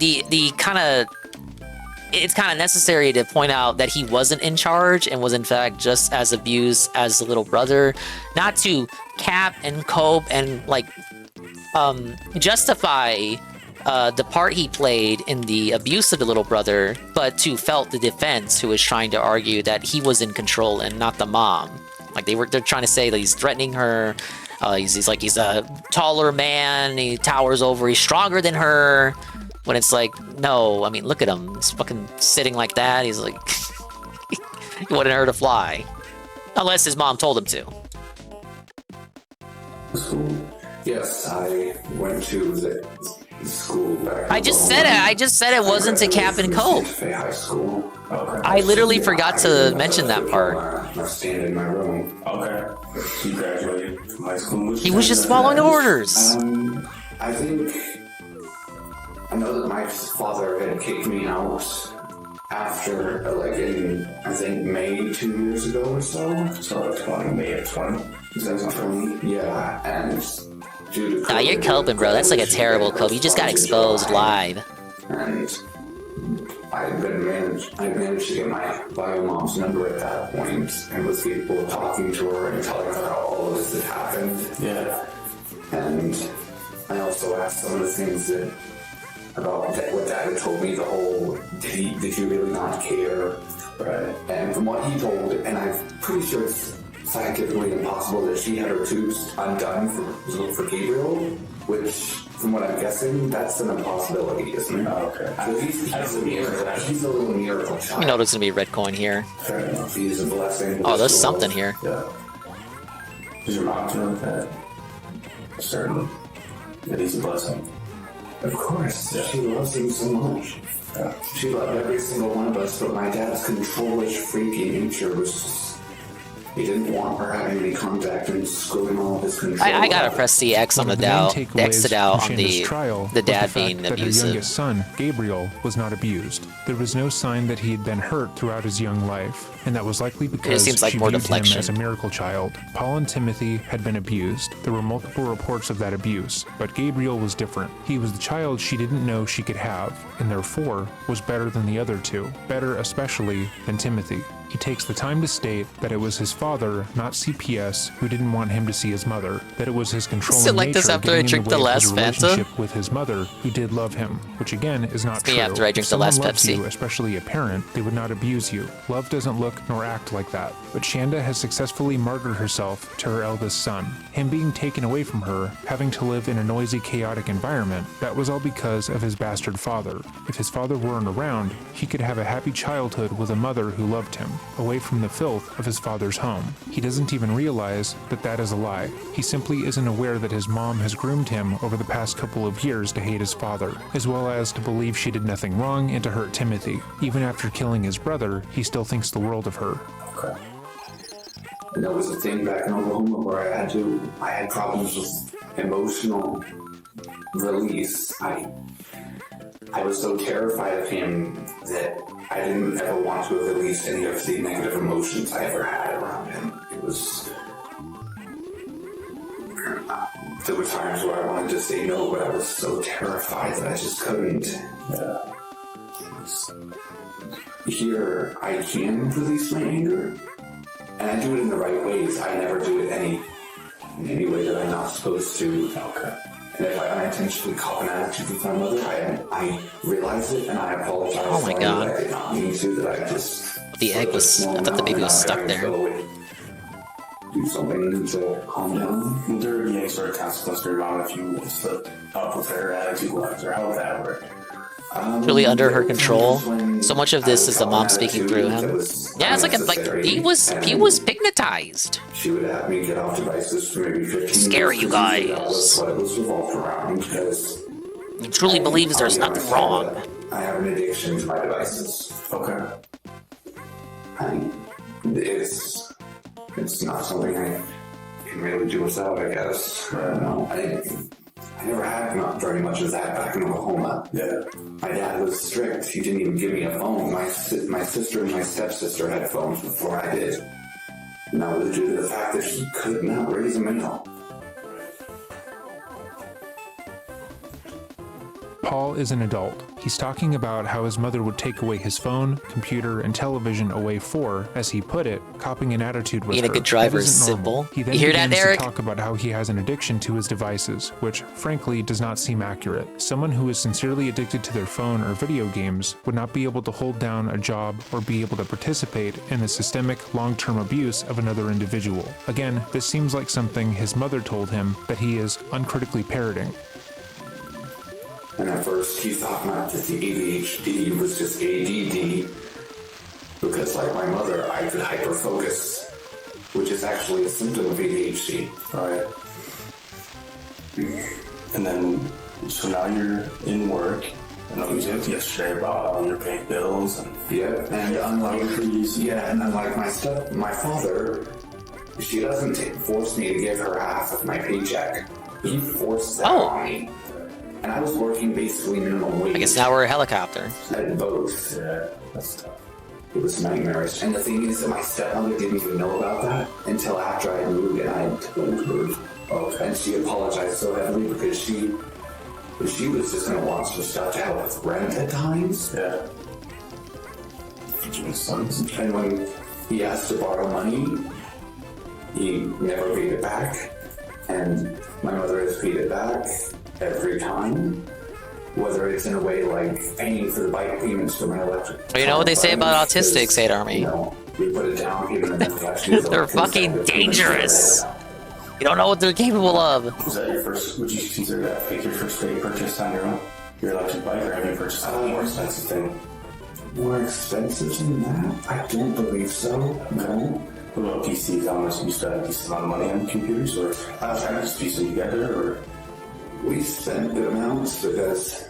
it's kind of necessary to point out that he wasn't in charge and was in fact just as abused as the little brother, not to cap and cope and like justify the part he played in the abuse of the little brother, but to felt the defense who was trying to argue that he was in control and not the mom. Like they're trying to say that he's threatening her. He's a taller man. He towers over. He's stronger than her. When it's like, no, I mean, look at him. He's fucking sitting like that. He's like, he wanted her to fly. Unless his mom told him to. Yes, I went to the school back. I just said it. I just said it wasn't to cap and cope. High school. Okay. I literally forgot to mention that part. I stand in my room. Okay. You graduated from high school. He was just following orders. I think... I know that my father had kicked me out after, like, in, I think, May 2 years ago or so. So, May of 20? 2020? Yeah, and due to... Nah, you're coping, bro. That's like a terrible cope. You just got exposed live. And I managed to get my bio mom's number at that point and was capable of talking to her and telling her how all of this had happened. Yeah. And I also asked some of the things that... about what Dad had told me, the whole, did you really not care? Right. And from what he told, and I'm pretty sure it's scientifically impossible that she had her tubes undone for Gabriel, which, from what I'm guessing, that's an impossibility, isn't it? Oh, okay. So he's a little miracle child. You know there's gonna be a red coin here. Fair enough. He's a blessing. Oh, there's something here. Yeah. Does your mom know that? Certainly. That he's a blessing. Of course, she loves him so much. She loved every single one of us, but my dad's controllish, freaky nature was just... He didn't want her having any contact and screwing all of his control. I gotta press the X on the doubt, exit out on the dad being Her abusive. youngest son, Gabriel, was not abused. There was no sign that he had been hurt throughout his young life, and that was likely because seems like she more viewed deflection. him as a miracle child. Paul and Timothy had been abused. There were multiple reports of that abuse, but Gabriel was different. He was the child she didn't know she could have, and therefore was better than the other two, better especially than Timothy. He takes the time to state that it was his father, not CPS, who didn't want him to see his mother, that it was his controlling like nature this after I getting in drink the the way of last his Fanta? relationship with his mother, who did love him, which again is not It's me true. after I drink If the last someone loves Pepsi. you, especially a parent, they would not abuse you. Love doesn't look nor act like that. But Shanda has successfully martyred herself to her eldest son. Him being taken away from her, having to live in a noisy, chaotic environment, that was all because of his bastard father. If his father weren't around, he could have a happy childhood with a mother who loved him, away from the filth of his father's home. He doesn't even realize that that is a lie. He simply simply isn't aware that his mom has groomed him over the past couple of years to hate his father, as well as to believe she did nothing wrong and to hurt Timothy. Even after killing his brother, he still thinks the world of her. Okay. And there was a thing back in Oklahoma where I had problems with emotional release. I was so terrified of him that I didn't ever want to have released any of the negative emotions I ever had around him. There were times where I wanted to say no, but I was so terrified that I just couldn't. Here, I can release my anger, and I do it in the right ways. I never do it in any way that I'm not supposed to. Okay. And if I unintentionally cop an attitude with my mother, I realize it and I apologize. Oh my God. I did not mean to, that I just... The egg was, I thought the baby was stuck there. Do something to calm down. Would there be any sort of consequence for your mom if you slipped up with her attitude-wise, or how would that work? Really under her control. So much of this is the mom speaking through him. Yeah, it's like he was hypnotized. She would have me get off devices for maybe 15 minutes. Scary, you guys. That was what it was revolved around, because he truly believes there's nothing wrong. I have an addiction to my devices. Okay. It's not something I can really do without, I guess. I never had not very much of that back in Oklahoma. Yeah. My dad was strict. He didn't even give me a phone. My sister and my stepsister had phones before I did. And that was due to the fact that he could not raise a male. Paul is an adult. He's talking about how his mother would take away his phone, computer, and television away for, as he put it, copying an attitude with Being her. a good driver That is isn't normal. simple. He then You hear that, begins Eric? to talk about how he has an addiction to his devices, which, frankly, does not seem accurate. Someone who is sincerely addicted to their phone or video games would not be able to hold down a job or be able to participate in the systemic, long-term abuse of another individual. Again, this seems like something his mother told him that he is uncritically parroting. And at first, he thought not that the ADHD was just ADD, because like my mother, I could hyperfocus, which is actually a symptom of ADHD. Right. And then, so now you're in work. I know you said yesterday about how you're paying bills and and unlike my father, she doesn't force me to give her half of my paycheck. He forced that on me. And I was working basically minimum wage. I guess now we're a helicopter. At both. Yeah, that's tough. It was nightmarish. And the thing is that my stepmother didn't even know about that until after I moved and I had told her. Okay. And she apologized so heavily because she was just going to want some stuff to help with rent at times. Yeah. And when he asked to borrow money, he never paid it back. And my mother has paid it back every time, whether it's in a way like paying for the bike payments for my electric. Well, you know what they say about autistics, 8 Army? We put it down, even if They're fucking dangerous. You don't know what they're capable of. Was that your first, would you consider that like your first big purchase on your own? Your electric bike, or have you purchased a more expensive thing? More expensive than that? I don't believe so, no. What about PCs? How much you spend a decent amount of money on computers, or how trying to just piece them together, or? We spent good amounts because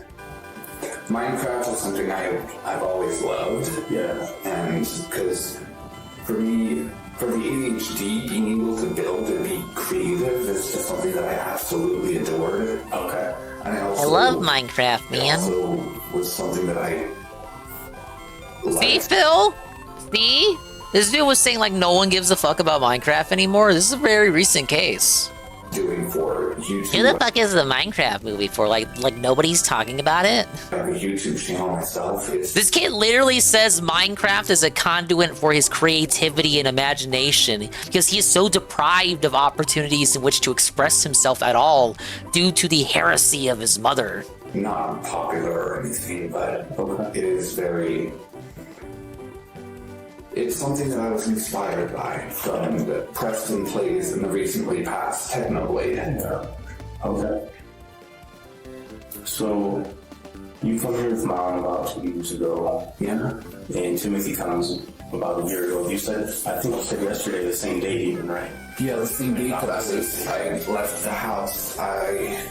Minecraft is something I've always loved. Yeah. And because for me, for the ADHD, being able to build and be creative is just something that I absolutely adored. Okay. And I love Minecraft, man. It also was something that I See, Phil? See? This dude was saying like no one gives a fuck about Minecraft anymore. This is a very recent case. Doing for YouTube. Who the fuck is the Minecraft movie for? Like nobody's talking about it? I have a YouTube channel myself. This kid literally says Minecraft is a conduit for his creativity and imagination because he is so deprived of opportunities in which to express himself at all due to the heresy of his mother. Not popular or anything, but it is very... It's something that I was inspired by from the Preston plays in the recently passed Technoblade. Okay. So, You come here with Mom about 2 years ago. Yeah. And Timothy comes about a year ago. You said, I think you said yesterday, the same date even, right? Yeah, the same date that I left the house. I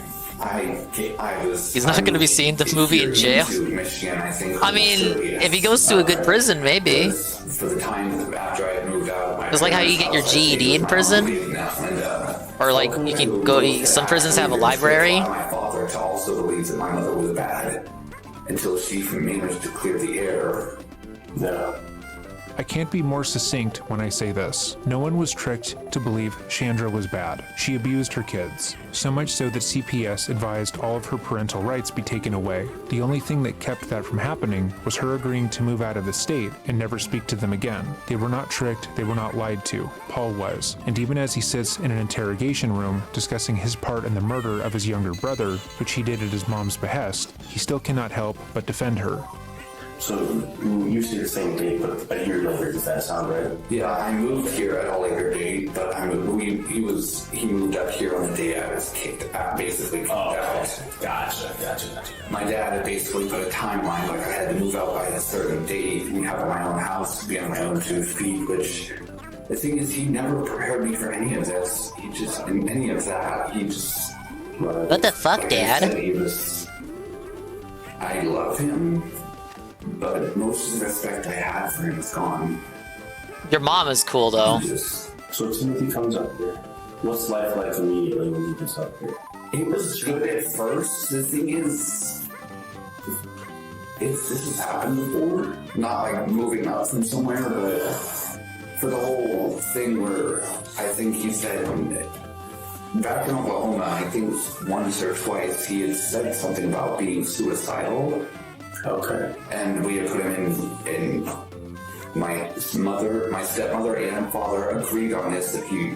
was. He's not going to be seeing the movie in jail. Michigan, I think. I mean, if he goes to a good prison, maybe. For the time after I moved out. It's like how you get your GED in prison, or like you can go. Some prisons have a library. My father to also believe that my mother was bad until she managed to clear the air. I can't be more succinct when I say this. No one was tricked to believe Chandra was bad. She abused her kids. So much so that CPS advised all of her parental rights be taken away. The only thing that kept that from happening was her agreeing to move out of the state and never speak to them again. They were not tricked, they were not lied to. Paul was. And even as he sits in an interrogation room discussing his part in the murder of his younger brother, which he did at his mom's behest, he still cannot help but defend her. So you say the same date, but a year later, does that sound right? Yeah, I moved here at a later date, but he moved up here on the day I was kicked out, basically kicked out. Gotcha. My dad had basically put a timeline, like I had to move out by a certain date and have my own house, be on my own 2 feet, which the thing is, he never prepared me for any of this. What the fuck, Dad? I love him, but most of the respect I had for him is gone. Your mom is cool, though. So Timothy comes up here. What's life like immediately when he gets up here? It was good at first. The thing is, this has happened before. Not like moving up from somewhere, but for the whole thing where I think he said back in Oklahoma, I think once or twice he had said something about being suicidal. Okay. And we had put him in my stepmother and father agreed on this, that he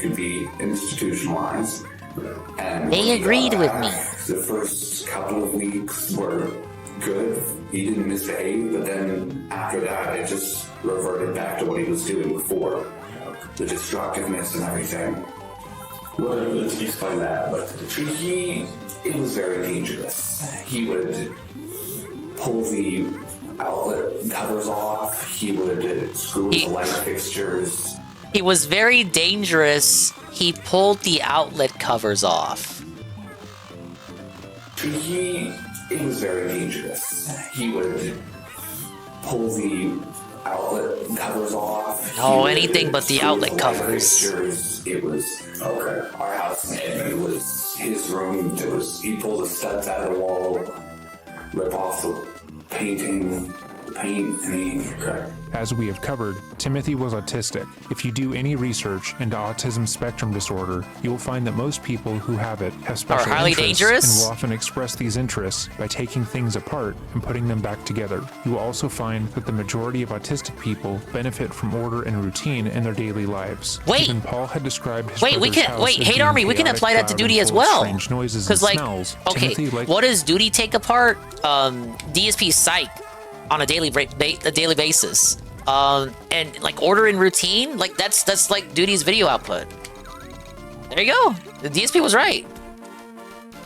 could be institutionalized. And they agreed with me. The first couple of weeks were good. He didn't misbehave, but then after that, it just reverted back to what he was doing before. The destructiveness and everything. Let's explain that. It was very dangerous. He would pull the outlet covers off. He would screw the light fixtures. He was very dangerous. He pulled the outlet covers off. It was very dangerous. He would pull the outlet covers off. Oh, anything but the outlet covers. It was our house. It was his room. He pulled the studs out of the wall, rip off the paint, and As we have covered, Timothy was autistic. If you do any research into autism spectrum disorder, you will find that most people who have it have special highly interests dangerous? and will often express these interests by taking things apart and putting them back together. You will also find that the majority of autistic people benefit from order and routine in their daily lives. Wait. Even Paul had described his Wait, brother's house as Hate being Army, we can chaotic, apply that to loud, Duty and as full of well. strange noises and Because, like, smells. okay, Timothy, what does Duty take apart? DSP Psych on a daily basis. And like order and routine, like that's like Duty's video output. There you go. The DSP was right.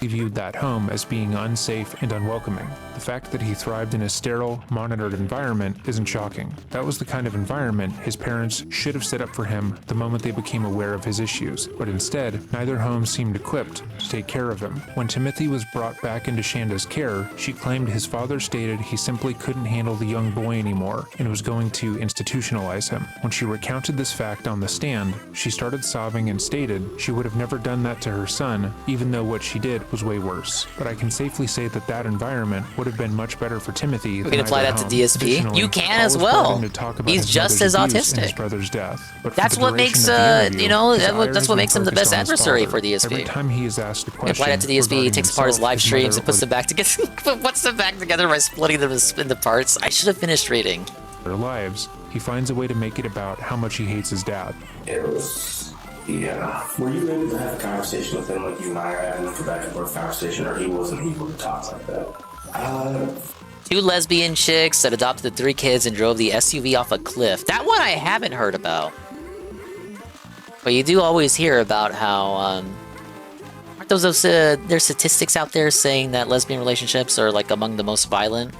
He viewed that home as being unsafe and unwelcoming. The fact that he thrived in a sterile, monitored environment isn't shocking. That was the kind of environment his parents should have set up for him the moment they became aware of his issues. But instead, neither home seemed equipped to take care of him. When Timothy was brought back into Shanda's care, she claimed his father stated he simply couldn't handle the young boy anymore and was going to institutionalize him. When she recounted this fact on the stand, she started sobbing and stated she would have never done that to her son, even though what she did was way worse. But I can safely say that that environment would have been much better for Timothy. We can apply that to DSP. You can as well. He's just as autistic. His brother's death. But that's what makes that's what makes him the best adversary for DSP. Every time he is asked a question, apply that to DSP. He takes apart his live streams and puts them back together. Puts them back together by splitting them into parts. I should have finished reading. Their lives. He finds a way to make it about how much he hates his dad. Yeah. Were you able to have a conversation with him like you and I are having, like a back and forth conversation, or he wasn't able to talk like that? Two lesbian chicks that adopted the 3 kids and drove the SUV off a cliff. That one I haven't heard about. But you do always hear about how, Aren't those there's statistics out there saying that lesbian relationships are like among the most violent?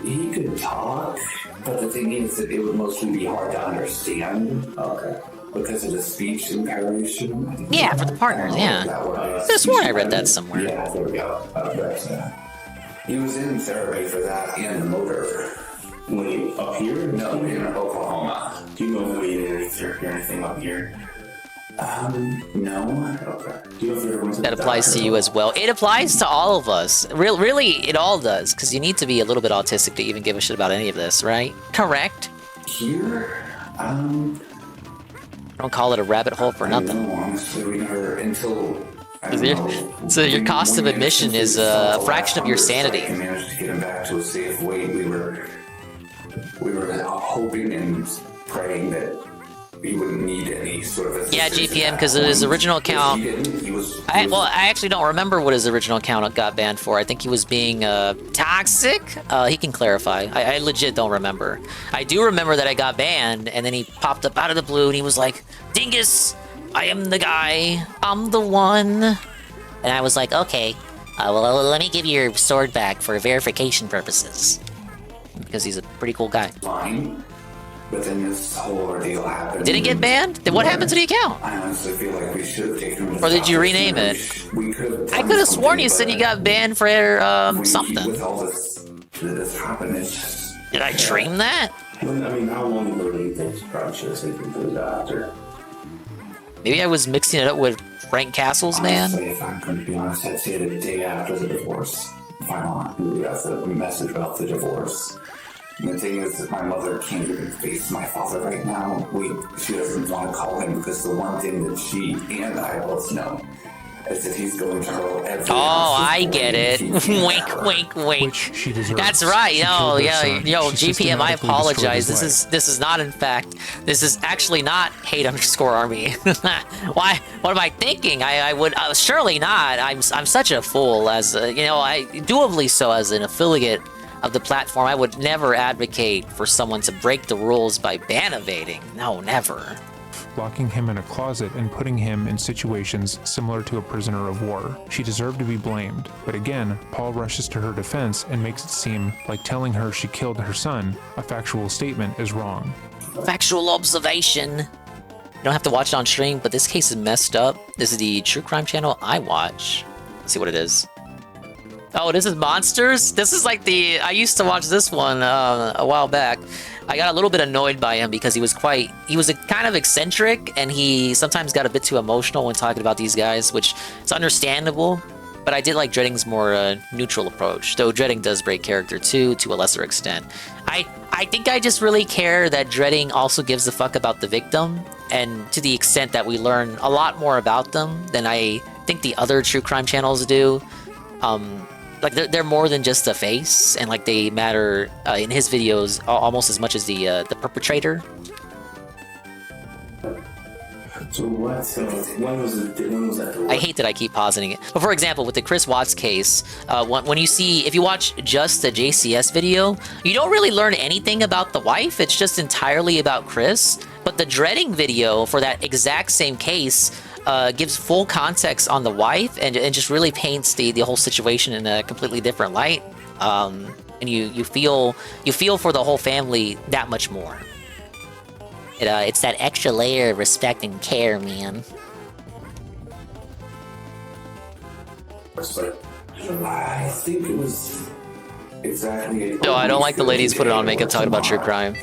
He could talk, but the thing is that it would mostly be hard to understand. Okay. Because of the speech impairment. Yeah, for the partners, yeah. I could have sworn I read that somewhere. Yeah, there we go. He was in therapy for that and the motor. When you up here? No, in Oklahoma. Do you know if we did any therapy or anything up here? No. Okay. Do you know if you ever went to That the applies to doctor? you as well. It applies to all of us. Really, it all does. Because you need to be a little bit autistic to even give a shit about any of this, right? Correct? Here? Don't call it a rabbit hole for nothing. No, honestly, we never, until... So your cost of admission is a fraction of your sanity. I managed to get him back to a safe weight. We were hoping and praying that he wouldn't need any sort of Yeah, GPM, because his original account... I actually don't remember what his original account got banned for. I think he was being toxic. He can clarify. I legit don't remember. I do remember that I got banned, and then he popped up out of the blue, and he was like, Dingus, I am the guy. I'm the one. And I was like, okay, well, let me give you your sword back for verification purposes. Because he's a pretty cool guy. Fine. But then this whole ordeal happened. Did it get banned? Then what happened to the account? I honestly feel like we should have taken him to Or did you doctor rename sooner. it? We could I could have sworn you said you got banned for something. With all this happened, it's just... Did I dream that? I mean, how long ago do you think you probably should have taken him to the doctor? Maybe I was mixing it up with Frank Castle's man? Honestly, if I'm going to be honest, I'd say the day after the divorce. We got the message about the divorce. And the thing is that my mother can't even face my father right now. She doesn't want to call him because the one thing that she and I both know is that he's going to hurl every Oh, I get it. Wink, wink, wink. She deserves. That's right. She Yo, killed her yeah, son. yo, She GPM, I systematically apologize. destroyed his This is not in fact. This is actually not hate_army. Why? What am I thinking? I would surely not. I'm such a fool as I doably so as an affiliate of the platform. I would never advocate for someone to break the rules by ban evading. No, never. locking him in a closet and putting him in situations similar to a prisoner of war. She deserved to be blamed, but again, Paul rushes to her defense and makes it seem like telling her she killed her son, a factual statement, is wrong. Factual observation. You don't have to watch it on stream, but this case is messed up. This is the true crime channel I watch. Let's see what it is. Oh, this is Monsters? This is like I used to watch this one a while back. I got a little bit annoyed by him because he was a kind of eccentric, and he sometimes got a bit too emotional when talking about these guys, which is understandable. But I did like Dredding's more neutral approach, though Dredding does break character too, to a lesser extent. I think I just really care that Dredding also gives a fuck about the victim, and to the extent that we learn a lot more about them than I think the other true crime channels do. Like they're more than just a face, and like they matter in his videos almost as much as the perpetrator. So what? When was that? I hate that I keep pausing it. But for example, with the Chris Watts case, if you watch just the JCS video, you don't really learn anything about the wife. It's just entirely about Chris. But the Dredding video for that exact same case gives full context on the wife and just really paints the whole situation in a completely different light. And you feel for the whole family that much more. It's that extra layer of respect and care, man. I think it was exactly. No, I don't like the ladies put it on makeup talking about true crime.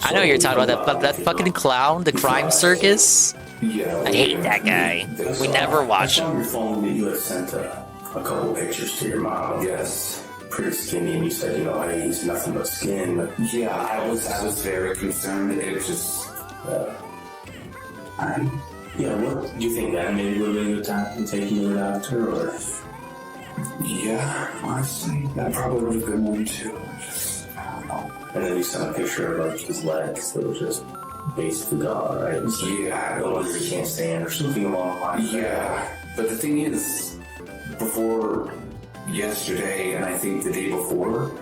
I know you're talking about that fucking clown, the crime circus. Yeah, I hate that guy. We never watch I saw on him. your phone that you had sent a couple pictures to your mom. Yes, pretty skinny, and you said, he's nothing but skin. But yeah, I was very concerned. It was just. Yeah, what do you think that maybe would have been a good time to take you to the doctor, or? Yeah, honestly, that probably would have been one too. I don't know. And then you sent a picture of like his legs that were just basically gone, right? Yeah, or he can't stand or something along the lines. Yeah, but the thing is, before yesterday and I think the day before,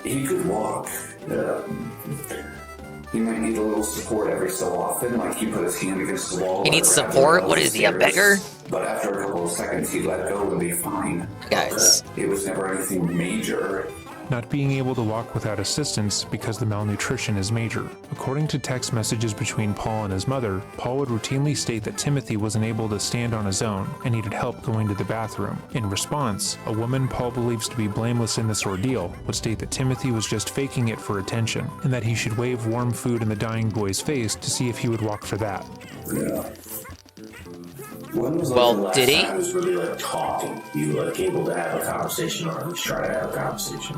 he could walk. He might need a little support every so often, like he put his hand against the wall. He needs support? What is he, a beggar? But after a couple of seconds, he'd let go and be fine. Guys. It was never anything major. Not being able to walk without assistance because the malnutrition is major. According to text messages between Paul and his mother, Paul would routinely state that Timothy wasn't able to stand on his own and needed help going to the bathroom. In response, a woman Paul believes to be blameless in this ordeal would state that Timothy was just faking it for attention and that he should wave warm food in the dying boy's face to see if he would walk for that. Yeah. When was Well, the last did he? time was really like talking? You like able to have a conversation or at least try to have a conversation?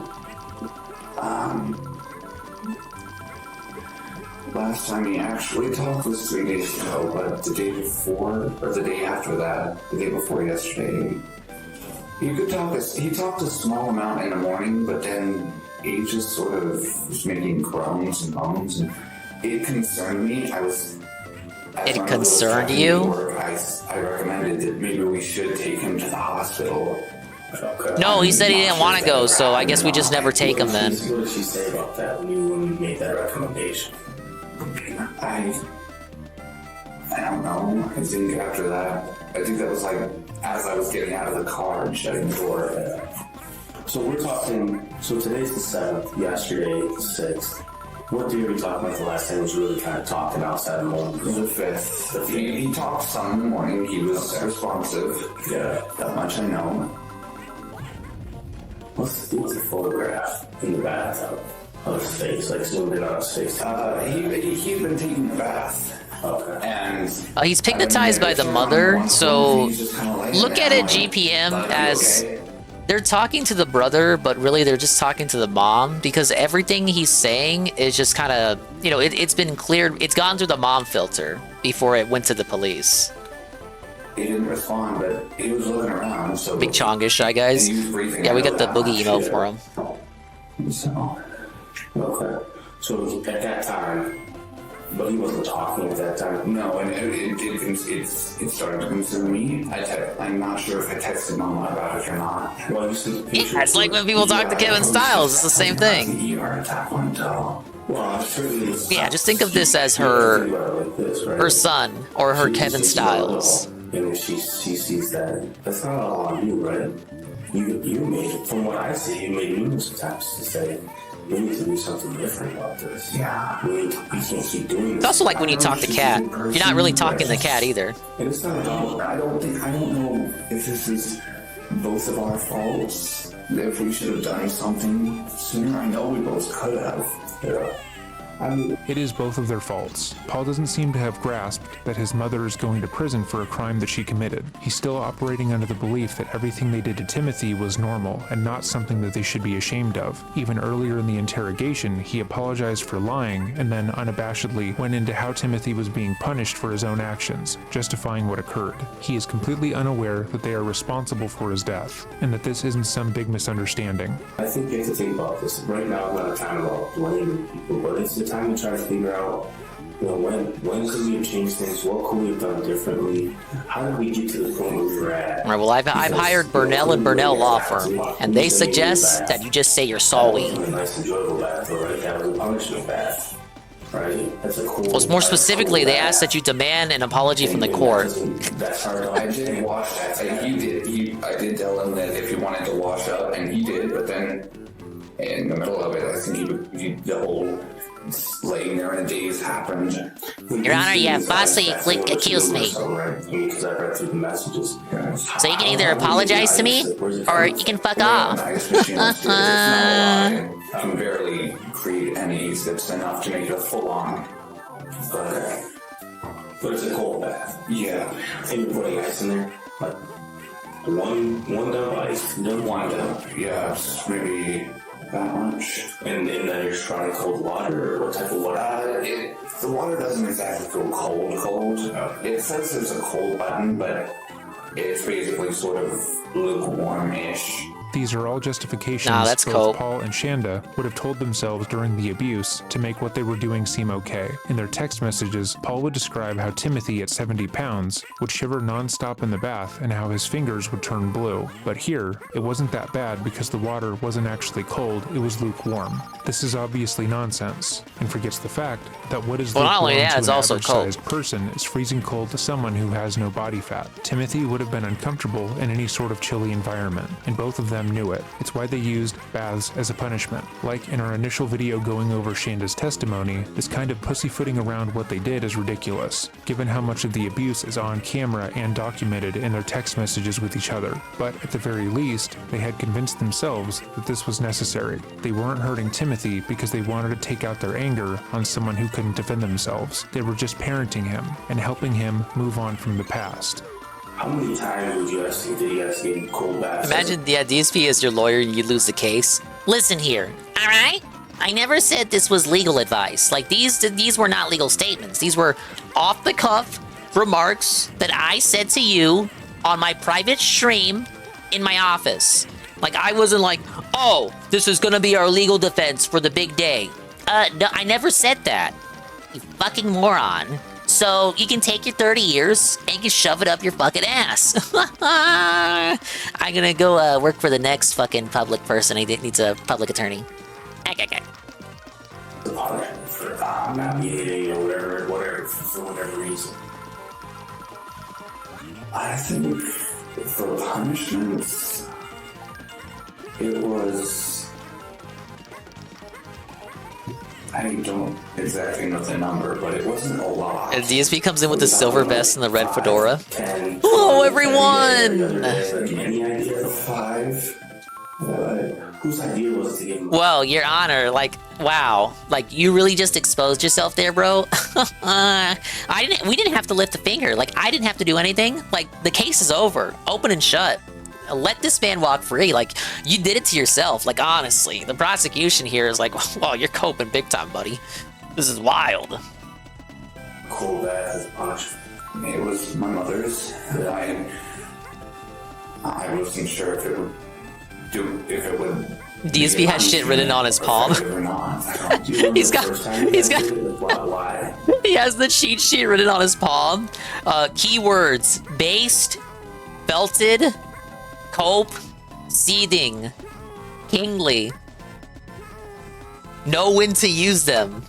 Last time he actually talked was 3 days ago, but the day before, or the day after that, the day before yesterday, he talked a small amount in the morning, but then he just sort of was making groans and moans, and it concerned me. It concerned you? I recommended that maybe we should take him to the hospital. No, he said he didn't want to go, so I guess we just never take him then. What did she say about that when you made that recommendation? I don't know. I think after that, I think that was like as I was getting out of the car and shutting the door. So we're talking, so today's the 7th, yesterday the 6th. What day are we talking about the last time was really kind of talking outside of the morning? The 5th. He talked some in the morning. He was responsive. Yeah, that much I know. What's the photograph in the bathtub of his face? Like zoomed in on his face? He's been taking a bath. Okay. And He's hypnotized by the mother, so look at it, GPM, as they're talking to the brother, but really they're just talking to the mom, because everything he's saying is just kind of, you know, it's been cleared, it's gone through the mom filter before it went to the police. He didn't respond, but he was looking around, so... Big Chongish Shy Guys. Yeah, we got the boogie emo for him. So, okay. So at that time, but he wasn't talking at that time? No, and it started to concern me. I'm not sure if I texted Mama about it or not. Well, you see, Yeah, it's like when people talk to Kevin Styles, it's the same thing. Yeah, just think of this as her son, or her Kevin Styles. And if she sees that, that's not all on you, right? You made, from what I see, you made numerous attempts to say, we need to do something different about this. Yeah. We can't keep doing this. It's also like when you talk to Cat. You're not really talking to Cat either. And it's not about, I don't know if this is both of our faults, if we should have done something sooner. I know we both could have. Yeah. It is both of their faults. Paul doesn't seem to have grasped that his mother is going to prison for a crime that she committed. He's still operating under the belief that everything they did to Timothy was normal and not something that they should be ashamed of. Even earlier in the interrogation, he apologized for lying and then unabashedly went into how Timothy was being punished for his own actions, justifying what occurred. He is completely unaware that they are responsible for his death, and that this isn't some big misunderstanding. I think you have to think about this. Right now, it's not a time about blaming people, but it's the time to try to figure out, you know, when could we have changed things? What could we have done differently? How did we get to the point where we were at? All right, well, I've hired Burnell and Burnell Law Firm, and they suggest that you just say you're sorry. A nice, enjoyable bath, right? That was a punishment bath, right? That's a cool. Well, more specifically, they ask that you demand an apology from the court. That's hard. I did wash that. I did tell him that if he wanted to wash up, and he did, but then in the middle of it, I think he double. Laying there in a daze happened. Your Honor, you have falsely accused me. So you can either apologize to me, or you can fuck off. I can barely create any that's enough to make it a full-on. Okay. But it's a cold bath. Yeah. I think you're putting ice in there. Like one dump ice. One dump. Yeah, maybe that much. And then you're just trying cold water, or what type of water? The water doesn't exactly go cold. It says there's a cold button, but it's basically sort of lukewarm-ish. These are all justifications Nah, that's both cope. Paul and Shanda would have told themselves during the abuse to make what they were doing seem okay. In their text messages, Paul would describe how Timothy at 70 pounds would shiver nonstop in the bath and how his fingers would turn blue. But here, it wasn't that bad because the water wasn't actually cold, it was lukewarm. This is obviously nonsense, and forgets the fact that what is Well, not lukewarm only that, to it's an also cold. average-sized person is freezing cold to someone who has no body fat. Timothy would have been uncomfortable in any sort of chilly environment, and both of them knew it. It's why they used baths as a punishment. Like in our initial video going over Shanda's testimony, this kind of pussyfooting around what they did is ridiculous, given how much of the abuse is on camera and documented in their text messages with each other. But at the very least, they had convinced themselves that this was necessary. They weren't hurting Timothy because they wanted to take out their anger on someone who couldn't defend themselves. They were just parenting him and helping him move on from the past. How many times would you guys think that you guys get cold baths? Imagine, yeah, DSP as your lawyer and you lose the case. Listen here, alright? I never said this was legal advice. Like, these were not legal statements. These were off-the-cuff remarks that I said to you on my private stream in my office. Like, I wasn't like, oh, this is gonna be our legal defense for the big day. No, I never said that. You fucking moron. So you can take your 30 years and you can shove it up your fucking ass. I'm gonna go work for the next fucking public person. He needs a public attorney. Okay. For not behaving or whatever, for whatever reason. I think for punishments, it was... I don't exactly know the number, but it wasn't a lot. And DSP comes in with the silver vest and the red fedora. Hello, everyone! Any idea of 5? Whose idea was to give him... Well, Your Honor, like, wow. Like, you really just exposed yourself there, bro? We didn't have to lift a finger. Like, I didn't have to do anything. Like, the case is over. Open and shut. Let this man walk free. Like, you did it to yourself. Like, honestly, the prosecution here is like, well, you're coping big time, buddy. This is wild. Cold bath as punishment. It was my mother's. I wasn't sure if it would do, if it would... DSP has shit written on his palm. He has the cheat sheet written on his palm. Keywords: based, belted, cope, seething, kingly. Know when to use them.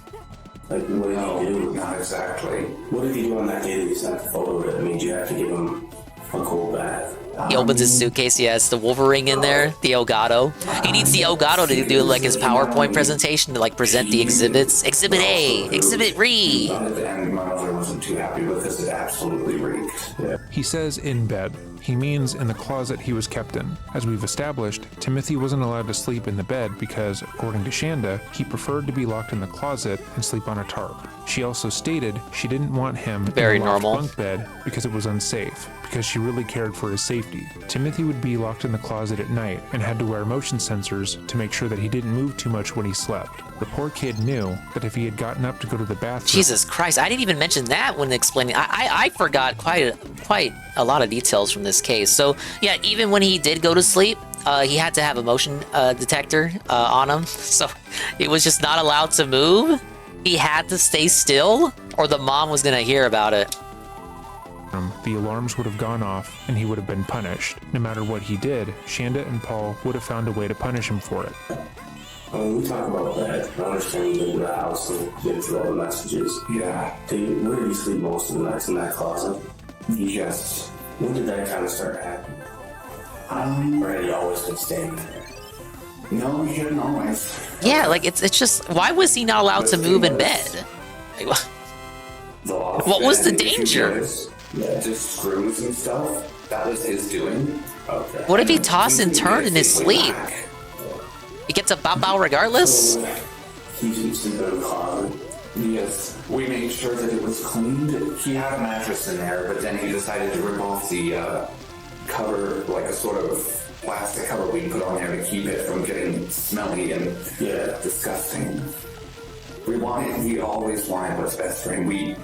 Like, what did you do? Not exactly. What did you do on that day that you sent the photo that made you have to give him a cold bath? He opens his suitcase, he has the Wolverine in there, the Elgato. He needs the Elgato to do like his PowerPoint presentation to like present the exhibits. Exhibit A, Exhibit Re. And my mother wasn't too happy because it absolutely reeked. Yeah. He says in bed. He means in the closet he was kept in. As we've established, Timothy wasn't allowed to sleep in the bed because, according to Shanda, he preferred to be locked in the closet and sleep on a tarp. She also stated she didn't want him in a locked bunk bed because it was unsafe, because she really cared for his safety. Timothy would be locked in the closet at night and had to wear motion sensors to make sure that he didn't move too much when he slept. The poor kid knew that if he had gotten up to go to the bathroom... Jesus Christ, I didn't even mention that when explaining. I forgot quite a lot of details from this case. So yeah, even when he did go to sleep, he had to have a motion detector on him. So he was just not allowed to move. He had to stay still, or the mom was gonna hear about it. The alarms would have gone off and he would have been punished. No matter what he did, Shanda and Paul would have found a way to punish him for it. When we talk about that, I understand you go to the house and get through all the messages. Yeah. Where did you sleep most of the nights in that closet? Yes. When did that kind of start happening? Or had you always been staying there? No, you didn't always. Yeah, like it's just, why was he not allowed to move in bed? Like, what was the danger? Yeah, just screws and stuff. That was his doing. Okay. What if he tossed and turned in his sleep? He gets a bow regardless? He sleep in the closet. Yes, we made sure that it was cleaned. He had a mattress in there, but then he decided to rip off the cover, like a sort of plastic cover we put on there to keep it from getting smelly and disgusting. We always wanted what's best for him.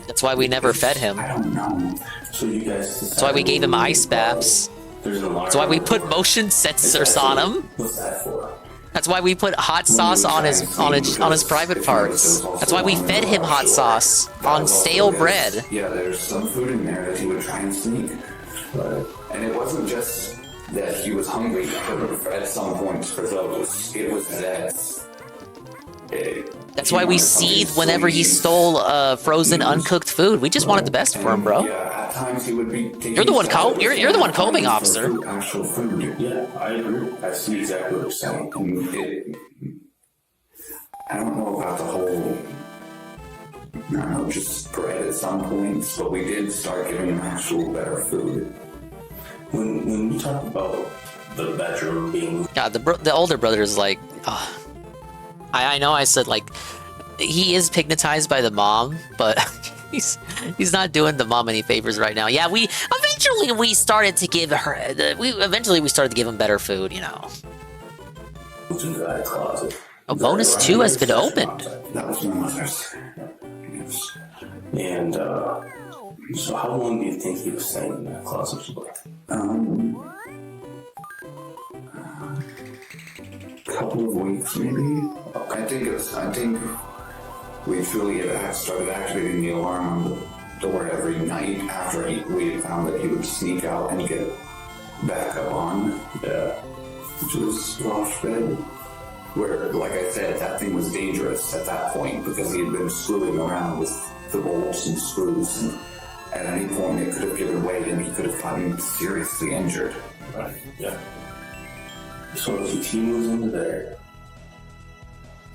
That's why we never fed him. I don't know. So you guys. That's why we gave him ice baths. That's why we put motion sensors on him. What's that for? That's why we put hot sauce on his private parts. That's why we fed him hot sauce on stale bread. Yeah, there's some food in there that he would try and sneak. And it wasn't just that he was hungry at some point for those. It was that. That's why we seethed whenever he stole frozen, uncooked food. We just wanted the best for him, bro. Yeah, at times he would be. You're the one you're the one combing, officer. Actual food. Yeah, I agree. I see exactly what you're saying. And I don't know about the whole. I don't know, just bread at some points, but we did start giving him actual better food. When you talk about the bedroom being... Yeah, the older brother is like... I know I said, like, he is hypnotized by the mom, but he's not doing the mom any favors right now. Yeah, eventually we started to give him better food, you know. Into that closet. Oh, bonus 2 has been opened. That was my mother's. Yes. And so how long do you think he was staying in that closet for? Couple of weeks, maybe. I think we truly had started activating the alarm on the door every night after we had found that he would sneak out and get back up on. Yeah. Which was wash bed. Where, like I said, that thing was dangerous at that point because he had been screwing around with the bolts and screws, and at any point it could have given way and he could have gotten seriously injured. Right, yeah. So if he moves into there,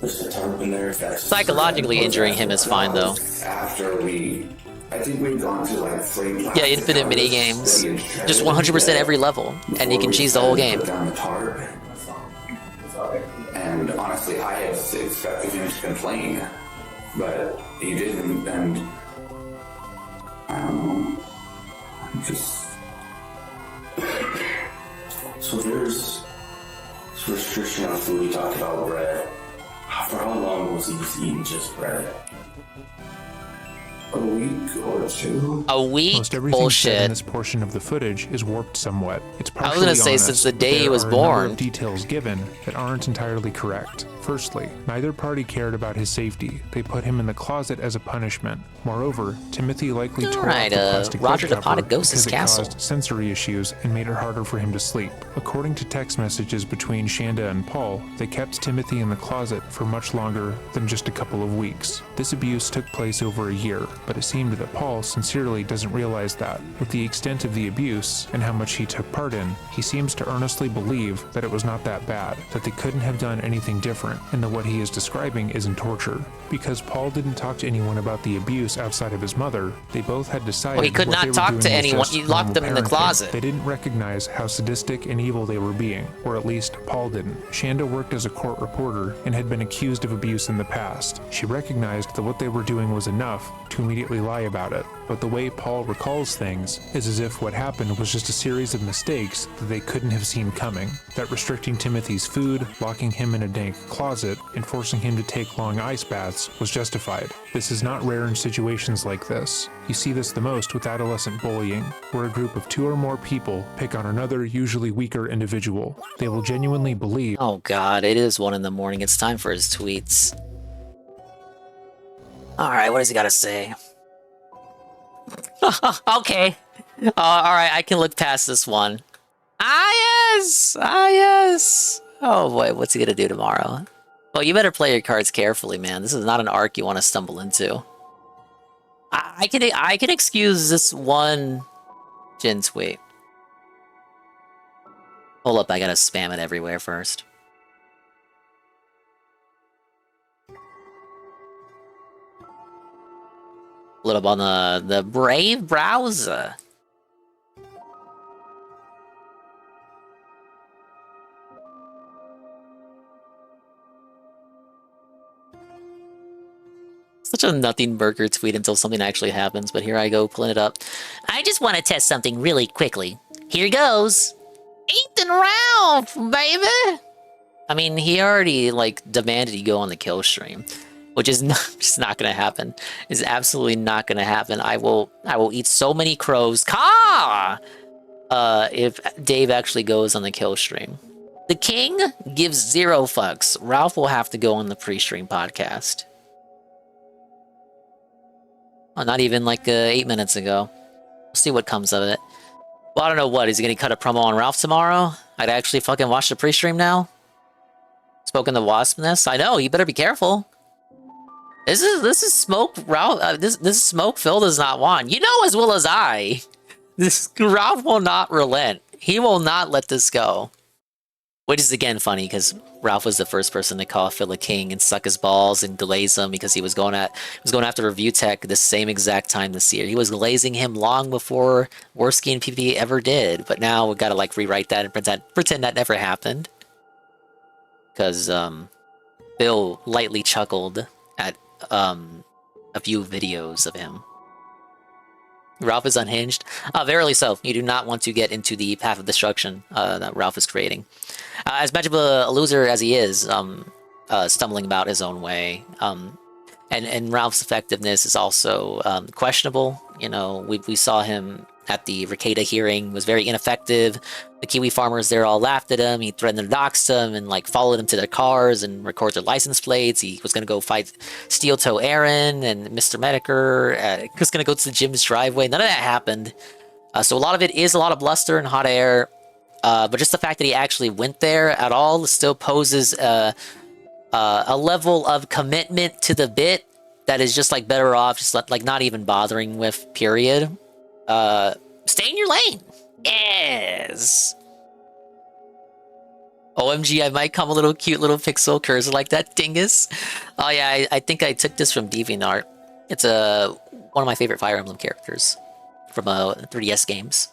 there's the tarp in there. Psychologically injuring him is fine, though. After I think we've gone to like 3 Yeah, infinite mini games. Just 100% every level, and you can cheese the whole game. And honestly, I had expected him to complain, but he didn't, and I don't know. So there's restriction on food. We talked about bread. For how long was he eating just bread? A week or 2. A week? Most everything Bullshit. said in this portion of the footage is warped somewhat. It's I was gonna say honest, since the but day there he was are a number born. of details given that aren't entirely correct. Firstly, neither party cared about his safety. They put him in the closet as a punishment. Moreover, Timothy likely tore Alright, off the plastic Roger bed the Pot of cover Ghosts' because it castle. caused sensory issues and made it harder for him to sleep. According to text messages between Shanda and Paul, they kept Timothy in the closet for much longer than just a couple of weeks. This abuse took place over a year, but it seemed that Paul sincerely doesn't realize that. With the extent of the abuse and how much he took part in, he seems to earnestly believe that it was not that bad, that they couldn't have done anything different, and that what he is describing isn't torture. Because Paul didn't talk to anyone about the abuse outside of his mother, they both had decided Well, he could what not they were talk doing to was anyone. just He locked them in the normal closet. parenting. They didn't recognize how sadistic and evil they were being, or at least Paul didn't. Shanda worked as a court reporter and had been accused of abuse in the past. She recognized that what they were doing was enough to immediately lie about it. But the way Paul recalls things is as if what happened was just a series of mistakes that they couldn't have seen coming. That restricting Timothy's food, locking him in a dank closet, and forcing him to take long ice baths was justified. This is not rare in situations like this. You see this the most with adolescent bullying, where a group of 2 or more people pick on another, usually weaker individual. They will genuinely believe. Oh god, it is 1 in the morning. It's time for his tweets. Alright, what does he gotta say? Okay. Alright, I can look past this one. Ah, yes! Ah, yes! Oh boy, what's he gonna do tomorrow? Oh, you better play your cards carefully, man. This is not an arc you want to stumble into. I can excuse this one Jin tweet. Hold up, I gotta spam it everywhere first. Pull it up on the Brave browser. Such a nothing burger tweet until something actually happens, but here I go pulling it up. I just want to test something really quickly. Here goes. Ethan Ralph, baby! I mean, he already, like, demanded he go on the kill stream, which is not, just not gonna happen. Is absolutely not gonna happen. I will eat so many crows. Caw! if Dave actually goes on the kill stream. The king gives 0 fucks. Ralph will have to go on the pre-stream podcast. Oh, not even like 8 minutes ago. We'll see what comes of it. Well, I don't know what. Is he gonna cut a promo on Ralph tomorrow? I'd actually fucking watch the pre-stream now. Spoken the waspness. I know. You better be careful. This is smoke. Ralph. This smoke Phil does not want. You know as well as I. This Ralph will not relent. He will not let this go. Which is again funny because Ralph was the first person to call Phil a king and suck his balls and glaze him because he was going after Review Tech the same exact time this year. He was glazing him long before Worski and PvP ever did. But now we've got to like rewrite that and pretend that never happened. Because Bill lightly chuckled at a few videos of him. Ralph is unhinged. Verily so. You do not want to get into the path of destruction that Ralph is creating. As much of a loser as he is, stumbling about his own way, and Ralph's effectiveness is also questionable. You know, we saw him at the Ricada hearing, was very ineffective. The Kiwi farmers there all laughed at him. He threatened to dox them and like followed them to their cars and record their license plates. He was going to go fight Steel Toe Aaron and Mr. Mediker. He was going to go to the gym's driveway. None of that happened. So a lot of it is a lot of bluster and hot air. But just the fact that he actually went there at all still poses a level of commitment to the bit that is just like better off just like not even bothering with, period. Stay in your lane. Yes. OMG, I might come a little cute little pixel cursor like that dingus. Oh yeah, I think I took this from DeviantArt. It's one of my favorite Fire Emblem characters from 3DS games.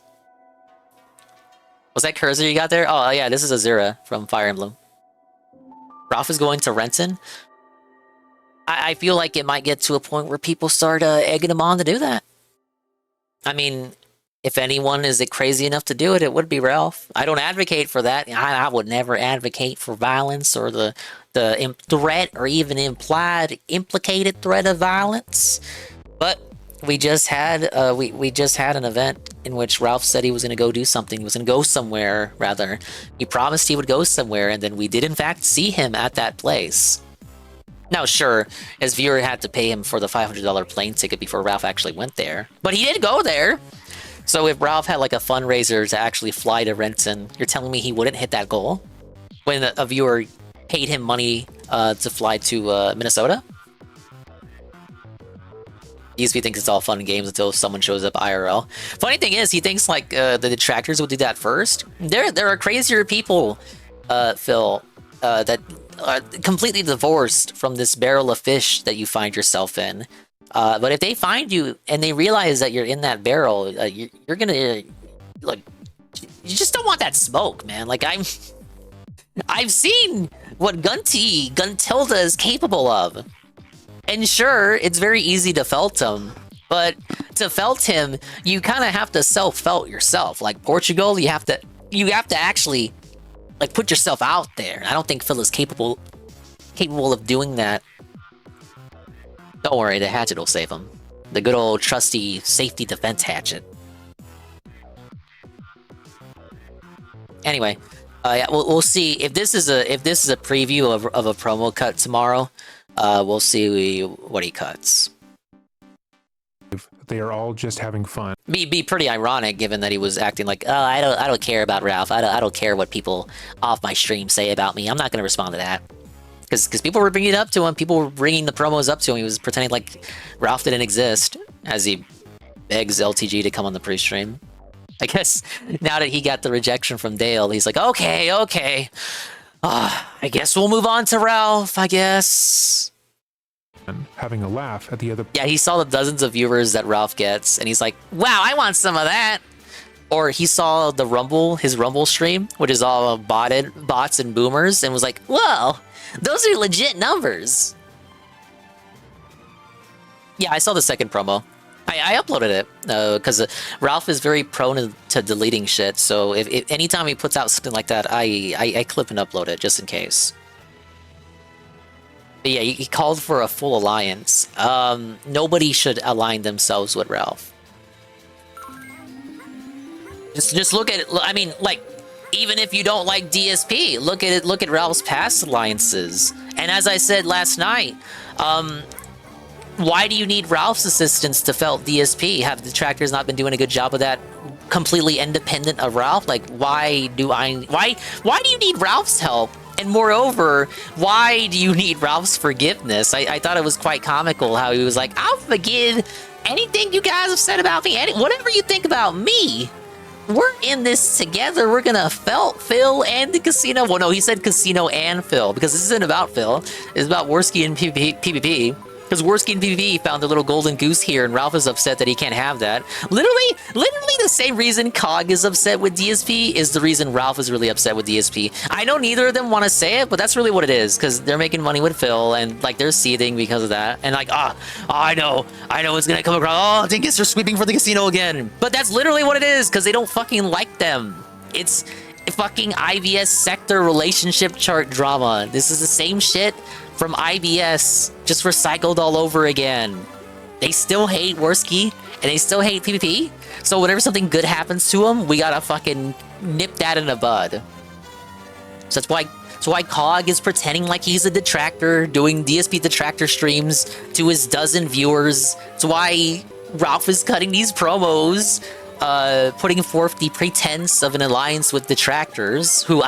Was that cursor you got there? Oh yeah, this is Azura from Fire Emblem. Ralph is going to Renton. I feel like it might get to a point where people start egging him on to do that. I mean, if anyone is crazy enough to do it, it would be Ralph. I don't advocate for that. I would never advocate for violence or the threat or even implicated threat of violence. But we just had we just had an event in which Ralph said he was going to go do something. He was going to go somewhere, rather. He promised he would go somewhere, and then we did in fact see him at that place. Now, sure, his viewer had to pay him for the $500 plane ticket before Ralph actually went there. But he did go there! So if Ralph had like a fundraiser to actually fly to Renton, you're telling me he wouldn't hit that goal? When a viewer paid him money to fly to Minnesota? He thinks it's all fun and games until someone shows up IRL. Funny thing is, he thinks like the detractors would do that first. There are crazier people, Phil, that are completely divorced from this barrel of fish that you find yourself in. But if they find you and they realize that you're in that barrel, you're gonna like, you just don't want that smoke, man. Like I've seen what Guntilda is capable of. And sure, it's very easy to felt him, but to felt him, you kind of have to self-felt yourself. Like Portugal, you have to actually like put yourself out there. I don't think Phil is capable of doing that. Don't worry, the hatchet will save him. The good old trusty safety defense hatchet. Anyway, yeah, we'll see if this is a preview of a promo cut tomorrow. We'll see what he cuts. They are all just having fun. Be pretty ironic given that he was acting like, oh, I don't care about Ralph. I don't care what people off my stream say about me. I'm not going to respond to that. Because people were bringing it up to him. People were bringing the promos up to him. He was pretending like Ralph didn't exist as he begs LTG to come on the pre-stream. I guess now that he got the rejection from Dale, he's like, okay. I guess we'll move on to Ralph, I guess. And having a laugh at the other. Yeah, he saw the dozens of viewers that Ralph gets, and he's like, wow, I want some of that. Or he saw his Rumble stream, which is all bots and boomers, and was like, whoa, those are legit numbers. Yeah, I saw the second promo. I uploaded it because Ralph is very prone to deleting shit. So if anytime he puts out something like that, I clip and upload it just in case. But yeah, he called for a full alliance. Nobody should align themselves with Ralph. Just look at it. I mean, like, even if you don't like DSP, look at it. Look at Ralph's past alliances. And as I said last night, why do you need Ralph's assistance to felt DSP? Have the detractors not been doing a good job of that? Completely independent of Ralph? Like, why do you need Ralph's help? And moreover, why do you need Ralph's forgiveness? I thought it was quite comical how he was like, I'll forgive anything you guys have said about me, whatever you think about me. We're in this together. We're gonna felt Phil and the casino. Well, no, he said casino and Phil, because this isn't about Phil. It's about Worski and PvP. Because Worski and PvP found their little golden goose here, and Ralph is upset that he can't have that. Literally the same reason Cog is upset with DSP is the reason Ralph is really upset with DSP. I know neither of them want to say it, but that's really what it is, because they're making money with Phil, and like they're seething because of that. And like, I know it's gonna come across. Oh, Dinkus are sweeping for the casino again. But that's literally what it is, because they don't fucking like them. It's fucking IVS sector relationship chart drama. This is the same shit from IBS, just recycled all over again. They still hate Worski, and they still hate PvP. So whenever something good happens to them, we gotta fucking nip that in the bud. So that's why Cog is pretending like he's a detractor, doing DSP detractor streams to his dozen viewers. It's why Ralph is cutting these promos, putting forth the pretense of an alliance with detractors, who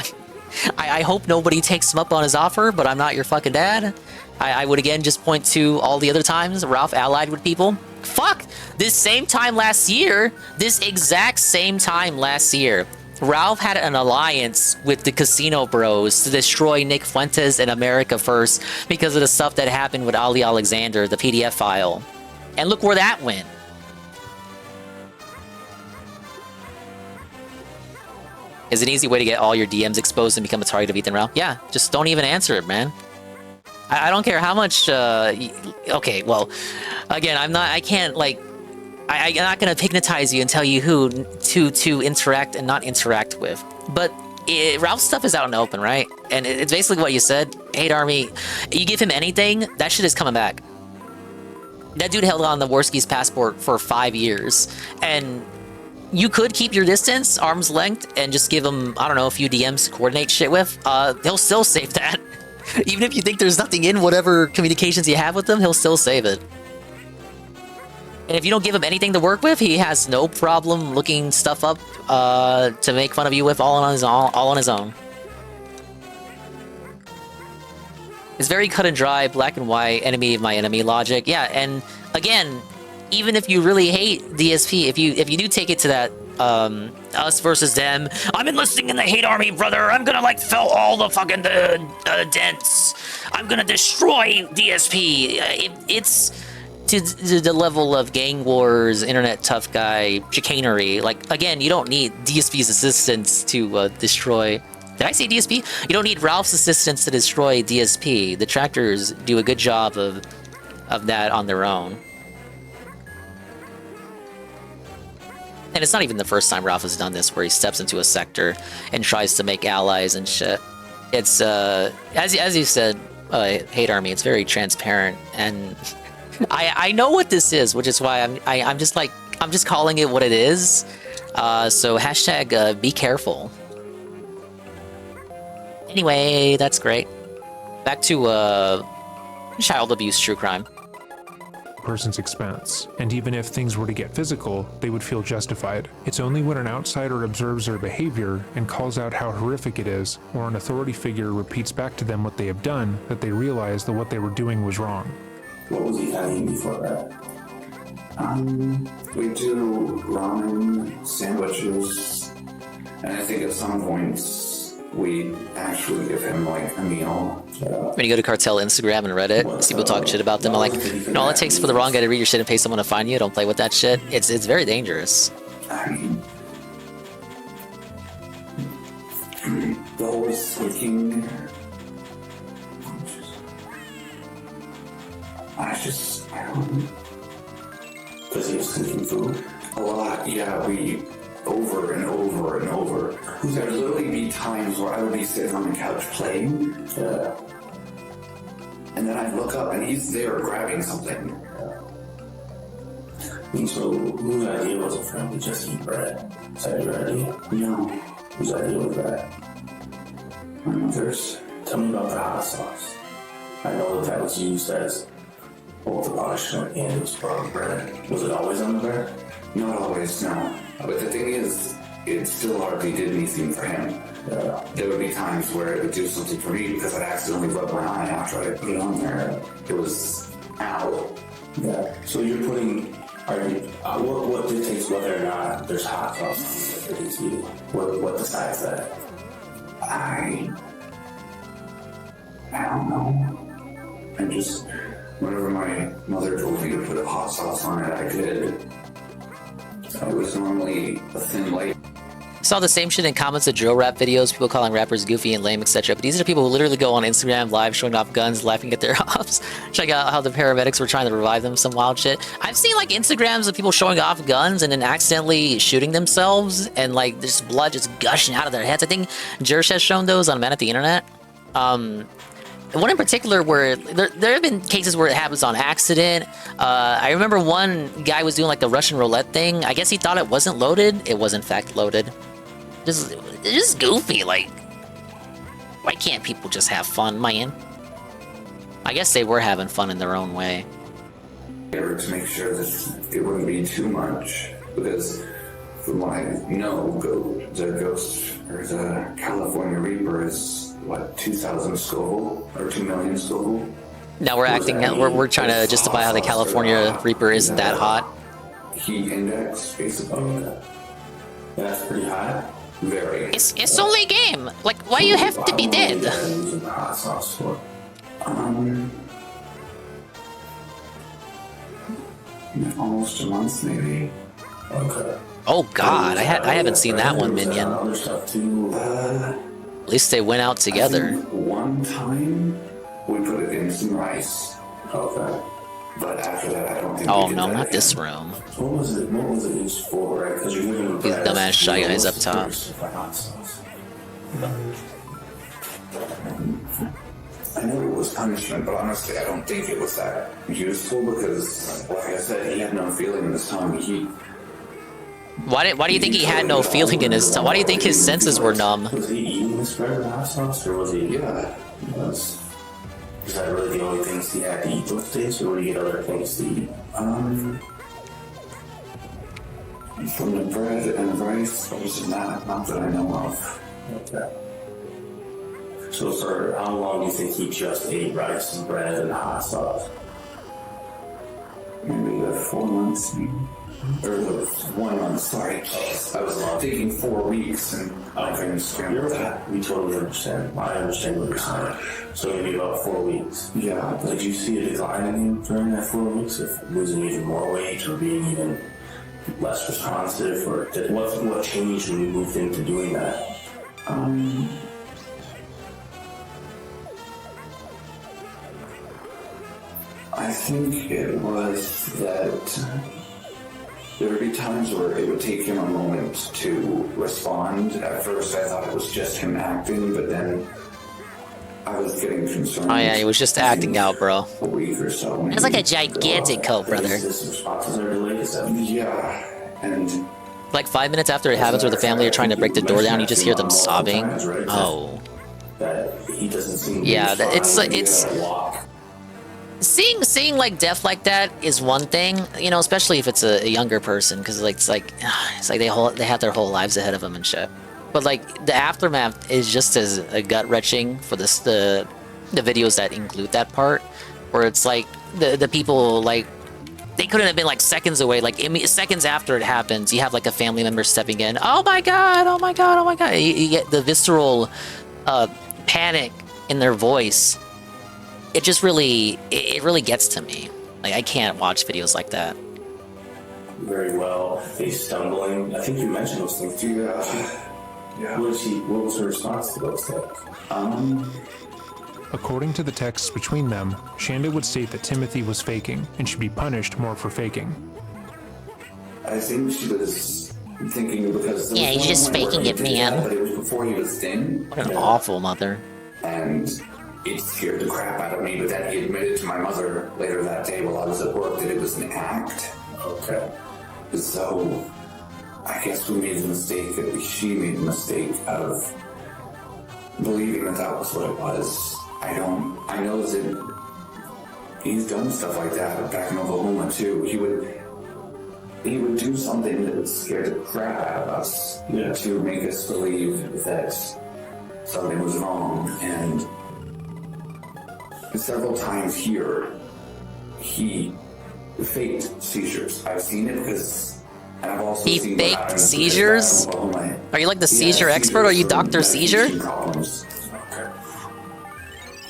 I hope nobody takes him up on his offer, but I'm not your fucking dad. I would again just point to all the other times Ralph allied with people. Fuck! This exact same time last year, Ralph had an alliance with the Casino Bros to destroy Nick Fuentes and America First because of the stuff that happened with Ali Alexander, the PDF file. And look where that went. Is an easy way to get all your DMs exposed and become a target of Ethan Ralph? Yeah, just don't even answer it, man. I don't care how much, okay, well, again, I'm not gonna hypnotize you and tell you who to interact and not interact with. But Ralph's stuff is out in the open, right? And it's basically what you said. Hate Army, you give him anything, that shit is coming back. That dude held on the Worski's passport for 5 years, and you could keep your distance, arm's length, and just give him, I don't know, a few DMs to coordinate shit with. He'll still save that. Even if you think there's nothing in whatever communications you have with them, he'll still save it. And if you don't give him anything to work with, he has no problem looking stuff up to make fun of you with all on his own. It's very cut and dry, black and white, enemy of my enemy logic. Yeah, and again, even if you really hate DSP, if you do take it to that us versus them, I'm enlisting in the hate army, brother. I'm gonna like fell all the fucking dents. I'm gonna destroy DSP. It's to the level of gang wars, internet tough guy chicanery. Like, again, you don't need DSP's assistance to destroy. Did I say DSP? You don't need Ralph's assistance to destroy DSP. The detractors do a good job of that on their own. And it's not even the first time Ralph has done this, where he steps into a sector and tries to make allies and shit. It's as you said, hate army. It's very transparent, and I know what this is, which is why I'm just calling it what it is. So hashtag be careful. Anyway, that's great. Back to child abuse, true crime. Person's expense, and even if things were to get physical, they would feel justified. It's only when an outsider observes their behavior and calls out how horrific it is, or an authority figure repeats back to them what they have done, that they realize that what they were doing was wrong. What was he having before that? We do ramen, sandwiches, and I think at some points we actually give him like a meal. When you go to Cartel Instagram and Reddit, see people talk shit about them. I'm like, you know, all it takes for the wrong guy to read your shit and pay someone to find you. Don't play with that shit. It's very dangerous. I mean, the whole squeaking. I don't. Does he have squeaking food? A lot, yeah. We over and over and over. There'd literally be times where I would be sitting on the couch playing, and then I'd look up and he's there grabbing something. And so, whose idea was it for him to just eat bread? Is that your idea? No. Whose idea was that? My mother's. Tell me about the hot sauce. I know that was used as both the punishment and it was put on bread. Was it always on the bread? Not always, no. But the thing is, it still hardly did anything for him. There would be times where it would do something for me because I'd accidentally rub my eye after I put it on there. It was ow. Yeah. So you're putting. What dictates whether or not there's hot sauce that he's eating? What decides that? I don't know. I just, whenever my mother told me to put a hot sauce on it, I did. It was normally a thin light. Saw the same shit in comments of drill rap videos, people calling rappers goofy and lame, etc. But these are people who literally go on Instagram live showing off guns, laughing at their ops. Check out how the paramedics were trying to revive them, some wild shit. I've seen like Instagrams of people showing off guns and then accidentally shooting themselves and like there's blood just gushing out of their heads. I think Jersh has shown those on Man at the Internet. One in particular where there have been cases where it happens on accident. I remember one guy was doing like the Russian roulette thing. I guess he thought it wasn't loaded. It was in fact loaded. Just goofy, like, why can't people just have fun, man? I guess they were having fun in their own way. To make sure that it wouldn't be too much, because from what I know, the Ghost, or the California Reaper is, what, 2,000 Scoville, or 2 million Scoville? Now we're trying to justify how the California Reaper isn't that hot. Heat index, basically. That's pretty high. Very. It's only a game. Like, why you have to be dead? Hot sauce for? Almost a month, maybe. Okay. Oh God, I haven't seen that one, Minion. Other stuff too. At least they went out together. One time, we put it in some rice. Okay. But after that, I don't think. Oh we did no, that not again. this room. What was it used for, right? Because you're giving These dumbass shy guys up top. I know it was punishment, but honestly, I don't think it was that useful because, like I said, he had no feeling in his tongue. Why do you think he had no feeling in his tongue? Why do you think his senses were numb? Was he eating this bread with hot sauce, or was he? Yeah. Is that really the only things he had to eat those days, or would he get other things to eat? From the bread and rice, not that I know of. Okay. So for how long do you think he just ate rice and bread and hot sauce? Maybe 4 months, or 1 month, sorry. I was thinking 4 weeks, and I couldn't understand that. We totally understand. I understand what you're saying. So maybe about 4 weeks. Yeah. Did you see a decline in him during that 4 weeks? If losing even more weight or being even less responsive, or what changed when you moved into doing that? I think it was that there would be times where it would take him a moment to respond. At first I thought it was just him acting, but then I was getting concerned. Oh yeah, he was just acting out, bro. A week or so. It's like a gigantic coat, brother. Yeah, and Like 5 minutes after it happens where the family are trying to break the door down, you just hear them sobbing. Oh. That he doesn't seem. Yeah, it's seeing like death like that is one thing, you know, especially if it's a younger person, because it's like they have their whole lives ahead of them and shit. But like the aftermath is just as gut wrenching for the videos that include that part, where it's like the people, like, they couldn't have been like seconds away, like seconds after it happens, you have like a family member stepping in. Oh my god, oh my god, oh my god. You get the visceral panic in their voice. It just really, it really gets to me. Like, I can't watch videos like that. Very well. He's stumbling. I think you mentioned those things too. Yeah. What was her response to those things? According to the texts between them, Shanda would state that Timothy was faking and should be punished more for faking. I think she was thinking because... Yeah, he's just faking it, man. But it was before he was thin. What an awful mother. And it scared the crap out of me, but then he admitted to my mother later that day while I was at work that it was an act. Okay. So, I guess we made the mistake, at least she made the mistake of believing that that was what it was. I know that he's done stuff like that back in Oklahoma too. He would do something that would scare the crap out of us to make us believe that something was wrong. And several times here, he faked seizures. I've seen it because, and I've also He seen faked seizures? Are you like the seizure expert, or are you Dr. Seizure?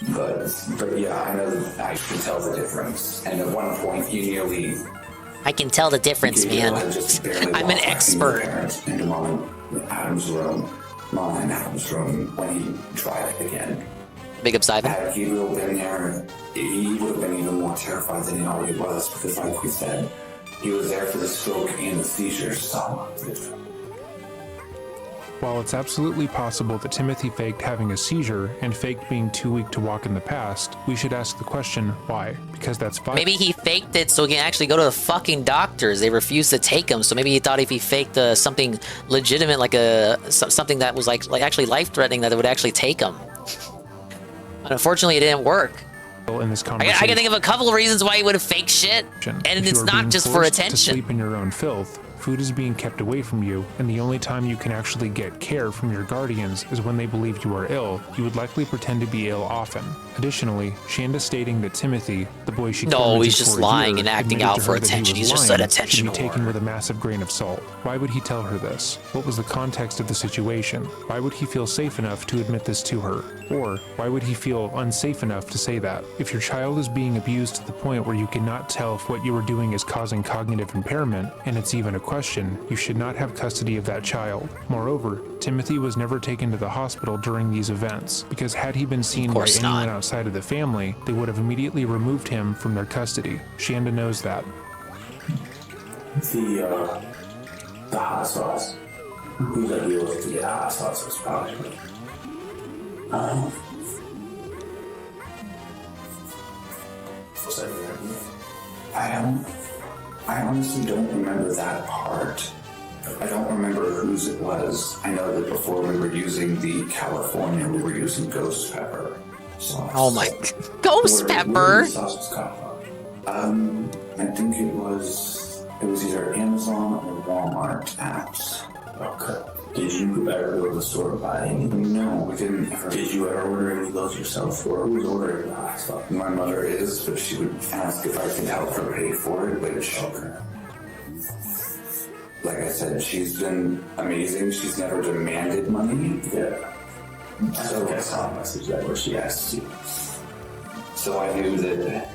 But yeah, I know that I can tell the difference. And at one point, he nearly... I can tell the difference, man. I'm an expert. Into Mom and Adam's room, when he tried it again. Big up, Simon. Had Gabriel been there, he would have been even more terrified than he already was, because like we said, he was there for the stroke and the seizures, so... While it's absolutely possible that Timothy faked having a seizure and faked being too weak to walk in the past, we should ask the question, why? Because that's fine. Maybe he faked it so he can actually go to the fucking doctors. They refused to take him, so maybe he thought if he faked something legitimate, like something that was like actually life-threatening, that it would actually take him. And unfortunately, it didn't work. In this I can think of a couple of reasons why he would have faked shit, and it's not just for attention. To sleep in your own filth, food is being kept away from you, and the only time you can actually get care from your guardians is when they believe you are ill. You would likely pretend to be ill often. Additionally, Shanda stating that Timothy, the boy she No, he's tormented just for a lying year, and acting admitted out to for her that he attention. was He's just lying, an attention should be taken whore. with a massive grain of salt. Why would he tell her this? What was the context of the situation? Why would he feel safe enough to admit this to her? Or why would he feel unsafe enough to say that? If your child is being abused to the point where you cannot tell if what you are doing is causing cognitive impairment, and it's even a question, you should not have custody of that child. Moreover, Timothy was never taken to the hospital during these events, because had he been seen by anyone outside of the family, they would have immediately removed him from their custody. Shanda knows that. The hot sauce. Who's ideal to get hot sauce was probably me. I honestly don't remember that part. I don't remember whose it was. I know that before we were using the California, we were using ghost pepper sauce. Oh my... Ghost pepper? Where did the sauces come from? I think it was either Amazon or Walmart apps. Okay. Did you ever go to the store to buy anything? No, we didn't ever. Did you ever order any of those yourself, or who's ordering the hot stuff? My mother is, but she would ask if I could help her pay for it, which, like I said, she's been amazing. She's never demanded money. Yeah. So I saw a message that where she asked you. So I knew that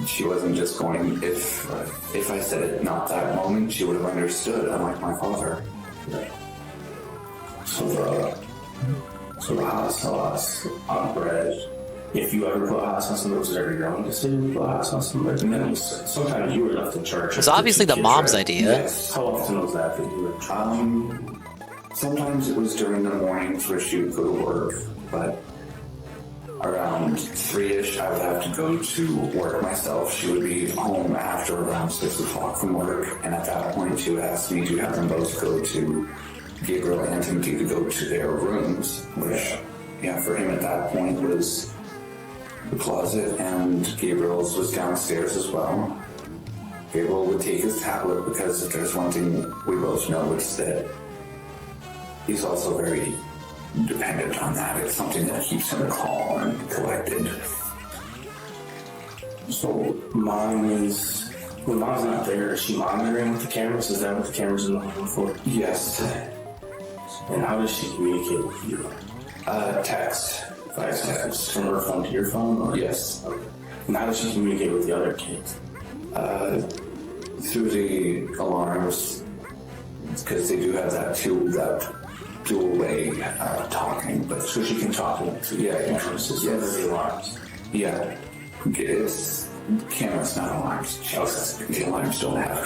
she wasn't just going, if I said it not that moment, she would have understood, unlike my father. Yeah. So the hot sauce on bread, if you ever put hot sauce on those, is it your own decision to put hot sauce on bread? No, sometimes you were left in charge. It's obviously the mom's idea. Yes. How often was that you were sometimes it was during the mornings where she would go to work, but around 3-ish, I would have to go to work myself. She would be home after around 6 o'clock from work, and at that point, she would ask me to have them both go to Gabriel and Timothy to go to their rooms, which, for him at that point was the closet, and Gabriel's was downstairs as well. Gabriel would take his tablet, because if there's one thing we both know, it's that he's also very dependent on that. It's something that keeps him calm and collected. So when mom's not there, is she monitoring with the cameras? Is that what the cameras in the home for? Yes. And how does she communicate with you? Text. Text. From her phone to your phone? Or? Yes. Okay. And how does she communicate with the other kids? Through the alarms, because they do have that dual-way talking, but so she can talk to the alarms. Yeah, it's cameras, not alarms. Jesus, the alarms don't have.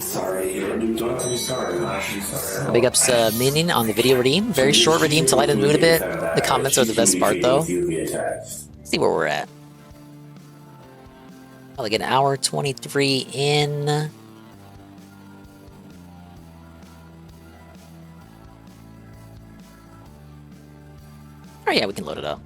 Sorry, you don't have to be sorry. Big ups Minion on the video redeem. Very short redeem to lighten the mood a bit. The comments are the best part though. Let's see where we're at. like an hour 23 in. Oh yeah, we can load it up.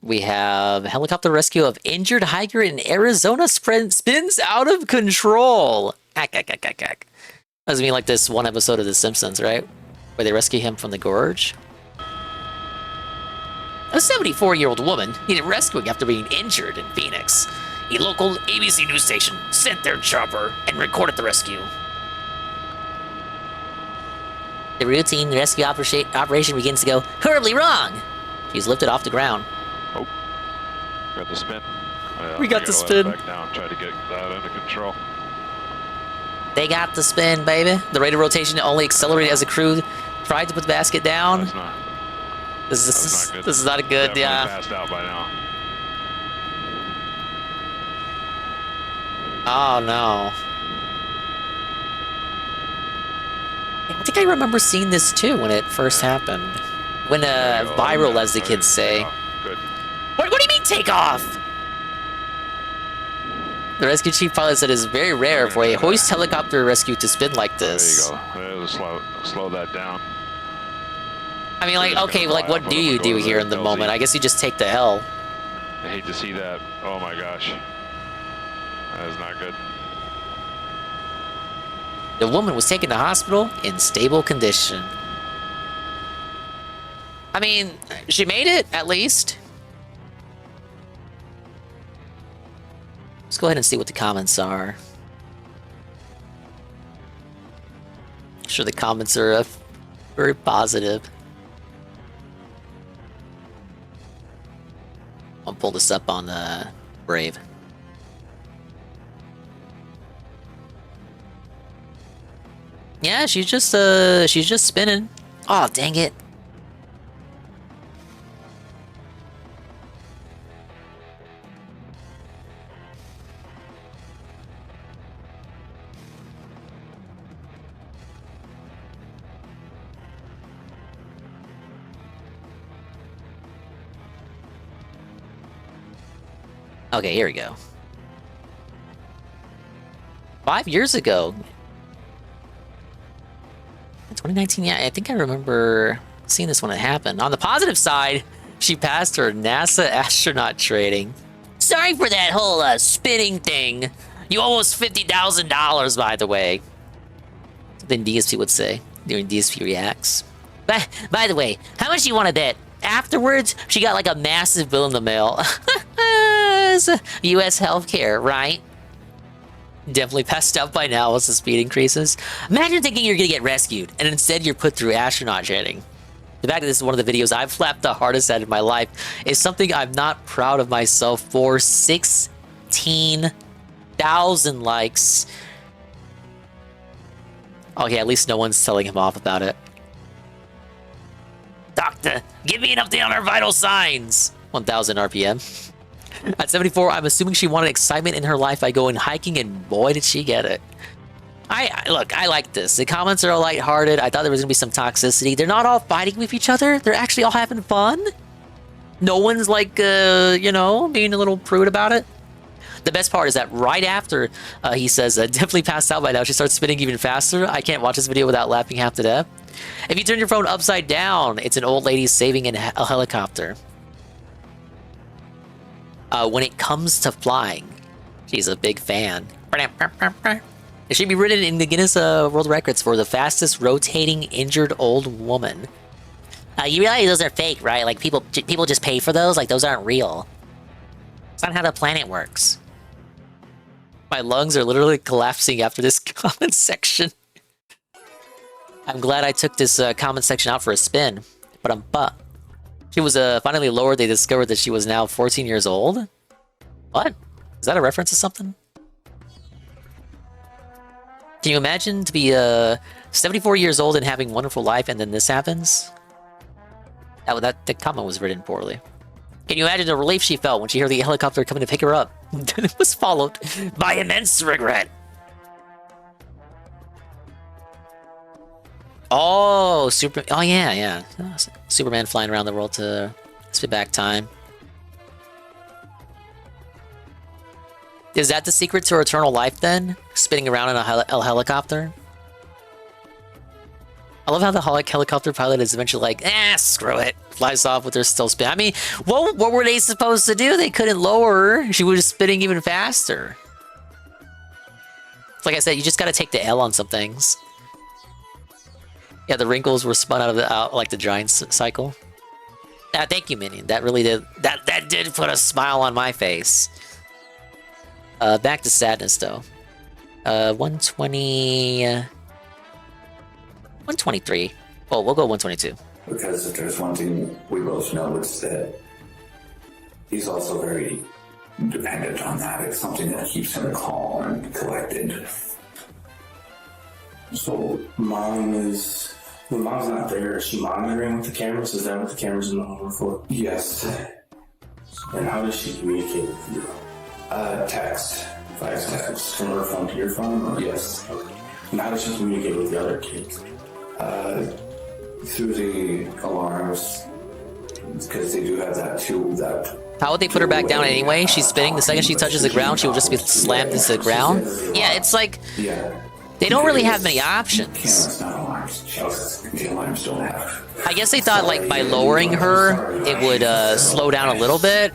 We have helicopter rescue of injured hiker in Arizona spins out of control. Ack. Doesn't mean like this one episode of The Simpsons, right? Where they rescue him from the gorge. A 74-year-old woman needed rescuing after being injured in Phoenix. A local ABC news station sent their chopper and recorded the rescue. The routine rescue operation begins to go horribly wrong. She's lifted off the ground. Oh, got the spin. We got the spin. Back down. Try to get that under control. They got the spin, baby. The rate of rotation only accelerated as the crew tried to put the basket down. This is not a good. Definitely passed out by now. Oh no. I think I remember seeing this too when it first happened. When viral, as the kids say. Good. What do you mean take off? The rescue chief pilot said it's very rare for a hoist helicopter rescue to spin like this. There you go. Slow that down. I mean, like, okay, like, what do you do here in the moment? I guess you just take the L. I hate to see that. Oh my gosh. That is not good. The woman was taken to hospital in stable condition. I mean, she made it, at least. Let's go ahead and see what the comments are. I'm sure the comments are very positive. I'll pull this up on Brave. Yeah, she's just spinning. Oh, dang it. Okay, here we go. 5 years ago. 2019, yeah, I think I remember seeing this when it happened. On the positive side, she passed her NASA astronaut training. Sorry for that whole spinning thing. You owe us $50,000, by the way. Something DSP would say during DSP Reacts. By the way, how much you wanted that? Afterwards, she got like a massive bill in the mail. U.S. healthcare, right? Definitely passed out by now as the speed increases. Imagine thinking you're gonna get rescued, and instead you're put through astronaut training. The fact that this is one of the videos I've flapped the hardest at in my life is something I'm not proud of myself for. 16,000 likes. Okay, at least no one's telling him off about it. Doctor, give me an update on our vital signs. 1,000 RPM. At 74, I'm assuming she wanted excitement in her life by going hiking, and boy, did she get it. Look, I like this. The comments are all lighthearted. I thought there was going to be some toxicity. They're not all fighting with each other. They're actually all having fun. No one's like, you know, being a little prude about it. The best part is that right after he says, definitely passed out by now, she starts spinning even faster. I can't watch this video without laughing half to death. If you turn your phone upside down, it's an old lady saving a helicopter. When it comes to flying, she's a big fan. It should be written in the Guinness World Records for the fastest rotating injured old woman. You realize those are fake, right? Like people just pay for those. Like those aren't real. It's not how the planet works. My lungs are literally collapsing after this comment section. I'm glad I took this comment section out for a spin, but she was finally lowered. They discovered that she was now 14 years old. What? Is that a reference to something? Can you imagine to be 74 years old and having a wonderful life, and then this happens? The comment was written poorly. Can you imagine the relief she felt when she heard the helicopter coming to pick her up? Then it was followed by immense regret. Oh, Oh, yeah. Superman flying around the world to spin back time. Is that the secret to eternal life, then? Spinning around in a helicopter? I love how the helicopter pilot is eventually like, screw it. Flies off with her still spin. I mean, what were they supposed to do? They couldn't lower her. She was spinning even faster. Like I said, you just gotta take the L on some things. Yeah, the wrinkles were spun out of like the giant cycle. Thank you, Minion. That really did. That did put a smile on my face. Back to sadness, though. 120... 123. Well, we'll go 122. Because if there's one thing we both know, it's that he's also very dependent on that. It's something that keeps him calm and collected. So when mom's not there, is she monitoring with the cameras? Is that what the cameras in the home are for? Yes. And how does she communicate with you? Text. Via text. From her phone to your phone? Or? Yes. Okay. And how does she communicate with the other kids? Through the alarms, because they do have that too. How would they put her back down anyway? She's spinning. The second she touches the ground, she will just be slammed into the ground. Yeah, it's like they don't really have many options. The alarms don't have. I guess they thought like by lowering her, it would slow down a little bit,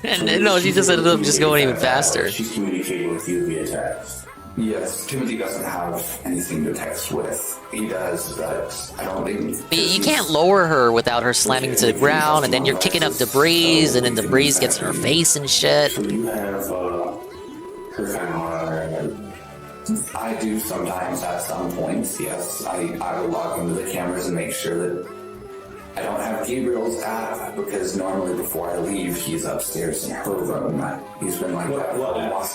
and no, she just ended up just going even faster. She's communicating with you via text. Yes, Timothy doesn't have anything to text with. He does, but I don't think... You can't lower her without her slamming into the ground, and then you're kicking up debris, and then debris gets in her face and shit. So you have her kind of I do sometimes at some points, yes. I will log into the cameras and make sure that I don't have Gabriel's app, because normally before I leave, he's upstairs in her room. He's been like that for a while.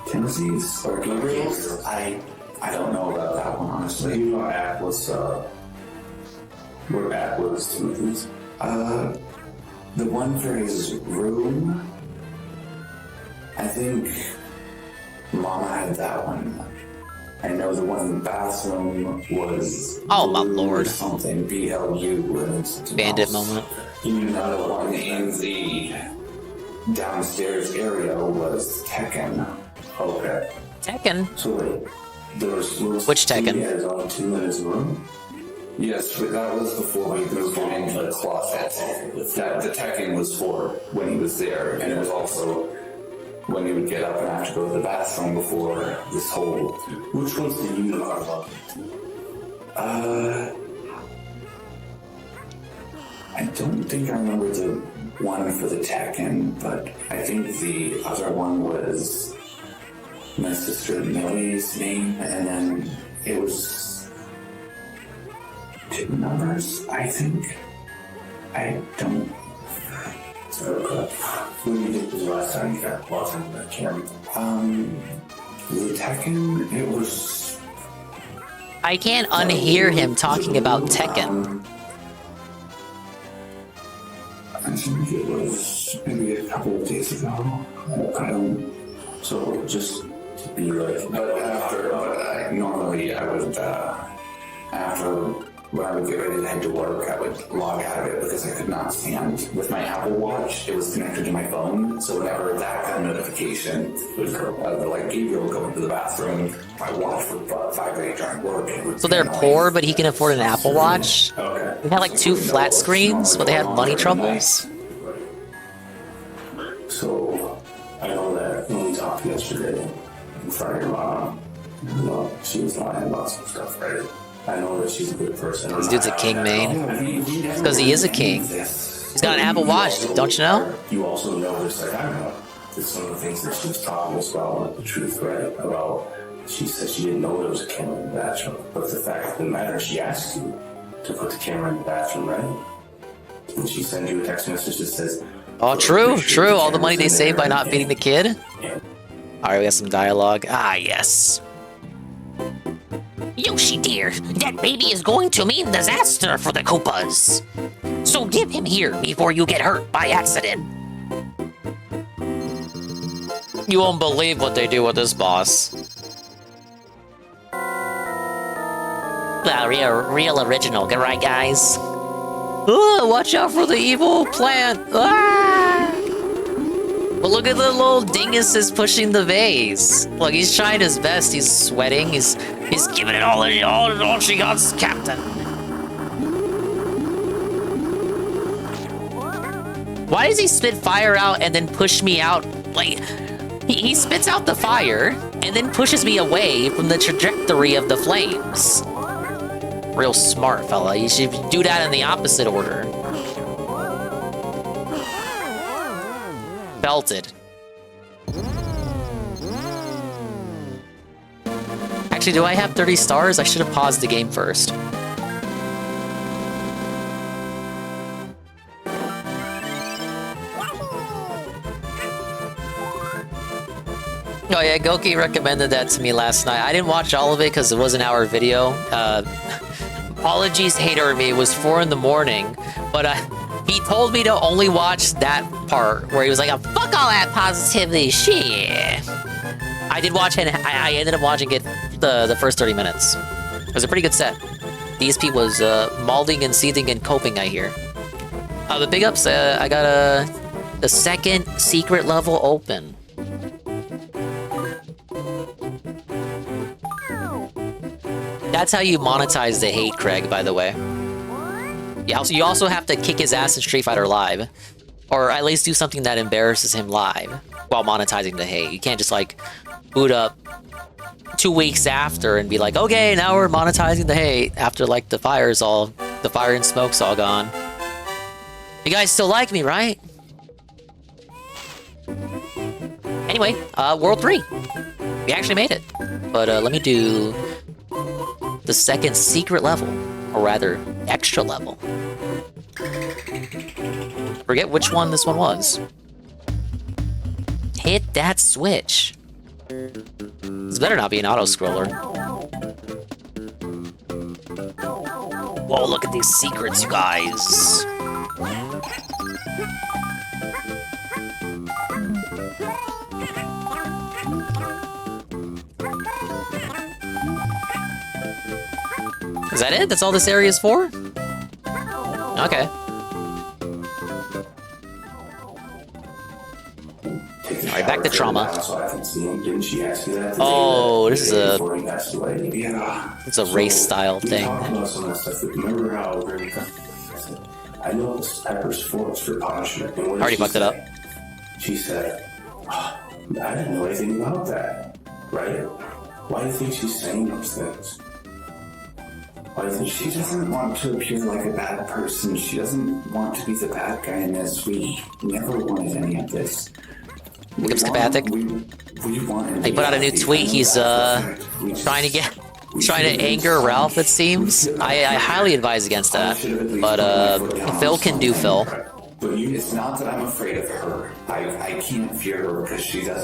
Timothy's or Gabriel's? I don't know about that one, honestly. You know what app was Timothy's? The one for his room, I think Mama had that one. I know the one in the bathroom was... Oh, my lord. Something, BLU. Bandit moment. You know, the one in the downstairs area was Tekken. Okay. Tekken? So wait, Which Tekken? He has only two in his room? Yes, but that was before we moved him into the closet. The Tekken was for when he was there, and it was also when he would get up and have to go to the bathroom before this whole... Which ones do you know about? I don't think I remember the one for the Tekken, but I think the other one was my sister Millie's name, and then it was 2 numbers, I think. I don't... When do you think was the last time you got lost in that camera? The Tekken, it was... I can't unhear him talking about Tekken. I think it was maybe a couple of days ago. So just to be like... Normally I would, after when I would get ready to head to work, I would log out of it because I could not stand. With my Apple Watch, it was connected to my phone, so whenever that kind of notification would go, like Gabriel would go into the bathroom, my watch would vibrate during work. So they're poor, but he can afford an Apple Watch? Okay. They had like 2 flat screens, but they had money troubles? So, I know that when we talked yesterday in front of your mom, she was lying about some stuff, right? I know that she's a good person. This dude's a king, man. It's because he is a king. He's got an Apple Watch, don't you know? You also know this, like I know, that some of the things that she was talking us about, like the truth, right? About, she said she didn't know there was a camera in the bathroom. But the fact of the matter, she asked you to put the camera in the bathroom, right? And she sent you a text message that says... Oh, true. All the money they saved by not feeding the kid? Alright, we got some dialogue. Ah, yes. Yoshi dear, that baby is going to mean disaster for the Koopas. So give him here before you get hurt by accident. You won't believe what they do with this boss. Well, real original, right, guys? Oh, watch out for the evil plant! Ah! But look at the little dingus is pushing the vase. Look, he's trying his best. He's sweating. He's giving it all she got, Captain. Why does he spit fire out and then push me out? Like, he spits out the fire and then pushes me away from the trajectory of the flames. Real smart fella. You should do that in the opposite order. Belted. Actually, do I have 30 stars? I should have paused the game first. Oh yeah, Goki recommended that to me last night. I didn't watch all of it because it was an hour video. Apologies, hater me. It was 4 in the morning, but he told me to only watch that part where he was like, oh, "Fuck all that positivity shit." I did watch it. I ended up watching it the first 30 minutes. It was a pretty good set. DSP was malding and seething and coping, I hear. The big ups. I got the second secret level open. That's how you monetize the hate, Craig, by the way. You also have to kick his ass in Street Fighter Live. Or at least do something that embarrasses him live while monetizing the hate. You can't just, like, boot up 2 weeks after and be like, okay, now we're monetizing the hate after, like, the fire and smoke's all gone. You guys still like me, right? Anyway, World 3. We actually made it. But let me do the second secret level, or rather, extra level. Forget which one this one was. Hit that switch. This better not be an auto-scroller. Whoa, look at these secrets, you guys. Is that it? That's all this area is for? Okay. Alright, back to trauma. Oh, this is it's a race style thing. Remember how I know this Pepper's force for punishment. Already fucked it up. She said, I didn't know anything about that. Right? Why do you think she's saying those things? Why do you think she doesn't want to appear like a bad person? She doesn't want to be the bad guy in this. We never wanted any of this. Becomes Kapathic. He put out a new tweet. He's trying to anger Ralph, it seems. I highly advise against that. But Phil can do Phil. But it's not that I'm afraid of her. I can't fear her because she's not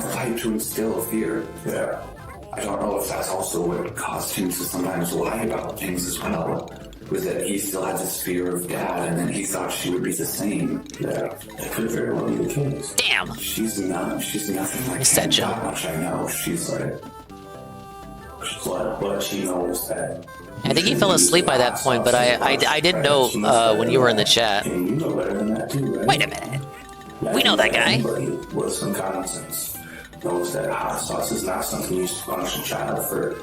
the type to instill fear. Yeah. I don't know if that's also what caused him to sometimes lie about things as well. Was that he still had this fear of Dad, and then he thought she would be the same. Yeah, that could very well be the case. Damn! She's nothing like that, Joe. Much I know. She's like... But she knows that... I think he fell asleep by that point, but I did know when you were in the chat. And you know better than that too, right? Wait a minute. We know that guy. Anybody with some common sense knows that hot sauce is not something you punish a child for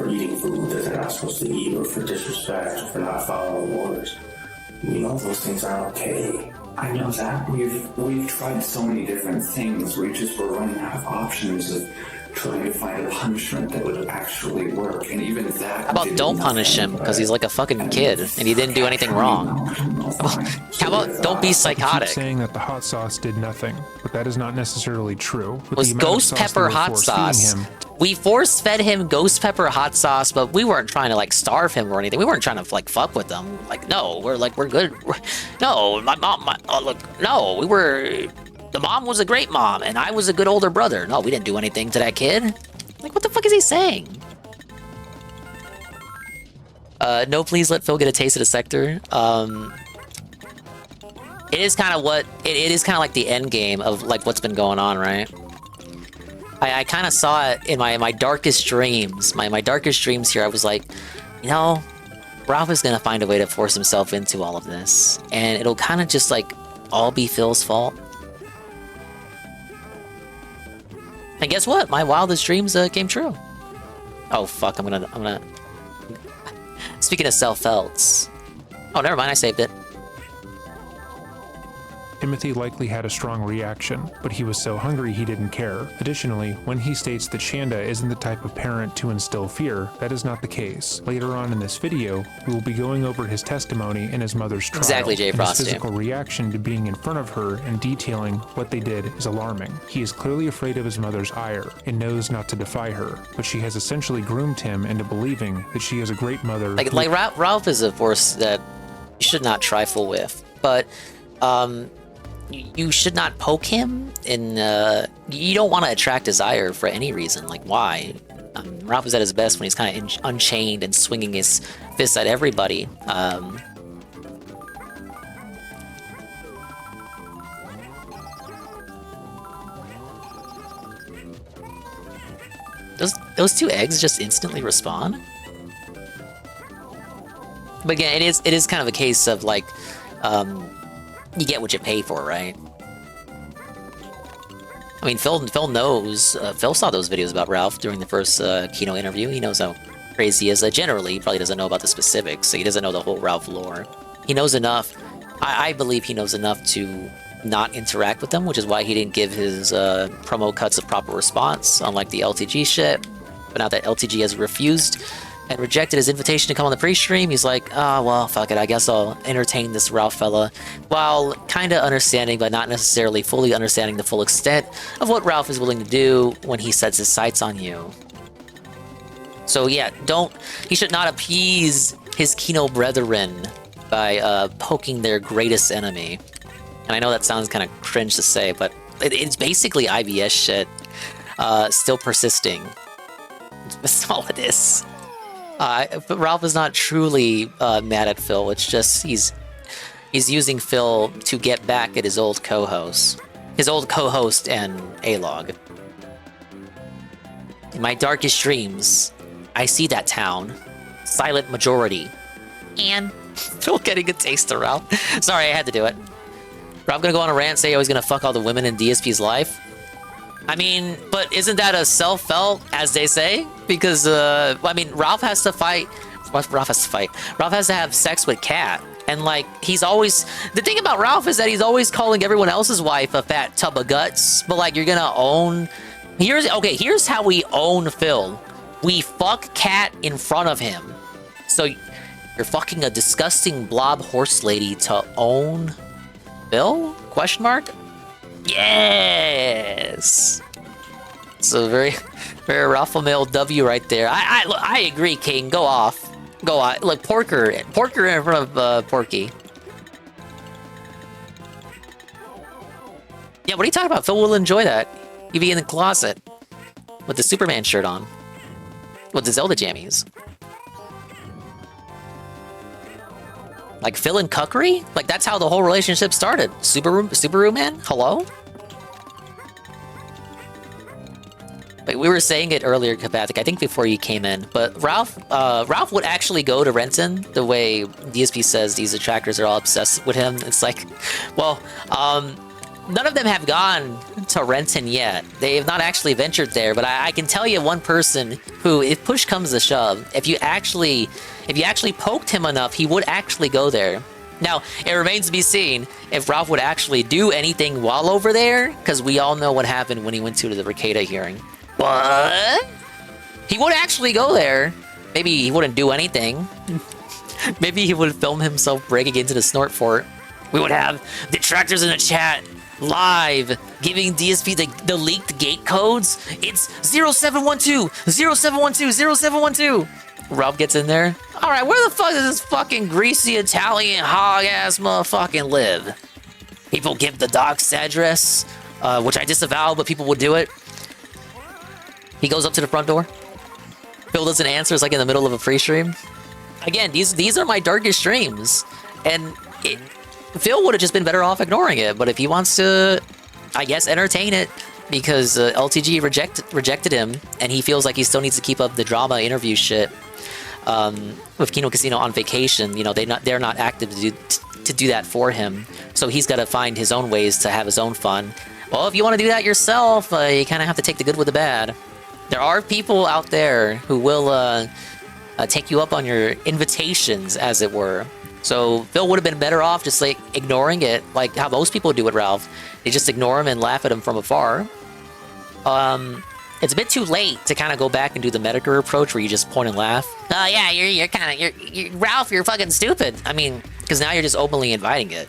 eating food that they're not supposed to eat, or for disrespect, or for not following orders. We know those things aren't okay. I know that. We've tried so many different things. We're running out of options of trying to find a punishment that would actually work, and even that. How about don't punish him because he's like a fucking kid and he didn't do anything wrong? How about don't be psychotic? Keep saying that the hot sauce did nothing, but that is not necessarily true. With was ghost pepper hot sauce. We force fed him ghost pepper hot sauce, but we weren't trying to like starve him or anything. We weren't trying to like fuck with him. Like no, we're good. No, my mom. No, we were. The mom was a great mom, and I was a good older brother. No, we didn't do anything to that kid. Like, what the fuck is he saying? No, please let Phil get a taste of the sector. It is kind of what... It is kind of like the end game of, like, what's been going on, right? I kind of saw it in my darkest dreams. My darkest dreams here, I was like, you know, Ralph is gonna find a way to force himself into all of this. And it'll kind of just like all be Phil's fault. And guess what? My wildest dreams came true. Oh fuck, I'm gonna... Speaking of self-felts... Oh, never mind, I saved it. Timothy likely had a strong reaction, but he was so hungry he didn't care. Additionally, when he states that Shanda isn't the type of parent to instill fear, that is not the case. Later on in this video, we will be going over his testimony in his mother's trial. Exactly, Jay and Frost. his physical reaction to being in front of her and detailing what they did is alarming. He is clearly afraid of his mother's ire and knows not to defy her, but she has essentially groomed him into believing that she is a great mother. Like Ralph is a force that you should not trifle with, but you should not poke him in, you don't want to attract desire for any reason. Like, why? Ralph is at his best when he's kind of unchained and swinging his fists at everybody. Those two eggs just instantly respawn? But again, it is kind of a case of, like, you get what you pay for, right? I mean, Phil knows. Phil saw those videos about Ralph during the first Kino interview. He knows how crazy he is. Generally, he probably doesn't know about the specifics, so he doesn't know the whole Ralph lore. He knows enough. I believe he knows enough to not interact with them, which is why he didn't give his promo cuts a proper response, unlike the LTG shit. But now that LTG has refused and rejected his invitation to come on the pre-stream, he's like, oh, well, fuck it, I guess I'll entertain this Ralph fella, while kinda understanding, but not necessarily fully understanding the full extent of what Ralph is willing to do when he sets his sights on you. So yeah, he should not appease his Kino brethren by poking their greatest enemy. And I know that sounds kind of cringe to say, but it's basically IBS shit, still persisting. That's all it is. But Ralph is not truly mad at Phil. It's just he's using Phil to get back at his old co-host. His old co-host and A-Log. In my darkest dreams, I see that town. Silent majority. And Phil getting a taste of Ralph. Sorry, I had to do it. Ralph gonna go on a rant, say he's gonna fuck all the women in DSP's life? I mean, but isn't that a self-felt, as they say? Because, I mean, Ralph has to fight. Ralph has to have sex with Kat. And, like, he's always... The thing about Ralph is that he's always calling everyone else's wife a fat tub of guts. But, like, you're gonna own... Here's how we own Phil. We fuck Kat in front of him. So, you're fucking a disgusting blob horse lady to own Phil? Question mark? Yes! It's a very, very Raffle Mail W right there. I agree, King. Go off. Go on. Look, Porker in front of Porky. Yeah, what are you talking about? Phil will enjoy that. He'd be in the closet with the Superman shirt on. With the Zelda jammies. Like Phil and Cuckery? Like that's how the whole relationship started. Subaru Man? Hello? Like we were saying it earlier, Kapathic, I think before you came in, but Ralph would actually go to Renton the way DSP says these attractors are all obsessed with him. It's like, well, none of them have gone to Renton yet. They have not actually ventured there, but I can tell you one person who, if push comes to shove, if you actually poked him enough, he would actually go there. Now, it remains to be seen if Ralph would actually do anything while over there, because we all know what happened when he went to the Ricada hearing. What? He would actually go there. Maybe he wouldn't do anything. Maybe he would film himself breaking into the Snort Fort. We would have detractors in the chat live giving DSP the leaked gate codes. It's 0712, 0712, 0712. Ralph gets in there. All right, where the fuck does this fucking greasy Italian hog-ass motherfucking live? People give the doc's address, which I disavow, but people would do it. He goes up to the front door. Phil doesn't answer. It's like in the middle of a pre-stream. Again, these are my darkest dreams. And Phil would have just been better off ignoring it. But if he wants to, I guess, entertain it, because LTG rejected him, and he feels like he still needs to keep up the drama interview shit. With Kino Casino on vacation, you know, they're not active to do that for him. So he's got to find his own ways to have his own fun. Well, if you want to do that yourself, you kind of have to take the good with the bad. There are people out there who will take you up on your invitations, as it were. So Phil would have been better off just like ignoring it, like how most people do with Ralph. They just ignore him and laugh at him from afar. It's a bit too late to kind of go back and do the Medicare approach where you just point and laugh. Oh yeah, you're Ralph, you're fucking stupid. I mean, because now you're just openly inviting it.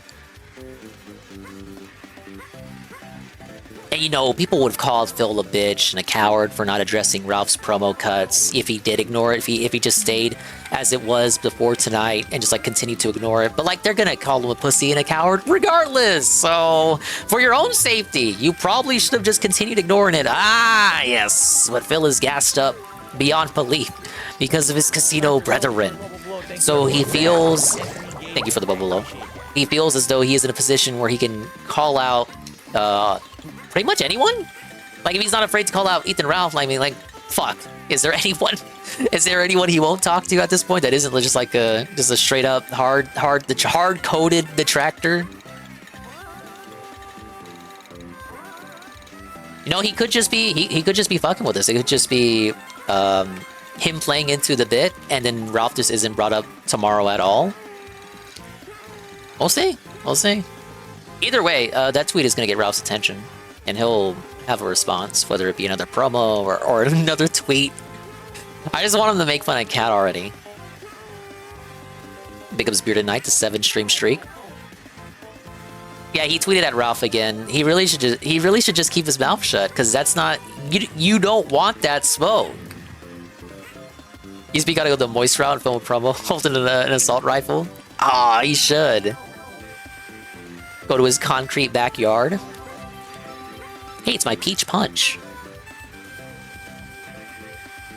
And you know, people would have called Phil a bitch and a coward for not addressing Ralph's promo cuts if he did ignore it, if he just stayed as it was before tonight and just like continued to ignore it. But like, they're gonna call him a pussy and a coward regardless. So for your own safety, you probably should have just continued ignoring it. Ah, yes, but Phil is gassed up beyond belief because of his casino brethren. So he feels, thank you for the bubble. He feels as though he is in a position where he can call out pretty much anyone? Like, if he's not afraid to call out Ethan Ralph, I mean, like, fuck. Is there anyone he won't talk to at this point that isn't just like a straight up hard-coded detractor? You know, he could just be fucking with us. It could just be him playing into the bit, and then Ralph just isn't brought up tomorrow at all. We'll see. We'll see. Either way, that tweet is gonna get Ralph's attention, and he'll have a response, whether it be another promo or another tweet. I just want him to make fun of Cat already. Big Up's Bearded Knight, the 7-stream streak. Yeah, he tweeted at Ralph again. He really should just keep his mouth shut, because that's not, you don't want that smoke. He's gotta go the moist route and film a promo holding an assault rifle. Ah, he should. Go to his concrete backyard. Hey, it's my peach punch.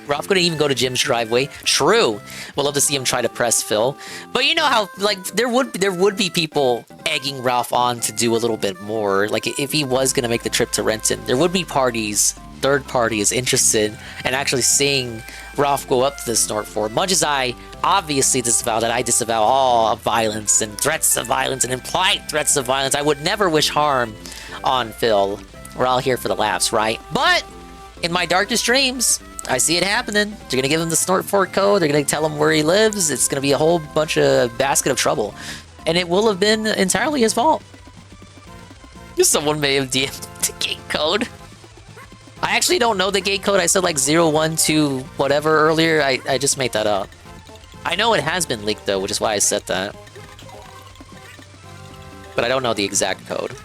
Ralph couldn't even go to Jim's driveway. True. We'll love to see him try to press Phil. But you know how, like, there would be people egging Ralph on to do a little bit more. Like, if he was going to make the trip to Renton, there would be parties, third parties, interested in actually seeing Ralph go up to the Snort Fort. Much as I obviously disavow all violence and threats of violence and implied threats of violence, I would never wish harm on Phil. We're all here for the laughs, right? But in my darkest dreams, I see it happening. They're gonna give him the Snort Fort code. They're gonna tell him where he lives. It's gonna be a whole bunch of basket of trouble. And it will have been entirely his fault. Someone may have DM'd the gate code. I actually don't know the gate code. I said like 012 whatever earlier. I just made that up. I know it has been leaked though, which is why I said that. But I don't know the exact code.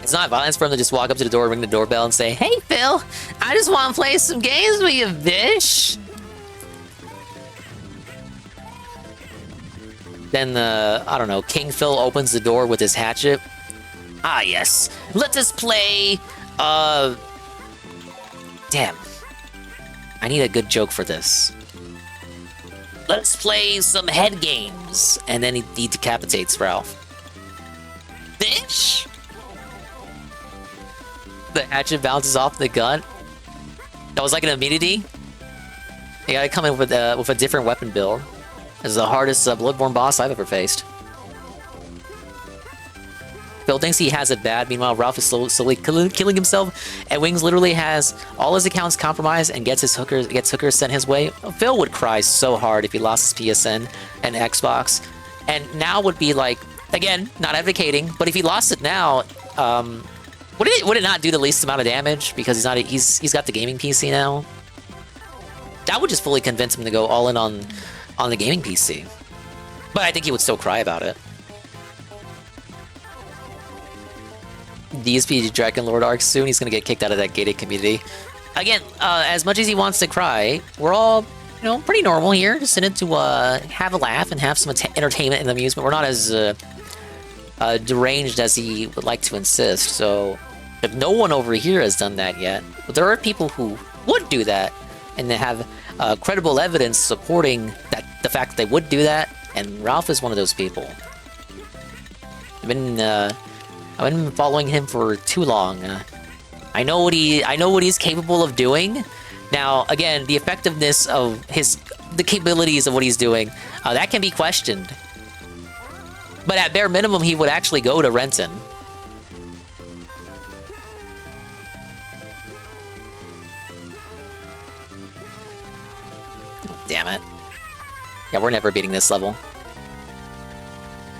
It's not violence for him to just walk up to the door, ring the doorbell, and say, "Hey, Phil, I just want to play some games with you, bitch." Then, I don't know, King Phil opens the door with his hatchet. Ah, yes. Let us play, Damn. I need a good joke for this. Let's play some head games. And then he decapitates Ralph. Bitch! The hatchet bounces off the gun. That was like an immunity. You gotta come in with a different weapon build. This is the hardest Bloodborne boss I've ever faced. Phil thinks he has it bad. Meanwhile, Ralph is slowly killing himself, and Wings literally has all his accounts compromised and gets hookers sent his way. Phil would cry so hard if he lost his PSN and Xbox, and now would be like, again, not advocating, but if he lost it now, would it not do the least amount of damage because he's got the gaming PC now? That would just fully convince him to go all in on the gaming PC. But I think he would still cry about it. DSP Dragon Lord arc soon. He's gonna get kicked out of that gated community. Again, as much as he wants to cry, we're all, you know, pretty normal here. Just in it to have a laugh and have some entertainment and amusement. We're not as deranged as he would like to insist. So, if no one over here has done that yet, but there are people who would do that, and they have credible evidence supporting the fact that they would do that. And Ralph is one of those people. I've been I've been following him for too long. I know what he's capable of doing. Now, again, the effectiveness of the capabilities of what he's doing, that can be questioned. But at bare minimum, he would actually go to Renton. Damn it. Yeah, we're never beating this level.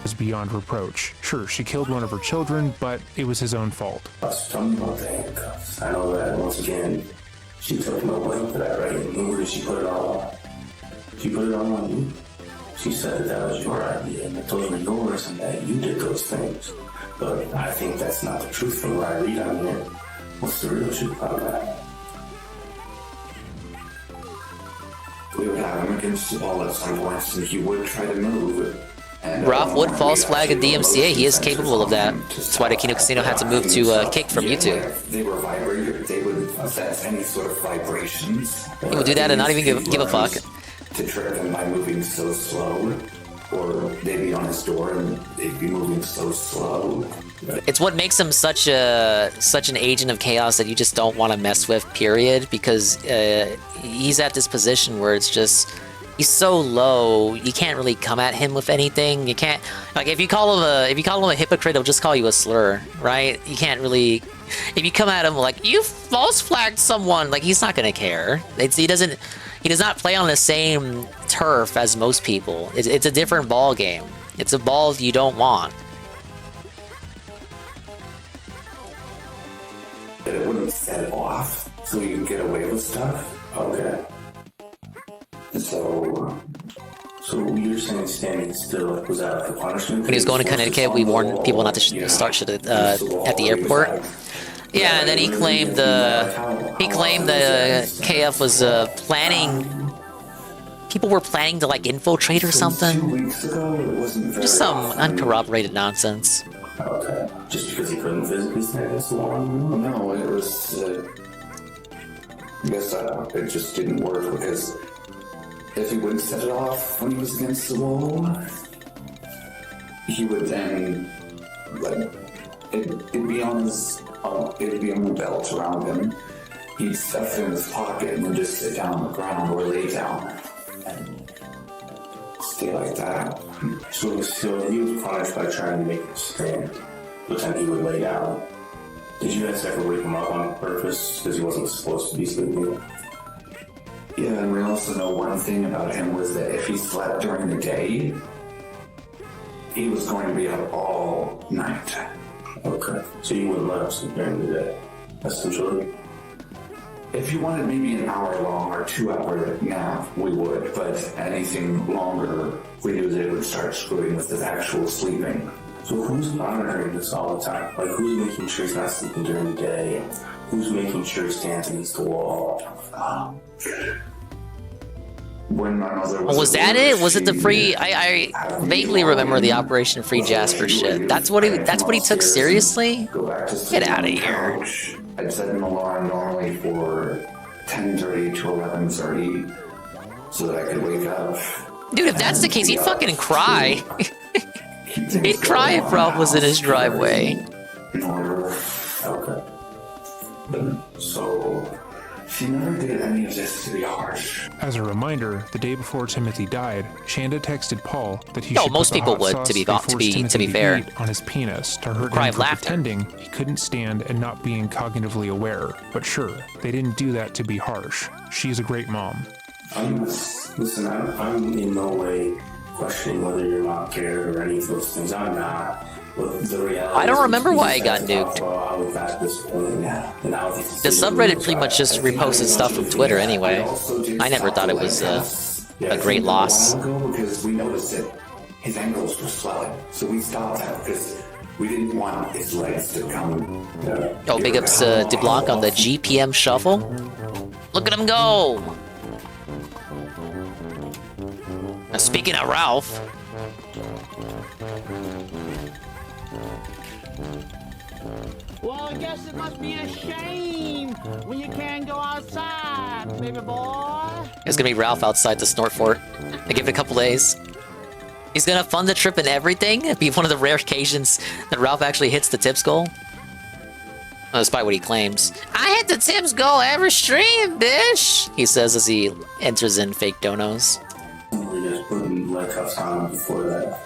Was beyond reproach. Sure, she killed one of her children, but it was his own fault. Tell me about the handcuffs. I know that, once again, she took no blame for that, right? And where did she put it all on? She put it all on you. She said that was your idea, and that those were yours, and that you did those things. But I think that's not the truth from what I read on here. What's the real truth about that? We would have him against the wall at some points, and he would try to move. Ralph would false flag a DMCA. He is capable of that. That's why the Kino Casino had to move to kick from YouTube. They were vibrating. They would sense any sort of vibrations. He would do that and not even give a fuck. To trip him by moving so slow, or they'd be on his door and they'd be moving so slow. It's what makes him such an agent of chaos that you just don't want to mess with. Period. Because he's at this position where it's just. He's so low, you can't really come at him with anything. You can't, like, if you call him a hypocrite, he'll just call you a slur, right? You can't really, if you come at him like, you false flagged someone, like, he's not gonna care. He does not play on the same turf as most people. It's a different ball game. It's a ball you don't want. But it wouldn't set off, so you can get away with stuff? Okay. So you're saying standing still, was that like a punishment? When he was going to Connecticut, we warned people not to start shit at the airport. Yeah, and then he claimed the KF was planning. People were planning to like infiltrate or something. 2 weeks ago, it wasn't very Just some often. uncorroborated nonsense. Okay. Just because he couldn't physically stand this long? No, it was. I guess it just didn't work because. If he wouldn't set it off when he was against the wall, he would then, like, it'd be on the belt around him. He'd stuff it in his pocket and then just sit down on the ground or lay down and stay like that. So he was punished by trying to make him stand, but then he would lay down. Did you guys ever wake him up on purpose because he wasn't supposed to be sleeping? Yeah, and we also know one thing about him was that if he slept during the day, he was going to be up all night. Okay. So you wouldn't let him sleep during the day, essentially? If you wanted maybe an hour long or 2 hour nap, we would, but anything longer, we knew that it would start screwing with his actual sleeping. So who's monitoring this all the time? Like, who's making sure he's not sleeping during the day? Who's making sure he stands against the wall? When my mother Was that it? Was it the free? I vaguely remember the Operation Free Jasper shit. That's what he took seriously? Get out of here. I'd set an alarm normally for 10:30 to 11:30 so that I could wake up. Dude, if that's the case, he'd fucking cry. He'd cry if Ralph was in his driveway. Okay. So, she never did any of this to be harsh. As a reminder, the day before Timothy died, Shanda texted Paul that he No, should most put the people hot would, sauce to be they forced Timothy to be fair. eat on his penis to hurt Cry him of for laughter. pretending he couldn't stand and not being cognitively aware. But sure, they didn't do that to be harsh. She's a great mom. Listen, I'm in no way questioning whether you're not cared or any of those things. I'm not. But the reality I don't remember is why I got nuked. The subreddit pretty much just reposted stuff from Twitter anyway. I never thought it was a great loss. Because we noticed that his ankles were swelling, so we stopped that because we didn't want his legs to come. Oh, big ups to DeBlanc on the GPM shuffle. Look at him go! Now, speaking of Ralph, Well, I guess it must be a shame when you can't go outside, baby boy. it's gonna be Ralph outside the Snort Fort. I give it a couple days. He's gonna fund the trip and everything? It'd be one of the rare occasions that Ralph actually hits the tips goal. Well, despite what he claims. I hit the tips goal every stream, bitch! He says as he enters in fake donos. We just putting leg cuffs on before that.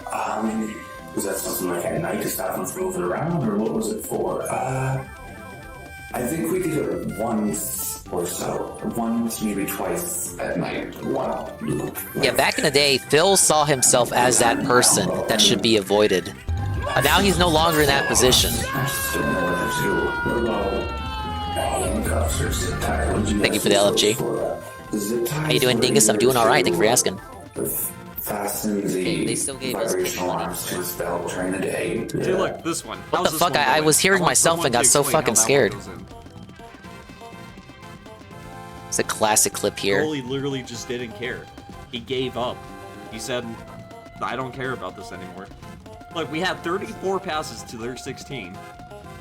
Was that something like at night to stop them from moving around, or what was it for? I think we did it once or so. Once, maybe twice at night. Wow. Yeah, back in the day, Phil saw himself as that person that should be avoided. But now he's no longer in that position. Thank you for the LFG. How you doing, Dingus? I'm doing alright, thank you for asking. Fasten the vibrational arms to his belt during the day. See, look, this one. What the fuck? I was hearing myself and got so fucking scared. It's a classic clip here. Goalie literally just didn't care. He gave up. He said, I don't care about this anymore. Look, we had 34 passes to their 16.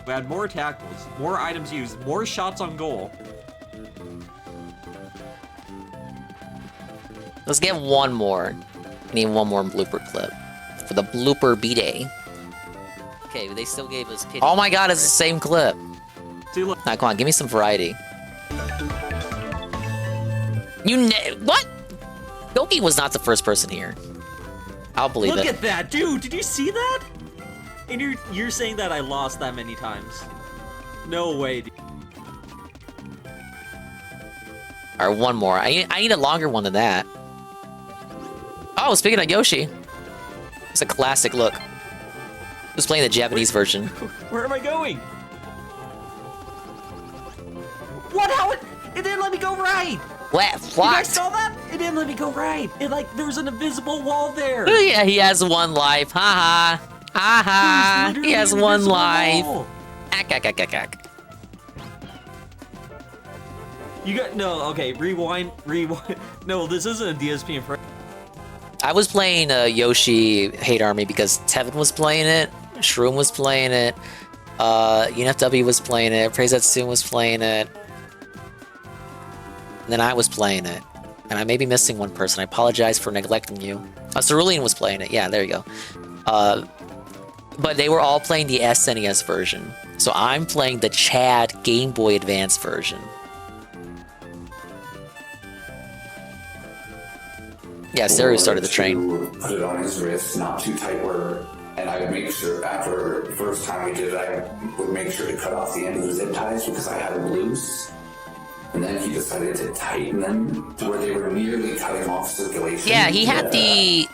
We had more tackles, more items used, more shots on goal. Let's get one more. I need one more blooper clip. For the blooper B-Day. Okay, they still gave us pity. Oh my god, it's the same clip. See, look. Nah, come on, give me some variety. What? Doki was not the first person here. I'll believe it. Look at that, dude! Did you see that? And you're saying that I lost that many times? No way, dude. Alright, one more. I need a longer one than that. Oh, speaking of Yoshi. It's a classic look. Who's playing the Japanese version? Where am I going? What? How it didn't let me go right! What? You guys saw that? It didn't let me go right. It there was an invisible wall there. Oh, yeah, he has one life. Haha. Haha. He has one life. Ack. You got okay. Rewind. No, this isn't a DSP impression. I was playing Yoshi Hate Army because Tevin was playing it, Shroom was playing it, UNFW was playing it, Praisetsun was playing it, and then I was playing it. And I may be missing one person. I apologize for neglecting you. Cerulean was playing it. Yeah, there you go. But they were all playing the SNES version. So I'm playing the Chad Game Boy Advance version. Yeah, Seru started the train. Put it on his wrist, not too tight and I would make sure, after the first time we did it, I would make sure to cut off the end of the zip ties because I had them loose. And then he decided to tighten them to where they were nearly cutting off circulation. Yeah, he had the...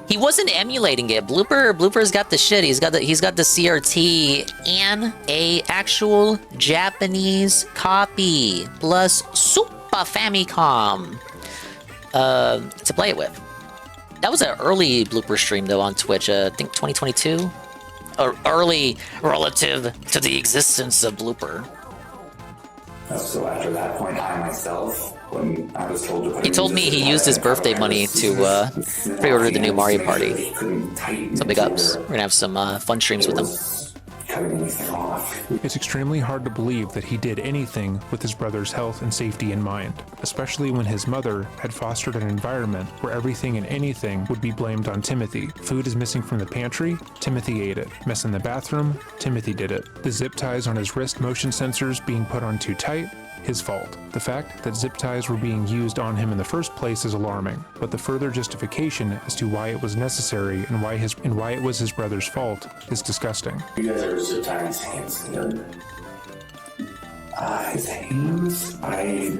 He wasn't emulating it. Blooper's got the shit. He's got the CRT and a actual Japanese copy plus Super Famicom to play it with. That was an early blooper stream though on Twitch. I think 2022, or early relative to the existence of blooper. So after that point, I myself, when I was told to put he told me he used his birthday money to pre-order the new Mario Party. So big ups. We're gonna have some fun streams with him. It's extremely hard to believe that he did anything with his brother's health and safety in mind, especially when his mother had fostered an environment where everything and anything would be blamed on Timothy. Food is missing from the pantry, Timothy ate it. Mess in the bathroom, Timothy did it. The zip ties on his wrist motion sensors being put on too tight, his fault. The fact that zip ties were being used on him in the first place is alarming, but the further justification as to why it was necessary and why it was his brother's fault is disgusting. You guys ever zip tie his hands together? His hands? I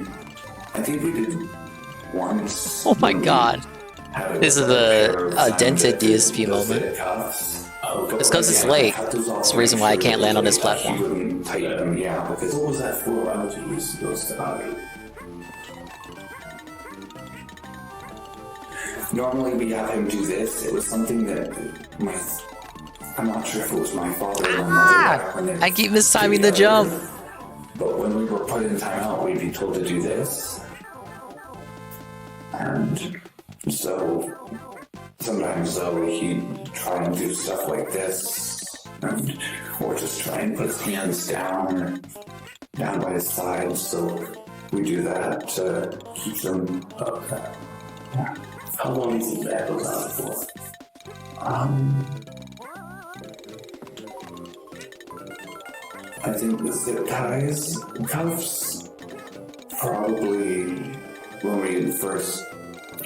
think we did once. Oh my god. This is the Dented DSP moment. It's because it's late. That's the reason why I can't land on this platform. Yeah, because what was that for? Why would you use those to Normally we have him do this. It was something that I'm not sure if it was my father or my mother. I keep mistiming the jump. But when we were put in timeout, we'd be told to do this. And so sometimes though he'd try and do stuff like this. Or just try and put his hands down by his side, so we do that to keep them up. Yeah. How long do you think that goes on for? I think the zip ties, cuffs, probably when we first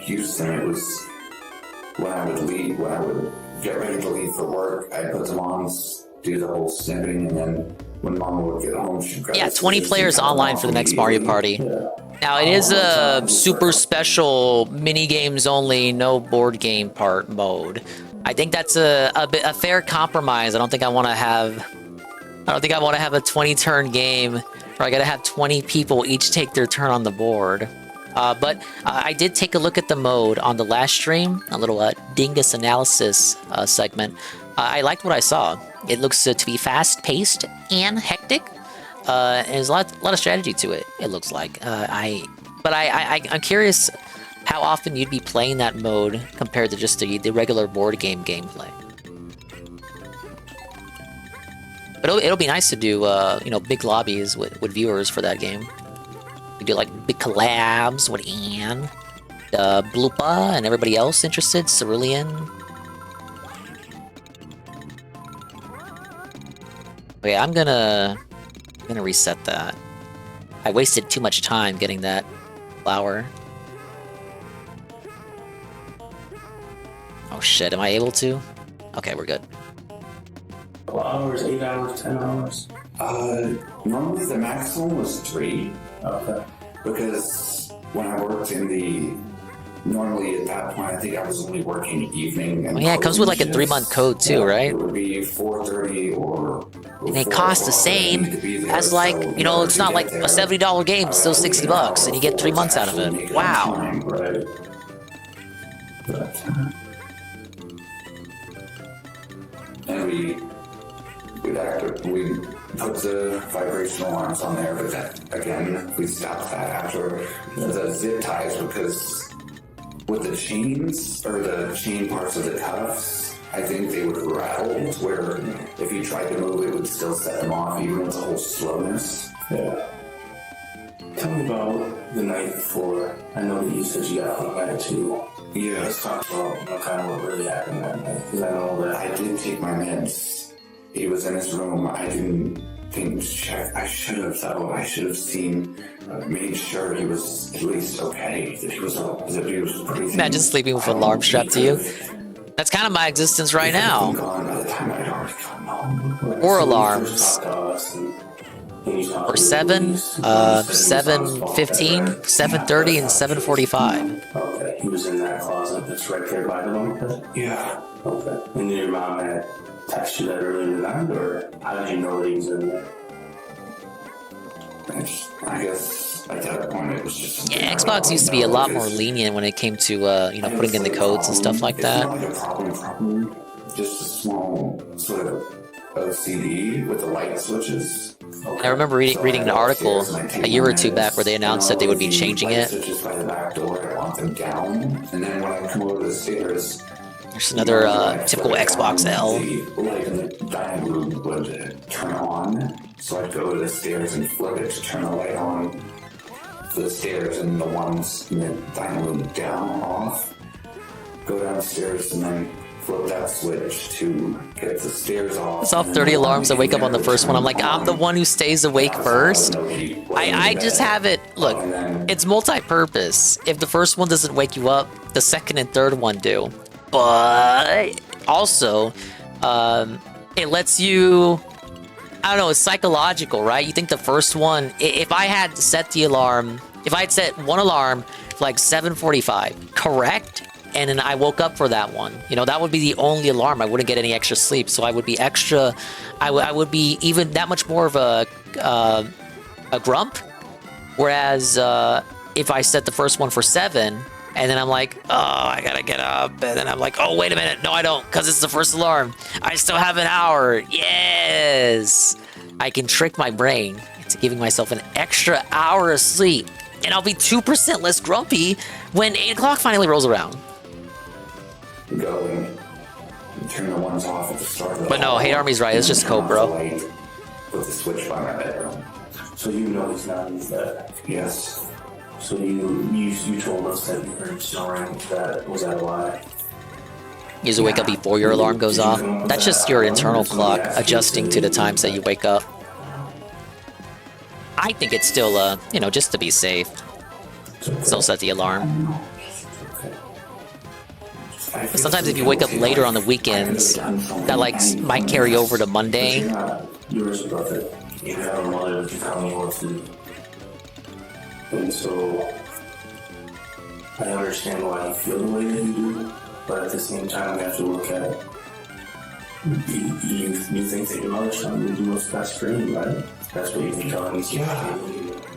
used them, it was when I would leave, when I would get ready to leave for work, I'd put them on, do the whole snipping, and then when Mama would get home, she'd grab Yeah, the 20 scissors players and cut them online off for the next Mario immediately. Party. Now, it is a super special mini games only, no board game part mode. I think that's a fair compromise. I don't think I want to have a 20-turn game where I gotta have 20 people each take their turn on the board. But I did take a look at the mode on the last stream, a little dingus analysis segment. I liked what I saw. It looks to be fast-paced and hectic. And there's a lot of strategy to it. It looks like. I'm curious how often you'd be playing that mode compared to just the regular board game gameplay. But it'll be nice to do big lobbies with viewers for that game. We do like big collabs with Anne, Bloopa, and everybody else interested. Cerulean. Okay, I'm gonna reset that. I wasted too much time getting that flower. Oh shit, am I able to? Okay, we're good. Couple hours, 8 hours, 10 hours? Normally the maximum was 3. Okay. Because when I worked in the... Normally at that point, I think I was only working evening and... Oh yeah, it comes with like a 3-month code too, right? It would be 4:30 or... And it costs the same as like, it's not like a $70 game, it's still $60, and you get 3 months out of it. Wow. Right. And we'd put the vibration alarms on there, but that, again, we stopped that after the zip ties because with the chains, or the chain parts of the cuffs, I think they would rattle, where if you tried to move, it would still set them off, even with the whole slowness. Yeah. Tell me about the night before. I know that you said you got home at 2. Yeah. Let's talk about kind of what really happened that night, because I know that I did take my meds. He was in his room. I didn't think to check. I should have, though. I should have made sure he was at least okay. That he was breathing. Imagine sleeping with an alarm strapped to you. That's kind of my existence right now. Or alarms. Or 7, 7:15, 7:30, and 7:45. Okay, he was in that closet that's right there by the bunk. Yeah. Okay. And your mom had texted you that earlier in the night, or how did you know that he was in there? I guess at that point it was just... Yeah, Xbox used to be a lot more lenient when it came to, putting in the codes and stuff like that. It's not like a problem. Just a small sort of LCD with the light switches. I remember reading an article a year or 2 back where they announced that they would be changing it. Switches by the back door, I want them down, and then when I come over the stairs... There's another typical Xbox L. The light in the dining room would turn on, so I'd go to the stairs and flip it to turn the light on for the stairs, and the ones in the dining room down, off. Go downstairs and then flip that switch to get the stairs off. It's off 30 alarms. I wake up on the first one. I'm like, I'm the one who stays awake first. I just have it. Look, it's multi-purpose. If the first one doesn't wake you up, the second and third one do. But also, it lets you, I don't know, it's psychological, right? You think the first one, if I had set the alarm, if I had set one alarm for like 7:45, correct? And then I woke up for that one. That would be the only alarm. I wouldn't get any extra sleep, so I would be extra, I would be even that much more of a grump. Whereas if I set the first one for 7, and then I'm like, oh, I gotta get up. And then I'm like, oh, wait a minute. No, I don't, because it's the first alarm. I still have an hour. Yes. I can trick my brain into giving myself an extra hour of sleep. And I'll be 2% less grumpy when 8 o'clock finally rolls around. Go and turn the ones off at the start of the But no, Hate Army's right. It's just cope, bro. With the switch by my bedroom. So you know he's not in bed? Yes. So you told us that you heard snoring. Was that a lie? You usually wake up before your alarm goes off. That's just your internal clock adjusting to the times that you wake up. I think it's still, you know, just to be safe. Still set the alarm. But sometimes if you wake up later on the weekends, that like might carry over to Monday. Yours, brother. You have a mother to tell me what to do. And so, I understand why you feel the way that you do, but at the same time, we have to look at it. You think that your mother's trying to do what's best for you, right? That's what you think telling me. Yeah.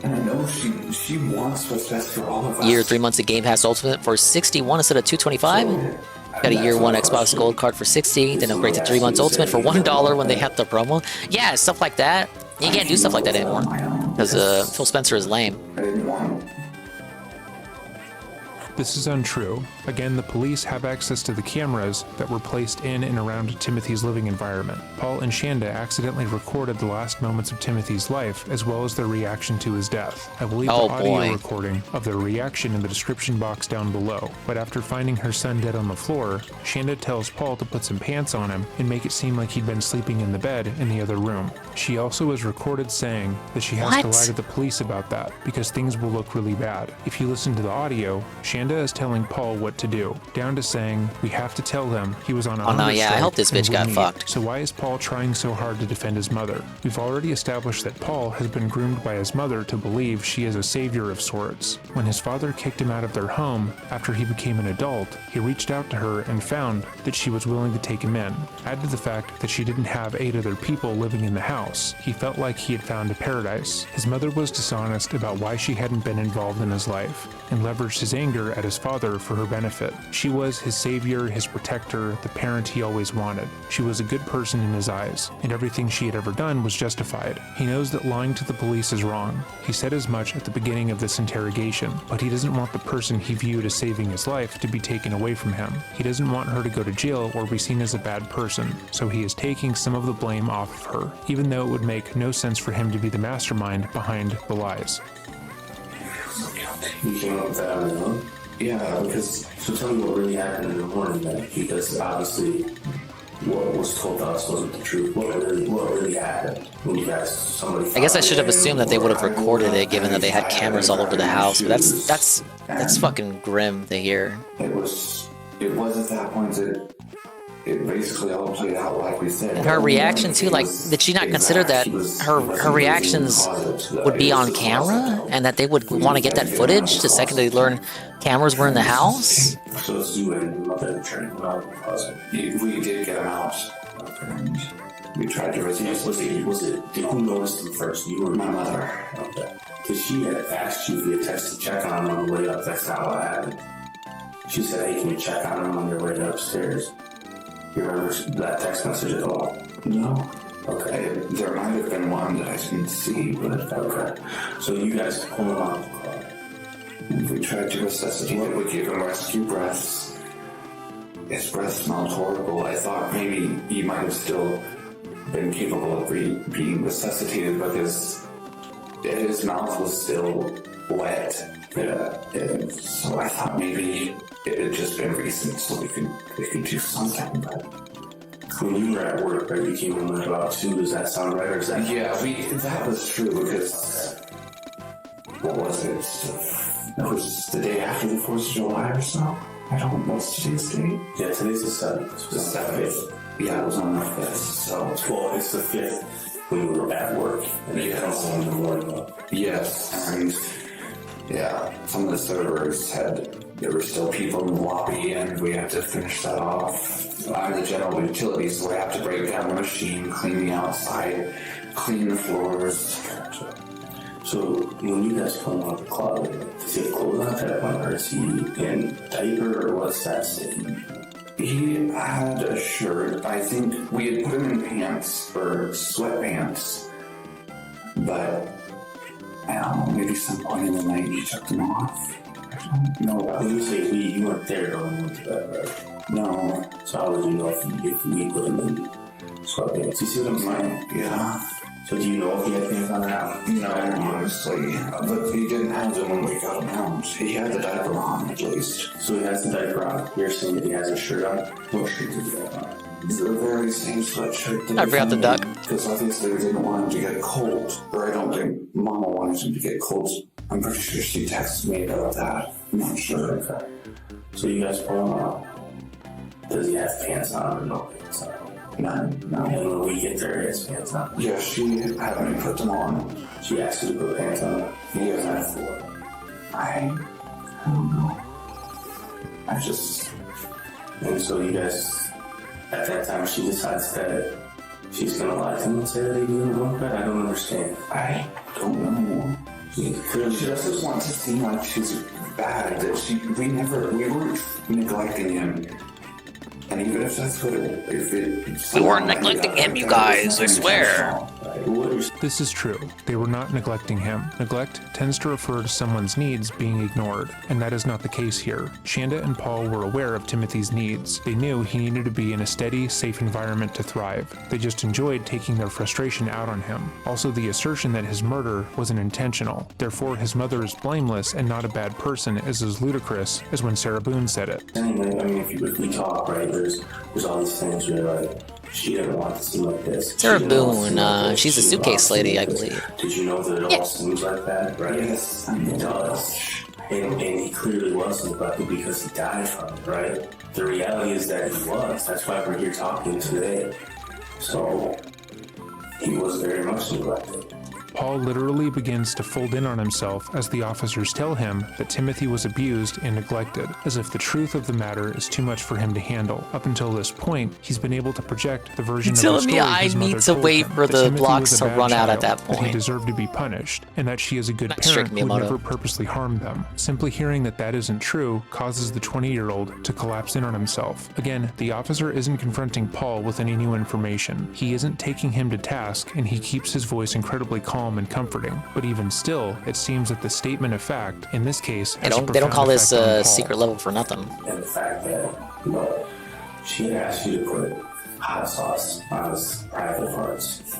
And I know she wants what's best for all of us. Year 3 months of Game Pass Ultimate for 61 instead of 225. Got a year 1 Xbox Gold card for 60. Then upgrade to 3 months Ultimate for $1 when they have the promo. Yeah, stuff like that. You can't do stuff like that anymore because Phil Spencer is lame. This is untrue. Again, the police have access to the cameras that were placed in and around Timothy's living environment. Paul and Shanda accidentally recorded the last moments of Timothy's life, as well as their reaction to his death. I will leave the audio recording of their reaction in the description box down below. But after finding her son dead on the floor, Shanda tells Paul to put some pants on him and make it seem like he'd been sleeping in the bed in the other room. She also is recorded saying that she has to lie to the police about that because things will look really bad. If you listen to the audio, Shanda is telling Paul what to do, down to saying, we have to tell them he was on a no, yeah, I hope this bitch got fucked. So why is Paul trying so hard to defend his mother? We've already established that Paul has been groomed by his mother to believe she is a savior of sorts. When his father kicked him out of their home after he became an adult, he reached out to her and found that she was willing to take him in. Add to the fact that she didn't have 8 other people living in the house. He felt like he had found a paradise. His mother was dishonest about why she hadn't been involved in his life, and leveraged his anger at his father for her benefit. She was his savior, his protector, the parent he always wanted. She was a good person in his eyes, and everything she had ever done was justified. He knows that lying to the police is wrong. He said as much at the beginning of this interrogation, but he doesn't want the person he viewed as saving his life to be taken away from him. He doesn't want her to go to jail or be seen as a bad person, so he is taking some of the blame off of her, even though it would make no sense for him to be the mastermind behind the lies. You came up with that on your own? Yeah, because, so tell me what really happened in the morning then, because obviously what was told to us wasn't the truth. What really happened when you guys, somebody... I guess I should have assumed that they would have recorded it, given that they had cameras all over the house, but that's fucking grim to hear. It was at that point that it basically all played out like we said. And her reaction too, like, did she not consider that her reactions would be on camera and that they would want to get that footage the second they learn cameras were in the house? So it's you and mother trying to we did get him out. We tried to resist. Was it who noticed him first? You or my mother? Okay. Because she had asked you via text to check on him on the way up. That's not what happened. She said, hey, can you check on him on your way upstairs? You remember that text message at all? No? Okay, there might have been one that I didn't see, but okay. So you guys pulled him out of the car. And we tried to resuscitate him. We gave him rescue breaths. His breath smelled horrible. I thought maybe he might have still been capable of being resuscitated, but his mouth was still wet. And so I thought maybe it had just been recent, so we could do something. But when you were at work, right, you came in at about 2. Does that sound right? Or is that... Yeah, that was true because what was it? It was the day after the 4th of July or so. I don't know what's today's date. Yeah, today's the 7th. The 7th. Yeah, it was on the 5th. So it's the 5th when we were at work, and you come home in the morning. Yes, and yeah, some of the servers there were still people in the lobby, and we had to finish that off. I'm the general utilities, so I have to break down the machine, clean the outside, clean the floors. So when you guys come out of the club, does he have clothes on at that point, or is he in diaper, or what's that sitting? He had a shirt. I think we had put him in pants, or sweatpants, but I don't know, maybe some point in the night he took them off. No, when you say we, you weren't there going into bed, right? No. So how would you know if we put him in sweatpants? You see what I'm saying? Yeah. So do you know if he had pants on or not? No, honestly. But he didn't have them when we got him out. He had the diaper on, at least. So he has the diaper on. You're saying that he has a shirt on? What shirt does he have on? The very same sweatshirt that I forgot the duck. Because obviously we didn't want him to get cold. Or I don't think Mama wanted him to get cold. I'm pretty sure she texted me about that. I'm not sure. Okay. So you guys pull him out. Does he have pants on or no pants on? None. No. And when we get there, he has pants on? Yeah, she had me put them on. She asked you to put pants on? He What was that doesn't. for? I don't know. I just... And so you guys, at that time, she decides that she's gonna lie to him and say that he didn't want that? I don't understand. I don't know. She doesn't want to seem like she's bad. That we weren't neglecting him. And even if that's what We weren't neglecting him, you guys, I swear. This is true. They were not neglecting him. Neglect tends to refer to someone's needs being ignored, and that is not the case here. Shanda and Paul were aware of Timothy's needs. They knew he needed to be in a steady, safe environment to thrive. They just enjoyed taking their frustration out on him. Also, the assertion that his murder wasn't intentional. Therefore, his mother is blameless and not a bad person is as ludicrous as when Sarah Boone said it. Anyway, I mean, if we talk, right, there's all these things where, like, she didn't want to seem like this. Sarah Boone, she's a suitcase lady, I believe. Did you know that it all seems like that, right? Yes, it does. And he clearly was neglected because he died from it, right? The reality is that he was. That's why we're here talking today. So, he was very much neglected. Paul literally begins to fold in on himself as the officers tell him that Timothy was abused and neglected, as if the truth of the matter is too much for him to handle. Up until this point, he's been able to project the version of the telling story me I his need mother to told wait him, for that the Timothy blocks was a to bad run out at child, that that he point. deserved to be punished, and that she is a good Not strict parent who would Miyamoto. never purposely harm them. Simply hearing that that isn't true causes the 20-year-old to collapse in on himself. Again, the officer isn't confronting Paul with any new information. He isn't taking him to task, and he keeps his voice incredibly calm and comforting. But even still, it seems that the statement of fact, in this case, They don't call this a secret level for nothing. And the fact that, look, she asked you to put hot sauce on his private parts.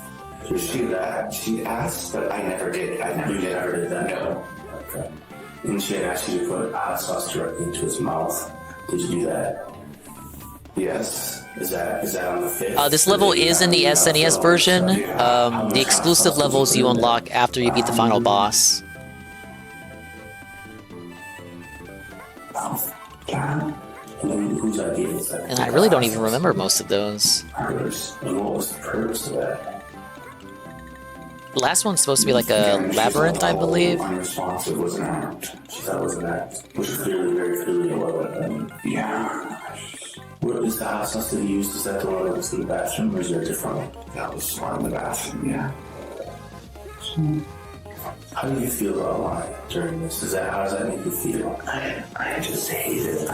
She asked, but I never did. You never did that? No. Okay. And she had asked you to put hot sauce directly into his mouth. Did you do that? Yes. Is that on the 5th? This level is in the SNES version. The exclusive levels you unlock after you beat the final boss. And then whose idea was that? And I really don't even remember most of those. Hers. And what was the purpose of that? The last one's supposed to be like a labyrinth, I believe. Unresponsive was an act. She thought it was an act. Which clearly, very clearly was. I mean, Yeah. what is the hot sauce that he used? Is that the one that was in the bathroom, or is there a different one? That was one in the bathroom, yeah. How do you feel about lying during this? How does that make you feel? I just hate it.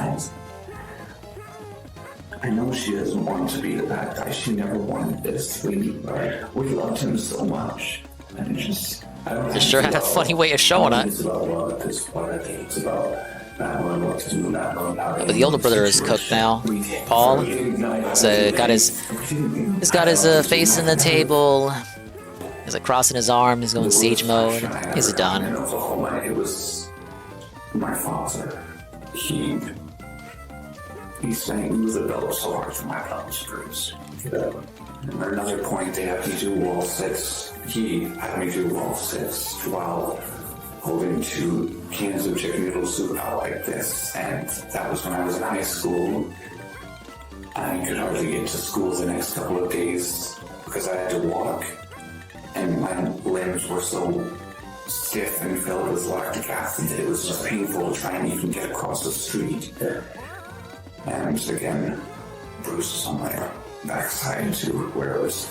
I know she doesn't want to be the bad guy. She never wanted this. We loved him so much. And it just... It sure had a funny way of showing it. It's about love at this point. I think it's about not knowing what to do, not knowing how to... But the older brother is cooked now. Paul, so got his face in the table. He's like crossing his arms. He's going siege mode. He's done. It was my father. He's saying he was developed so hard for my father's screws. At another point, they had me do wall 6. He had me do wall 6 while holding 2 cans of chicken noodle soup out like this. And that was when I was in high school. I could hardly get to school the next couple of days because I had to walk. And my limbs were so stiff and filled with lactic acid that it was just painful to try and even get across the street. And again, bruises on my backside too, where it was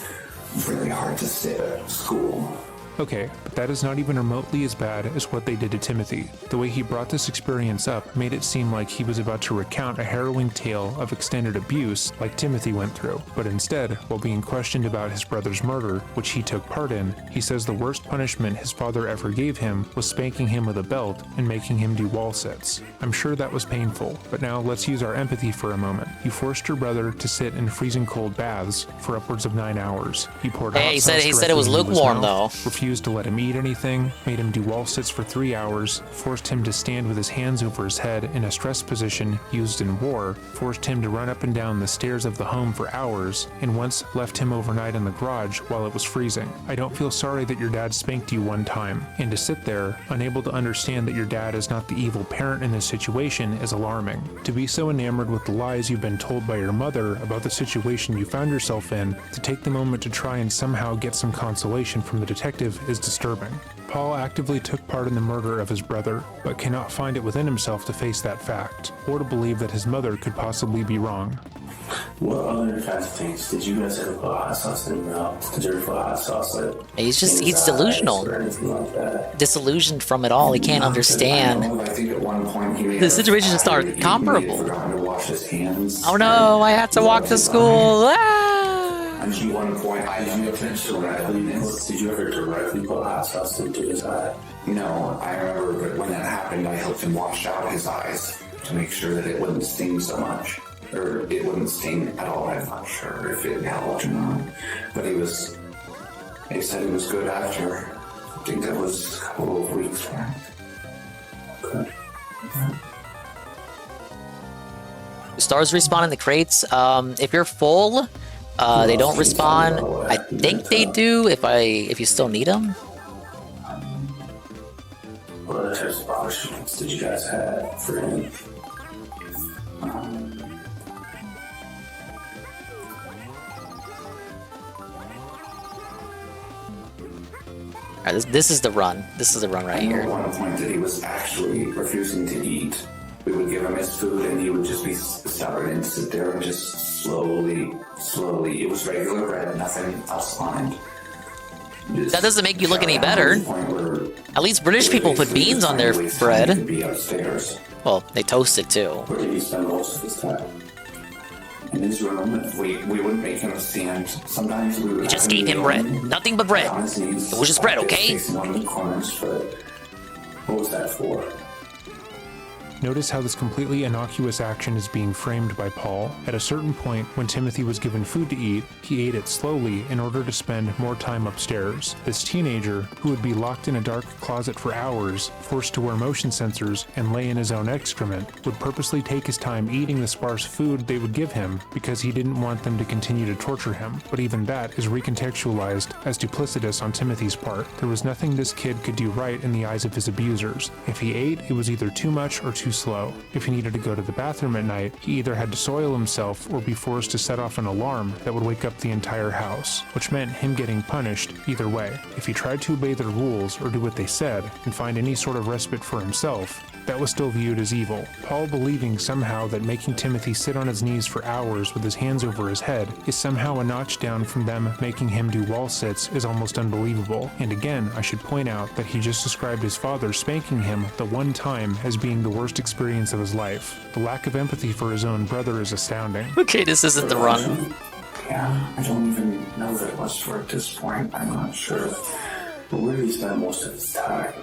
really hard to sit at school. Okay, but that is not even remotely as bad as what they did to Timothy. The way he brought this experience up made it seem like he was about to recount a harrowing tale of extended abuse like Timothy went through. But instead, while being questioned about his brother's murder, which he took part in, he says the worst punishment his father ever gave him was spanking him with a belt and making him do wall sits. I'm sure that was painful, but now let's use our empathy for a moment. You forced your brother to sit in freezing cold baths for upwards of 9 hours. You poured hot He sauce said it directly was into his lukewarm mouth, though. refused to let him eat anything, made him do wall sits for 3 hours, forced him to stand with his hands over his head in a stress position used in war, forced him to run up and down the stairs of the home for hours, and once left him overnight in the garage while it was freezing. I don't feel sorry that your dad spanked you one time, and to sit there, unable to understand that your dad is not the evil parent in this situation is alarming. To be so enamored with the lies you've been told by your mother about the situation you found yourself in, to take the moment to try and somehow get some consolation from the detective is disturbing. Paul actively took part in the murder of his brother, but cannot find it within himself to face that fact, or to believe that his mother could possibly be wrong. What other kinds of things did you guys ever put hot sauce in your mouth? Did you ever put hot sauce He's delusional. or anything like that? Disillusioned from it all. He can't understand. I think at one point he The situations just aren't comparable. forgotten to wash his hands. Oh no, I had to walk to school. And at one point, did you ever directly put hot sauce into his eye? No, I remember when that happened, I helped him wash out his eyes to make sure that it wouldn't sting so much. Or it wouldn't sting at all. I'm not sure if it helped or not. But he said it was good after. I think that was a couple of weeks back. Good. Stars respawn in the crates. If you're full, they don't respawn. I think they do if you still need them. What other types of punishments did you guys have for him? Alright, this is the run. This is the run right here. At one point that he was actually refusing to eat. We would give him his food and he would just be stubborn and sit there and just slowly, it was regular bread, nothing else on it. That doesn't make you look any better. At least British people put beans on their bread. Well, they toast it too. Where did he spend most of his time? In his room. We wouldn't make him stand. Sometimes we would. We just gave him bread. Nothing but bread. It was just bread, okay? One of the corners, but what was that for? Notice how this completely innocuous action is being framed by Paul. At a certain point, when Timothy was given food to eat, he ate it slowly in order to spend more time upstairs. This teenager, who would be locked in a dark closet for hours, forced to wear motion sensors and lay in his own excrement, would purposely take his time eating the sparse food they would give him because he didn't want them to continue to torture him. But even that is recontextualized as duplicitous on Timothy's part. There was nothing this kid could do right in the eyes of his abusers. If he ate, it was either too much or too slow. If he needed to go to the bathroom at night, he either had to soil himself or be forced to set off an alarm that would wake up the entire house, which meant him getting punished either way. If he tried to obey their rules or do what they said and find any sort of respite for himself, that was still viewed as evil. Paul believing somehow that making Timothy sit on his knees for hours with his hands over his head is somehow a notch down from them making him do wall sits is almost unbelievable. And again, I should point out that he just described his father spanking him the one time as being the worst experience of his life. The lack of empathy for his own brother is astounding. Okay, this isn't the run. Yeah, I don't even know that it was for at this point. I'm not sure. But where did he spend most of his time?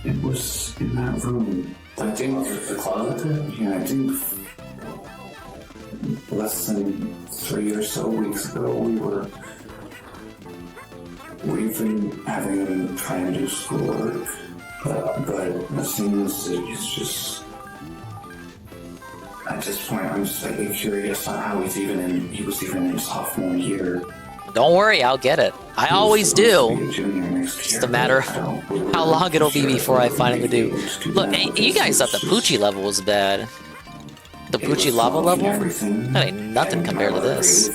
It was in that room. I think the closet there? Yeah, I think less than 3 or so weeks ago we've been having him try and do schoolwork. But the thing is, it's just at this point I'm slightly curious on how he was even in sophomore year. Don't worry, I'll get it. I always do. It's just a matter of how long it'll be before I finally do. Look, hey, you guys thought the Poochie level was bad. The Poochie lava level? That ain't nothing compared to this.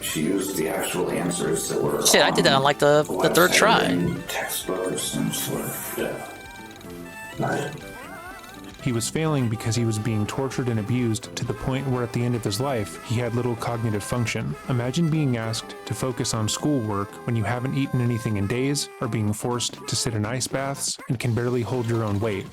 She used the actual answers that were shit, I did that on like the third try. Textbook or some sort of He was failing because he was being tortured and abused to the point where at the end of his life, he had little cognitive function. Imagine being asked to focus on schoolwork when you haven't eaten anything in days, or being forced to sit in ice baths and can barely hold your own weight.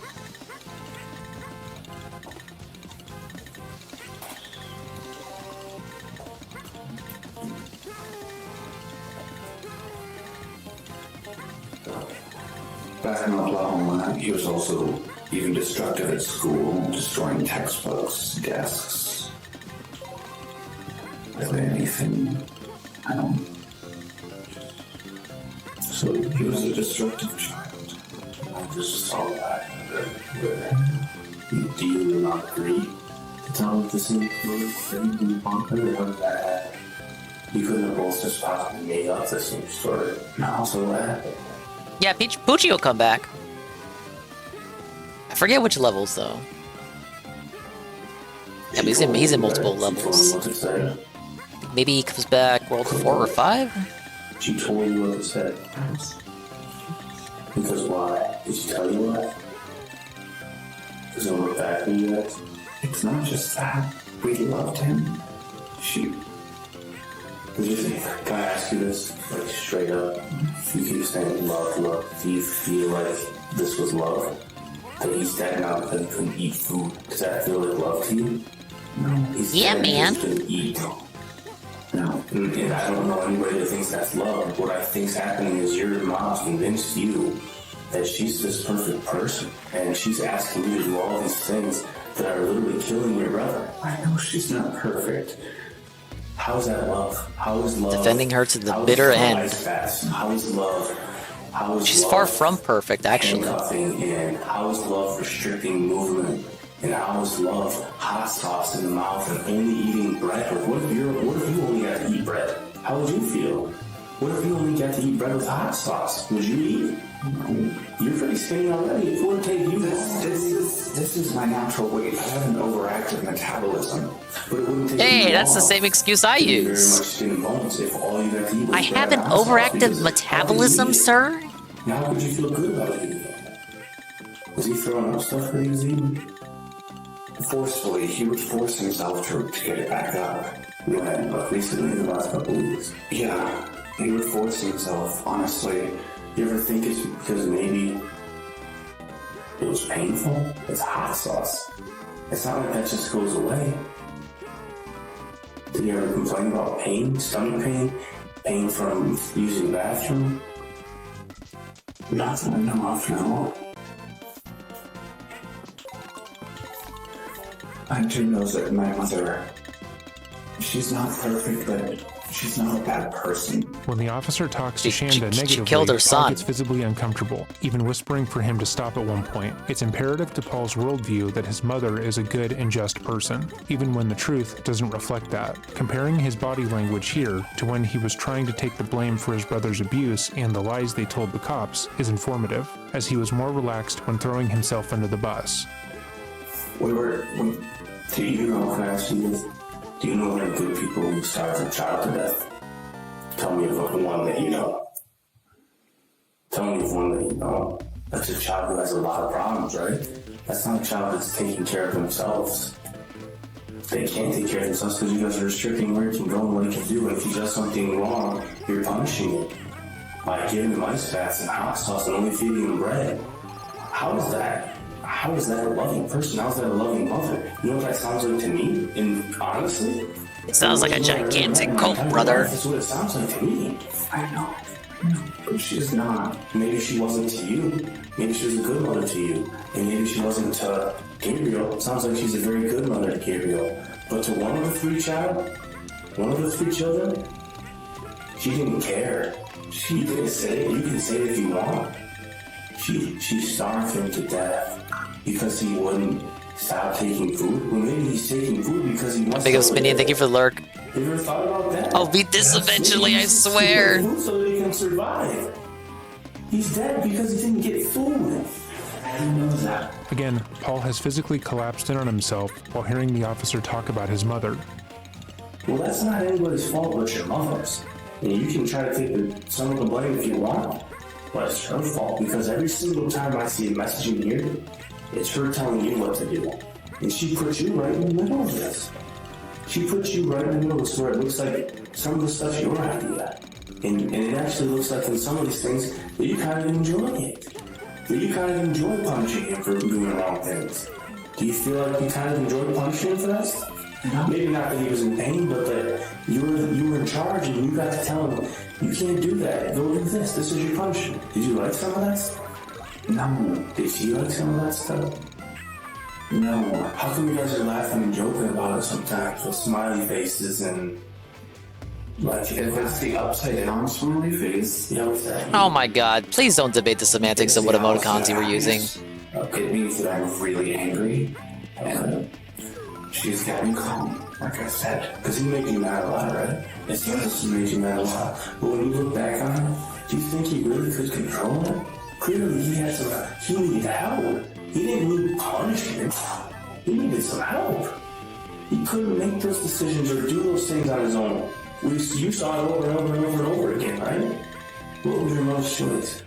Back in Oklahoma, he was also even destructive at school, destroying textbooks, desks, really anything. I don't. So he was a destructive child. I just saw that. Do you not agree to tell the same story that you want to have that? You couldn't have both just possibly made up the same story. Now, so what happened? Yeah, Poochie will come back. I forget which levels though. Yeah, but he's in multiple levels. Maybe he comes back World 4 or 5? She told you what to say. Because why? Did she tell you why? Because it look back at you guys? It's not just that. We loved him. She... Did you think, can I ask you this, like, straight up? You keep saying love. Do you feel like this was love? That he's dead now because he couldn't eat food? Does that feel like love to you? No. He's dead man. He couldn't eat. No. And I don't know anybody that thinks that's love. What I think's happening is your mom's convinced you that she's this perfect person, and she's asking you to do all these things that are literally killing your brother. I know she's not perfect. How is that love? How is love? Defending her to the bitter end. How is love? She's far from perfect, actually. And how is love restricting movement? And how is love hot sauce in the mouth and only eating bread? Like, what if you only got to eat bread? How would you feel? What if you only got to eat bread with hot sauce? Would you eat? No. You're pretty skinny already. It wouldn't take you this is my natural weight. I have an overactive metabolism. But it wouldn't take Hey, that's the same excuse I use. I have an overactive metabolism, sir? Now, how would you feel good about it? Was he throwing up stuff that he was eating? Forcefully, he would force himself to get it back up. When, but recently, in the last couple of weeks. Yeah, he would force himself, honestly. You ever think it's because maybe it was painful? It's hot sauce. It's not like that just goes away. Did you ever complain about pain, stomach pain, pain from using the bathroom? Not that I know of, no. I do know that my mother, she's not perfect, but she's not a bad person. When the officer talks to Shanda negatively, she killed her son. Paul gets visibly uncomfortable, even whispering for him to stop at one point. It's imperative to Paul's worldview that his mother is a good and just person, even when the truth doesn't reflect that. Comparing his body language here to when he was trying to take the blame for his brother's abuse and the lies they told the cops is informative, as he was more relaxed when throwing himself under the bus. Do you know, can I ask you this? Do you know any good people who starve a child to death? Tell me of one that you know. Tell me of one that you know. That's a child who has a lot of problems, right? That's not a child that's taking care of themselves. They can't take care of themselves because you guys are restricting where he can go and what he can do. And if he does something wrong, you're punishing it by giving him ice baths and hot sauce and only feeding him bread. How is that? How is that a loving person? How is that a loving mother? You know what that sounds like to me? And honestly, it sounds like a gigantic cult, brother. That's what it sounds like to me. I know. But she's not. Maybe she wasn't to you. Maybe she was a good mother to you. And maybe she wasn't to Gabriel. It sounds like she's a very good mother to Gabriel. But to one of the three children, she didn't care. She didn't say it. You can say it if you want. She starved him to death because he wouldn't stop taking food. Well, maybe he's taking food because he wants to. Big of Spinny, thank you for the lurk. Have you ever thought about that? I'll beat this eventually, I swear. Food so that he can survive. He's dead because he didn't get food. How do you know that? Again, Paul has physically collapsed in on himself while hearing the officer talk about his mother. Well, that's not anybody's fault but your mother's. And you can try to take some of the blame if you want. But it's her fault because every single time I see a message in here, It's her telling you what to do. And she puts you right in the middle of this. She puts you right in the middle of this where it looks like some of the stuff's your idea. And it actually looks like in some of these things that you kind of enjoy it. That you kind of enjoy punishing him for doing wrong things. Do you feel like you kind of enjoy punishing him for that? Maybe not that he was in pain, but that you were in charge and you got to tell him, you can't do that. Go do this. This is your punishment. Did you like some of that stuff? No. Did she like some of that stuff? No. How come you guys are laughing and joking about it sometimes with smiley faces and like if it's the upside down smiley face? Yeah, what's that? Oh my god, please don't debate the semantics of what emoticons you were using. It means that I'm really angry and she's got me calm, like I said. Because he made you mad a lot, right? It seems he made you mad a lot. But when you look back on it, do you think he really could control it? Clearly he needed help. He didn't need punishment. He needed some help. He couldn't make those decisions or do those things on his own. You saw it over and over and over and over again, right? What was your mother's choice?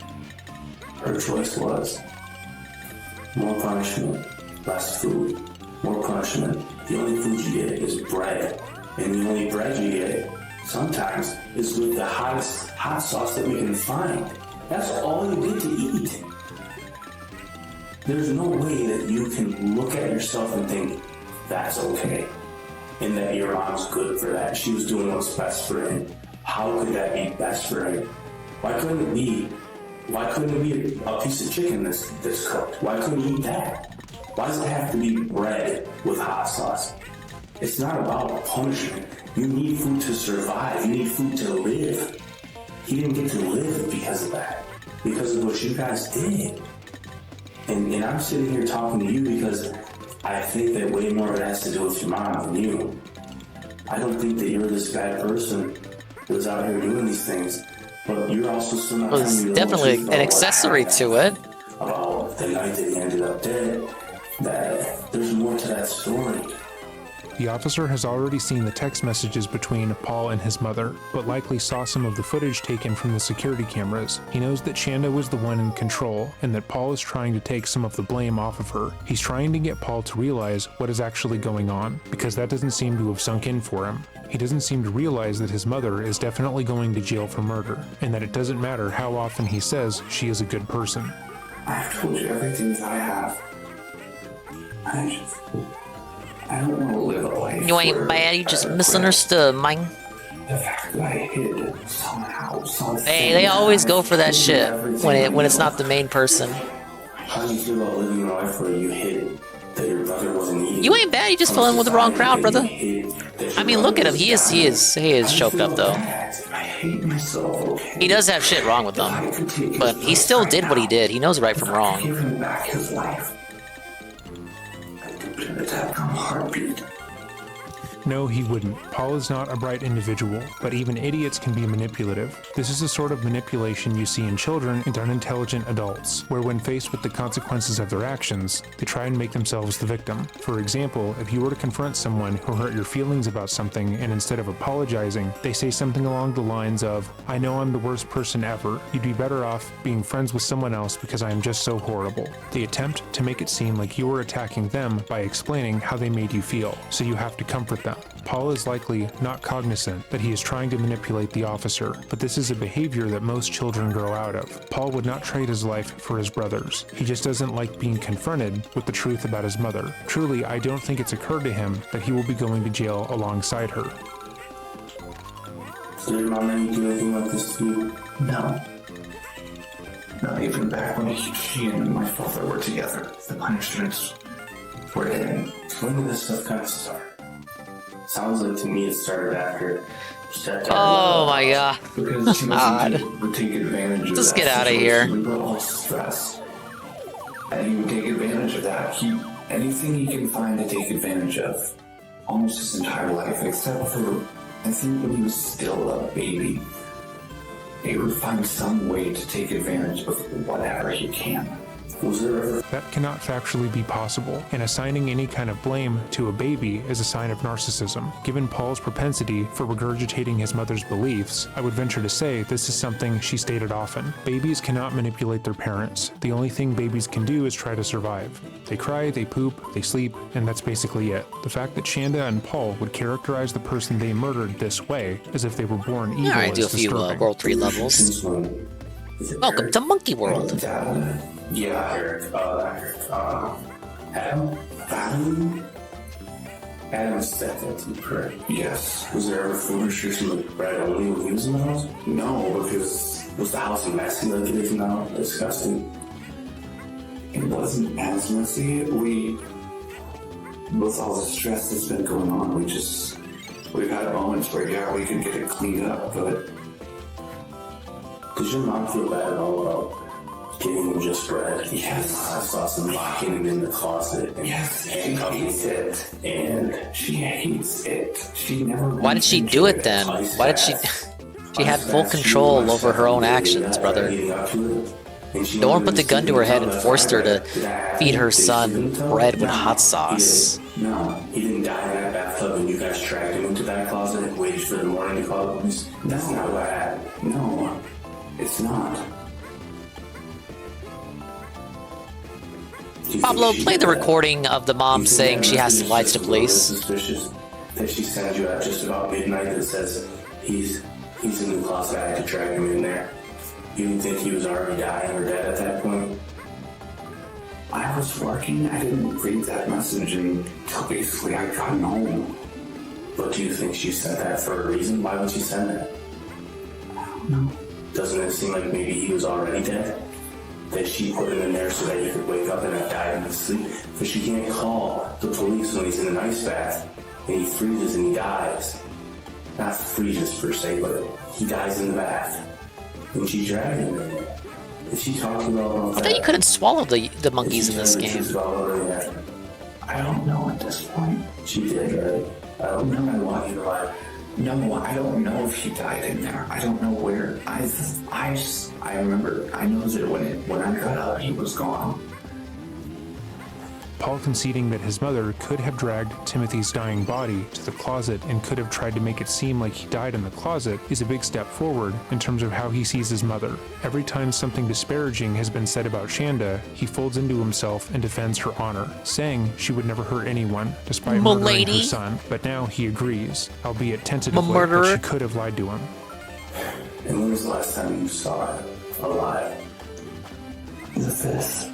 Her choice was more punishment, less food. More punishment. The only food you get is bread. And the only bread you get, sometimes, is with the hottest hot sauce that we can find. That's all you get to eat. There's no way that you can look at yourself and think, that's okay. And that your mom's good for that. She was doing what's best for him. How could that be best for him? Why couldn't it be a piece of chicken that's cooked? Why couldn't he eat that? Why does it have to be bread with hot sauce? It's not about punishment. You need food to survive. You need food to live. He didn't get to live because of that. Because of what you guys did. And I'm sitting here talking to you because I think that way more of it has to do with your mom than you. I don't think that you're this bad person who's out here doing these things. But you're also still not Well, it's definitely an accessory to it. About the night that he ended up dead. That there's more to that story. The officer has already seen the text messages between Paul and his mother, but likely saw some of the footage taken from the security cameras. He knows that Shanda was the one in control, and that Paul is trying to take some of the blame off of her. He's trying to get Paul to realize what is actually going on, because that doesn't seem to have sunk in for him. He doesn't seem to realize that his mother is definitely going to jail for murder, and that it doesn't matter how often he says she is a good person. I've told you everything that I have. I don't want to live a life. You ain't bad, you just misunderstood, man. The fact that I hid somehow, something. Hey, they always go for that shit when it's not the main person. How do you feel about living a life where you hid that your brother wasn't eating? You ain't bad, you just fell in with the wrong crowd, brother. I mean, look at him. He is choked up though. I hate myself, okay? He does have shit wrong with him, but he still did what he did. He knows right from wrong. Give him back his life. Attack on heartbeat. No, he wouldn't. Paul is not a bright individual, but even idiots can be manipulative. This is the sort of manipulation you see in children and unintelligent adults, where when faced with the consequences of their actions, they try and make themselves the victim. For example, if you were to confront someone who hurt your feelings about something and instead of apologizing, they say something along the lines of, "I know I'm the worst person ever. You'd be better off being friends with someone else because I am just so horrible." They attempt to make it seem like you were attacking them by explaining how they made you feel, so you have to comfort them. Paul is likely not cognizant that he is trying to manipulate the officer, but this is a behavior that most children grow out of. Paul would not trade his life for his brother's. He just doesn't like being confronted with the truth about his mother. Truly, I don't think it's occurred to him that he will be going to jail alongside her. Did your mom ever do anything like this to you? No. Not even back when she and my father were together. The punishments were hidden. When did this stuff kind of start? Sounds like to me it started after. Oh my god. Because she would take advantage of Just that get out of here. We were all stressed. And he would take advantage of that. Anything he can find to take advantage of. Almost his entire life, except for, I think when he was still a baby. He would find some way to take advantage of whatever he can. That cannot factually be possible, and assigning any kind of blame to a baby is a sign of narcissism. Given Paul's propensity for regurgitating his mother's beliefs, I would venture to say this is something she stated often. Babies cannot manipulate their parents. The only thing babies can do is try to survive. They cry, they poop, they sleep, and that's basically it. The fact that Shanda and Paul would characterize the person they murdered this way, as if they were born evil, Alright, do a is few disturbing. World 3 levels. Welcome to Monkey World. Yeah, Eric. Adam? Adam said that to be correct. Yes. Was there ever food restriction with bread only when he was in the house? No, because was the house messy like it is now? Disgusting. It wasn't as messy. With all the stress that's been going on, we've had moments where, yeah, we could get it cleaned up, but... Does your mom feel bad at all about giving him just bread? Yes. I saw some hidden in the closet. And yes, she hates it. And she hates it. She never... Why did she do it then? Why did she... She had full control over her own actions, brother. No one put the gun to her head and forced her to feed her son bread with hot sauce. No, he didn't die in that bathtub and you guys dragged him into that closet and waited for the morning to call the police. That's not what happened. No, it's not. Pablo, play the recording of the mom saying she has to lie to the police. Suspicious that she sent you at just about midnight that says he's in the closet. I had to drag him in there. You didn't think he was already dying or dead at that point? I was working. I didn't read that message until basically I got home. But do you think she sent that for a reason? Why would she send that? I don't know. Doesn't it seem like maybe he was already dead? That she put him in there so that he could wake up and have died in his sleep? But she can't call the police when he's in an ice bath and he freezes and he dies. Not freezes per se, but he dies in the bath. And she dragged him in there. Did she talk about I thought you couldn't swallow the monkeys in this game. I don't know at this point. She did, right? I don't know. I want you to lie. No, I don't know if he died in there. I don't know where. I remember. I know that when I got up, he was gone. Paul conceding that his mother could have dragged Timothy's dying body to the closet and could have tried to make it seem like he died in the closet is a big step forward in terms of how he sees his mother. Every time something disparaging has been said about Shanda, he folds into himself and defends her honor, saying she would never hurt anyone despite murdering her son, but now he agrees, albeit tentatively, that she could have lied to him. And when was the last time you saw it alive? Is this?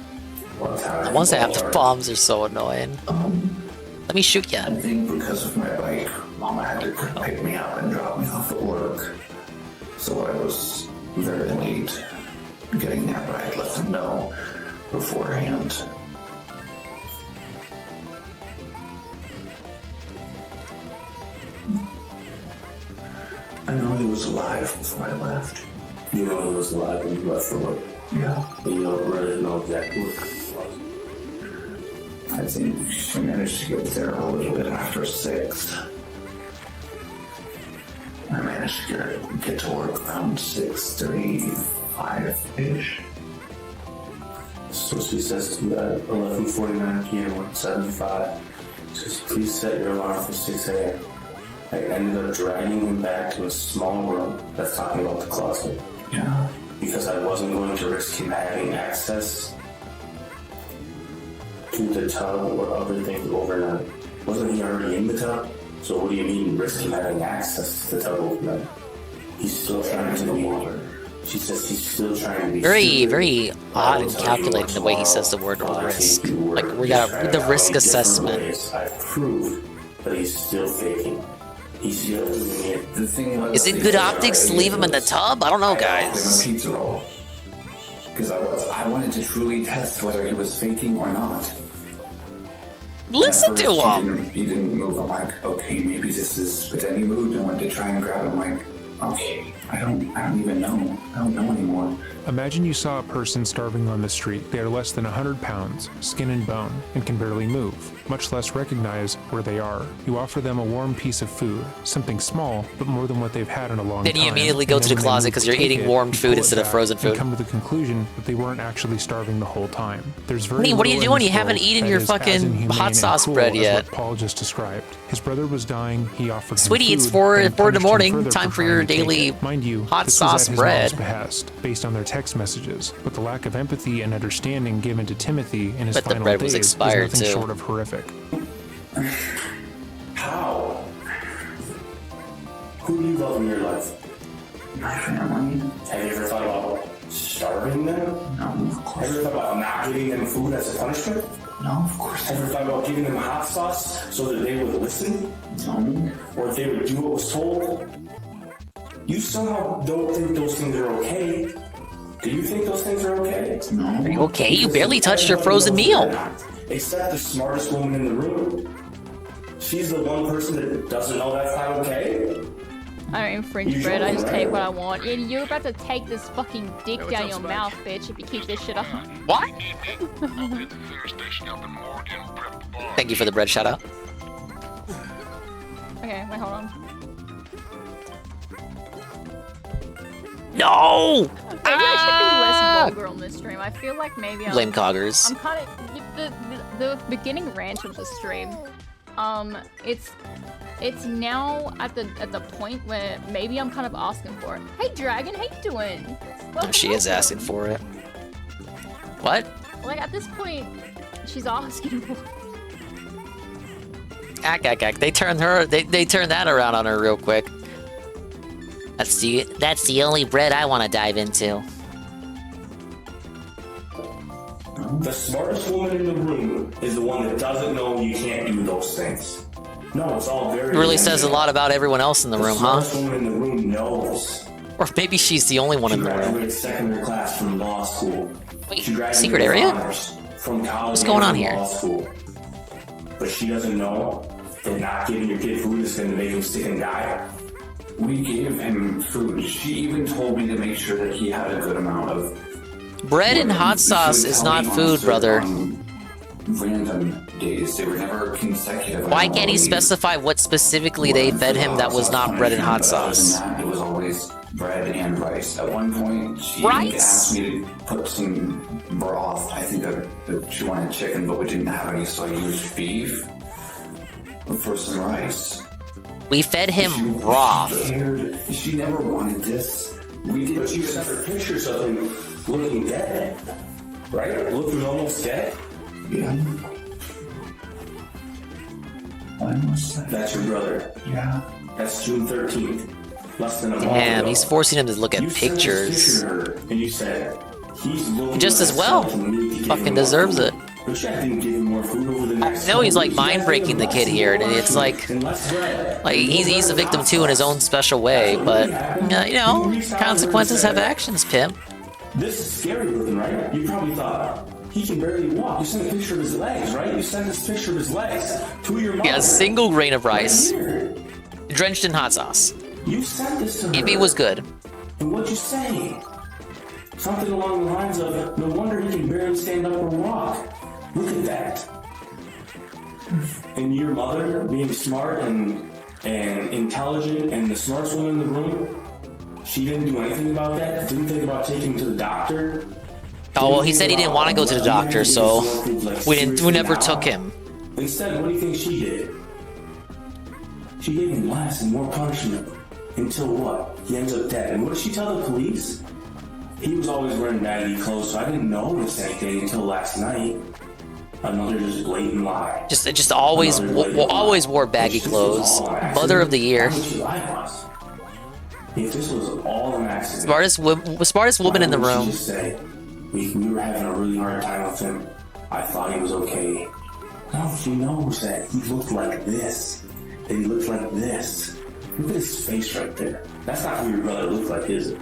The ones that have the bombs are so annoying. Let me shoot ya. I think because of my bike, Mama had to pick me up and drop me off at work. So I was very late getting there, but I had let them know beforehand. I know he was alive before I left. You know he was alive when you left for work? Yeah. But you don't really know exactly what it was. I think she managed to get there a little bit after 6. I managed to get to work around 6:35-ish. So she says to me at 11:49 p.m. at 7:05, says, please set your alarm for 6 a.m. I ended up dragging him back to a small room. That's talking about the closet. Yeah. Because I wasn't going to risk him having access to the tub or other things overnight. Wasn't he already in the tub? So what do you mean risk him having access to the tub overnight? He's still trying to be water. She says he's still trying to be very odd and calculating the way he says the word risk. Like we got the risk assessment. I proved that he's still faking. He's still doing it. The thing was, is it good optics to leave him in the tub? I don't know, guys. Pizza roll. Because I wanted to truly test whether he was faking or not. Listen to him. He didn't move. I'm like, okay, maybe this is. But then he moved and went to try and grab him. Like, okay, I don't even know. I don't know anymore. Imagine you saw a person starving on the street. They are less than 100 pounds, skin and bone, and can barely move, much less recognize where they are. You offer them a warm piece of food, something small, but more than what they've had in a long time. Then you immediately go to the closet because you're eating warmed food instead of frozen food. And come to the conclusion that they weren't actually starving the whole time. There's very Honey, what are you little in doing? You this haven't world eaten that your is as fucking inhumane hot and sauce cruel bread as yet. what Paul just described. His brother was dying. He offered him Sweetie, it's food, 4 and in the punished him morning. further Time for trying your to take daily it. Mind you, hot this was sauce at his bread. mom's behest, based on their text messages. But the lack of empathy and understanding given to Timothy in his But the final bread days was is expired, nothing too. short of horrific. How? Who do you love in your life? My family. Have you ever thought about starving them? No, of course. Have you ever thought about not giving them food as a punishment? No, of course. Have you ever thought about giving them hot sauce so that they would listen? No. Or if they would do what was told? You somehow don't think those things are okay. Do you think those things are okay? No. Are you okay? You barely touched your frozen meal. Except the smartest woman in the room. She's the one person that doesn't know that's not okay. I don't infringe bread, I just take what I want. Yeah, you're about to take this fucking dick down your mouth, bitch, if you keep this shit up. What? Thank you for the bread shout out. Okay, wait, hold on. No! Maybe I should be less vulgar on this stream. I feel like maybe I'm... Blame Coggers. I'm kind of... The beginning rant of the stream, it's now at the point where maybe I'm kind of asking for it. Hey Dragon, how you doing? Welcome, She is welcome. asking for it. What? Like at this point, she's asking for it. Ack. They turned that around on her real quick. That's the only bread I want to dive into. The smartest woman in the room is the one that doesn't know you can't do those things. No, it's all very... It really says a lot about everyone else in the room, huh? The smartest woman in the room knows. Or maybe she's the only one in the room. She graduated secondary class from law school. Wait, she graduated secret area? with honors from college. What's going on and here? Law school. But she doesn't know that not giving your kid food is going to make him sick and die. We gave him food. She even told me to make sure that he had a good amount of... Bread and hot sauce is not food, brother. Random days. They were never consecutive. Why can't he specify what specifically they fed him that was not bread and hot sauce? It was always bread and rice. At one point, she Rice? asked me to put some broth. I think that she wanted chicken, but we didn't have any, so I used beef for some rice. We fed him broth. She never wanted this. We did. But you sent her pictures of him looking dead, right? Looking almost dead. Yeah. When was that? That's your brother. Yeah. That's June 13th. Less than a month Damn, ago. he's forcing him to look at You sent this pictures. picture to her, and you said, he's looking Just as well. Fucking deserves it. But you didn't give him more food over the next No, he's like couple weeks. mind breaking the kid here, and it's like he's a victim too in his own special way. But you know, consequences have actions, pimp. This is scary looking, right? You probably thought, he can barely walk. You sent a picture of his legs, right? You sent this picture of his legs to your mother. Yeah, a single grain of rice, drenched in hot sauce. You sent this to her. If he was good. And what'd you say? Something along the lines of, no wonder he can barely stand up or walk. Look at that. And your mother, being smart and intelligent and the smartest woman in the room, she didn't do anything about that? Didn't think about taking him to the doctor? Oh well, he said he didn't want to go to the doctor, so we never took him. Instead, what do you think she did? She gave him less and more punishment. Until what? He ends up dead. And what did she tell the police? He was always wearing baggy clothes, so I didn't notice anything until last night. Another just blatant lie. Just always wore baggy clothes. Mother of the year. If this was all an accident, smartest woman in the why room. would she just say, we were having a really hard time with him. I thought he was okay. No, she knows that he looked like this. That he looked like this. Look at his face right there. That's not who your brother looked like, is it?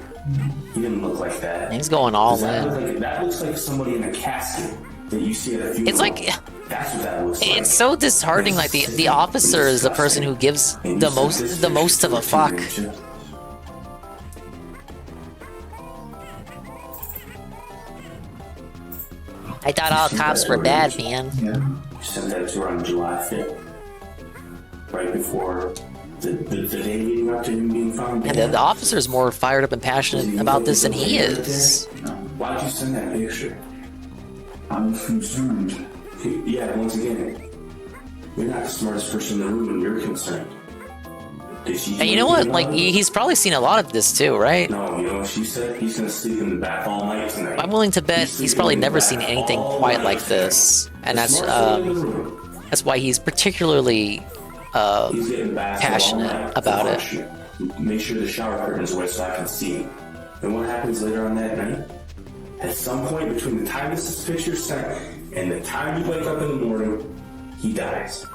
He didn't look like that. He's going all in. That looks like somebody in a casket that you see at a funeral. It's like that's what that looks like. it's so disheartening. Like the officer is the person who gives the most of a fuck. I thought all cops were bad, man. Yeah. You sent that to her on July 5th. Right before the day leading up to him being found And dead. the officer's more fired up and passionate about this than he is. Why'd you send that picture? I was concerned. Yeah, once again, you're not the smartest person in the room and you're concerned. Did she? And you know what? Like, he's probably seen a lot of this too, right? No, you know what she said? He's gonna sleep in the bath all night tonight. I'm willing to bet he's probably never seen anything quite like this, and that's why he's particularly He's getting bath all passionate night to about it. function. Make sure the shower curtain's wet so I can see. And what happens later on that night? At some point between the time this picture's sent and the time you wake up in the morning, he dies.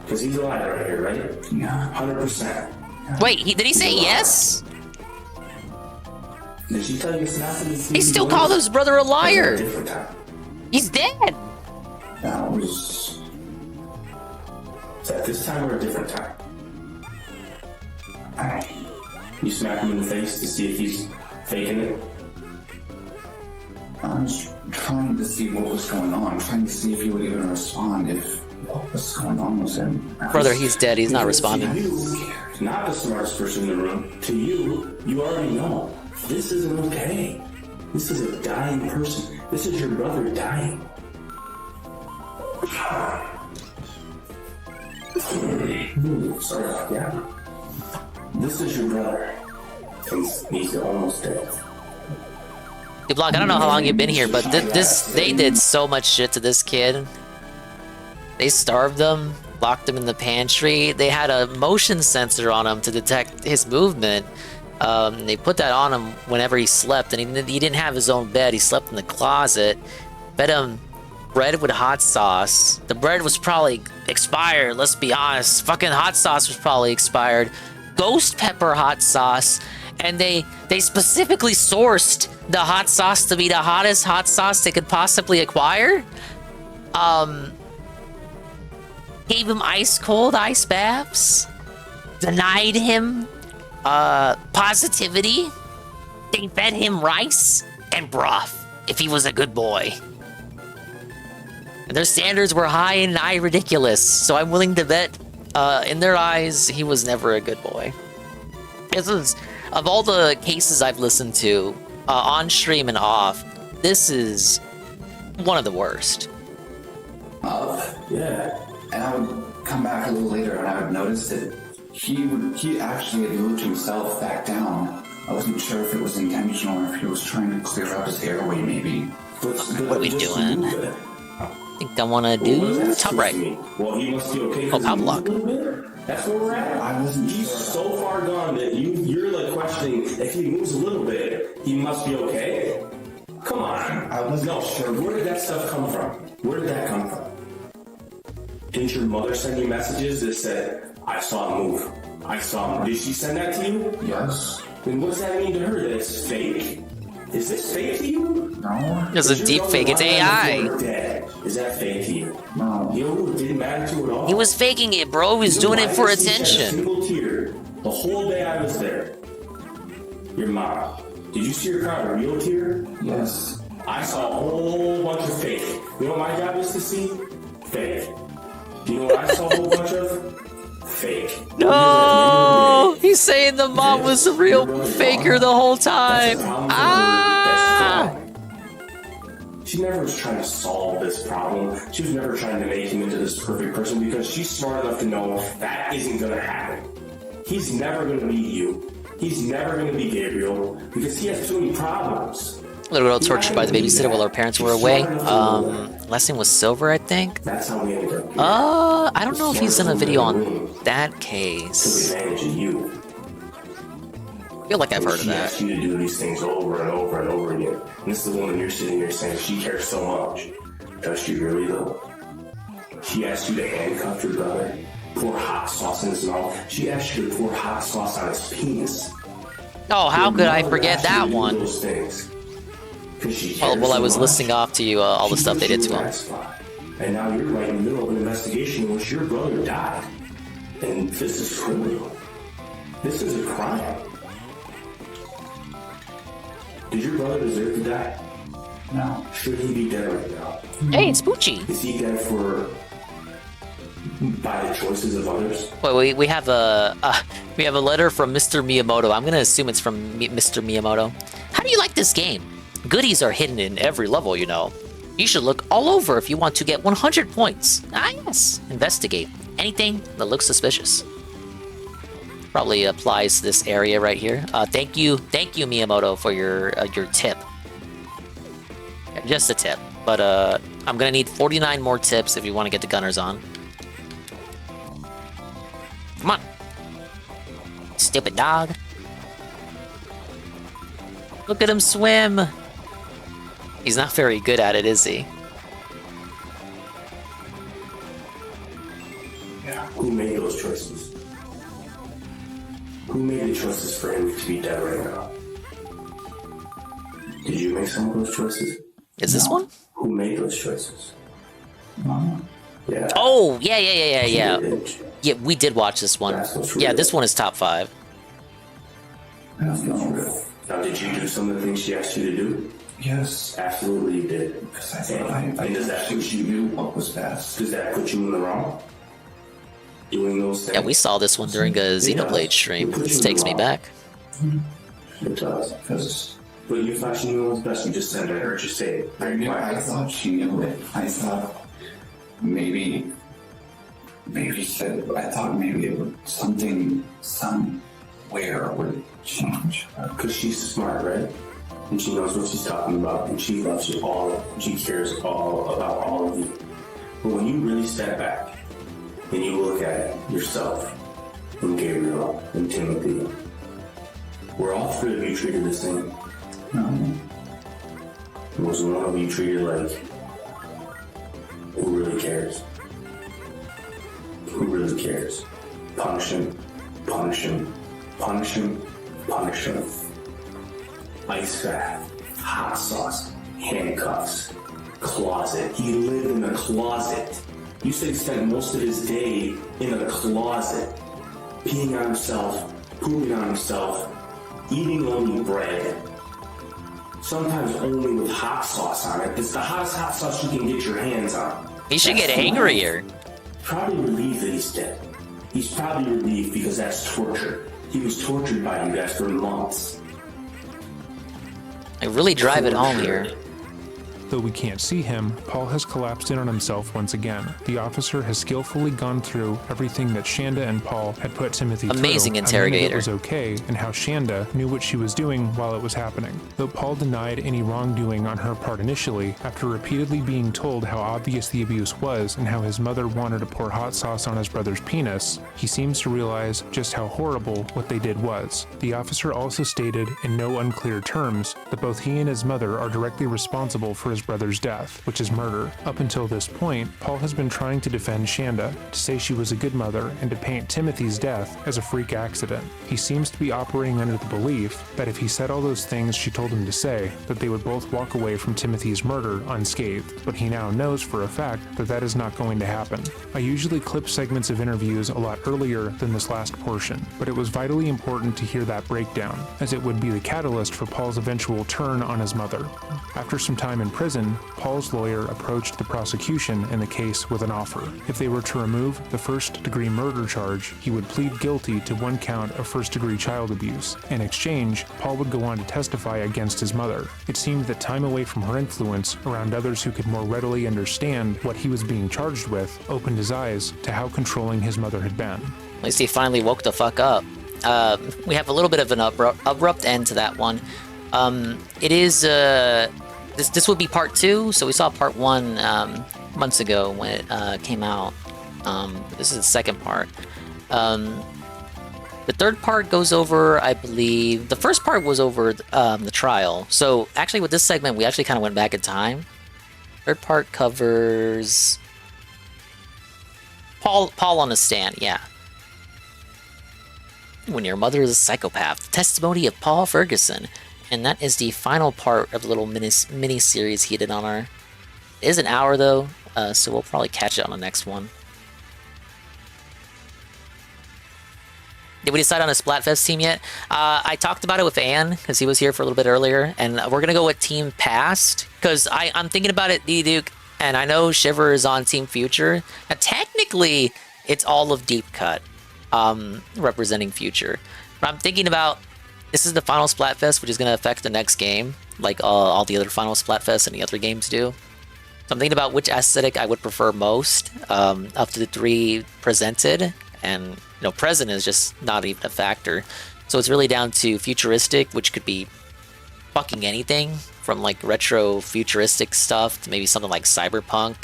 Because he's alive right here, right? Yeah. 100%. Wait, did he say yes? Did she tell you it's not that He still called his brother a liar. different time? He's dead. That was... Is that this time or a different time? You smack him in the face to see if he's faking it? I was trying to see what was going on, trying to see if he would even respond, if what was going on with him. Brother, he's dead. He's not responding. To you, not the smartest person in the room. To you, you already know. This isn't okay. This is a dying person. This is your brother dying. Ooh, sorry about that. This is your brother. He's almost dead. Hey, Block, I don't know how long you've been here, but they did so much shit to this kid. They starved him, locked him in the pantry. They had a motion sensor on him to detect his movement. They put that on him whenever he slept, and he didn't have his own bed. He slept in the closet. Fed him bread with hot sauce. The bread was probably expired, let's be honest. Fucking hot sauce was probably expired. Ghost pepper hot sauce. And they specifically sourced the hot sauce to be the hottest hot sauce they could possibly acquire. Gave him ice cold ice baths. Denied him positivity. They fed him rice and broth if he was a good boy. And their standards were high and nigh ridiculous. So I'm willing to bet in their eyes, he was never a good boy. This is, of all the cases I've listened to, on stream and off, this is one of the worst. Yeah. And I would come back a little later and I would notice that he actually had moved himself back down. I wasn't sure if it was intentional or if he was trying to clear out his airway, maybe. What are we doing? I think I want to do top right. Well, he must be okay. Oh, top block. That's where we're at. He's so far gone that you're like questioning if he moves a little bit, he must be okay. Come on. I wasn't sure. Where did that stuff come from? Where did that come from? Didn't your mother send you messages that said, I saw him move? I saw him. Did she send that to you? Yes. Then what does that mean to her? That it's fake? Is this fake to you? No. It's a deep fake. It's AI. Is that fake to you? No. You know who it didn't matter to at all? He was faking it, bro. He was doing it for attention. Single tear the whole day I was there. Your mom. Did you see her cry a real tear? Yes. I saw a whole bunch of fake. You know what my job is to see? Fake. You know what I saw a whole bunch of? Fake. No! He's saying the mom was the real faker the whole time. Ah! She never was trying to solve this problem. She was never trying to make him into this perfect person because she's smart enough to know that isn't going to happen. He's never going to be you. He's never going to be Gabriel because he has too many problems. Little girl tortured by the babysitter while her parents were away. Last name was Silver, I think. That's how we ended up. I don't know if he's done a video on that case. I feel like I've heard of She that. asks you to do these things over and over and over again. And this is the woman you're sitting here saying she cares so much. Does she really though? She asked you to handcuff your brother, pour hot sauce in his mouth. She asked you to pour hot sauce on his penis. Oh, how could I forget that one? Those things. While I was listing off to you all the stuff they did to him. And now you're right in the middle of an investigation in which your brother died. And this is criminal. This is a crime. Did your brother deserve to die? No. Should he be dead right now? Hey, it's Poochie. Is he dead by the choices of others? Wait, we have a letter from Mr. Miyamoto. I'm gonna assume it's from Mr. Miyamoto. How do you like this game? Goodies are hidden in every level, you know. You should look all over if you want to get 100 points. Ah, yes. Investigate anything that looks suspicious. Probably applies to this area right here. Thank you, Miyamoto, for your tip. Yeah, just a tip, but I'm gonna need 49 more tips if you want to get the gunners on. Come on, stupid dog. Look at him swim. He's not very good at it, is he? Yeah. Who made those choices? Who made the choices for him to be dead right now? Did you make some of those choices? Is this one? Who made those choices? Yeah. Oh, yeah. Yeah, we did watch this one. Yeah, this one is top 5. Now, did you do some of the things she asked you to do? Yes. Absolutely you did. Because I does that put you knew what was best? Does that put you in the wrong? Doing those things? Yeah, we saw this one during a Xenoblade stream. This takes me back. It does, because... But you thought she knew what was best, you just said I heard you say it. I thought she knew it. I thought maybe it would somewhere would change. Because she's smart, right? And she knows what she's talking about, and she loves you all, and she cares all about all of you. But when you really step back, and you look at yourself, and Gabriel, and Timothy, were all 3 of you treated the same? No. Was one of you treated like, who really cares? Who really cares? Punish him, punish him, punish him, punish him. Ice bath, hot sauce, handcuffs, closet. He lived in a closet. You said he spent most of his day in a closet, peeing on himself, pooping on himself, eating only bread. Sometimes only with hot sauce on it. It's the hottest hot sauce you can get your hands on. He should get angrier. Probably relieved that he's dead. He's probably relieved because that's torture. He was tortured by you guys for months. I really drive it home here. Though we can't see him, Paul has collapsed in on himself once again. The officer has skillfully gone through everything that Shanda and Paul had put Timothy through. Amazing interrogator. It was okay, and how Shanda knew what she was doing while it was happening. Though Paul denied any wrongdoing on her part initially, after repeatedly being told how obvious the abuse was and how his mother wanted to pour hot sauce on his brother's penis, he seems to realize just how horrible what they did was. The officer also stated, in no unclear terms, that both he and his mother are directly responsible for his brother's death, which is murder. Up until this point, Paul has been trying to defend Shanda, to say she was a good mother, and to paint Timothy's death as a freak accident. He seems to be operating under the belief that if he said all those things she told him to say, that they would both walk away from Timothy's murder unscathed, but he now knows for a fact that that is not going to happen. I usually clip segments of interviews a lot earlier than this last portion, but it was vitally important to hear that breakdown, as it would be the catalyst for Paul's eventual turn on his mother. After some time in prison, Paul's lawyer approached the prosecution in the case with an offer. If they were to remove the first-degree murder charge, he would plead guilty to 1 count of first-degree child abuse. In exchange, Paul would go on to testify against his mother. It seemed that time away from her influence, around others who could more readily understand what he was being charged with, opened his eyes to how controlling his mother had been. At least he finally woke the fuck up. We have a little bit of an abrupt end to that one. It is, this would be part 2, so we saw part 1 months ago when it came out. This is the second part. The third part goes over, I believe, the first part was over the trial. So actually with this segment, we actually kind of went back in time. Third part covers Paul on the stand, yeah. When your mother is a psychopath, the testimony of Paul Ferguson. And that is the final part of the little mini-series he did on our... It is an hour though, so we'll probably catch it on the next one. Did we decide on a Splatfest team yet? I talked about it with Ann, because he was here for a little bit earlier, and we're going to go with Team Past, because I'm thinking about it, D-Duke, and I know Shiver is on Team Future. Now, technically, it's all of Deep Cut representing Future. But I'm thinking about, this is the final Splatfest, which is going to affect the next game, like all the other final Splatfests and the other games do. So I'm thinking about which aesthetic I would prefer most of the 3 presented, and present is just not even a factor. So it's really down to futuristic, which could be fucking anything from like retro futuristic stuff to maybe something like cyberpunk.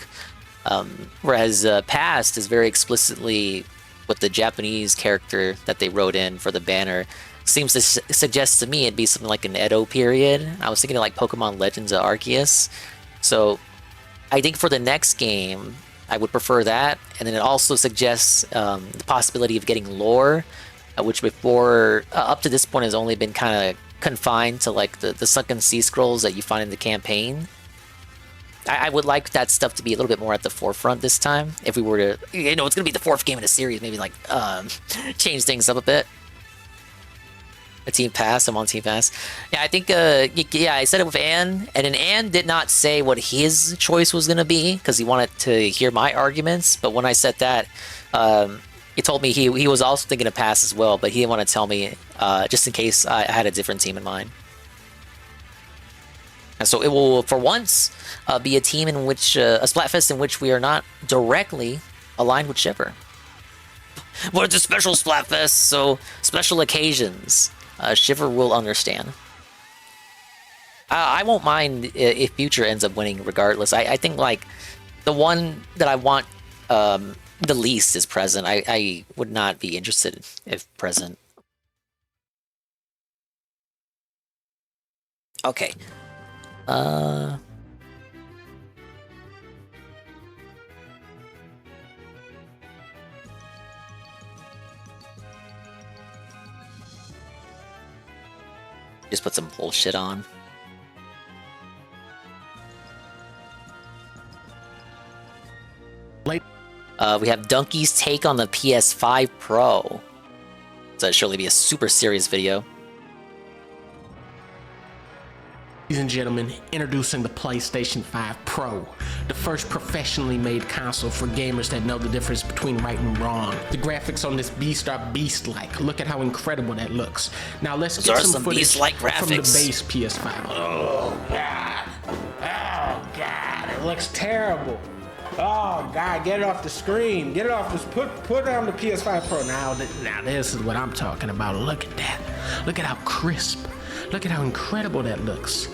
Whereas past is very explicitly what the Japanese character that they wrote in for the banner seems to suggest to me it'd be something like an Edo period. I was thinking of like Pokemon Legends of Arceus. So I think for the next game, I would prefer that, and then it also suggests the possibility of getting lore, which before, up to this point, has only been kind of confined to like the sunken sea scrolls that you find in the campaign. I would like that stuff to be a little bit more at the forefront this time. If we were to, it's going to be the 4th game in the series, maybe like change things up a bit. A Team Pass, I'm on Team Pass. Yeah, I think, I said it with Ann, and then Ann did not say what his choice was going to be, because he wanted to hear my arguments, but when I said that, he told me he was also thinking of Pass as well, but he didn't want to tell me, just in case I had a different team in mind. And so it will, for once, be a team in which, a Splatfest in which we are not directly aligned with Shiver. But it's a special Splatfest, so special occasions. Shiver will understand. I won't mind if Future ends up winning regardless. I think like the one that I want the least is Present. I would not be interested if Present. Okay. Just put some bullshit on. We have Donkey's take on the PS5 Pro. So it'll surely be a super serious video. Ladies and gentlemen, introducing the PlayStation 5 Pro, the first professionally made console for gamers that know the difference between right and wrong. The graphics on this beast are beast-like. Look at how incredible that looks. Now let's get some footage beast-like graphics from the base PS5. Oh god, oh god, it looks terrible. Oh god, get it off the screen. Get it off this. Put it on the PS5 Pro. Now this is what I'm talking about. Look at that. Look at how crisp. Look at how incredible that looks.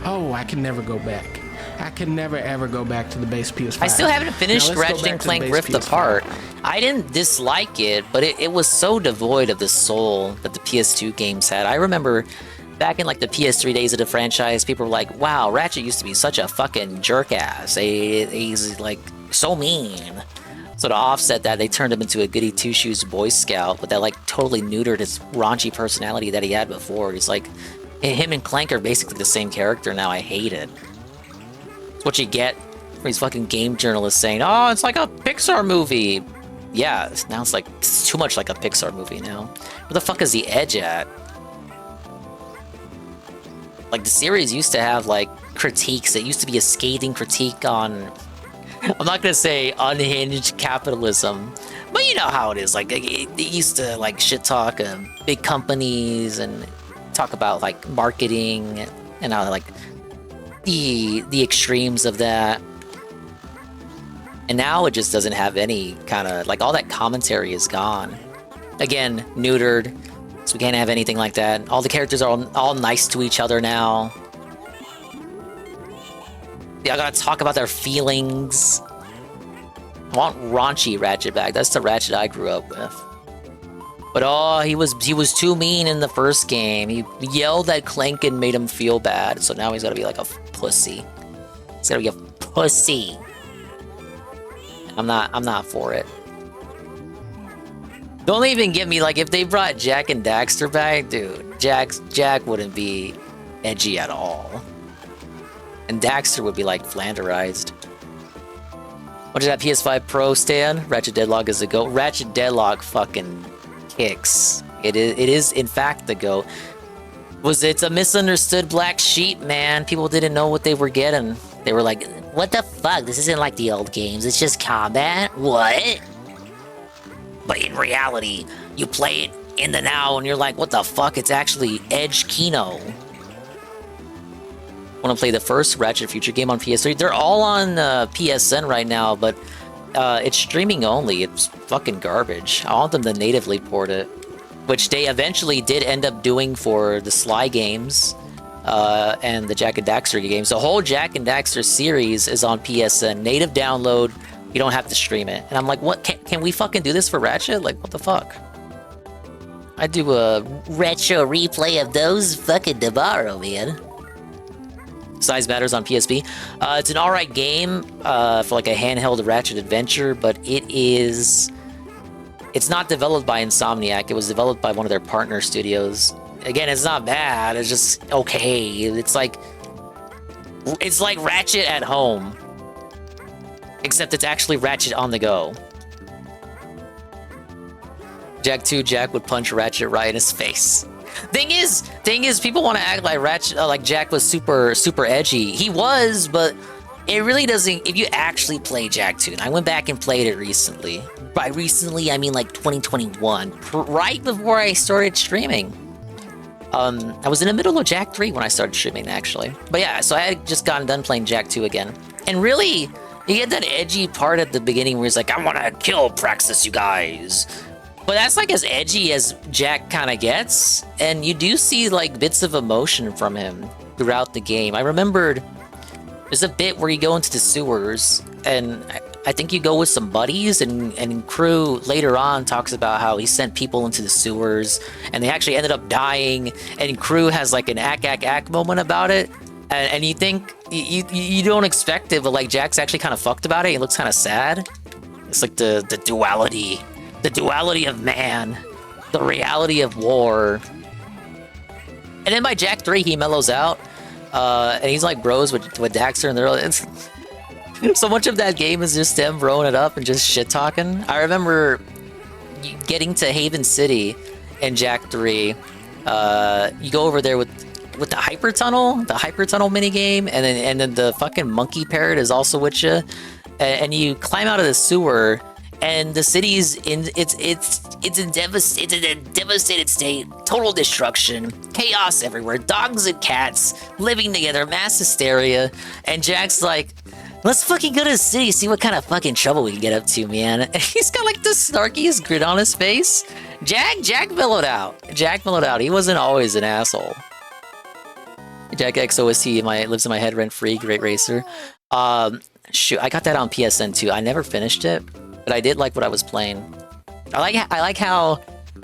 Oh, I can never go back. I can never ever go back to the base PS5. I still haven't finished Ratchet and Clank Rift Apart. I didn't dislike it, but it was so devoid of the soul that the PS2 games had. I remember back in like the PS3 days of the franchise, people were like, wow, Ratchet used to be such a fucking jerk ass. He's like so mean. So to offset that, they turned him into a goody two-shoes Boy Scout, but that like totally neutered his raunchy personality that he had before. He's like, him and Clank are basically the same character now. I hate it. It's what you get from these fucking game journalists saying, oh, it's like a Pixar movie. Yeah, now it's too much like a Pixar movie now. Where the fuck is the edge at? Like, the series used to have, like, critiques. It used to be a scathing critique on, I'm not gonna say unhinged capitalism, but you know how it is. Like, it used to, like, shit talk big companies and talk about, like, marketing and how, like, the extremes of that. And now it just doesn't have any kind of, like, all that commentary is gone. Again, neutered. So we can't have anything like that. All the characters are all nice to each other now. Yeah, I gotta talk about their feelings. I want raunchy Ratchet back. That's the Ratchet I grew up with. But oh, he was too mean in the first game. He yelled at Clank and made him feel bad. So now he's gotta be like a pussy. He's gotta be a pussy. I'm not for it. Don't even get me, like, if they brought Jack and Daxter back, dude, Jack wouldn't be edgy at all. And Daxter would be, like, flanderized. What is that PS5 Pro stand? Ratchet Deadlock is a go. Ratchet Deadlock fucking kicks. It is in fact the GOAT. It's a misunderstood black sheep, man. People didn't know what they were getting. They were like, what the fuck? This isn't like the old games. It's just combat? What? But in reality, you play it in the now and you're like, what the fuck? It's actually Edge Kino. Want to play the first Ratchet Future game on PS3? They're all on PSN right now, but it's streaming only. It's fucking garbage. I want them to natively port it, which they eventually did end up doing for the Sly games and the Jak and Daxter games. The whole Jak and Daxter series is on PSN. Native download. You don't have to stream it. And I'm like, what? Can we fucking do this for Ratchet? Like, what the fuck? I do a retro replay of those fucking tomorrow, man. Size matters on PSP. It's an alright game for like a handheld Ratchet adventure, but it's not developed by Insomniac. It was developed by one of their partner studios. Again, it's not bad. It's just okay. It's like Ratchet at home, except it's actually Ratchet on the go. Jak 2, Jak would punch Ratchet right in his face. Thing is, people want to act like Ratchet, like Jak was super edgy. He was, but it really doesn't. If you actually play Jak 2, and I went back and played it recently. By recently, I mean like 2021, right before I started streaming. I was in the middle of Jak 3 when I started streaming, actually. But yeah, so I had just gotten done playing Jak 2 again, and really, you get that edgy part at the beginning where he's like, "I want to kill Praxis, you guys." But that's like as edgy as Jak kind of gets, and you do see like bits of emotion from him throughout the game. I remembered there's a bit where you go into the sewers, and I think you go with some buddies, and Crew later on talks about how he sent people into the sewers, and they actually ended up dying, and Crew has like an ack moment about it, and you think, you don't expect it, but like Jak's actually kind of fucked about it. He looks kind of sad. It's like the duality. The duality of man, the reality of war. And then by Jak 3, he mellows out, and he's like bros with Daxter, and they're so much of that game is just them throwing it up and just shit talking. I remember getting to Haven City in Jak 3. You go over there with the hyper tunnel minigame, and then the fucking monkey parrot is also with you, and you climb out of the sewer. And the city's in it's in a devastated state, total destruction, chaos everywhere, dogs and cats living together, mass hysteria. And Jak's like, let's fucking go to the city, see what kind of fucking trouble we can get up to, man. And he's got like the snarkiest grin on his face. Jak mellowed out. Jak mellowed out. He wasn't always an asshole. Jak XOST lives in my head rent free. Great racer. Shoot, I got that on PSN too. I never finished it, but I did like what I was playing. I like how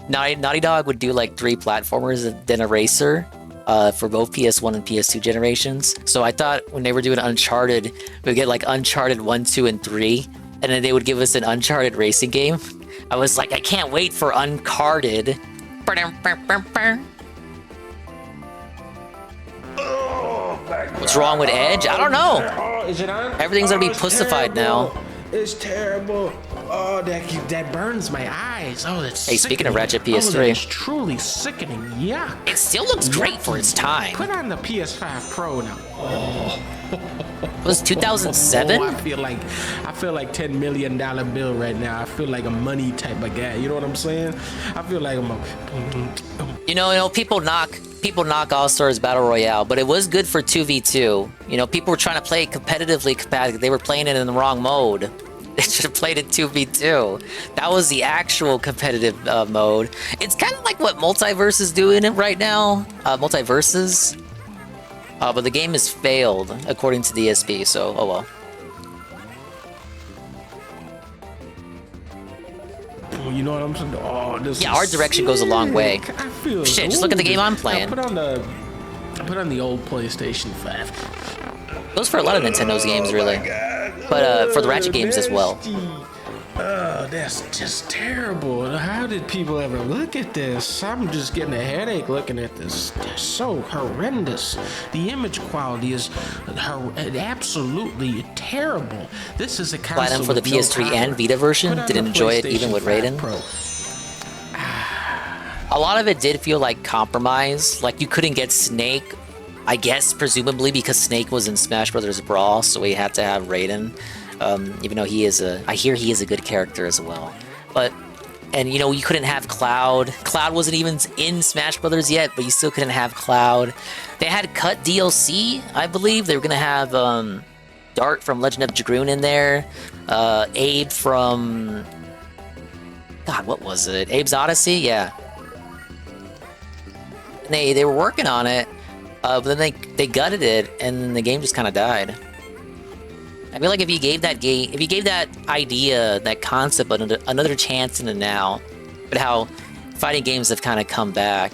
Naughty Dog would do like 3 platformers and then a racer for both PS1 and PS2 generations. So I thought when they were doing Uncharted, we'd get like Uncharted 1, 2, and 3, and then they would give us an Uncharted racing game. I was like, I can't wait for Uncharted. What's wrong with Edge? I don't know. Is it on? Everything's gonna be pussified now. It's terrible. Oh, that burns my eyes. Oh, that's Hey, speaking of Ratchet Oh, PS3. that's truly sickening. Yuck. It still looks great for its time. Put on the PS5 Pro now. Oh. It was 2007? Oh, I feel like $10 million bill right now. I feel like a money type of guy. You know what I'm saying? I feel like I'm a... You know, people knock All-Stars Battle Royale, but it was good for 2v2. You know, people were trying to play it competitively. They were playing it in the wrong mode. They should have played it 2v2. That was the actual competitive mode. It's kind of like what Multiverse is doing right now. Multiverses. But the game has failed, according to DSP, so oh well. Oh, you know what I'm saying? Oh, this Yeah, art direction goes a long way. I feel Shit, just look at the game I'm playing. I put on the old PlayStation 5. Goes for a lot of Nintendo's games, really. But for the Ratchet games as well. Oh, that's just terrible. How did people ever look at this? I'm just getting a headache looking at this. It's so horrendous. The image quality is absolutely terrible. This is a console Platinum for the with no PS3 power. and Vita version. Put on Didn't the enjoy it even PlayStation with 5 Raiden. Pro. a lot of it did feel like compromise. Like, you couldn't get Snake, I guess, presumably because Snake was in Smash Brothers Brawl, so we had to have Raiden. Even though I hear he is a good character as well. But, and you know, you couldn't have Cloud. Cloud wasn't even in Smash Brothers yet, but you still couldn't have Cloud. They had cut DLC, I believe. They were gonna have Dart from Legend of Dragoon in there, Abe from... God, what was it? Abe's Odyssey? Yeah. And they were working on it, but then they gutted it, and then the game just kind of died. I feel like if you gave that idea, that concept, another chance in the now, but how fighting games have kind of come back,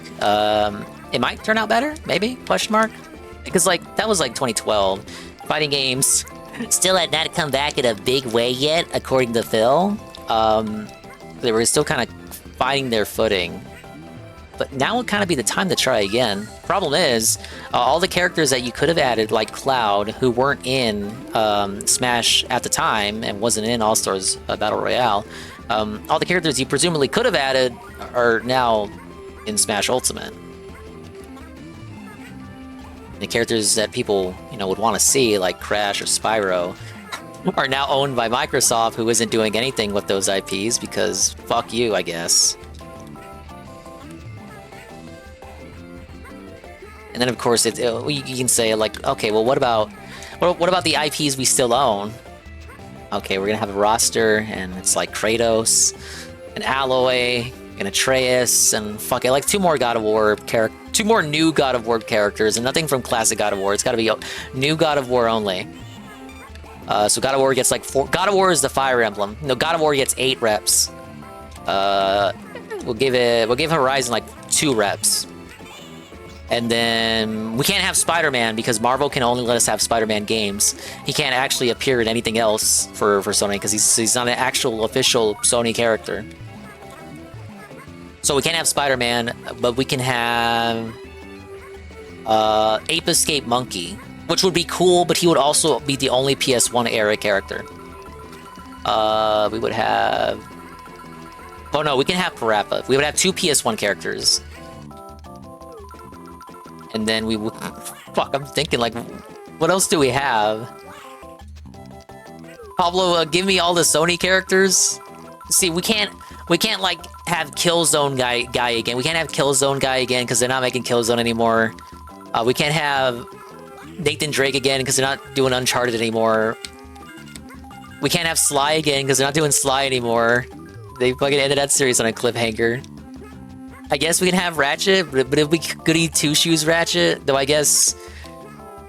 it might turn out better, maybe? Question mark? Because like that was like 2012. Fighting games still had not come back in a big way yet, according to Phil. They were still kind of finding their footing. But now would kind of be the time to try again. Problem is, all the characters that you could have added, like Cloud, who weren't in Smash at the time and wasn't in All-Stars Battle Royale, all the characters you presumably could have added are now in Smash Ultimate. The characters that people, you know, would want to see, like Crash or Spyro, are now owned by Microsoft, who isn't doing anything with those IPs because fuck you, I guess. And then, of course, you can say, like, okay, well, what about the IPs we still own? Okay, we're gonna have a roster, and it's like Kratos, and Alloy, and Atreus, and fuck it, like two more new God of War characters, and nothing from classic God of War. It's gotta be new God of War only. So God of War gets like 4. God of War is the Fire Emblem. No, God of War gets 8 reps. We'll give Horizon like 2 reps. And then we can't have Spider-Man because Marvel can only let us have Spider-Man games. He can't actually appear in anything else for Sony because he's not an actual official Sony character. So we can't have Spider-Man, but we can have Ape Escape Monkey, which would be cool, but he would also be the only PS1 era character. We would have... Oh no, we can have Parappa. We would have 2 PS1 characters. And then we would... Fuck, I'm thinking, like, what else do we have? Pablo, give me all the Sony characters. See, we can't, like, have Killzone guy again. We can't have Killzone guy again, because they're not making Killzone anymore. We can't have Nathan Drake again, because they're not doing Uncharted anymore. We can't have Sly again, because they're not doing Sly anymore. They fucking ended that series on a cliffhanger. I guess we can have Ratchet, but it'll be goody two-shoes Ratchet, though I guess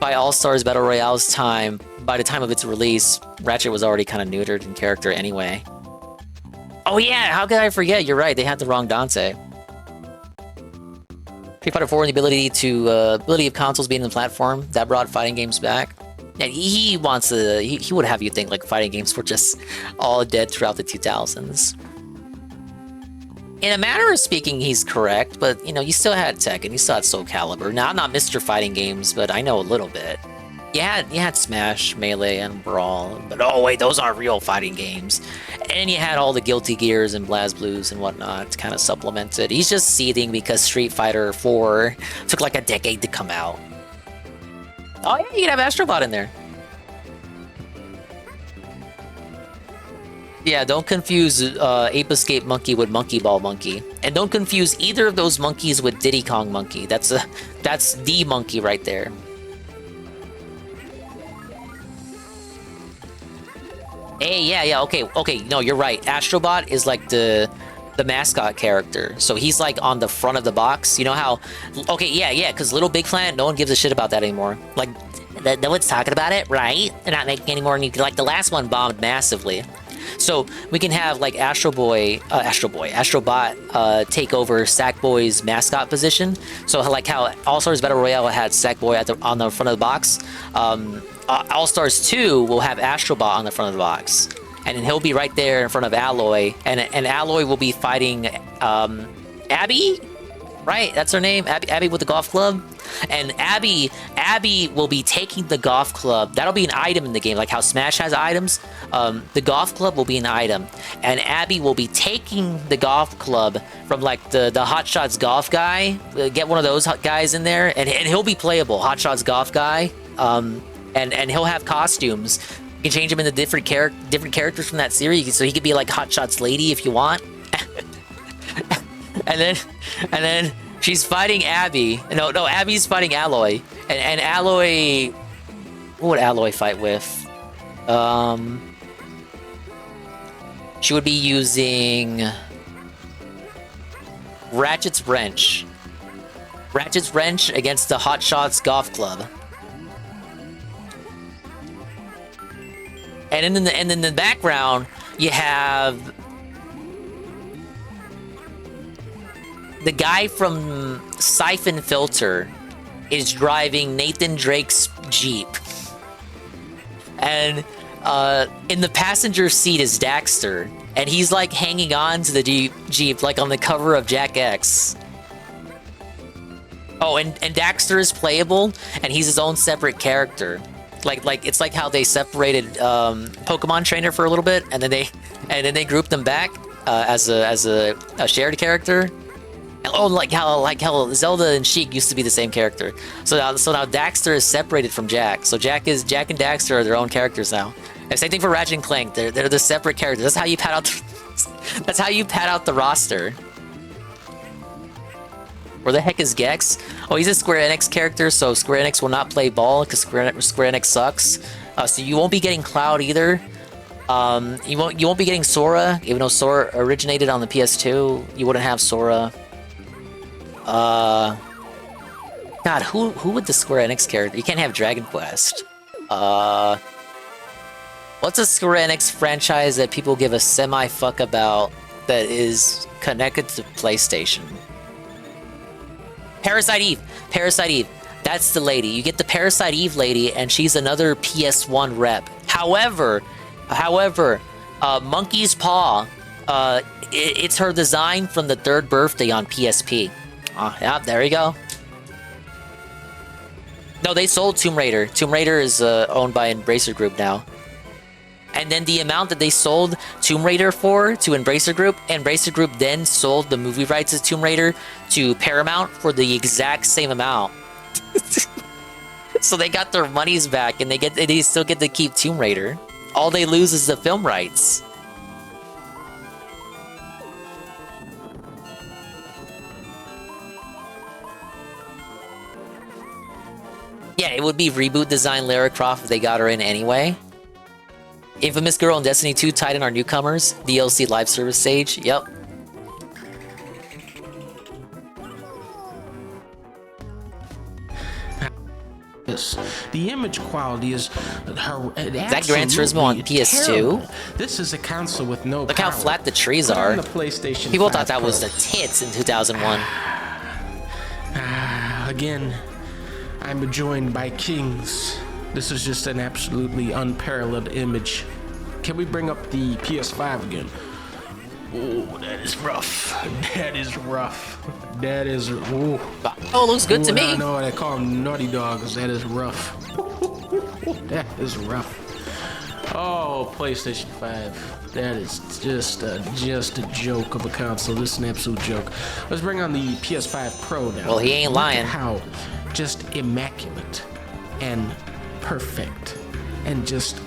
by All-Stars Battle Royale's time, by the time of its release, Ratchet was already kind of neutered in character anyway. Oh yeah, how could I forget? You're right, they had the wrong Dante. Street Fighter 4 and the ability of consoles being the platform, that brought fighting games back. And he wants to, he would have you think like fighting games were just all dead throughout the 2000s. In a manner of speaking, he's correct, but, you know, you still had Tekken, you still had Soul Calibur. Now, I'm not Mr. Fighting Games, but I know a little bit. You had Smash, Melee, and Brawl, but oh wait, those aren't real fighting games. And you had all the Guilty Gears and BlazBlues and whatnot to kind of supplement it. He's just seething because Street Fighter 4 took like a decade to come out. Oh yeah, you can have Astrobot in there. Yeah, don't confuse Ape Escape Monkey with Monkey Ball Monkey. And don't confuse either of those monkeys with Diddy Kong Monkey. That's the monkey right there. Hey, yeah, okay, no, you're right. Astrobot is like the mascot character. So he's like on the front of the box. You know how... Okay, yeah, because Little Big Planet, no one gives a shit about that anymore. Like, no one's talking about it, right? They're not making any more. Like, the last one bombed massively. So we can have like Astrobot take over Sackboy's mascot position. So like how All-Stars Battle Royale had Sackboy on the front of the box, All-Stars 2 will have Astrobot on the front of the box. And then he'll be right there in front of Alloy, and Alloy will be fighting Abby? Right, that's her name, Abby with the golf club. And Abby will be taking the golf club. That'll be an item in the game, like how Smash has items. The golf club will be an item, and Abby will be taking the golf club from like the Hot Shots golf guy. Get one of those guys in there, and he'll be playable. Hot Shots golf guy, and he'll have costumes. You can change him into different characters from that series, so he could be like Hot Shots lady if you want. and then she's fighting Abby. No, Abby's fighting Alloy. And Alloy... What would Alloy fight with? She would be using... Ratchet's Wrench. Ratchet's Wrench against the Hot Shots Golf Club. And in the background, you have... The guy from Siphon Filter is driving Nathan Drake's Jeep. And in the passenger seat is Daxter. And he's like hanging on to the Jeep like on the cover of Jack X. Oh, and Daxter is playable, and he's his own separate character. Like it's like how they separated Pokemon Trainer for a little bit, and then they grouped them back as a shared character. Oh, like how Zelda and Sheik used to be the same character. So now Daxter is separated from Jack. So Jack and Daxter are their own characters now. And same thing for Ratchet and Clank. They're the separate characters. That's how you pad out the roster. Where the heck is Gex? Oh, he's a Square Enix character, so Square Enix will not play ball because Square Enix sucks. So you won't be getting Cloud either. You won't be getting Sora, even though Sora originated on the PS2. You wouldn't have Sora. God, who would the Square Enix character? You can't have Dragon Quest. What's a Square Enix franchise that people give a semi-fuck about that is connected to PlayStation? Parasite Eve. Parasite Eve. That's the lady. You get the Parasite Eve lady, and she's another PS1 rep. However, Monkey's Paw, it's her design from the third birthday on PSP. Yeah, there you go. No, they sold Tomb Raider. Tomb Raider is owned by Embracer Group now. And then the amount that they sold Tomb Raider for to Embracer Group then sold the movie rights to Tomb Raider to Paramount for the exact same amount. So they got their monies back, and they still get to keep Tomb Raider. All they lose is the film rights. Yeah, it would be reboot design Lara Croft if they got her in anyway. Infamous Girl and Destiny 2 tied in our newcomers. DLC live service stage. Yep. The image quality is that Gran Turismo on PS2? Terrible. This is a console with no Look power. how flat the trees are. The PlayStation People 5 thought that Pro. was the tits in 2001. Again, I'm joined by kings. This is just an absolutely unparalleled image. Can we bring up the PS5 again? Oh, that is rough. That is rough. That is... Ooh. Oh, it looks good to me. No, they call them Naughty Dogs. That is rough. That is rough. Oh, PlayStation 5. That is just a joke of a console. This is an absolute joke. Let's bring on the PS5 Pro now. Well, he ain't lying. Look at how just immaculate and perfect and just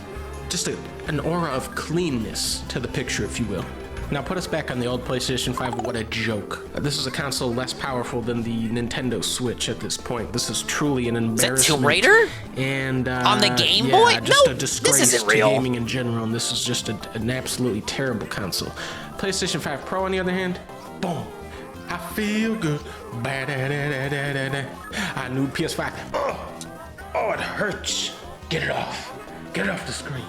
an aura of cleanness to the picture, if you will. Now put us back on the old PlayStation 5. What a joke. This is a console less powerful than the Nintendo Switch at this point. This is truly an embarrassment. Is that Tomb Raider? And on the Game yeah, Boy? Just No, a disgrace this isn't to real. gaming in general, and this is just an absolutely terrible console. PlayStation 5 Pro, on the other hand, boom. I feel good. Ba-da-da-da-da-da-da. I knew PS5. Oh, it hurts. Get it off. Get it off the screen.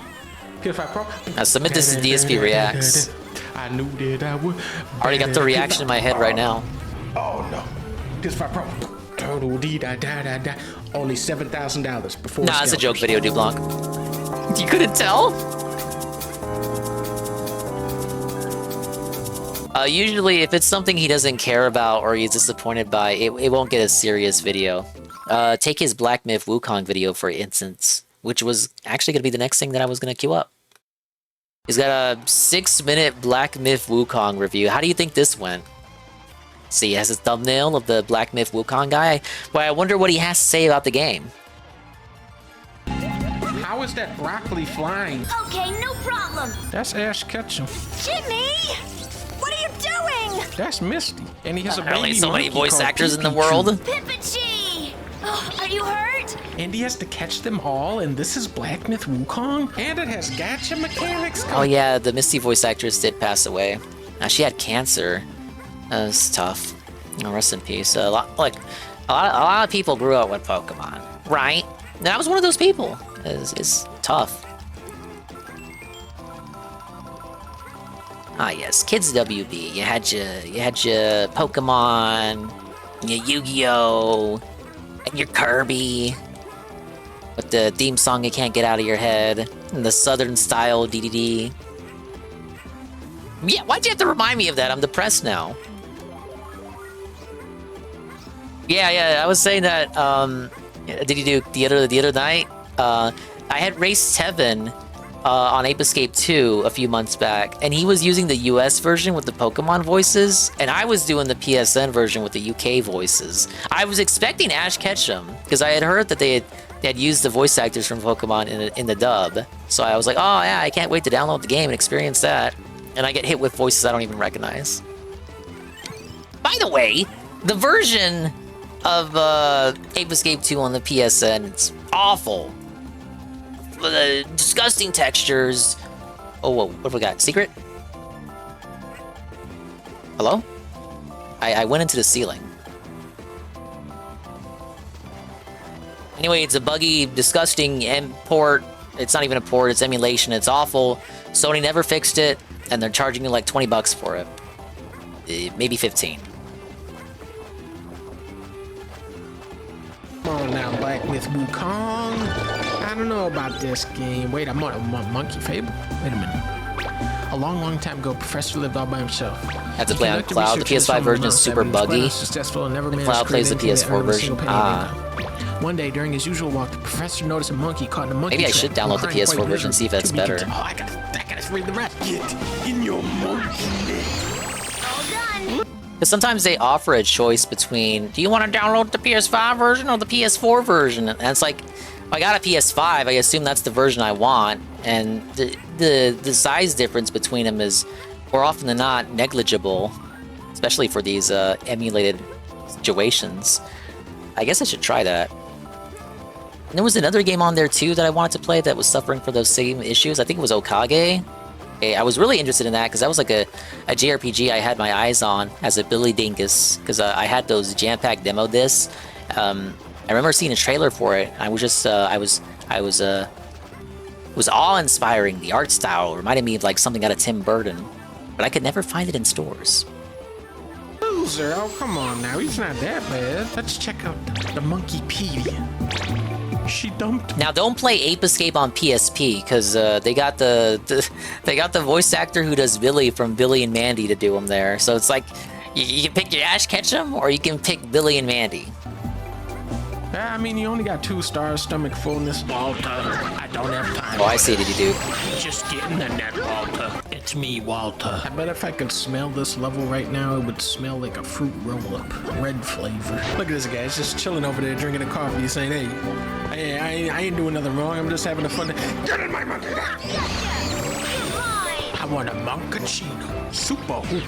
PS5 Pro. Now submit this to DSP Reacts. I knew that I would. Already got the reaction in my head right now. Oh no. PS5 Pro. Total D-da-da-da-da. Only $7,000 before. Nah, it's a joke video, Dublanc. You couldn't tell? Usually, if it's something he doesn't care about or he's disappointed by, it won't get a serious video. take his Black Myth Wukong video for instance, which was actually going to be the next thing that I was going to queue up. He's got a 6-minute Black Myth Wukong review. How do you think this went? See, he has a thumbnail of the Black Myth Wukong guy. Well, I wonder what he has to say about the game. How is that broccoli flying? Okay, no problem. That's Ash Ketchum. Jimmy! What are you doing? That's Misty. And he has a baby Apparently so many monkey voice called actors in the Pikachu. world. Pippachi! Oh, are you hurt? And he has to catch them all, and this is Black Myth Wukong? And it has gacha mechanics? Oh yeah, the Misty voice actress did pass away. She had cancer. That was tough. Rest in peace. A lot of people grew up with Pokemon, right? And I was one of those people. It's tough. Ah yes, Kids WB. You had your Pokemon, your Yu-Gi-Oh, and your Kirby. With the theme song you can't get out of your head, and the Southern style DDD. Yeah, why'd you have to remind me of that? I'm depressed now. Yeah, I was saying that, did you do the other night? I had raced Tevin on Ape Escape 2 a few months back, and he was using the US version with the Pokemon voices, and I was doing the PSN version with the UK voices. I was expecting Ash Ketchum, because I had heard that they had used the voice actors from Pokemon in the dub. So I was like, oh yeah, I can't wait to download the game and experience that. And I get hit with voices I don't even recognize. By the way, the version of Ape Escape 2 on the PSN, it's awful. The disgusting textures. Oh, whoa, what have we got? Secret? Hello? I went into the ceiling. Anyway, it's a buggy, disgusting port. It's not even a port, it's emulation. It's awful. Sony never fixed it, and they're charging me like 20 bucks for it. Maybe 15. Come on now, Black Myth Wukong. I don't know about this game. Wait, I'm on a Monkey Fable? Wait a minute. A long time ago, Professor lived all by himself. Had to play on Cloud. The PS5 version is super buggy. The Cloud plays the PS4 version. One day, during his usual walk, the professor noticed a monkey caught in a monkey Maybe I trap should download the behind PS4 White version, Lizard. see if that's better. Oh, I gotta read the rest. Get in your monkey. Because sometimes they offer a choice between, do you want to download the PS5 version or the PS4 version? And it's like, I got a PS5, I assume that's the version I want. And the size difference between them is, more often than not, negligible. Especially for these emulated situations. I guess I should try that. And there was another game on there too that I wanted to play that was suffering for those same issues. I think it was Okage. I was really interested in that because that was like a JRPG I had my eyes on as a Billy Dingus because I had those jam-packed demo discs. I remember seeing a trailer for it. I was just it was awe-inspiring. The art style reminded me of like something out of Tim Burton, but I could never find it in stores. Loser, oh come on now, he's not that bad. Let's check out the Monkeypedia. She dumped me. Now don't play Ape Escape on PSP because they got the voice actor who does Billy from Billy and Mandy to do him there. So it's like you can pick your Ash Ketchum or you can pick Billy and Mandy. I mean, you only got 2 stars, stomach fullness. Walter, I don't have time. Oh, I see what you do. Just get in the net, Walter. It's me, Walter. I bet if I could smell this level right now, it would smell like a fruit roll-up. Red flavor. Look at this guy. He's just chilling over there drinking a coffee saying, hey, I ain't doing nothing wrong. I'm just having a fun day. Get in my monkey. I want a monkachino. Super hoop.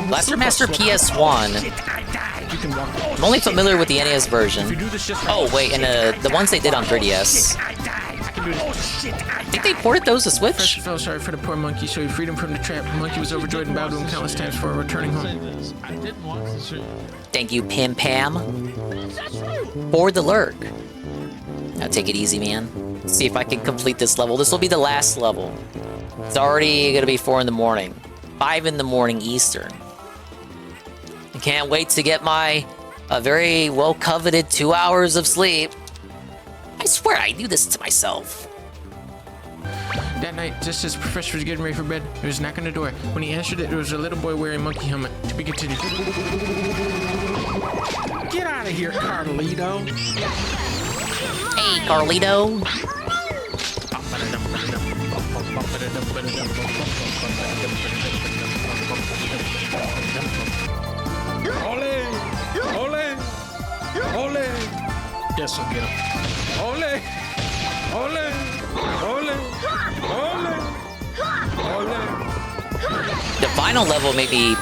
Blaster Master PS1. I'm only familiar with the NES version. Oh wait, and the ones they did on 3DS. I think they ported those to Switch. Professor felt sorry for the poor monkey, so he freed him from the trap. The monkey was overjoyed and bowed to him countless times before returning home. Thank you, Pim Pam. For the lurk. Now take it easy, man. Let's see if I can complete this level. This will be the last level. It's already gonna be 4 in the morning. 5 in the morning Eastern. I can't wait to get my very well-coveted 2 hours of sleep. I swear I do this to myself. That night, just as the professor was getting ready for bed, there was a knock on the door. When he answered it, there was a little boy wearing a monkey helmet. To be continued. Get out of here, Carlito. Hey, Carlito. Ole! Ole! Ole! Yes, I'll get him. Ole! Ole! Ole! Ole! Ole! The final level made me...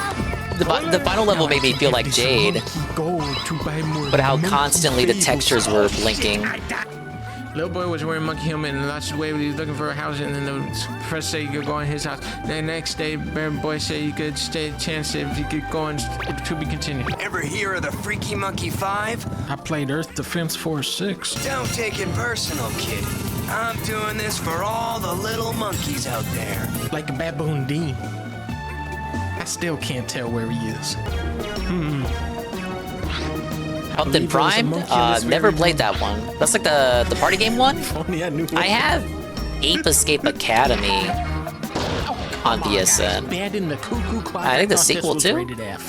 The final level made me feel like Jade. But how constantly the textures were blinking. Little boy was wearing a monkey helmet and lost his way when he was looking for a house, and then the professor said you could go in his house. The next day, bear boy said you could stay a chance if you could go in to be continued. Ever hear of the Freaky Monkey 5? I played Earth Defense Force 6. Don't take it personal, kid. I'm doing this for all the little monkeys out there. Like a baboon Dean. I still can't tell where he is. Upton Prime? Never played that one. That's like the party game one? I have Ape Escape Academy on PSN. I think the sequel too?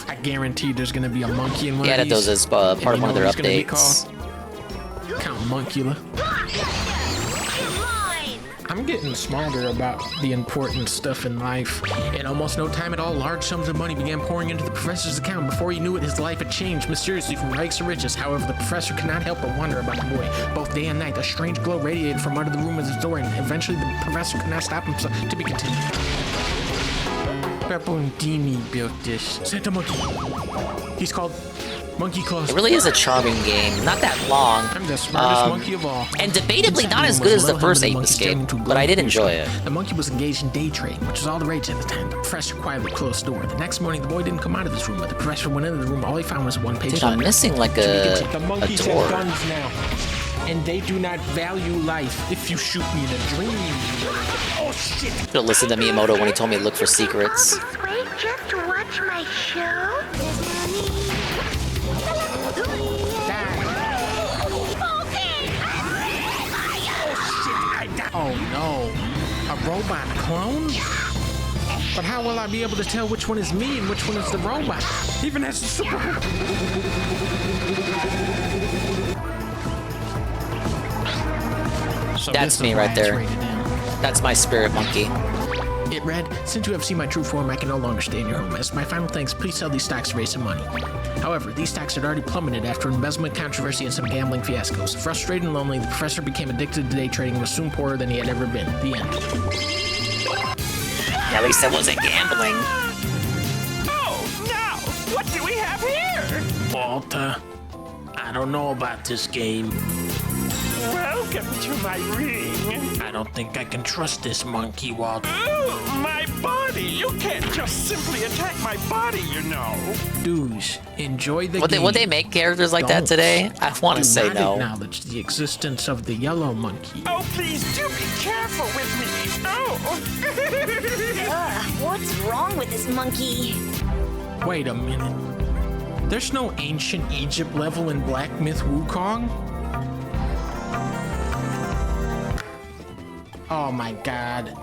I guarantee there's gonna be a monkey in one He of added these. those as part of one of their updates. Count Monkula. I'm getting smarter about the important stuff in life. In almost no time at all, large sums of money began pouring into the professor's account. Before he knew it, his life had changed mysteriously from rags to riches. However, the professor could not help but wonder about the boy. Both day and night, a strange glow radiated from under the room of his door, and eventually the professor could not stop himself. To be continued. Babundini built this. Santa Monkey. He's called Monkey Claws. It really is a charming game. Not that long. I'm the smartest monkey of all. And debatably not as good as the first Ape Escape, but I did enjoy it. The monkey was engaged in day trading, which was all the rage at the time. The professor quietly closed the door. The next morning, the boy didn't come out of this room, but the professor went into the room. All he found was a one-page Dude, I'm missing like a monkeys door. have guns now, and they do not value life. If you shoot me in a dream. Oh shit! Should have listened to Miyamoto when he told me to look for secrets. Wait just to watch my show? Oh no, a robot clone? But how will I be able to tell which one is me and which one is the robot? Even as a super... So That's me right there. That's my spirit monkey. It read, since you have seen my true form, I can no longer stay in your home. As my final thanks, please sell these stocks to raise some money. However, these stocks had already plummeted after embezzlement controversy and some gambling fiascos. Frustrated and lonely, the professor became addicted to day trading and was soon poorer than he had ever been. The end. At least it wasn't gambling. Oh, now, what do we have here? Walter, I don't know about this game. Welcome to my ring. I don't think I can trust this monkey, Walter. Ooh, my body. You can't just simply attack my body, you know. Dudes, enjoy the Would game. they make characters like that today? I want to say Do not no. acknowledge the existence of the yellow monkey. Oh, please do be careful with me. Oh. What's wrong with this monkey? Wait a minute. There's no ancient Egypt level in Black Myth Wukong? Oh my god.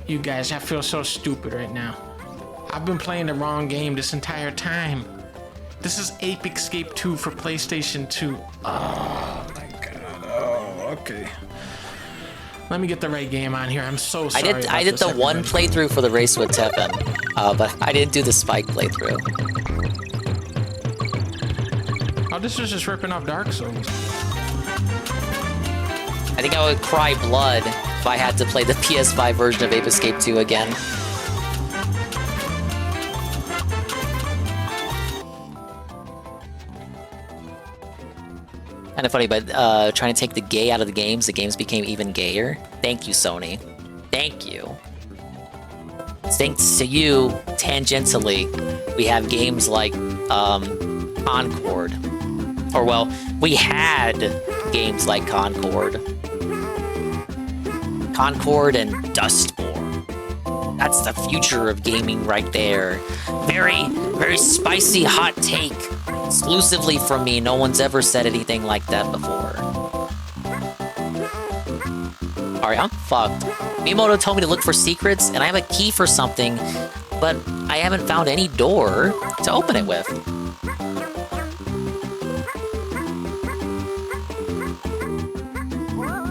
You guys, I feel so stupid right now. I've been playing the wrong game this entire time. This is Ape Escape 2 for PlayStation 2. Oh my god. Oh, okay. Let me get the right game on here. I'm so sorry. I did the one playthrough for the Race with Tevin, but I didn't do the Spike playthrough. Oh, this is just ripping off Dark Souls. I think I would cry blood if I had to play the PS5 version of Ape Escape 2 again. Kind of funny, but trying to take the gay out of the games became even gayer. Thank you, Sony. Thank you. Thanks to you, tangentially, we have games like Concord. Or, well, we had games like Concord. Concord and Dustborn. That's the future of gaming right there. Very, very spicy hot take. Exclusively from me. No one's ever said anything like that before. Alright, I'm fucked. Miyamoto told me to look for secrets, and I have a key for something, but I haven't found any door to open it with.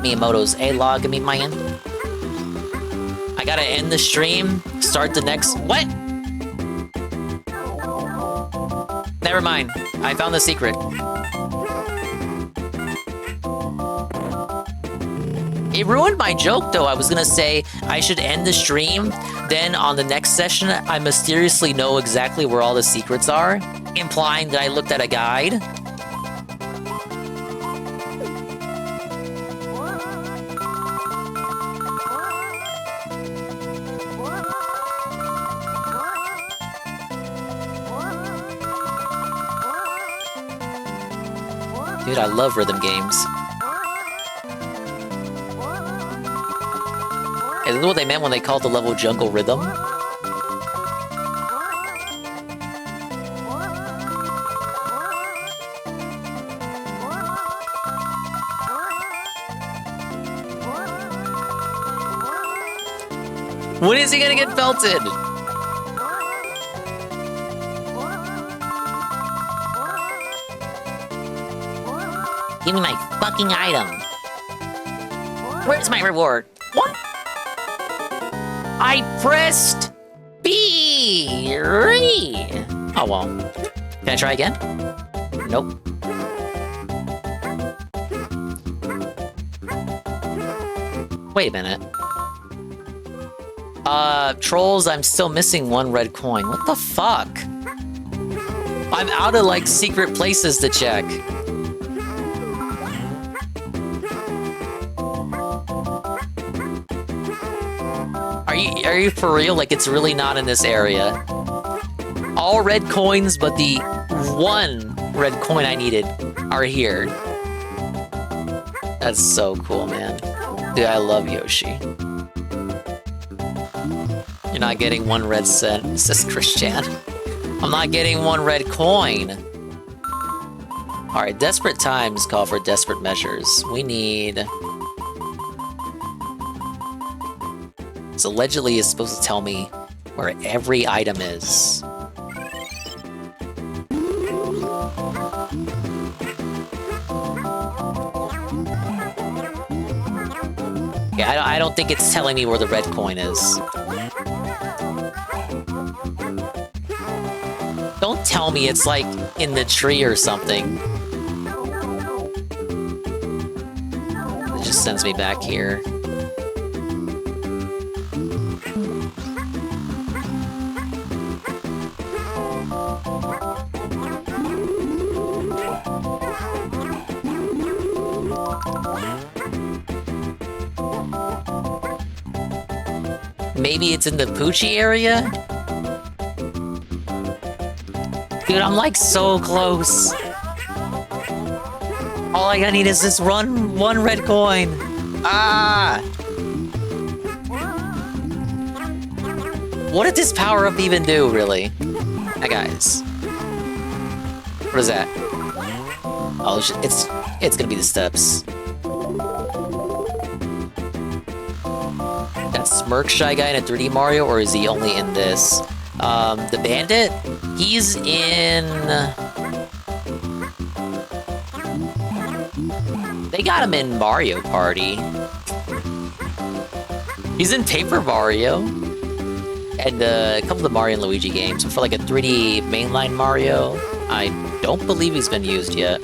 Miyamoto's A-log, me man. I gotta end the stream, start the next... What? Never mind. I found the secret. It ruined my joke, though. I was gonna say I should end the stream, then on the next session, I mysteriously know exactly where all the secrets are, implying that I looked at a guide. Dude, I love rhythm games. Is this what they meant when they called the level Jungle Rhythm? When is he gonna get belted? Give me my fucking item. Where's my reward? What? I pressed B. Oh well. Can I try again? Nope. Wait a minute. Trolls, I'm still missing one red coin. What the fuck? I'm out of, like, secret places to check. Are you for real? Like, it's really not in this area. All red coins, but the one red coin I needed are here. That's so cool, man. Dude, I love Yoshi. You're not getting one red cent, says Christian. I'm not getting one red coin. Alright, desperate times call for desperate measures. We need... So allegedly is supposed to tell me where every item is. Yeah, I don't think it's telling me where the red coin is. Don't tell me it's like in the tree or something. It just sends me back here. Maybe it's in the Poochie area? Dude, I'm like so close. All I need is this one red coin. Ah! What did this power-up even do, really? Hey, guys. What is that? Oh, it's gonna be the steps. That Smirk Shy guy in a 3D Mario, or is he only in this? The Bandit? He's in... They got him in Mario Party. He's in Paper Mario. And a couple of the Mario and Luigi games. For like a 3D mainline Mario, I don't believe he's been used yet.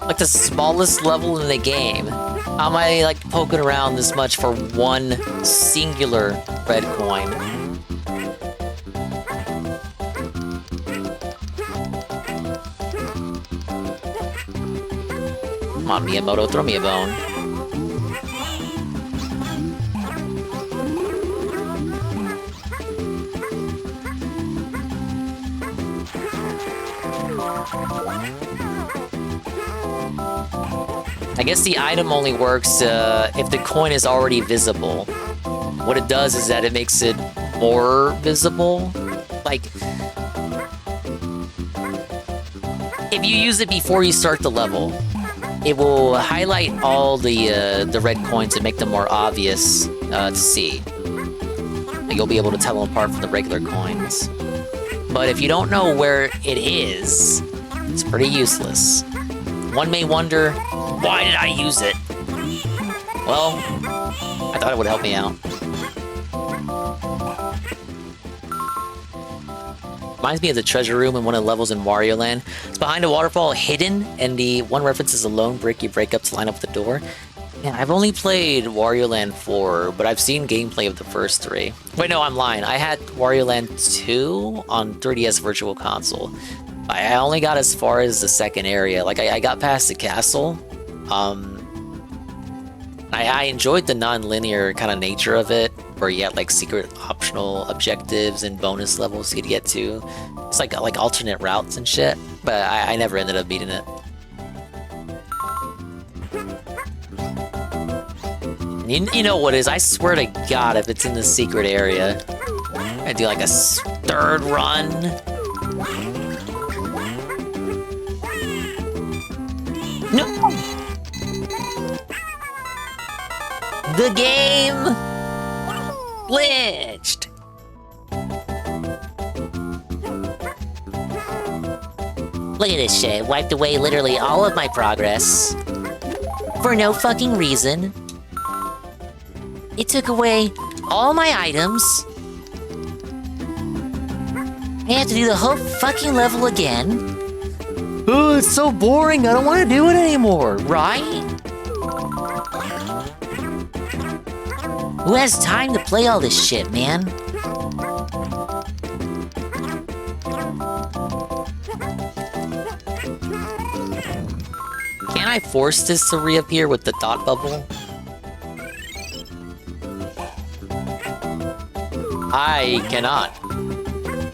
Like the smallest level in the game. How am I like poking around this much for one singular red coin? Come on, Miyamoto, throw me a bone. I guess the item only works if the coin is already visible. What it does is that it makes it more visible. Like, if you use it before you start the level, it will highlight all the red coins and make them more obvious to see. You'll be able to tell them apart from the regular coins. But if you don't know where it is, it's pretty useless. One may wonder, why did I use it? Well, I thought it would help me out. Reminds me of the treasure room in one of the levels in Wario Land. It's behind a waterfall, hidden, and the one reference is a lone brick you break up to line up the door. Man, I've only played Wario Land 4, but I've seen gameplay of the first 3. Wait, no, I'm lying. I had Wario Land 2 on 3DS Virtual Console. I only got as far as the second area. Like, I got past the castle. I enjoyed the non-linear kind of nature of it, where you had like secret optional objectives and bonus levels you could get to. It's like alternate routes and shit, but I never ended up beating it. You know what it is? I swear to God, if it's in the secret area, I do like a third run. No! The game glitched. Look at this shit. Wiped away literally all of my progress. For no fucking reason. It took away all my items. I have to do the whole fucking level again. Oh, it's so boring. I don't want to do it anymore, right? Who has time to play all this shit, man? Can I force this to reappear with the dot bubble? I cannot.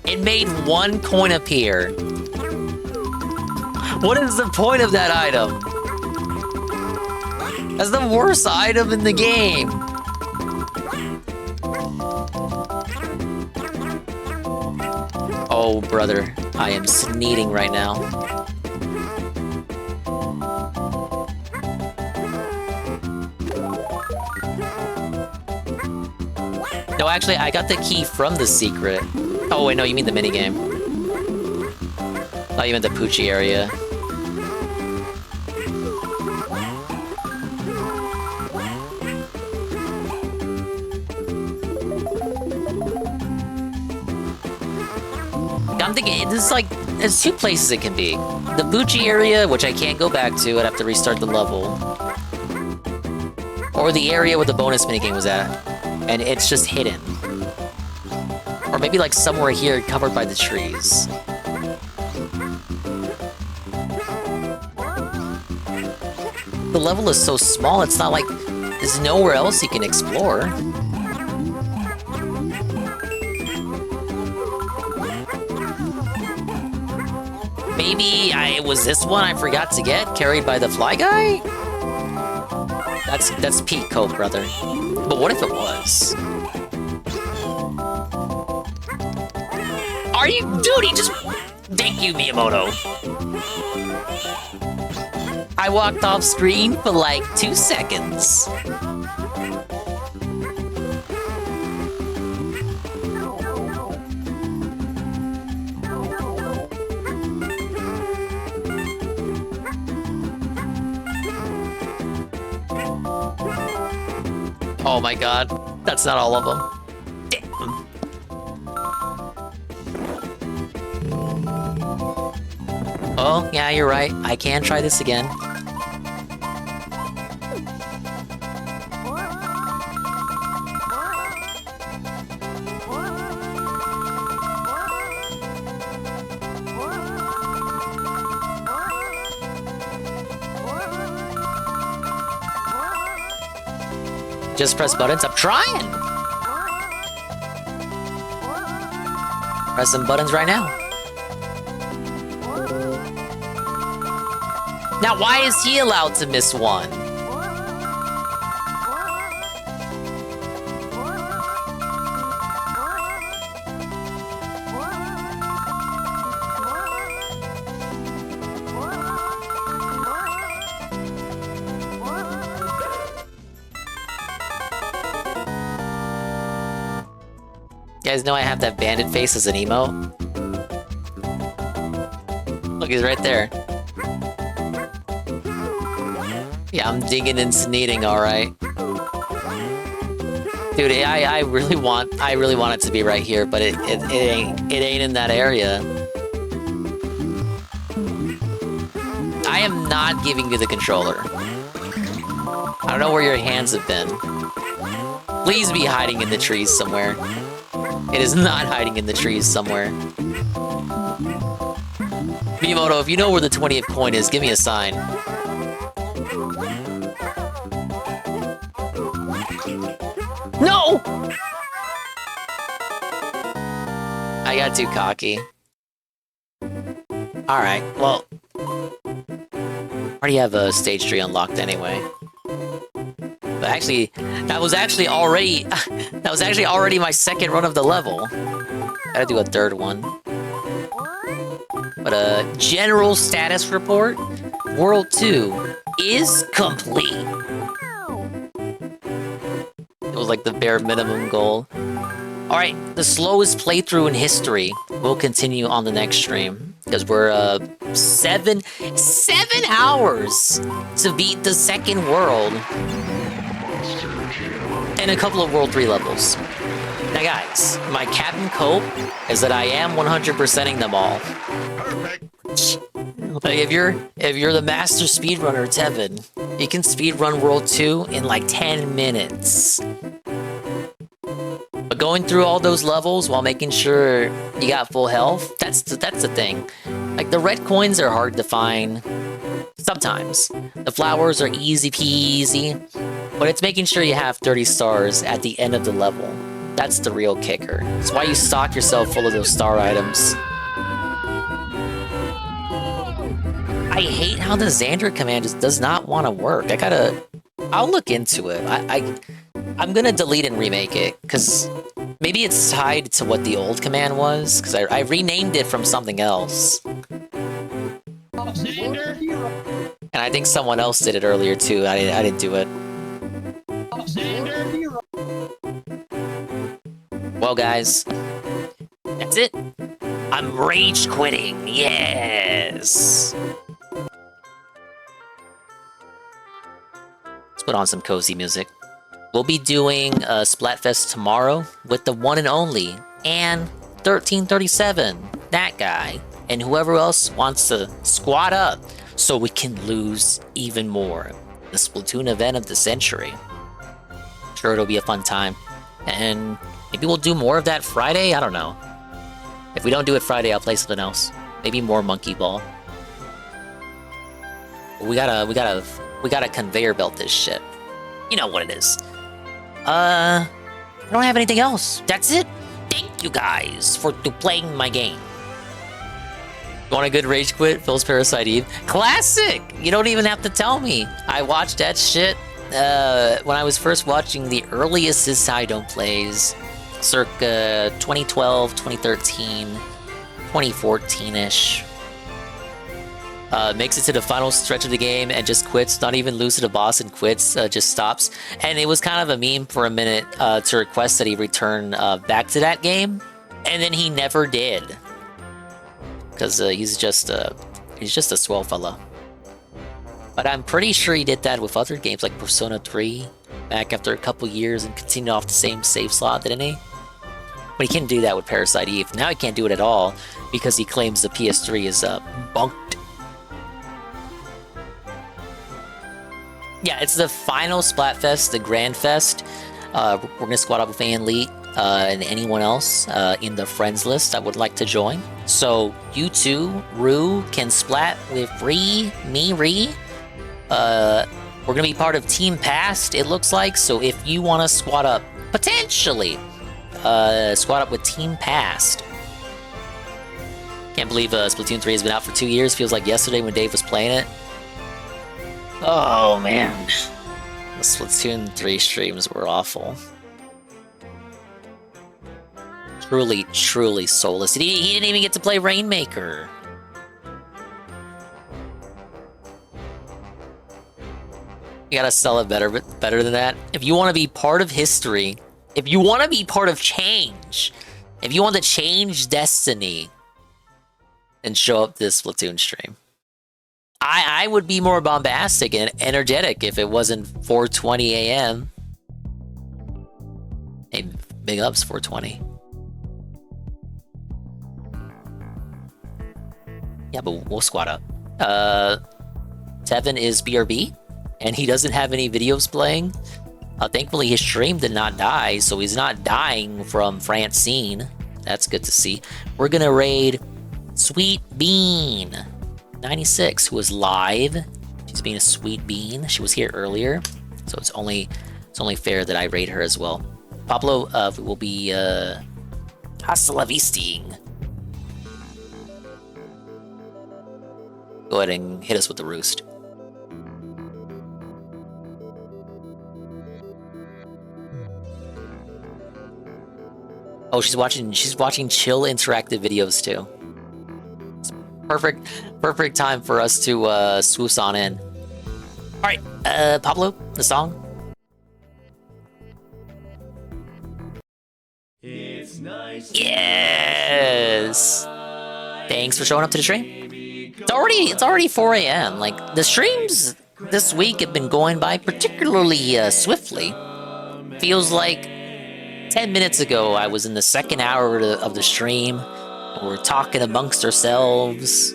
It made one coin appear. What is the point of that item? That's the worst item in the game. Oh, brother, I am sneezing right now. No, actually, I got the key from the secret. Oh, wait, no, you mean the minigame. Oh, you meant the Poochie area. I'm thinking, this is like, there's 2 places it can be. The Poochie area, which I can't go back to, I'd have to restart the level. Or the area where the bonus minigame was at. And it's just hidden. Or maybe like somewhere here covered by the trees. The level is so small, it's not like there's nowhere else you can explore. Maybe it was this one I forgot to get, carried by the fly guy? That's peak coke, brother. But what if it was? Are you... Dude, he just... Thank you, Miyamoto. I walked off screen for like 2 seconds. Oh my god, that's not all of them. Damn. Oh, yeah, you're right. I can try this again. Just press buttons. I'm trying! Press some buttons right now. Now, why is he allowed to miss one? guys know I have that bandit face as an emote? Look, he's right there. Yeah, I'm digging and sneaking, alright. Dude, I really want it to be right here, but it ain't in that area. I am not giving you the controller. I don't know where your hands have been. Please be hiding in the trees somewhere. It is not hiding in the trees somewhere. Miyamoto, if you know where the 20th coin is, give me a sign. No! I got too cocky. Alright, well... I already have a stage 3 unlocked anyway. But actually, that was actually already my second run of the level. Gotta do a third one. But general status report, World 2 is complete. It was like the bare minimum goal. Alright, the slowest playthrough in history will continue on the next stream. Because we're 7 hours to beat the second world. And a couple of World 3 levels. Now guys, my Captain Cope is that I am 100%ing them all. Like if you're the master speedrunner, Tevin, you can speedrun World 2 in like 10 minutes. But going through all those levels while making sure you got full health, that's the thing. Like the red coins are hard to find. Sometimes. The flowers are easy peasy. But it's making sure you have 30 stars at the end of the level. That's the real kicker. It's why you stock yourself full of those star items. I hate how the Xander command just does not want to work. I'll look into it. I'm gonna delete and remake it, because maybe it's tied to what the old command was, because I renamed it from something else. And I think someone else did it earlier too. I didn't do it. Well guys, that's it. I'm rage quitting, yes! Let's put on some cozy music. We'll be doing Splatfest tomorrow with the one and only and 1337, that guy, and whoever else wants to squad up so we can lose even more. The Splatoon event of the century. Sure, it'll be a fun time. And maybe we'll do more of that Friday? I don't know. If we don't do it Friday, I'll play something else. Maybe more Monkey Ball. We gotta conveyor belt this shit. You know what it is. I don't have anything else. That's it. Thank you guys for playing my game. You want a good rage quit? Phil's Parasite Eve. Classic! You don't even have to tell me. I watched that shit when I was first watching the earliest Sidon plays. Circa 2012, 2013, 2014-ish. Makes it to the final stretch of the game and just quits, not even lose to the boss and quits, just stops. And it was kind of a meme for a minute to request that he return back to that game, and then he never did. Because he's just a swell fella. But I'm pretty sure he did that with other games like Persona 3, back after a couple years and continued off the same save slot, didn't he? But he can't do that with Parasite Eve. Now he can't do it at all because he claims the PS3 is bunked. Yeah, it's the final Splatfest, the Grand Fest. We're gonna squad up with Ann Lee and anyone else in the friends list that would like to join. So you two, Rue, can splat with Ree, me, Ree. We're gonna be part of Team Past, it looks like. So if you want to squad up, potentially, squad up with Team Past. Can't believe Splatoon 3 has been out for 2 years. Feels like yesterday when Dave was playing it. Oh man, the Splatoon 3 streams were awful. Truly, truly soulless. He didn't even get to play Rainmaker. You gotta sell it better than that. If you want to be part of history, if you want to be part of change, If you want to change destiny, then show up this Splatoon stream. I would be more bombastic and energetic if it wasn't 4:20 a.m. Hey, big ups 4:20. Yeah, but we'll squat up. Tevin is BRB, and he doesn't have any videos playing. Thankfully, his stream did not die, so he's not dying from Francine. That's good to see. We're gonna raid Sweet Bean 96, who is live. She's being a sweet bean. She was here earlier, so it's only fair that I raid her as well. Pablo will be hasta la visting. Go ahead and hit us with the roost. Oh, she's watching chill interactive videos too. It's perfect time for us to swoos on in. All right, Pablo, the song. It's nice. Yes. Thanks for showing up to the stream. It's already 4 a.m. Like the streams this week have been going by particularly swiftly. Feels like 10 minutes ago I was in the second hour of the stream. And we're talking amongst ourselves,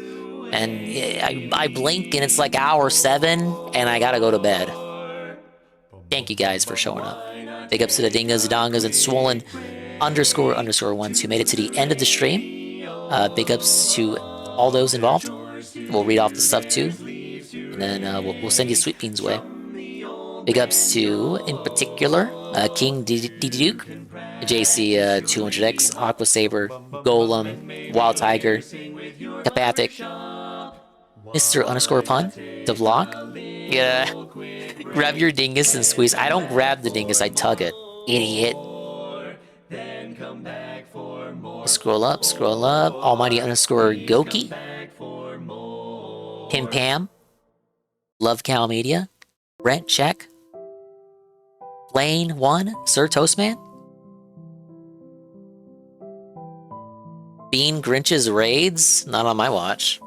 and I blink and it's like hour 7, and I gotta go to bed. Thank you guys for showing up. Big ups to the dingas, dongas, and swollen _ ones who made it to the end of the stream. Big ups to all those involved. We'll read off the stuff too, and then we'll send you sweet beans way. Big ups to, in particular, King Duke, JC 200X, Aqua Saber, Golem, Wild Tiger, Capathic, Mr. _ Pun, The Vlog. Yeah, grab your dingus and squeeze. I don't grab the dingus, I tug it. Idiot. Scroll up. Almighty _ Goki. Pim Pam. Love Cow Media. Brent Check. Lane 1. Sir Toastman. Bean Grinch's raids? Not on my watch.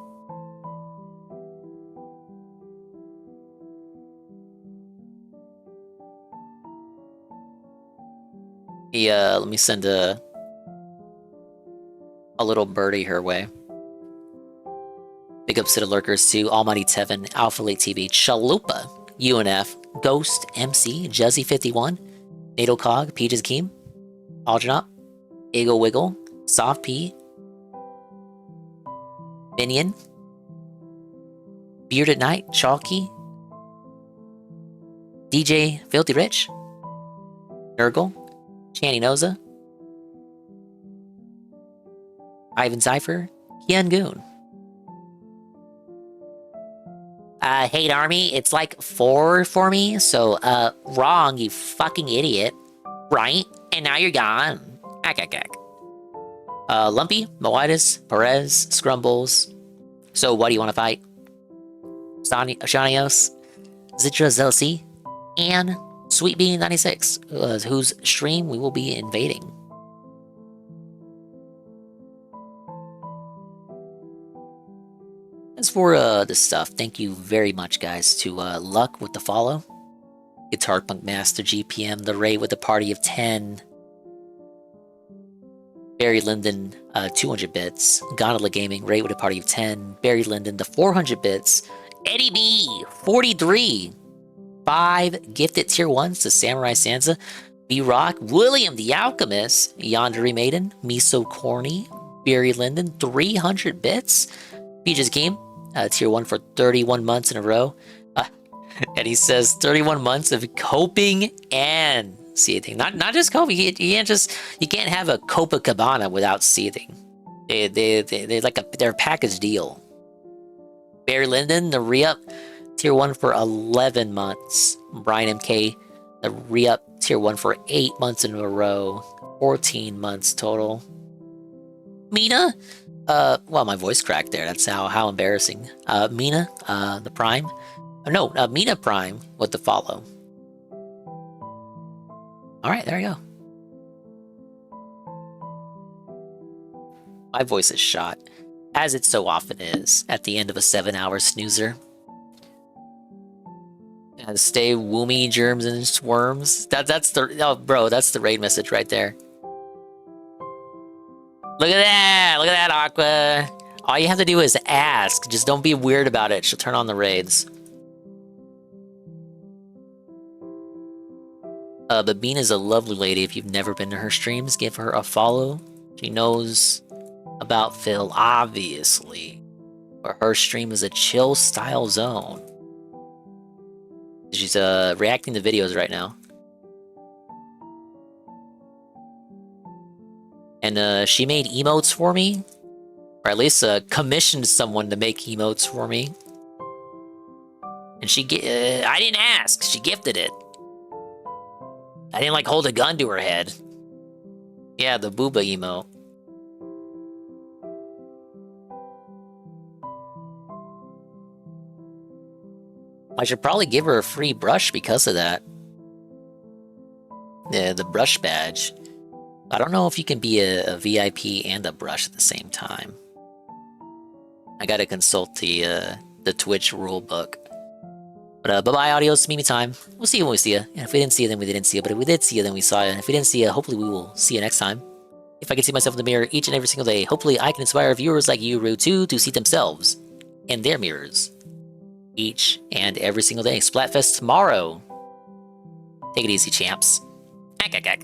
Yeah, let me send a little birdie her way. Big ups to the lurkers too. Almighty Tevin, Alpha Late TV, Chalupa, UNF, Ghost, MC, Juzzy51, Natal Cog, Peaches Keem, Algenop, Ego Wiggle, Soft P, Minion, Beard at Night, Chalky, DJ Filthy Rich, Nurgle, Channy Noza, Ivan Cypher, Kian Goon. Hate Army, it's like 4 for me, so, wrong, you fucking idiot. Right? And now you're gone. Lumpy, Moitis, Perez, Scrumbles. So what do you want to fight? Shanios, Zitra Zelsi, and Sweet Bean 96, whose stream we will be invading. As for the stuff, thank you very much, guys, to Luck with the follow, Guitar Punk Master GPM, the Ray with the party of 10, Barry Linden 200 bits, Gondola Gaming, Ray with a party of 10, Barry Linden the 400 bits, Eddie B 43, 5 gifted tier 1s to Samurai Sansa, B Rock, William the Alchemist, Yandere Maiden, Miso Corny, Barry Linden 300 bits, Peaches Game, tier 1 for 31 months in a row. And he says 31 months of coping and seething. Not just coping. You can't have a Copacabana without seething. They're like they're a package deal. Barry Linden, the re-up, tier 1 for 11 months. Brian MK, the re-up, tier 1 for 8 months in a row. 14 months total. Mina, well, my voice cracked there. That's how embarrassing. Mina, the Prime. No, Mina Prime with the follow. All right, there you go. My voice is shot, as it so often is at the end of a 7-hour snoozer. And stay woomy germs and swarms. That's the raid message right there. Look at that, Aqua. All you have to do is ask. Just don't be weird about it. She'll turn on the raids. But Bean is a lovely lady. If you've never been to her streams, give her a follow. She knows about Phil, obviously. But her stream is a chill style zone. She's reacting to videos right now. And she made emotes for me. Or at least commissioned someone to make emotes for me. And I didn't ask, she gifted it. I didn't like hold a gun to her head. Yeah, the booba emote. I should probably give her a free brush because of that. Yeah, the brush badge. I don't know if you can be a VIP and a brush at the same time. I gotta consult the Twitch rule book. But bye-bye, audios. Meet me time. We'll see you when we see you. And if we didn't see you, then we didn't see you. But if we did see you, then we saw you. And if we didn't see you, hopefully we will see you next time. If I can see myself in the mirror each and every single day, hopefully I can inspire viewers like you, Rue, too, to see themselves in their mirrors. Each and every single day. Splatfest tomorrow. Take it easy, champs. Ack, ack, ack.